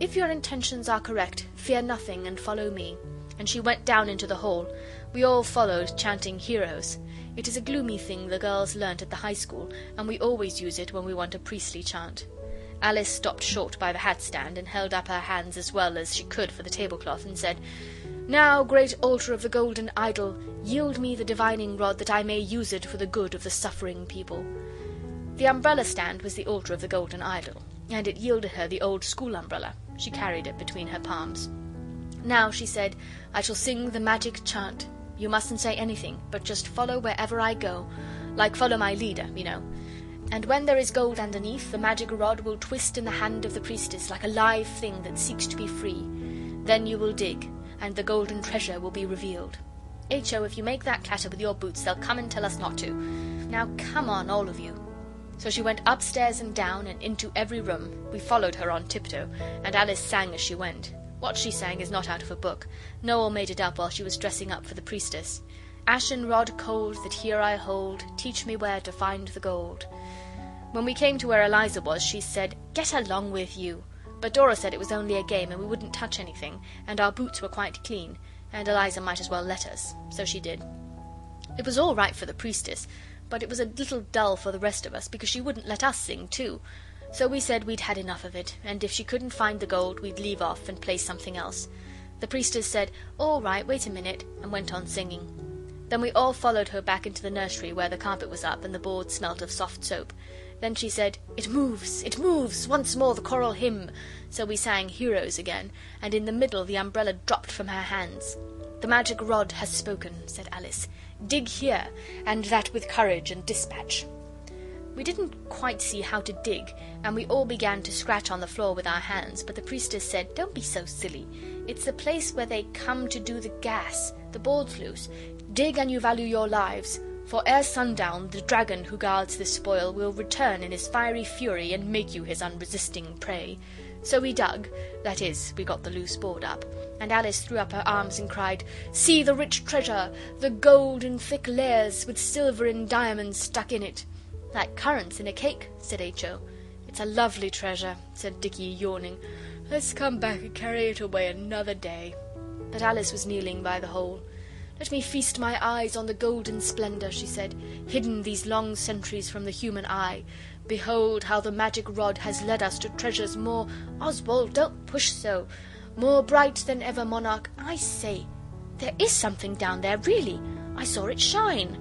if your intentions are correct, fear nothing and follow me. And she went down into the hall. We all followed, chanting heroes. It is a gloomy thing the girls learnt at the high school, and we always use it when we want a priestly chant. Alice stopped short by the hat stand and held up her hands as well as she could for the tablecloth and said, now, great altar of the golden idol, yield me the divining rod that I may use it for the good of the suffering people. The umbrella stand was the altar of the golden idol, and it yielded her the old school umbrella. She carried it between her palms. Now, she said, I shall sing the magic chant. You mustn't say anything, but just follow wherever I go, like follow my leader, you know. And when there is gold underneath, the magic rod will twist in the hand of the priestess like a live thing that seeks to be free. Then you will dig, and the golden treasure will be revealed. H.O., if you make that clatter with your boots, they'll come and tell us not to. Now come on, all of you. So she went upstairs and down and into every room. We followed her on tiptoe, and Alice sang as she went. What she sang is not out of a book. Noel made it up while she was dressing up for the priestess. Ashen rod cold that here I hold, teach me where to find the gold. When we came to where Eliza was, she said, get along with you. But Dora said it was only a game and we wouldn't touch anything, and our boots were quite clean, and Eliza might as well let us. So she did. It was all right for the priestess, but it was a little dull for the rest of us, because she wouldn't let us sing too. So we said we'd had enough of it, and if she couldn't find the gold, we'd leave off and play something else. The priestess said, all right, wait a minute, and went on singing. Then we all followed her back into the nursery where the carpet was up and the board smelt of soft soap. Then she said, it moves, once more the choral hymn. So we sang heroes again, and in the middle the umbrella dropped from her hands. The magic rod has spoken, said Alice. Dig here, and that with courage and dispatch. We didn't quite see how to dig, and we all began to scratch on the floor with our hands, but the priestess said, don't be so silly. It's the place where they come to do the gas. The board's loose. Dig an you value your lives, for ere sundown the dragon who guards this spoil will return in his fiery fury and make you his unresisting prey. So we dug, that is, we got the loose board up, and Alice threw up her arms and cried, see the rich treasure, the gold in thick layers, with silver and diamonds stuck in it. Like currants in a cake, said H.O. It's a lovely treasure, said Dicky, yawning. Let's come back and carry it away another day. But Alice was kneeling by the hole. "Let me feast my eyes on the golden splendour," she said, "hidden these long centuries from the human eye. Behold how the magic rod has led us to treasures more—" "Oswald, don't push so." "More bright than ever monarch—" "I say, there is something down there, really. I saw it shine."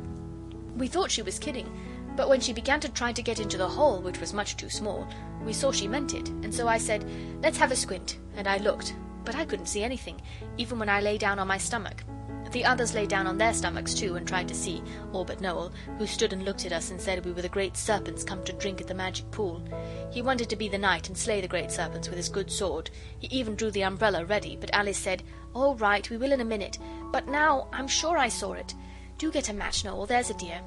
We thought she was kidding, but when she began to try to get into the hole, which was much too small, we saw she meant it, and so I said, "Let's have a squint," and I looked, but I couldn't see anything, even when I lay down on my stomach. The others lay down on their stomachs too and tried to see, all but Noel, who stood and looked at us and said we were the great serpents come to drink at the magic pool. He wanted to be the knight and slay the great serpents with his good sword. He even drew the umbrella ready, but Alice said, "All right, we will in a minute, but now I'm sure I saw it. Do get a match, Noel, there's a dear."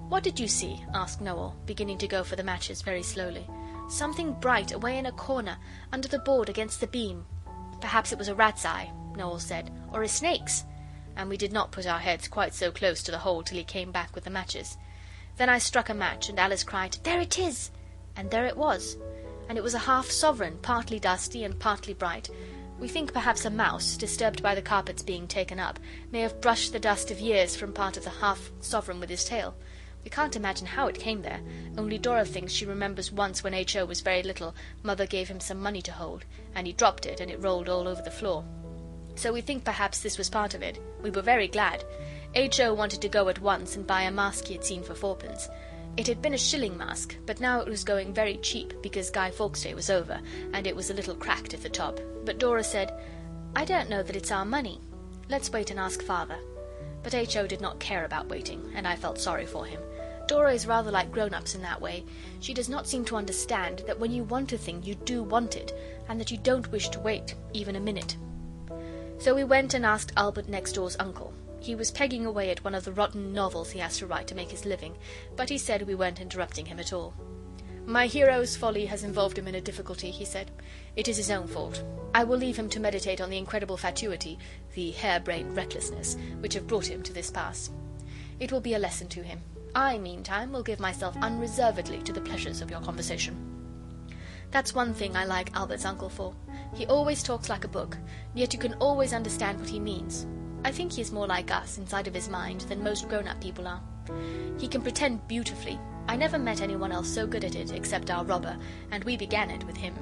"What did you see?" asked Noel, beginning to go for the matches very slowly. "Something bright away in a corner, under the board against the beam." "Perhaps it was a rat's eye," Noel said, "or a snake's." And we did not put our heads quite so close to the hole till he came back with the matches. Then I struck a match, and Alice cried, "There it is!" And there it was. And it was a half sovereign, partly dusty and partly bright. We think perhaps a mouse, disturbed by the carpets being taken up, may have brushed the dust of years from part of the half sovereign with his tail. We can't imagine how it came there, only Dora thinks she remembers once when H.O. was very little, Mother gave him some money to hold, and he dropped it and it rolled all over the floor. So we think perhaps this was part of it. We were very glad. H.O. wanted to go at once and buy a mask he had seen for 4p. It had been a shilling mask, but now it was going very cheap because Guy Fawkes Day was over, and it was a little cracked at the top. But Dora said, "I don't know that it's our money. Let's wait and ask Father." But H.O. did not care about waiting, and I felt sorry for him. Dora is rather like grown-ups in that way. She does not seem to understand that when you want a thing you do want it, and that you don't wish to wait even a minute. So we went and asked Albert next door's uncle. He was pegging away at one of the rotten novels he has to write to make his living, but he said we weren't interrupting him at all. "My hero's folly has involved him in a difficulty," he said. "It is his own fault. I will leave him to meditate on the incredible fatuity, the hare-brained recklessness, which have brought him to this pass. It will be a lesson to him. I, meantime, will give myself unreservedly to the pleasures of your conversation." That's one thing I like Albert's uncle for. He always talks like a book, yet you can always understand what he means. I think he is more like us, inside of his mind, than most grown-up people are. He can pretend beautifully. I never met anyone else so good at it, except our robber, and we began it with him.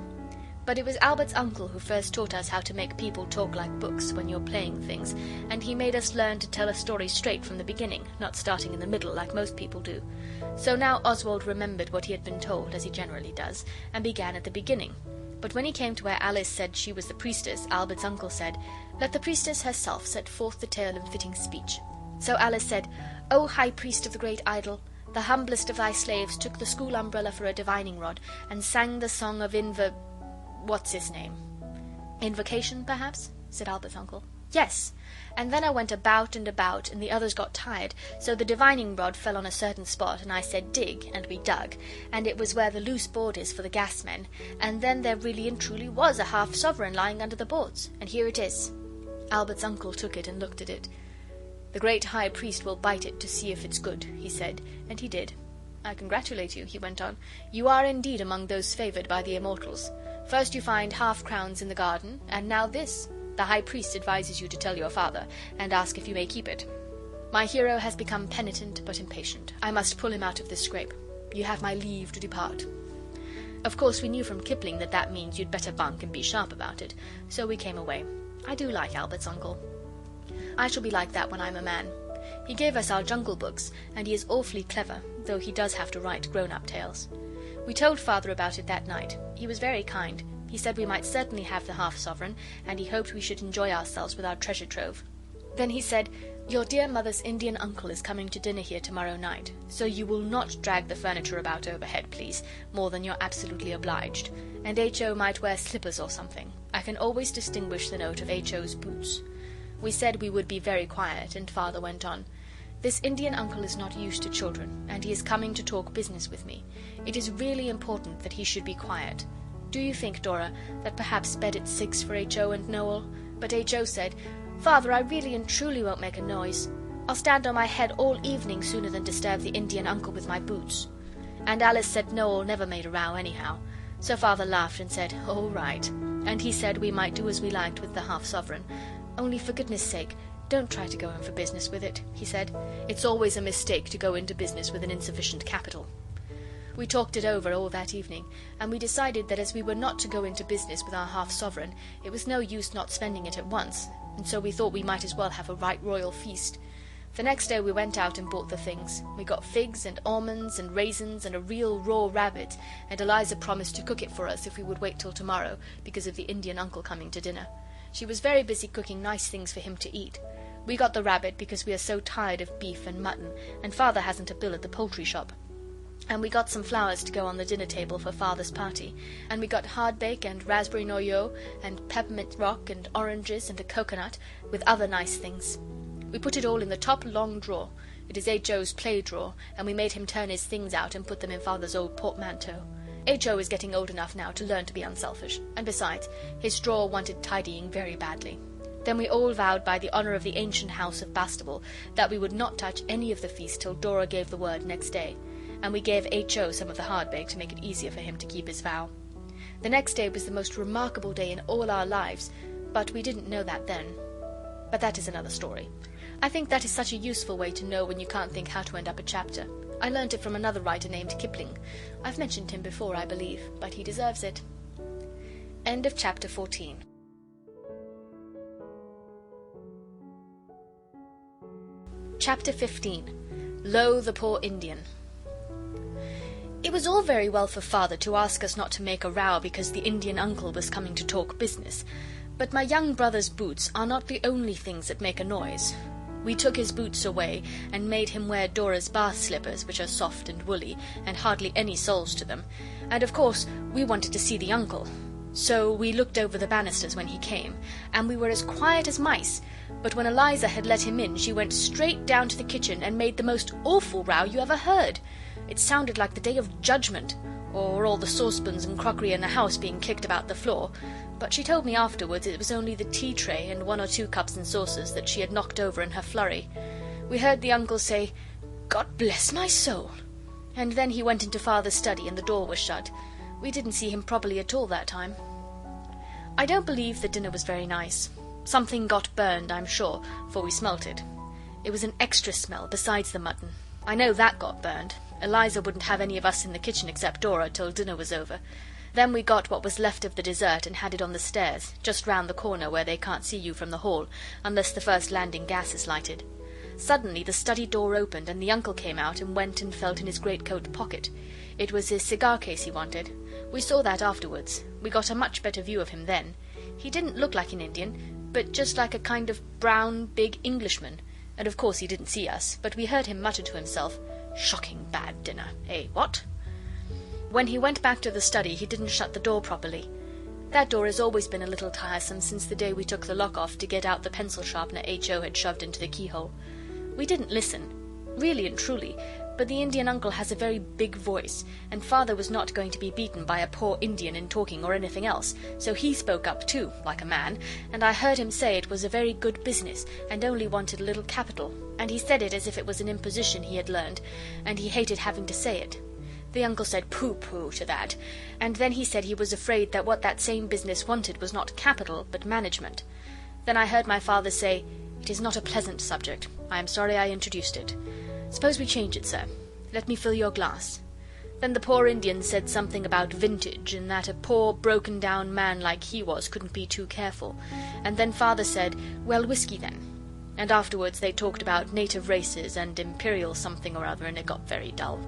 But it was Albert's uncle who first taught us how to make people talk like books when you're playing things, and he made us learn to tell a story straight from the beginning, not starting in the middle like most people do. So now Oswald remembered what he had been told, as he generally does, and began at the beginning. But when he came to where Alice said she was the priestess, Albert's uncle said, "Let the priestess herself set forth the tale in fitting speech." So Alice said, "O high priest of the great idol, the humblest of thy slaves took the school umbrella for a divining rod, and sang the song of what's his name?" "Invocation, perhaps?" said Albert's uncle. "Yes, and then I went about and about, and the others got tired, so the divining rod fell on a certain spot, and I said dig, and we dug, and it was where the loose board is for the gas men, and then there really and truly was a half sovereign lying under the boards, and here it is." Albert's uncle took it and looked at it. "The great high priest will bite it to see if it's good," he said, and he did. "I congratulate you," he went on. "You are indeed among those favoured by the immortals. First you find half-crowns in the garden, and now this. The high priest advises you to tell your father, and ask if you may keep it. My hero has become penitent but impatient. I must pull him out of this scrape. You have my leave to depart." Of course we knew from Kipling that that means you'd better bunk and be sharp about it, so we came away. I do like Albert's uncle. I shall be like that when I'm a man. He gave us our Jungle books, and he is awfully clever, though he does have to write grown-up tales. We told Father about it that night. He was very kind. He said we might certainly have the half-sovereign, and he hoped we should enjoy ourselves with our treasure trove. Then he said, "Your dear mother's Indian uncle is coming to dinner here tomorrow night, so you will not drag the furniture about overhead, please, more than you're absolutely obliged. And H.O. might wear slippers or something. I can always distinguish the note of H.O.'s boots." We said we would be very quiet, and Father went on. "This Indian uncle is not used to children, and he is coming to talk business with me. It is really important that he should be quiet. Do you think, Dora, that perhaps bed at 6 for H.O. and Noel?" But H.O. said, "Father, I really and truly won't make a noise. I'll stand on my head all evening sooner than disturb the Indian uncle with my boots." And Alice said Noel never made a row anyhow. So Father laughed and said, "All right," and he said we might do as we liked with the half-sovereign, Only for goodness sake, don't try to go in for business with it," he said. "It's always a mistake to go into business with an insufficient capital." We talked it over all that evening, and we decided that as we were not to go into business with our half-sovereign, it was no use not spending it at once, and so we thought we might as well have a right royal feast. The next day we went out and bought the things. We got figs and almonds and raisins and a real raw rabbit, and Eliza promised to cook it for us if we would wait till tomorrow, because of the Indian uncle coming to dinner. She was very busy cooking nice things for him to eat. We got the rabbit because we are so tired of beef and mutton, and Father hasn't a bill at the poultry shop. And we got some flowers to go on the dinner table for Father's party, and we got hardbake and raspberry noyeau and peppermint rock and oranges and a coconut, with other nice things. We put it all in the top long drawer. It is H.O.'s play drawer, and we made him turn his things out and put them in Father's old portmanteau. H.O. is getting old enough now to learn to be unselfish, and besides, his drawer wanted tidying very badly. Then we all vowed by the honour of the ancient house of Bastable that we would not touch any of the feast till Dora gave the word next day, and we gave H.O. some of the hardbake to make it easier for him to keep his vow. The next day was the most remarkable day in all our lives, but we didn't know that then. But that is another story. I think that is such a useful way to know when you can't think how to end up a chapter. I learnt it from another writer named Kipling. I've mentioned him before, I believe, but he deserves it. End of chapter 14. Chapter 15. Lo, the Poor Indian. It was all very well for Father to ask us not to make a row because the Indian uncle was coming to talk business, but my young brother's boots are not the only things that make a noise. We took his boots away and made him wear Dora's bath slippers, which are soft and woolly, and hardly any soles to them, and of course we wanted to see the uncle. So we looked over the banisters when he came, and we were as quiet as mice, but when Eliza had let him in she went straight down to the kitchen and made the most awful row you ever heard. It sounded like the Day of Judgment, or all the saucepans and crockery in the house being kicked about the floor, but she told me afterwards it was only the tea tray and 1 or 2 cups and saucers that she had knocked over in her flurry. We heard the uncle say, "God bless my soul," and then he went into Father's study and the door was shut. We didn't see him properly at all that time. I don't believe the dinner was very nice. Something got burned, I'm sure, for we smelt it. It was an extra smell besides the mutton. I know that got burned. Eliza wouldn't have any of us in the kitchen except Dora till dinner was over. Then we got what was left of the dessert and had it on the stairs, just round the corner where they can't see you from the hall, unless the first landing gas is lighted. Suddenly the study door opened and the uncle came out and went and felt in his greatcoat pocket. It was his cigar case he wanted. We saw that afterwards. We got a much better view of him then. He didn't look like an Indian, but just like a kind of brown, big Englishman, and of course he didn't see us, but we heard him mutter to himself, "Shocking bad dinner, eh, what?" When he went back to the study he didn't shut the door properly. That door has always been a little tiresome since the day we took the lock off to get out the pencil sharpener H.O. had shoved into the keyhole. We didn't listen, really and truly, but the Indian uncle has a very big voice, and Father was not going to be beaten by a poor Indian in talking or anything else, so he spoke up too, like a man, and I heard him say it was a very good business, and only wanted a little capital, and he said it as if it was an imposition he had learned, and he hated having to say it. The uncle said pooh-pooh to that, and then he said he was afraid that what that same business wanted was not capital, but management. Then I heard my father say, "It is not a pleasant subject. I am sorry I introduced it. Suppose we change it, sir. Let me fill your glass." Then the poor Indian said something about vintage, and that a poor broken-down man like he was couldn't be too careful, and then Father said, "Well, whiskey then." And afterwards they talked about native races and imperial something or other, and it got very dull.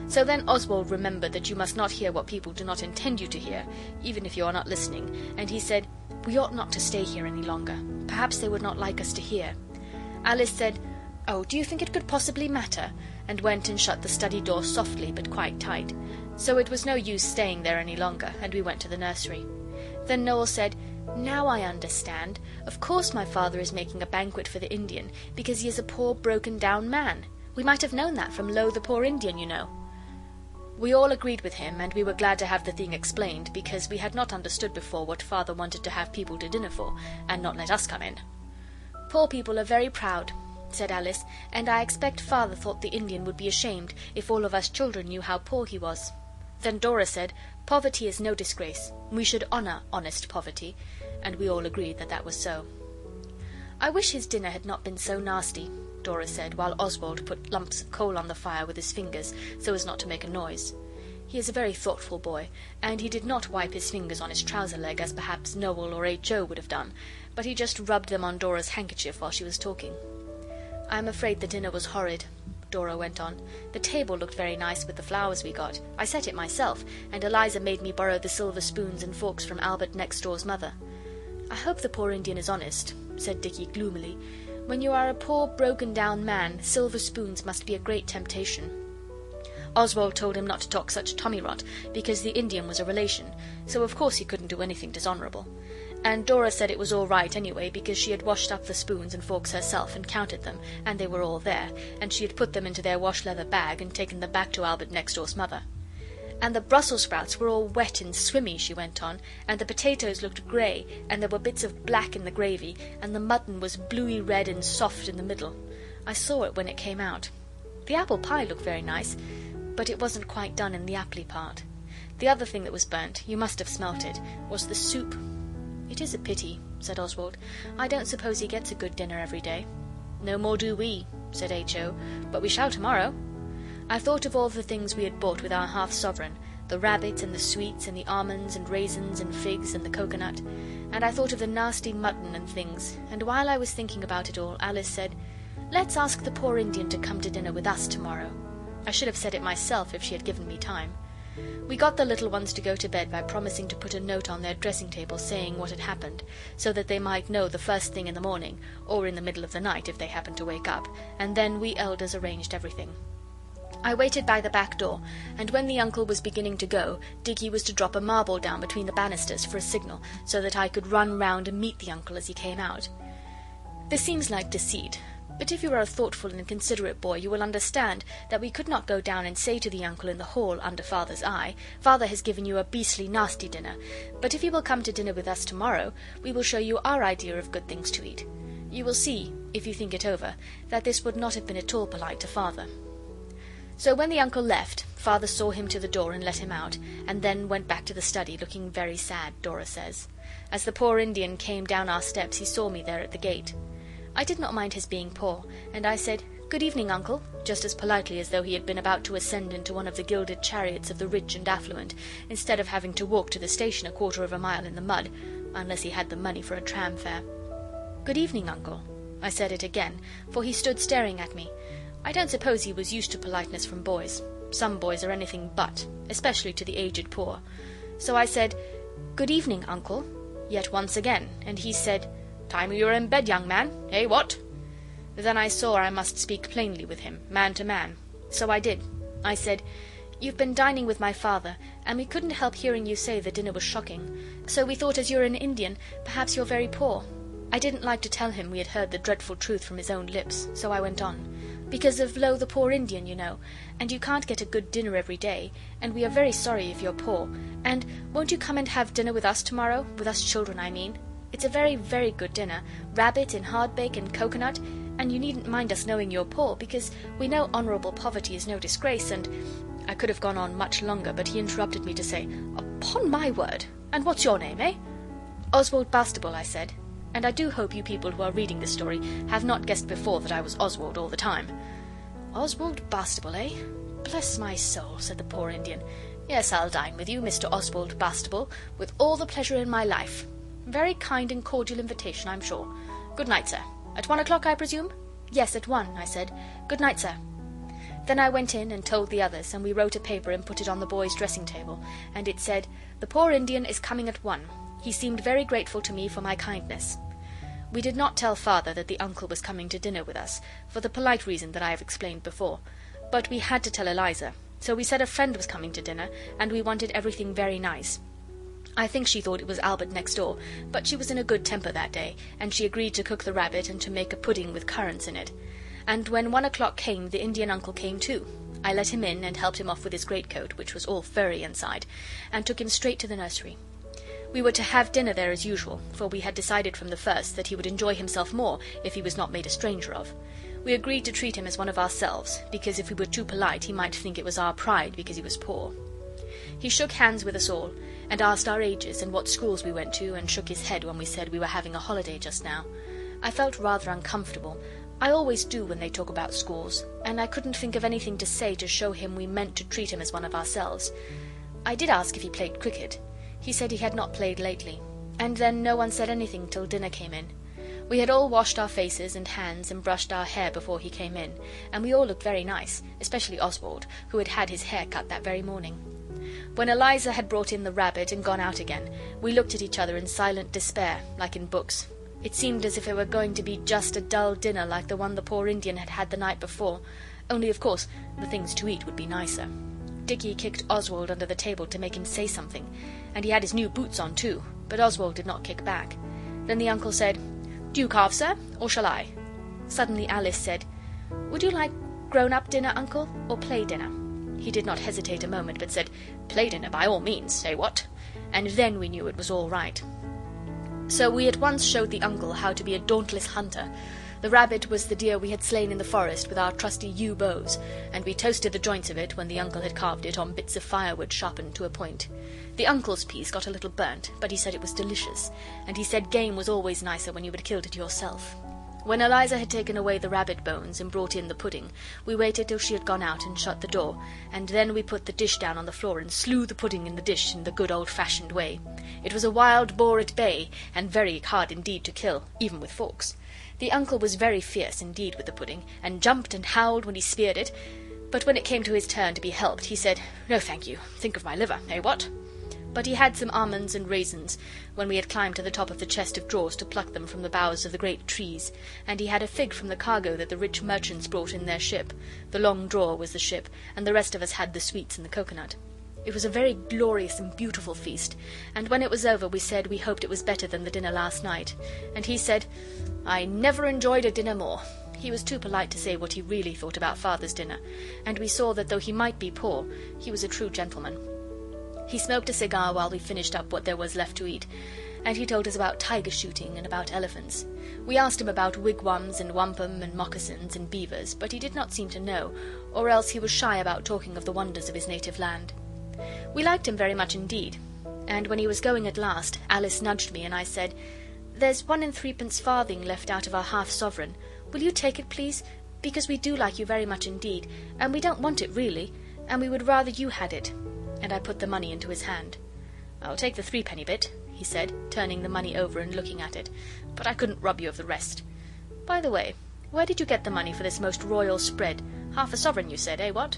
So then Oswald remembered that you must not hear what people do not intend you to hear, even if you are not listening, and he said, "We ought not to stay here any longer. Perhaps they would not like us to hear." Alice said, "Oh, do you think it could possibly matter?" and went and shut the study door softly but quite tight. So it was no use staying there any longer, and we went to the nursery. Then Noel said, "Now I understand. Of course my father is making a banquet for the Indian, because he is a poor broken-down man. We might have known that from Lo, the Poor Indian, you know." We all agreed with him, and we were glad to have the thing explained, because we had not understood before what Father wanted to have people to dinner for, and not let us come in. "Poor people are very proud," said Alice, "and I expect Father thought the Indian would be ashamed if all of us children knew how poor he was." Then Dora said, "Poverty is no disgrace. We should honour honest poverty," and we all agreed that that was so. "I wish his dinner had not been so nasty," Dora said, while Oswald put lumps of coal on the fire with his fingers so as not to make a noise. He is a very thoughtful boy, and he did not wipe his fingers on his trouser leg as perhaps Noel or H.O. would have done, but he just rubbed them on Dora's handkerchief while she was talking. "I am afraid the dinner was horrid," Dora went on. "The table looked very nice with the flowers we got. I set it myself, and Eliza made me borrow the silver spoons and forks from Albert next door's mother." "I hope the poor Indian is honest," said Dicky gloomily. "When you are a poor broken-down man, silver spoons must be a great temptation." Oswald told him not to talk such tommy-rot, because the Indian was a relation, so of course he couldn't do anything dishonourable. And Dora said it was all right anyway, because she had washed up the spoons and forks herself and counted them, and they were all there, and she had put them into their wash-leather bag and taken them back to Albert next door's mother. "And the Brussels sprouts were all wet and swimmy," she went on, "and the potatoes looked grey, and there were bits of black in the gravy, and the mutton was bluey red and soft in the middle. I saw it when it came out. The apple pie looked very nice, but it wasn't quite done in the apply part. The other thing that was burnt, you must have smelt it, was the soup." "It is a pity," said Oswald. "I don't suppose he gets a good dinner every day." "No more do we," said H.O., "but we shall tomorrow." I thought of all the things we had bought with our half-sovereign, the rabbit and the sweets and the almonds and raisins and figs and the coconut, and I thought of the nasty mutton and things, and while I was thinking about it all, Alice said, "Let's ask the poor Indian to come to dinner with us tomorrow." I should have said it myself if she had given me time. We got the little ones to go to bed by promising to put a note on their dressing table saying what had happened, so that they might know the first thing in the morning, or in the middle of the night if they happened to wake up, and then we elders arranged everything. I waited by the back door, and when the uncle was beginning to go, Dicky was to drop a marble down between the banisters for a signal, so that I could run round and meet the uncle as he came out. This seems like deceit, but if you are a thoughtful and considerate boy you will understand that we could not go down and say to the uncle in the hall under Father's eye, "Father has given you a beastly nasty dinner, but if you will come to dinner with us tomorrow, we will show you our idea of good things to eat." You will see, if you think it over, that this would not have been at all polite to Father. So when the uncle left, Father saw him to the door and let him out, and then went back to the study, looking very sad, Dora says. As the poor Indian came down our steps he saw me there at the gate. I did not mind his being poor, and I said, "Good evening, uncle," just as politely as though he had been about to ascend into one of the gilded chariots of the rich and affluent, instead of having to walk to the station a quarter of a mile in the mud, unless he had the money for a tram fare. "Good evening, uncle." I said it again, for he stood staring at me. I don't suppose he was used to politeness from boys. Some boys are anything but, especially to the aged poor. So I said, "Good evening, uncle," yet once again, and he said, "Time you're in bed, young man. Eh, what?" Then I saw I must speak plainly with him, man to man. So I did. I said, "You've been dining with my father, and we couldn't help hearing you say the dinner was shocking. So we thought as you're an Indian, perhaps you're very poor." I didn't like to tell him we had heard the dreadful truth from his own lips, so I went on. "Because of the poor Indian, you know, and you can't get a good dinner every day, and we are very sorry if you're poor, and won't you come and have dinner with us tomorrow, with us children, I mean? It's a very, very good dinner, rabbit and hardbake and coconut, and you needn't mind us knowing you're poor, because we know honourable poverty is no disgrace, and—" I could have gone on much longer, but he interrupted me to say, "Upon my word! And what's your name, eh?" "Oswald Bastable," I said, and I do hope you people who are reading this story have not guessed before that I was Oswald all the time. "Oswald Bastable, eh? Bless my soul," said the poor Indian. "Yes, I'll dine with you, Mr. Oswald Bastable, with all the pleasure in my life. Very kind and cordial invitation, I'm sure. Good night, sir. At 1 o'clock, I presume?" "Yes, at 1," I said. "Good night, sir." Then I went in and told the others, and we wrote a paper and put it on the boys' dressing table, and it said, "The poor Indian is coming at 1. He seemed very grateful to me for my kindness." We did not tell Father that the uncle was coming to dinner with us, for the polite reason that I have explained before, but we had to tell Eliza, so we said a friend was coming to dinner, and we wanted everything very nice. I think she thought it was Albert next door, but she was in a good temper that day, and she agreed to cook the rabbit and to make a pudding with currants in it. And when 1 o'clock came, the Indian uncle came too. I let him in and helped him off with his greatcoat, which was all furry inside, and took him straight to the nursery. We were to have dinner there as usual, for we had decided from the first that he would enjoy himself more if he was not made a stranger of. We agreed to treat him as one of ourselves, because if we were too polite he might think it was our pride because he was poor. He shook hands with us all, and asked our ages and what schools we went to, and shook his head when we said we were having a holiday just now. I felt rather uncomfortable. I always do when they talk about schools, and I couldn't think of anything to say to show him we meant to treat him as one of ourselves. I did ask if he played cricket. He said he had not played lately, and then no one said anything till dinner came in. We had all washed our faces and hands and brushed our hair before he came in, and we all looked very nice, especially Oswald, who had had his hair cut that very morning. When Eliza had brought in the rabbit and gone out again, we looked at each other in silent despair, like in books. It seemed as if it were going to be just a dull dinner like the one the poor Indian had had the night before, only of course the things to eat would be nicer. Dicky kicked Oswald under the table to make him say something, and he had his new boots on too, but Oswald did not kick back. Then the uncle said, "Do you carve, sir, or shall I?" Suddenly Alice said, "Would you like grown-up dinner, uncle, or play dinner?" He did not hesitate a moment, but said, "Play dinner by all means, say what?" And then we knew it was all right. So we at once showed the uncle how to be a dauntless hunter. The rabbit was the deer we had slain in the forest with our trusty yew bows, and we toasted the joints of it, when the uncle had carved it, on bits of firewood sharpened to a point. The uncle's piece got a little burnt, but he said it was delicious, and he said game was always nicer when you had killed it yourself. When Eliza had taken away the rabbit bones and brought in the pudding, we waited till she had gone out and shut the door, and then we put the dish down on the floor and slew the pudding in the dish in the good old-fashioned way. It was a wild boar at bay, and very hard indeed to kill, even with forks. The uncle was very fierce indeed with the pudding, and jumped and howled when he speared it, but when it came to his turn to be helped, he said, "No, thank you, think of my liver, eh, what?" But he had some almonds and raisins when we had climbed to the top of the chest of drawers to pluck them from the boughs of the great trees, and he had a fig from the cargo that the rich merchants brought in their ship. The long drawer was the ship, and the rest of us had the sweets and the coconut. It was a very glorious and beautiful feast, and when it was over we said we hoped it was better than the dinner last night, and he said, "I never enjoyed a dinner more." He was too polite to say what he really thought about Father's dinner, and we saw that though he might be poor, he was a true gentleman. He smoked a cigar while we finished up what there was left to eat, and he told us about tiger shooting and about elephants. We asked him about wigwams and wampum and moccasins and beavers, but he did not seem to know, or else he was shy about talking of the wonders of his native land. We liked him very much indeed, and when he was going at last, Alice nudged me, and I said, "There's 1 3/4 farthing left out of our half-sovereign. Will you take it, please? Because we do like you very much indeed, and we don't want it really, and we would rather you had it." And I put the money into his hand. "I'll take the 3-penny bit," he said, turning the money over and looking at it, "but I couldn't rob you of the rest. By the way, where did you get the money for this most royal spread? Half a sovereign, you said, eh, what?"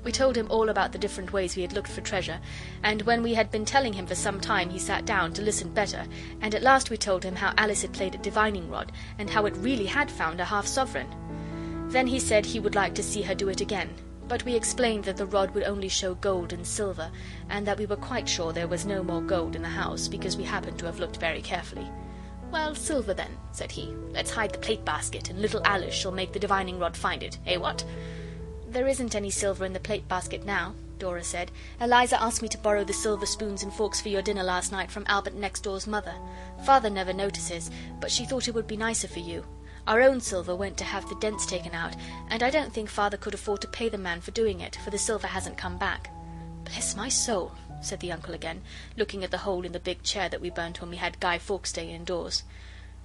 We told him all about the different ways we had looked for treasure, and when we had been telling him for some time he sat down to listen better, and at last we told him how Alice had played at divining rod, and how it really had found a half-sovereign. Then he said he would like to see her do it again, but we explained that the rod would only show gold and silver, and that we were quite sure there was no more gold in the house, because we happened to have looked very carefully. "Well, silver then," said he. "Let's hide the plate basket, and little Alice shall make the divining rod find it, eh, what?" "There isn't any silver in the plate basket now," Dora said. "Eliza asked me to borrow the silver spoons and forks for your dinner last night from Albert next door's mother. Father never notices, but she thought it would be nicer for you. Our own silver went to have the dents taken out, and I don't think Father could afford to pay the man for doing it, for the silver hasn't come back." "Bless my soul," said the uncle again, looking at the hole in the big chair that we burnt when we had Guy Fawkes Day indoors.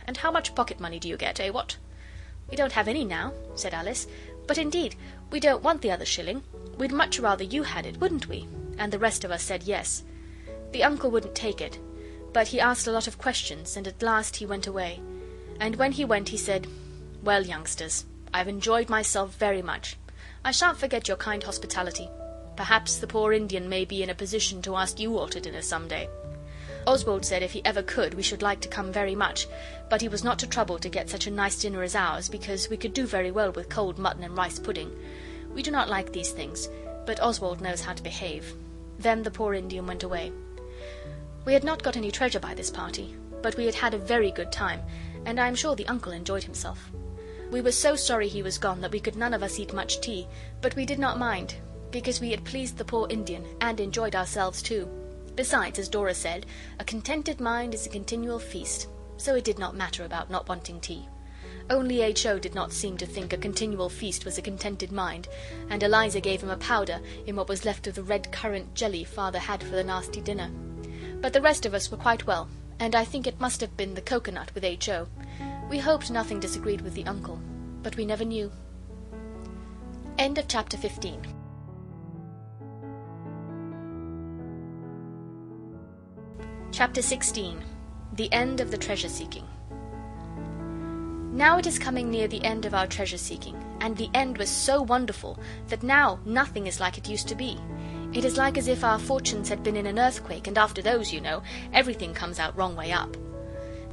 "And how much pocket money do you get, eh, what?" "We don't have any now," said Alice, "but indeed we don't want the other shilling. We'd much rather you had it, wouldn't we?" And the rest of us said yes. The uncle wouldn't take it, but he asked a lot of questions, and at last he went away. And when he went he said, "Well, youngsters, I've enjoyed myself very much. I shan't forget your kind hospitality. Perhaps the poor Indian may be in a position to ask you all to dinner some day." Oswald said if he ever could we should like to come very much, but he was not to trouble to get such a nice dinner as ours, because we could do very well with cold mutton and rice pudding. We do not like these things, but Oswald knows how to behave. Then the poor Indian went away. We had not got any treasure by this party, but we had had a very good time, and I am sure the uncle enjoyed himself. We were so sorry he was gone that we could none of us eat much tea, but we did not mind, because we had pleased the poor Indian, and enjoyed ourselves too. Besides, as Dora said, a contented mind is a continual feast, so it did not matter about not wanting tea. Only H.O. did not seem to think a continual feast was a contented mind, and Eliza gave him a powder in what was left of the red currant jelly Father had for the nasty dinner. But the rest of us were quite well, and I think it must have been the coconut with H.O. We hoped nothing disagreed with the uncle, but we never knew. End of chapter 15. Chapter 16. The end of the treasure seeking. Now it is coming near the end of our treasure seeking, and the end was so wonderful that now nothing is like it used to be. It is like as if our fortunes had been in an earthquake, and after those, you know, everything comes out wrong way up.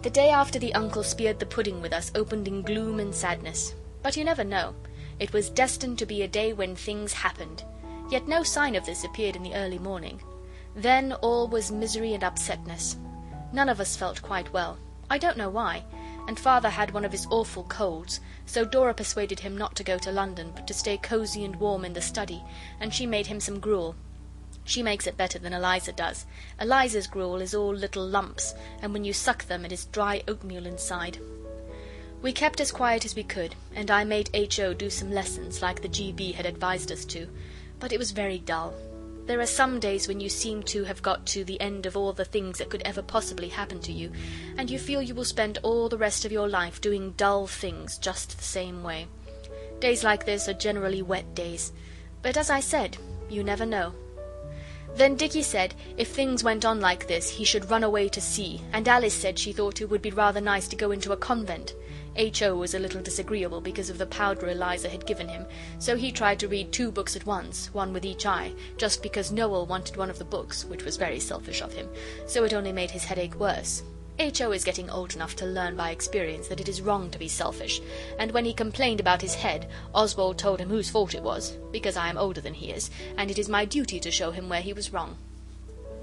The day after the uncle speared the pudding with us opened in gloom and sadness. But you never know. It was destined to be a day when things happened. Yet no sign of this appeared in the early morning. Then all was misery and upsetness. None of us felt quite well. I don't know why. And Father had one of his awful colds, so Dora persuaded him not to go to London, but to stay cosy and warm in the study, and she made him some gruel. She makes it better than Eliza does. Eliza's gruel is all little lumps, and when you suck them it is dry oatmeal inside. We kept as quiet as we could, and I made H.O. do some lessons, like the G.B. had advised us to, but it was very dull. There are some days when you seem to have got to the end of all the things that could ever possibly happen to you, and you feel you will spend all the rest of your life doing dull things just the same way. Days like this are generally wet days, but as I said, you never know. Then Dicky said if things went on like this he should run away to sea, and Alice said she thought it would be rather nice to go into a convent. H.O. was a little disagreeable because of the powder Eliza had given him, so he tried to read 2 books at once, one with each eye, just because Noel wanted one of the books, which was very selfish of him, so it only made his headache worse. H.O. is getting old enough to learn by experience that it is wrong to be selfish, and when he complained about his head, Oswald told him whose fault it was, because I am older than he is, and it is my duty to show him where he was wrong.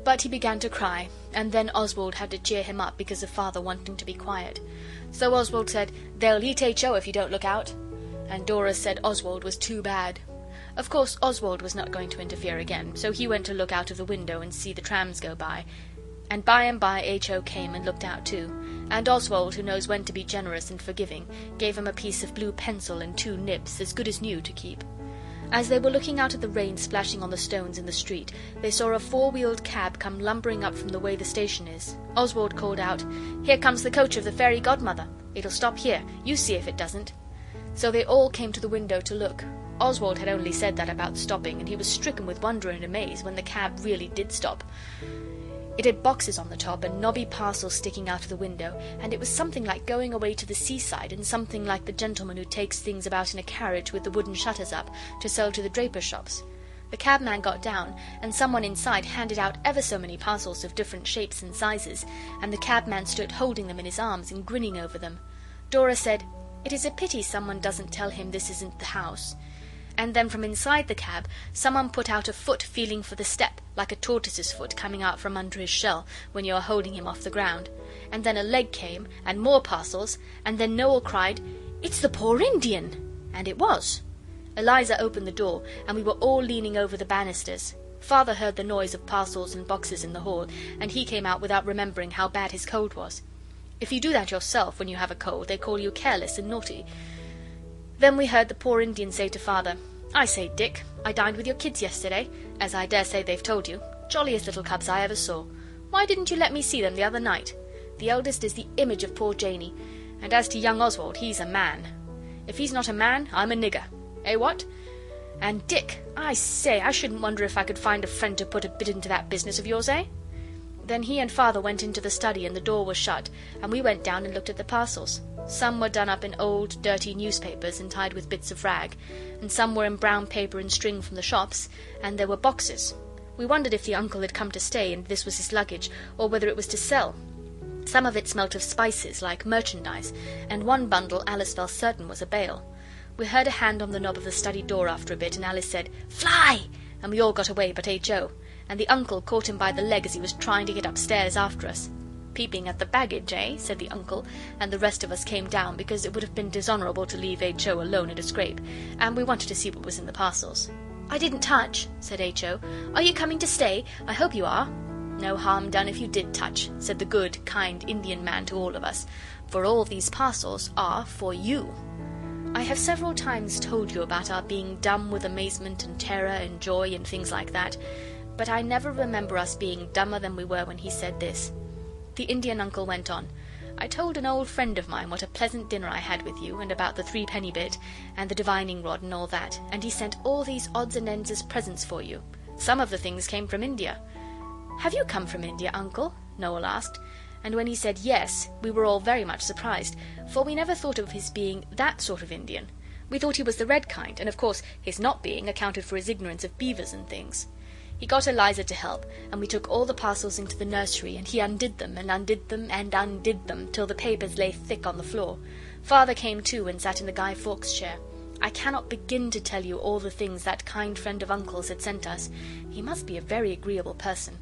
But he began to cry, and then Oswald had to cheer him up because of Father wanting to be quiet. So Oswald said, "They'll eat H.O. if you don't look out," and Dora said Oswald was too bad. Of course Oswald was not going to interfere again, so he went to look out of the window and see the trams go by, and by H.O. came and looked out too, and Oswald, who knows when to be generous and forgiving, gave him a piece of blue pencil and 2 nibs, as good as new, to keep. As they were looking out at the rain splashing on the stones in the street, they saw a 4-wheeled cab come lumbering up from the way the station is. Oswald called out, "Here comes the coach of the fairy godmother. It'll stop here. You see if it doesn't." So they all came to the window to look. Oswald had only said that about stopping, and he was stricken with wonder and amaze when the cab really did stop. It had boxes on the top and knobby parcels sticking out of the window, and it was something like going away to the seaside, and something like the gentleman who takes things about in a carriage with the wooden shutters up to sell to the draper shops. The cabman got down, and someone inside handed out ever so many parcels of different shapes and sizes, and the cabman stood holding them in his arms and grinning over them. Dora said, "It is a pity someone doesn't tell him this isn't the house." And then from inside the cab someone put out a foot feeling for the step, like a tortoise's foot coming out from under his shell when you are holding him off the ground. And then a leg came, and more parcels, and then Noel cried, "It's the poor Indian!" And it was. Eliza opened the door, and we were all leaning over the banisters. Father heard the noise of parcels and boxes in the hall, and he came out without remembering how bad his cold was. If you do that yourself when you have a cold, they call you careless and naughty. Then we heard the poor Indian say to Father, "I say, Dick, I dined with your kids yesterday, as I dare say they've told you. Jolliest little cubs I ever saw. Why didn't you let me see them the other night? The eldest is the image of poor Janey, and as to young Oswald, he's a man. If he's not a man, I'm a nigger. Eh, what? And Dick, I say, I shouldn't wonder if I could find a friend to put a bit into that business of yours, eh?" Then he and Father went into the study, and the door was shut, and we went down and looked at the parcels. Some were done up in old, dirty newspapers and tied with bits of rag, and some were in brown paper and string from the shops, and there were boxes. We wondered if the uncle had come to stay and this was his luggage, or whether it was to sell. Some of it smelt of spices, like merchandise, and one bundle Alice felt certain was a bale. We heard a hand on the knob of the study door after a bit, and Alice said, "Fly!" and we all got away but H.O., and the uncle caught him by the leg as he was trying to get upstairs after us. "Peeping at the baggage, eh?" said the uncle, and the rest of us came down because it would have been dishonourable to leave H.O. alone at a scrape, and we wanted to see what was in the parcels. "I didn't touch," said H.O. "Are you coming to stay? I hope you are." "No harm done if you did touch," said the good, kind Indian man to all of us, "for all these parcels are for you." I have several times told you about our being dumb with amazement and terror and joy and things like that, but I never remember us being dumber than we were when he said this. The Indian uncle went on, I told an old friend of mine what a pleasant dinner I had with you, and about the threepenny bit, and the divining rod and all that, and he sent all these odds and ends as presents for you. Some of the things came from India." "Have you come from India, Uncle?" Noel asked, and when he said yes, we were all very much surprised, for we never thought of his being that sort of Indian. We thought he was the red kind, and of course his not being accounted for his ignorance of beavers and things. He got Eliza to help, and we took all the parcels into the nursery, and he undid them, and undid them, and undid them, till the papers lay thick on the floor. Father came too, and sat in the Guy Fawkes chair. I cannot begin to tell you all the things that kind friend of Uncle's had sent us. He must be a very agreeable person.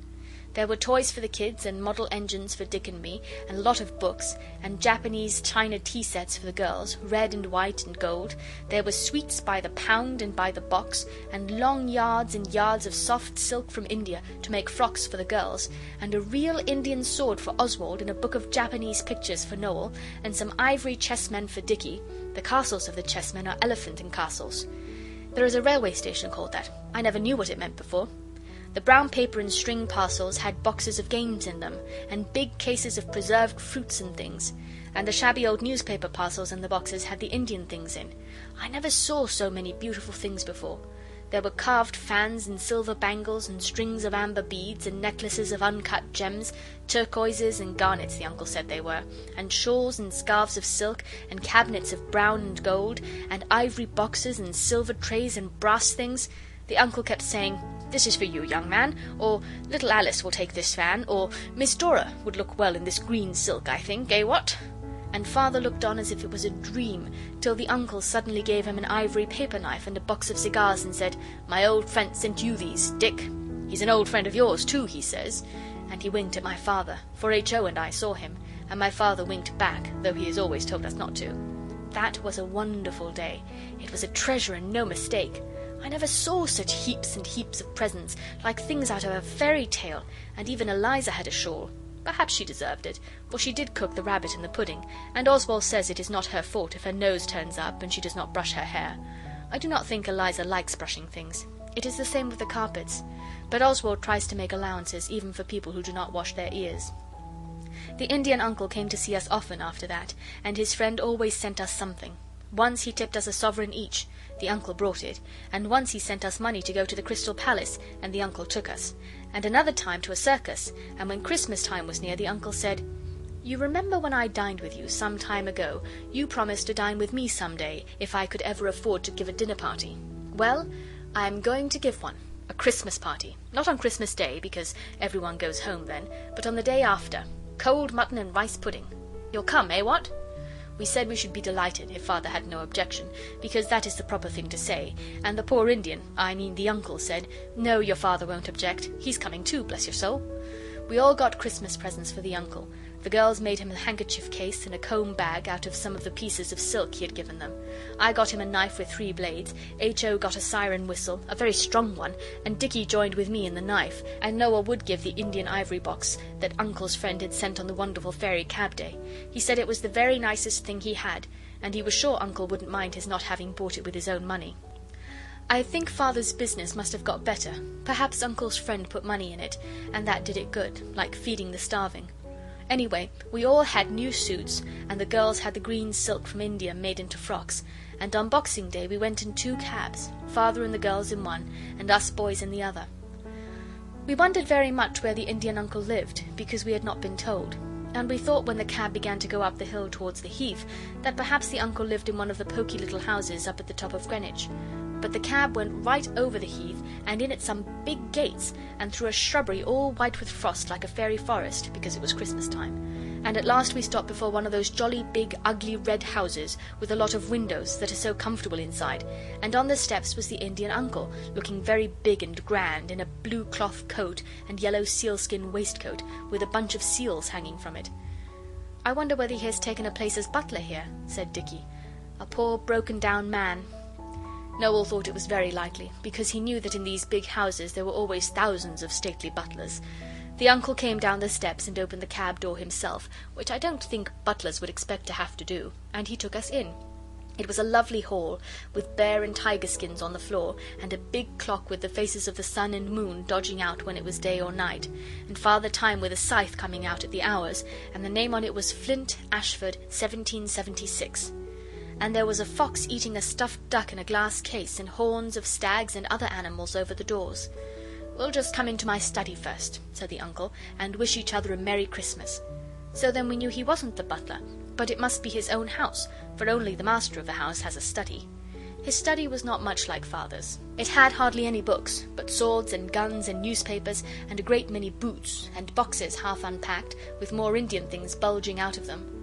There were toys for the kids, and model engines for Dick and me, and a lot of books, and Japanese china tea sets for the girls, red and white and gold. There were sweets by the pound and by the box, and long yards and yards of soft silk from India to make frocks for the girls, and a real Indian sword for Oswald, and a book of Japanese pictures for Noel, and some ivory chessmen for Dicky. The castles of the chessmen are elephant and castles. There is a railway station called that. I never knew what it meant before. The brown paper and string parcels had boxes of games in them, and big cases of preserved fruits and things, and the shabby old newspaper parcels in the boxes had the Indian things in. I never saw so many beautiful things before. There were carved fans and silver bangles and strings of amber beads and necklaces of uncut gems, turquoises and garnets the uncle said they were, and shawls and scarves of silk, and cabinets of brown and gold, and ivory boxes and silver trays and brass things. The uncle kept saying, "This is for you, young man," or "Little Alice will take this fan," or "Miss Dora would look well in this green silk, I think, eh, what?" And Father looked on as if it was a dream, till the uncle suddenly gave him an ivory paper knife and a box of cigars and said, "My old friend sent you these, Dick. He's an old friend of yours too, he says." And he winked at my father, for H.O. and I saw him, and my father winked back, though he has always told us not to. That was a wonderful day. It was a treasure and no mistake. I never saw such heaps and heaps of presents, like things out of a fairy tale, and even Eliza had a shawl. Perhaps she deserved it, for she did cook the rabbit and the pudding, and Oswald says it is not her fault if her nose turns up and she does not brush her hair. I do not think Eliza likes brushing things. It is the same with the carpets, but Oswald tries to make allowances even for people who do not wash their ears. The Indian uncle came to see us often after that, and his friend always sent us something. Once he tipped us a sovereign each. The uncle brought it, and once he sent us money to go to the Crystal Palace, and the uncle took us, and another time to a circus, and when Christmas time was near the uncle said, "You remember when I dined with you some time ago, you promised to dine with me some day if I could ever afford to give a dinner party? Well, I am going to give one, a Christmas party, not on Christmas Day, because everyone goes home then, but on the day after. Cold mutton and rice pudding. You'll come, eh, what?" We said we should be delighted if Father had no objection, because that is the proper thing to say, and the poor Indian, I mean the uncle, said, "No, your father won't object. He's coming too, bless your soul." We all got Christmas presents for the uncle. The girls made him a handkerchief case and a comb bag out of some of the pieces of silk he had given them. I got him a knife with 3 blades, H.O. got a siren whistle, a very strong one, and Dicky joined with me in the knife, and Noel would give the Indian ivory box that Uncle's friend had sent on the wonderful fairy cab day. He said it was the very nicest thing he had, and he was sure Uncle wouldn't mind his not having bought it with his own money. I think Father's business must have got better. Perhaps Uncle's friend put money in it, and that did it good, like feeding the starving. Anyway, we all had new suits, and the girls had the green silk from India made into frocks, and on Boxing Day we went in 2 cabs, Father and the girls in one, and us boys in the other. We wondered very much where the Indian uncle lived, because we had not been told, and we thought when the cab began to go up the hill towards the heath that perhaps the uncle lived in one of the poky little houses up at the top of Greenwich. But the cab went right over the heath, and in at some big gates, and through a shrubbery all white with frost like a fairy forest, because it was Christmas time. And at last we stopped before one of those jolly big ugly red houses with a lot of windows that are so comfortable inside, and on the steps was the Indian uncle, looking very big and grand, in a blue cloth coat and yellow sealskin waistcoat, with a bunch of seals hanging from it. "I wonder whether he has taken a place as butler here," said Dicky. "A poor broken down man." Noel thought it was very likely, because he knew that in these big houses there were always thousands of stately butlers. The uncle came down the steps and opened the cab door himself, which I don't think butlers would expect to have to do, and he took us in. It was a lovely hall, with bear and tiger skins on the floor, and a big clock with the faces of the sun and moon dodging out when it was day or night, and Father Time with a scythe coming out at the hours, and the name on it was Flint, Ashford, 1776. And there was a fox eating a stuffed duck in a glass case, and horns of stags and other animals over the doors. "We'll just come into my study first," said the uncle, "and wish each other a Merry Christmas." So then we knew he wasn't the butler, but it must be his own house, for only the master of the house has a study. His study was not much like Father's. It had hardly any books, but swords and guns and newspapers, and a great many boots, and boxes half unpacked, with more Indian things bulging out of them.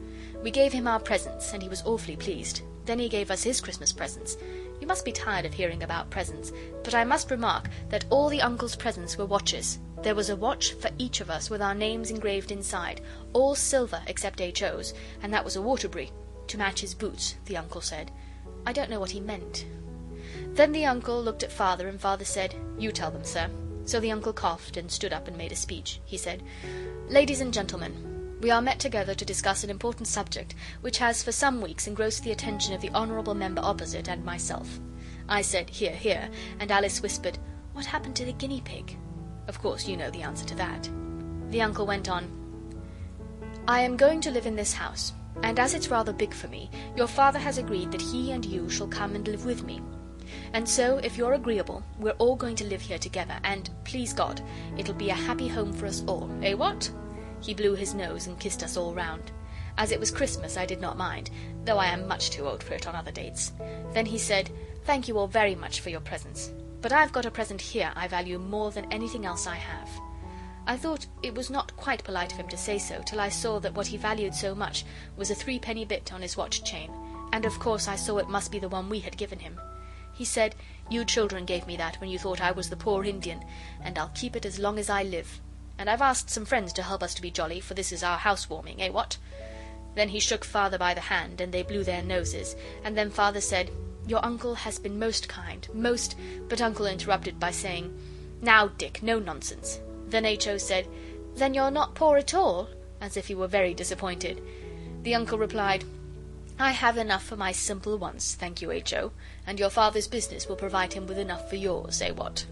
We gave him our presents, and he was awfully pleased. Then he gave us his Christmas presents. You must be tired of hearing about presents, but I must remark that all the uncle's presents were watches. There was a watch for each of us with our names engraved inside, all silver except H.O.'s, and that was a Waterbury, to match his boots, the uncle said. I don't know what he meant. Then the uncle looked at Father, and Father said, "You tell them, sir." So the uncle coughed and stood up and made a speech. He said, "Ladies and gentlemen, we are met together to discuss an important subject which has for some weeks engrossed the attention of the honourable member opposite and myself." I said, "Hear, hear," and Alice whispered, "What happened to the guinea pig?" Of course you know the answer to that. The uncle went on, "I am going to live in this house, and as it's rather big for me, your father has agreed that he and you shall come and live with me. And so, if you're agreeable, we're all going to live here together, and, please God, it'll be a happy home for us all. Eh, what?" He blew his nose and kissed us all round. As it was Christmas, I did not mind, though I am much too old for it on other dates. Then he said, "Thank you all very much for your presents, but I've got a present here I value more than anything else I have." I thought it was not quite polite of him to say so, till I saw that what he valued so much was a 3-penny bit on his watch chain, and of course I saw it must be the one we had given him. He said, "You children gave me that when you thought I was the poor Indian, and I'll keep it as long as I live. And I've asked some friends to help us to be jolly, for this is our housewarming, eh, what?" Then he shook Father by the hand, and they blew their noses, and then Father said, "Your uncle has been most kind, most—" But Uncle interrupted by saying, "Now, Dick, no nonsense." Then H.O. said, "Then you're not poor at all?" as if he were very disappointed. The uncle replied, "I have enough for my simple wants, thank you, H.O., and your father's business will provide him with enough for yours, eh, what?"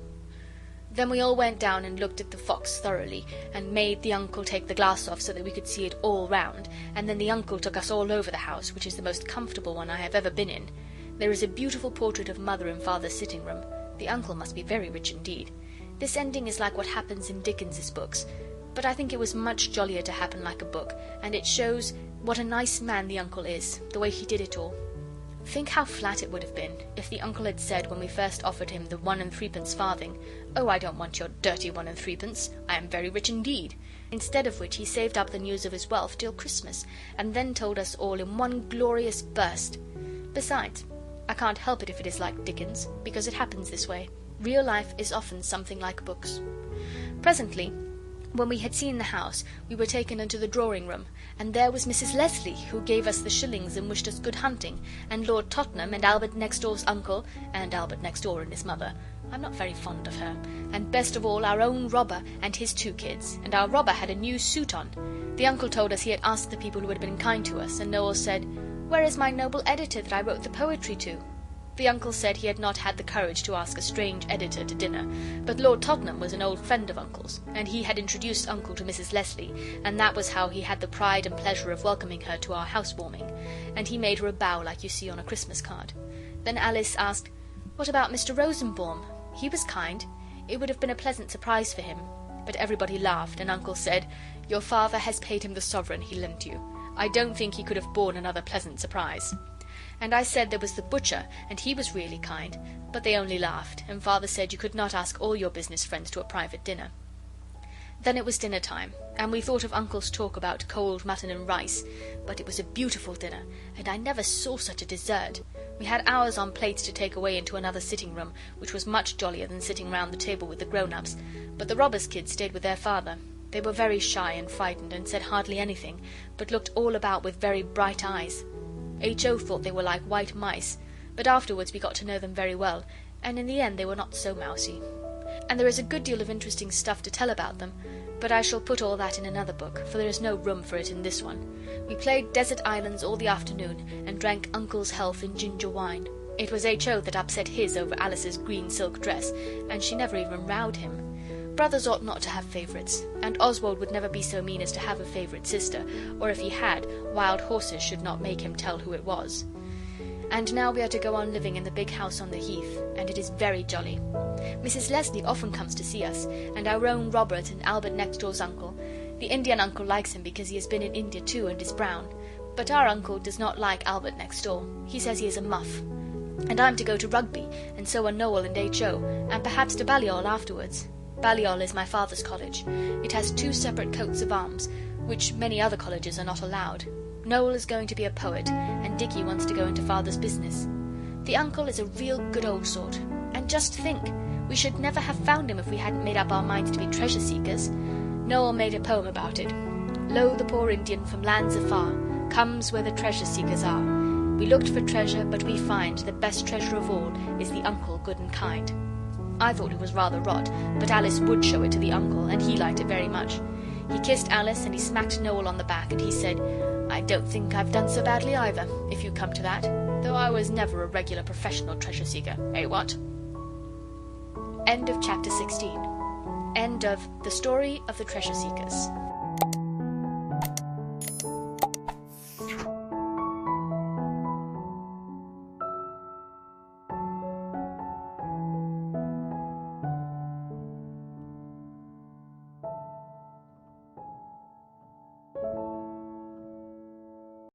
Then we all went down and looked at the fox thoroughly, and made the uncle take the glass off so that we could see it all round, and then the uncle took us all over the house, which is the most comfortable one I have ever been in. There is a beautiful portrait of Mother in Father's sitting room. The uncle must be very rich indeed. This ending is like what happens in Dickens's books, but I think it was much jollier to happen like a book, and it shows what a nice man the uncle is, the way he did it all. Think how flat it would have been if the uncle had said when we first offered him the 1 3d farthing, "Oh, I don't want your dirty 1 3d, I am very rich indeed," instead of which he saved up the news of his wealth till Christmas, and then told us all in one glorious burst. Besides, I can't help it if it is like Dickens, because it happens this way. Real life is often something like books. Presently, when we had seen the house, we were taken into the drawing-room, and there was Mrs. Leslie, who gave us the shillings and wished us good hunting, and Lord Tottenham, and Albert next door's uncle, and Albert next door and his mother. I'm not very fond of her. And best of all, our own Robber and his 2 kids, and our Robber had a new suit on. The uncle told us he had asked the people who had been kind to us, and Noel said, "Where is my noble editor that I wrote the poetry to?" The uncle said he had not had the courage to ask a strange editor to dinner, but Lord Tottenham was an old friend of Uncle's, and he had introduced Uncle to Mrs. Leslie, and that was how he had the pride and pleasure of welcoming her to our housewarming, and he made her a bow like you see on a Christmas card. Then Alice asked, "What about Mr. Rosenbaum? He was kind. It would have been a pleasant surprise for him." But everybody laughed, and Uncle said, "Your father has paid him the sovereign he lent you. I don't think he could have borne another pleasant surprise." And I said there was the butcher, and he was really kind, but they only laughed, and Father said you could not ask all your business friends to a private dinner. Then it was dinner time, and we thought of Uncle's talk about cold mutton and rice, but it was a beautiful dinner, and I never saw such a dessert. We had ours on plates to take away into another sitting room, which was much jollier than sitting round the table with the grown-ups, but the Robbers' kids stayed with their father. They were very shy and frightened, and said hardly anything, but looked all about with very bright eyes. H.O. thought they were like white mice, but afterwards we got to know them very well, and in the end they were not so mousy. And there is a good deal of interesting stuff to tell about them, but I shall put all that in another book, for there is no room for it in this one. We played desert islands all the afternoon, and drank Uncle's health in ginger wine. It was H.O. that upset his over Alice's green silk dress, and she never even rowed him. Brothers ought not to have favourites, and Oswald would never be so mean as to have a favourite sister, or if he had, wild horses should not make him tell who it was. And now we are to go on living in the big house on the heath, and it is very jolly. Mrs. Leslie often comes to see us, and our own Robert and Albert next door's uncle. The Indian uncle likes him because he has been in India too and is brown, but our uncle does not like Albert next door. He says he is a muff. And I'm to go to Rugby, and so are Noel and H.O., and perhaps to Balliol afterwards. Balliol is my father's college. It has 2 separate coats of arms, which many other colleges are not allowed. Noel is going to be a poet, and Dicky wants to go into father's business. The uncle is a real good old sort. And just think, we should never have found him if we hadn't made up our minds to be treasure seekers. Noel made a poem about it. Lo, the poor Indian from lands afar comes where the treasure seekers are. We looked for treasure, but we find the best treasure of all is the uncle good and kind. I thought it was rather rot, but Alice would show it to the uncle, and he liked it very much. He kissed Alice, and he smacked Noel on the back, and he said, I don't think I've done so badly either, if you come to that, though I was never a regular professional treasure seeker, eh what? End of chapter 16. End of The Story of the Treasure Seekers.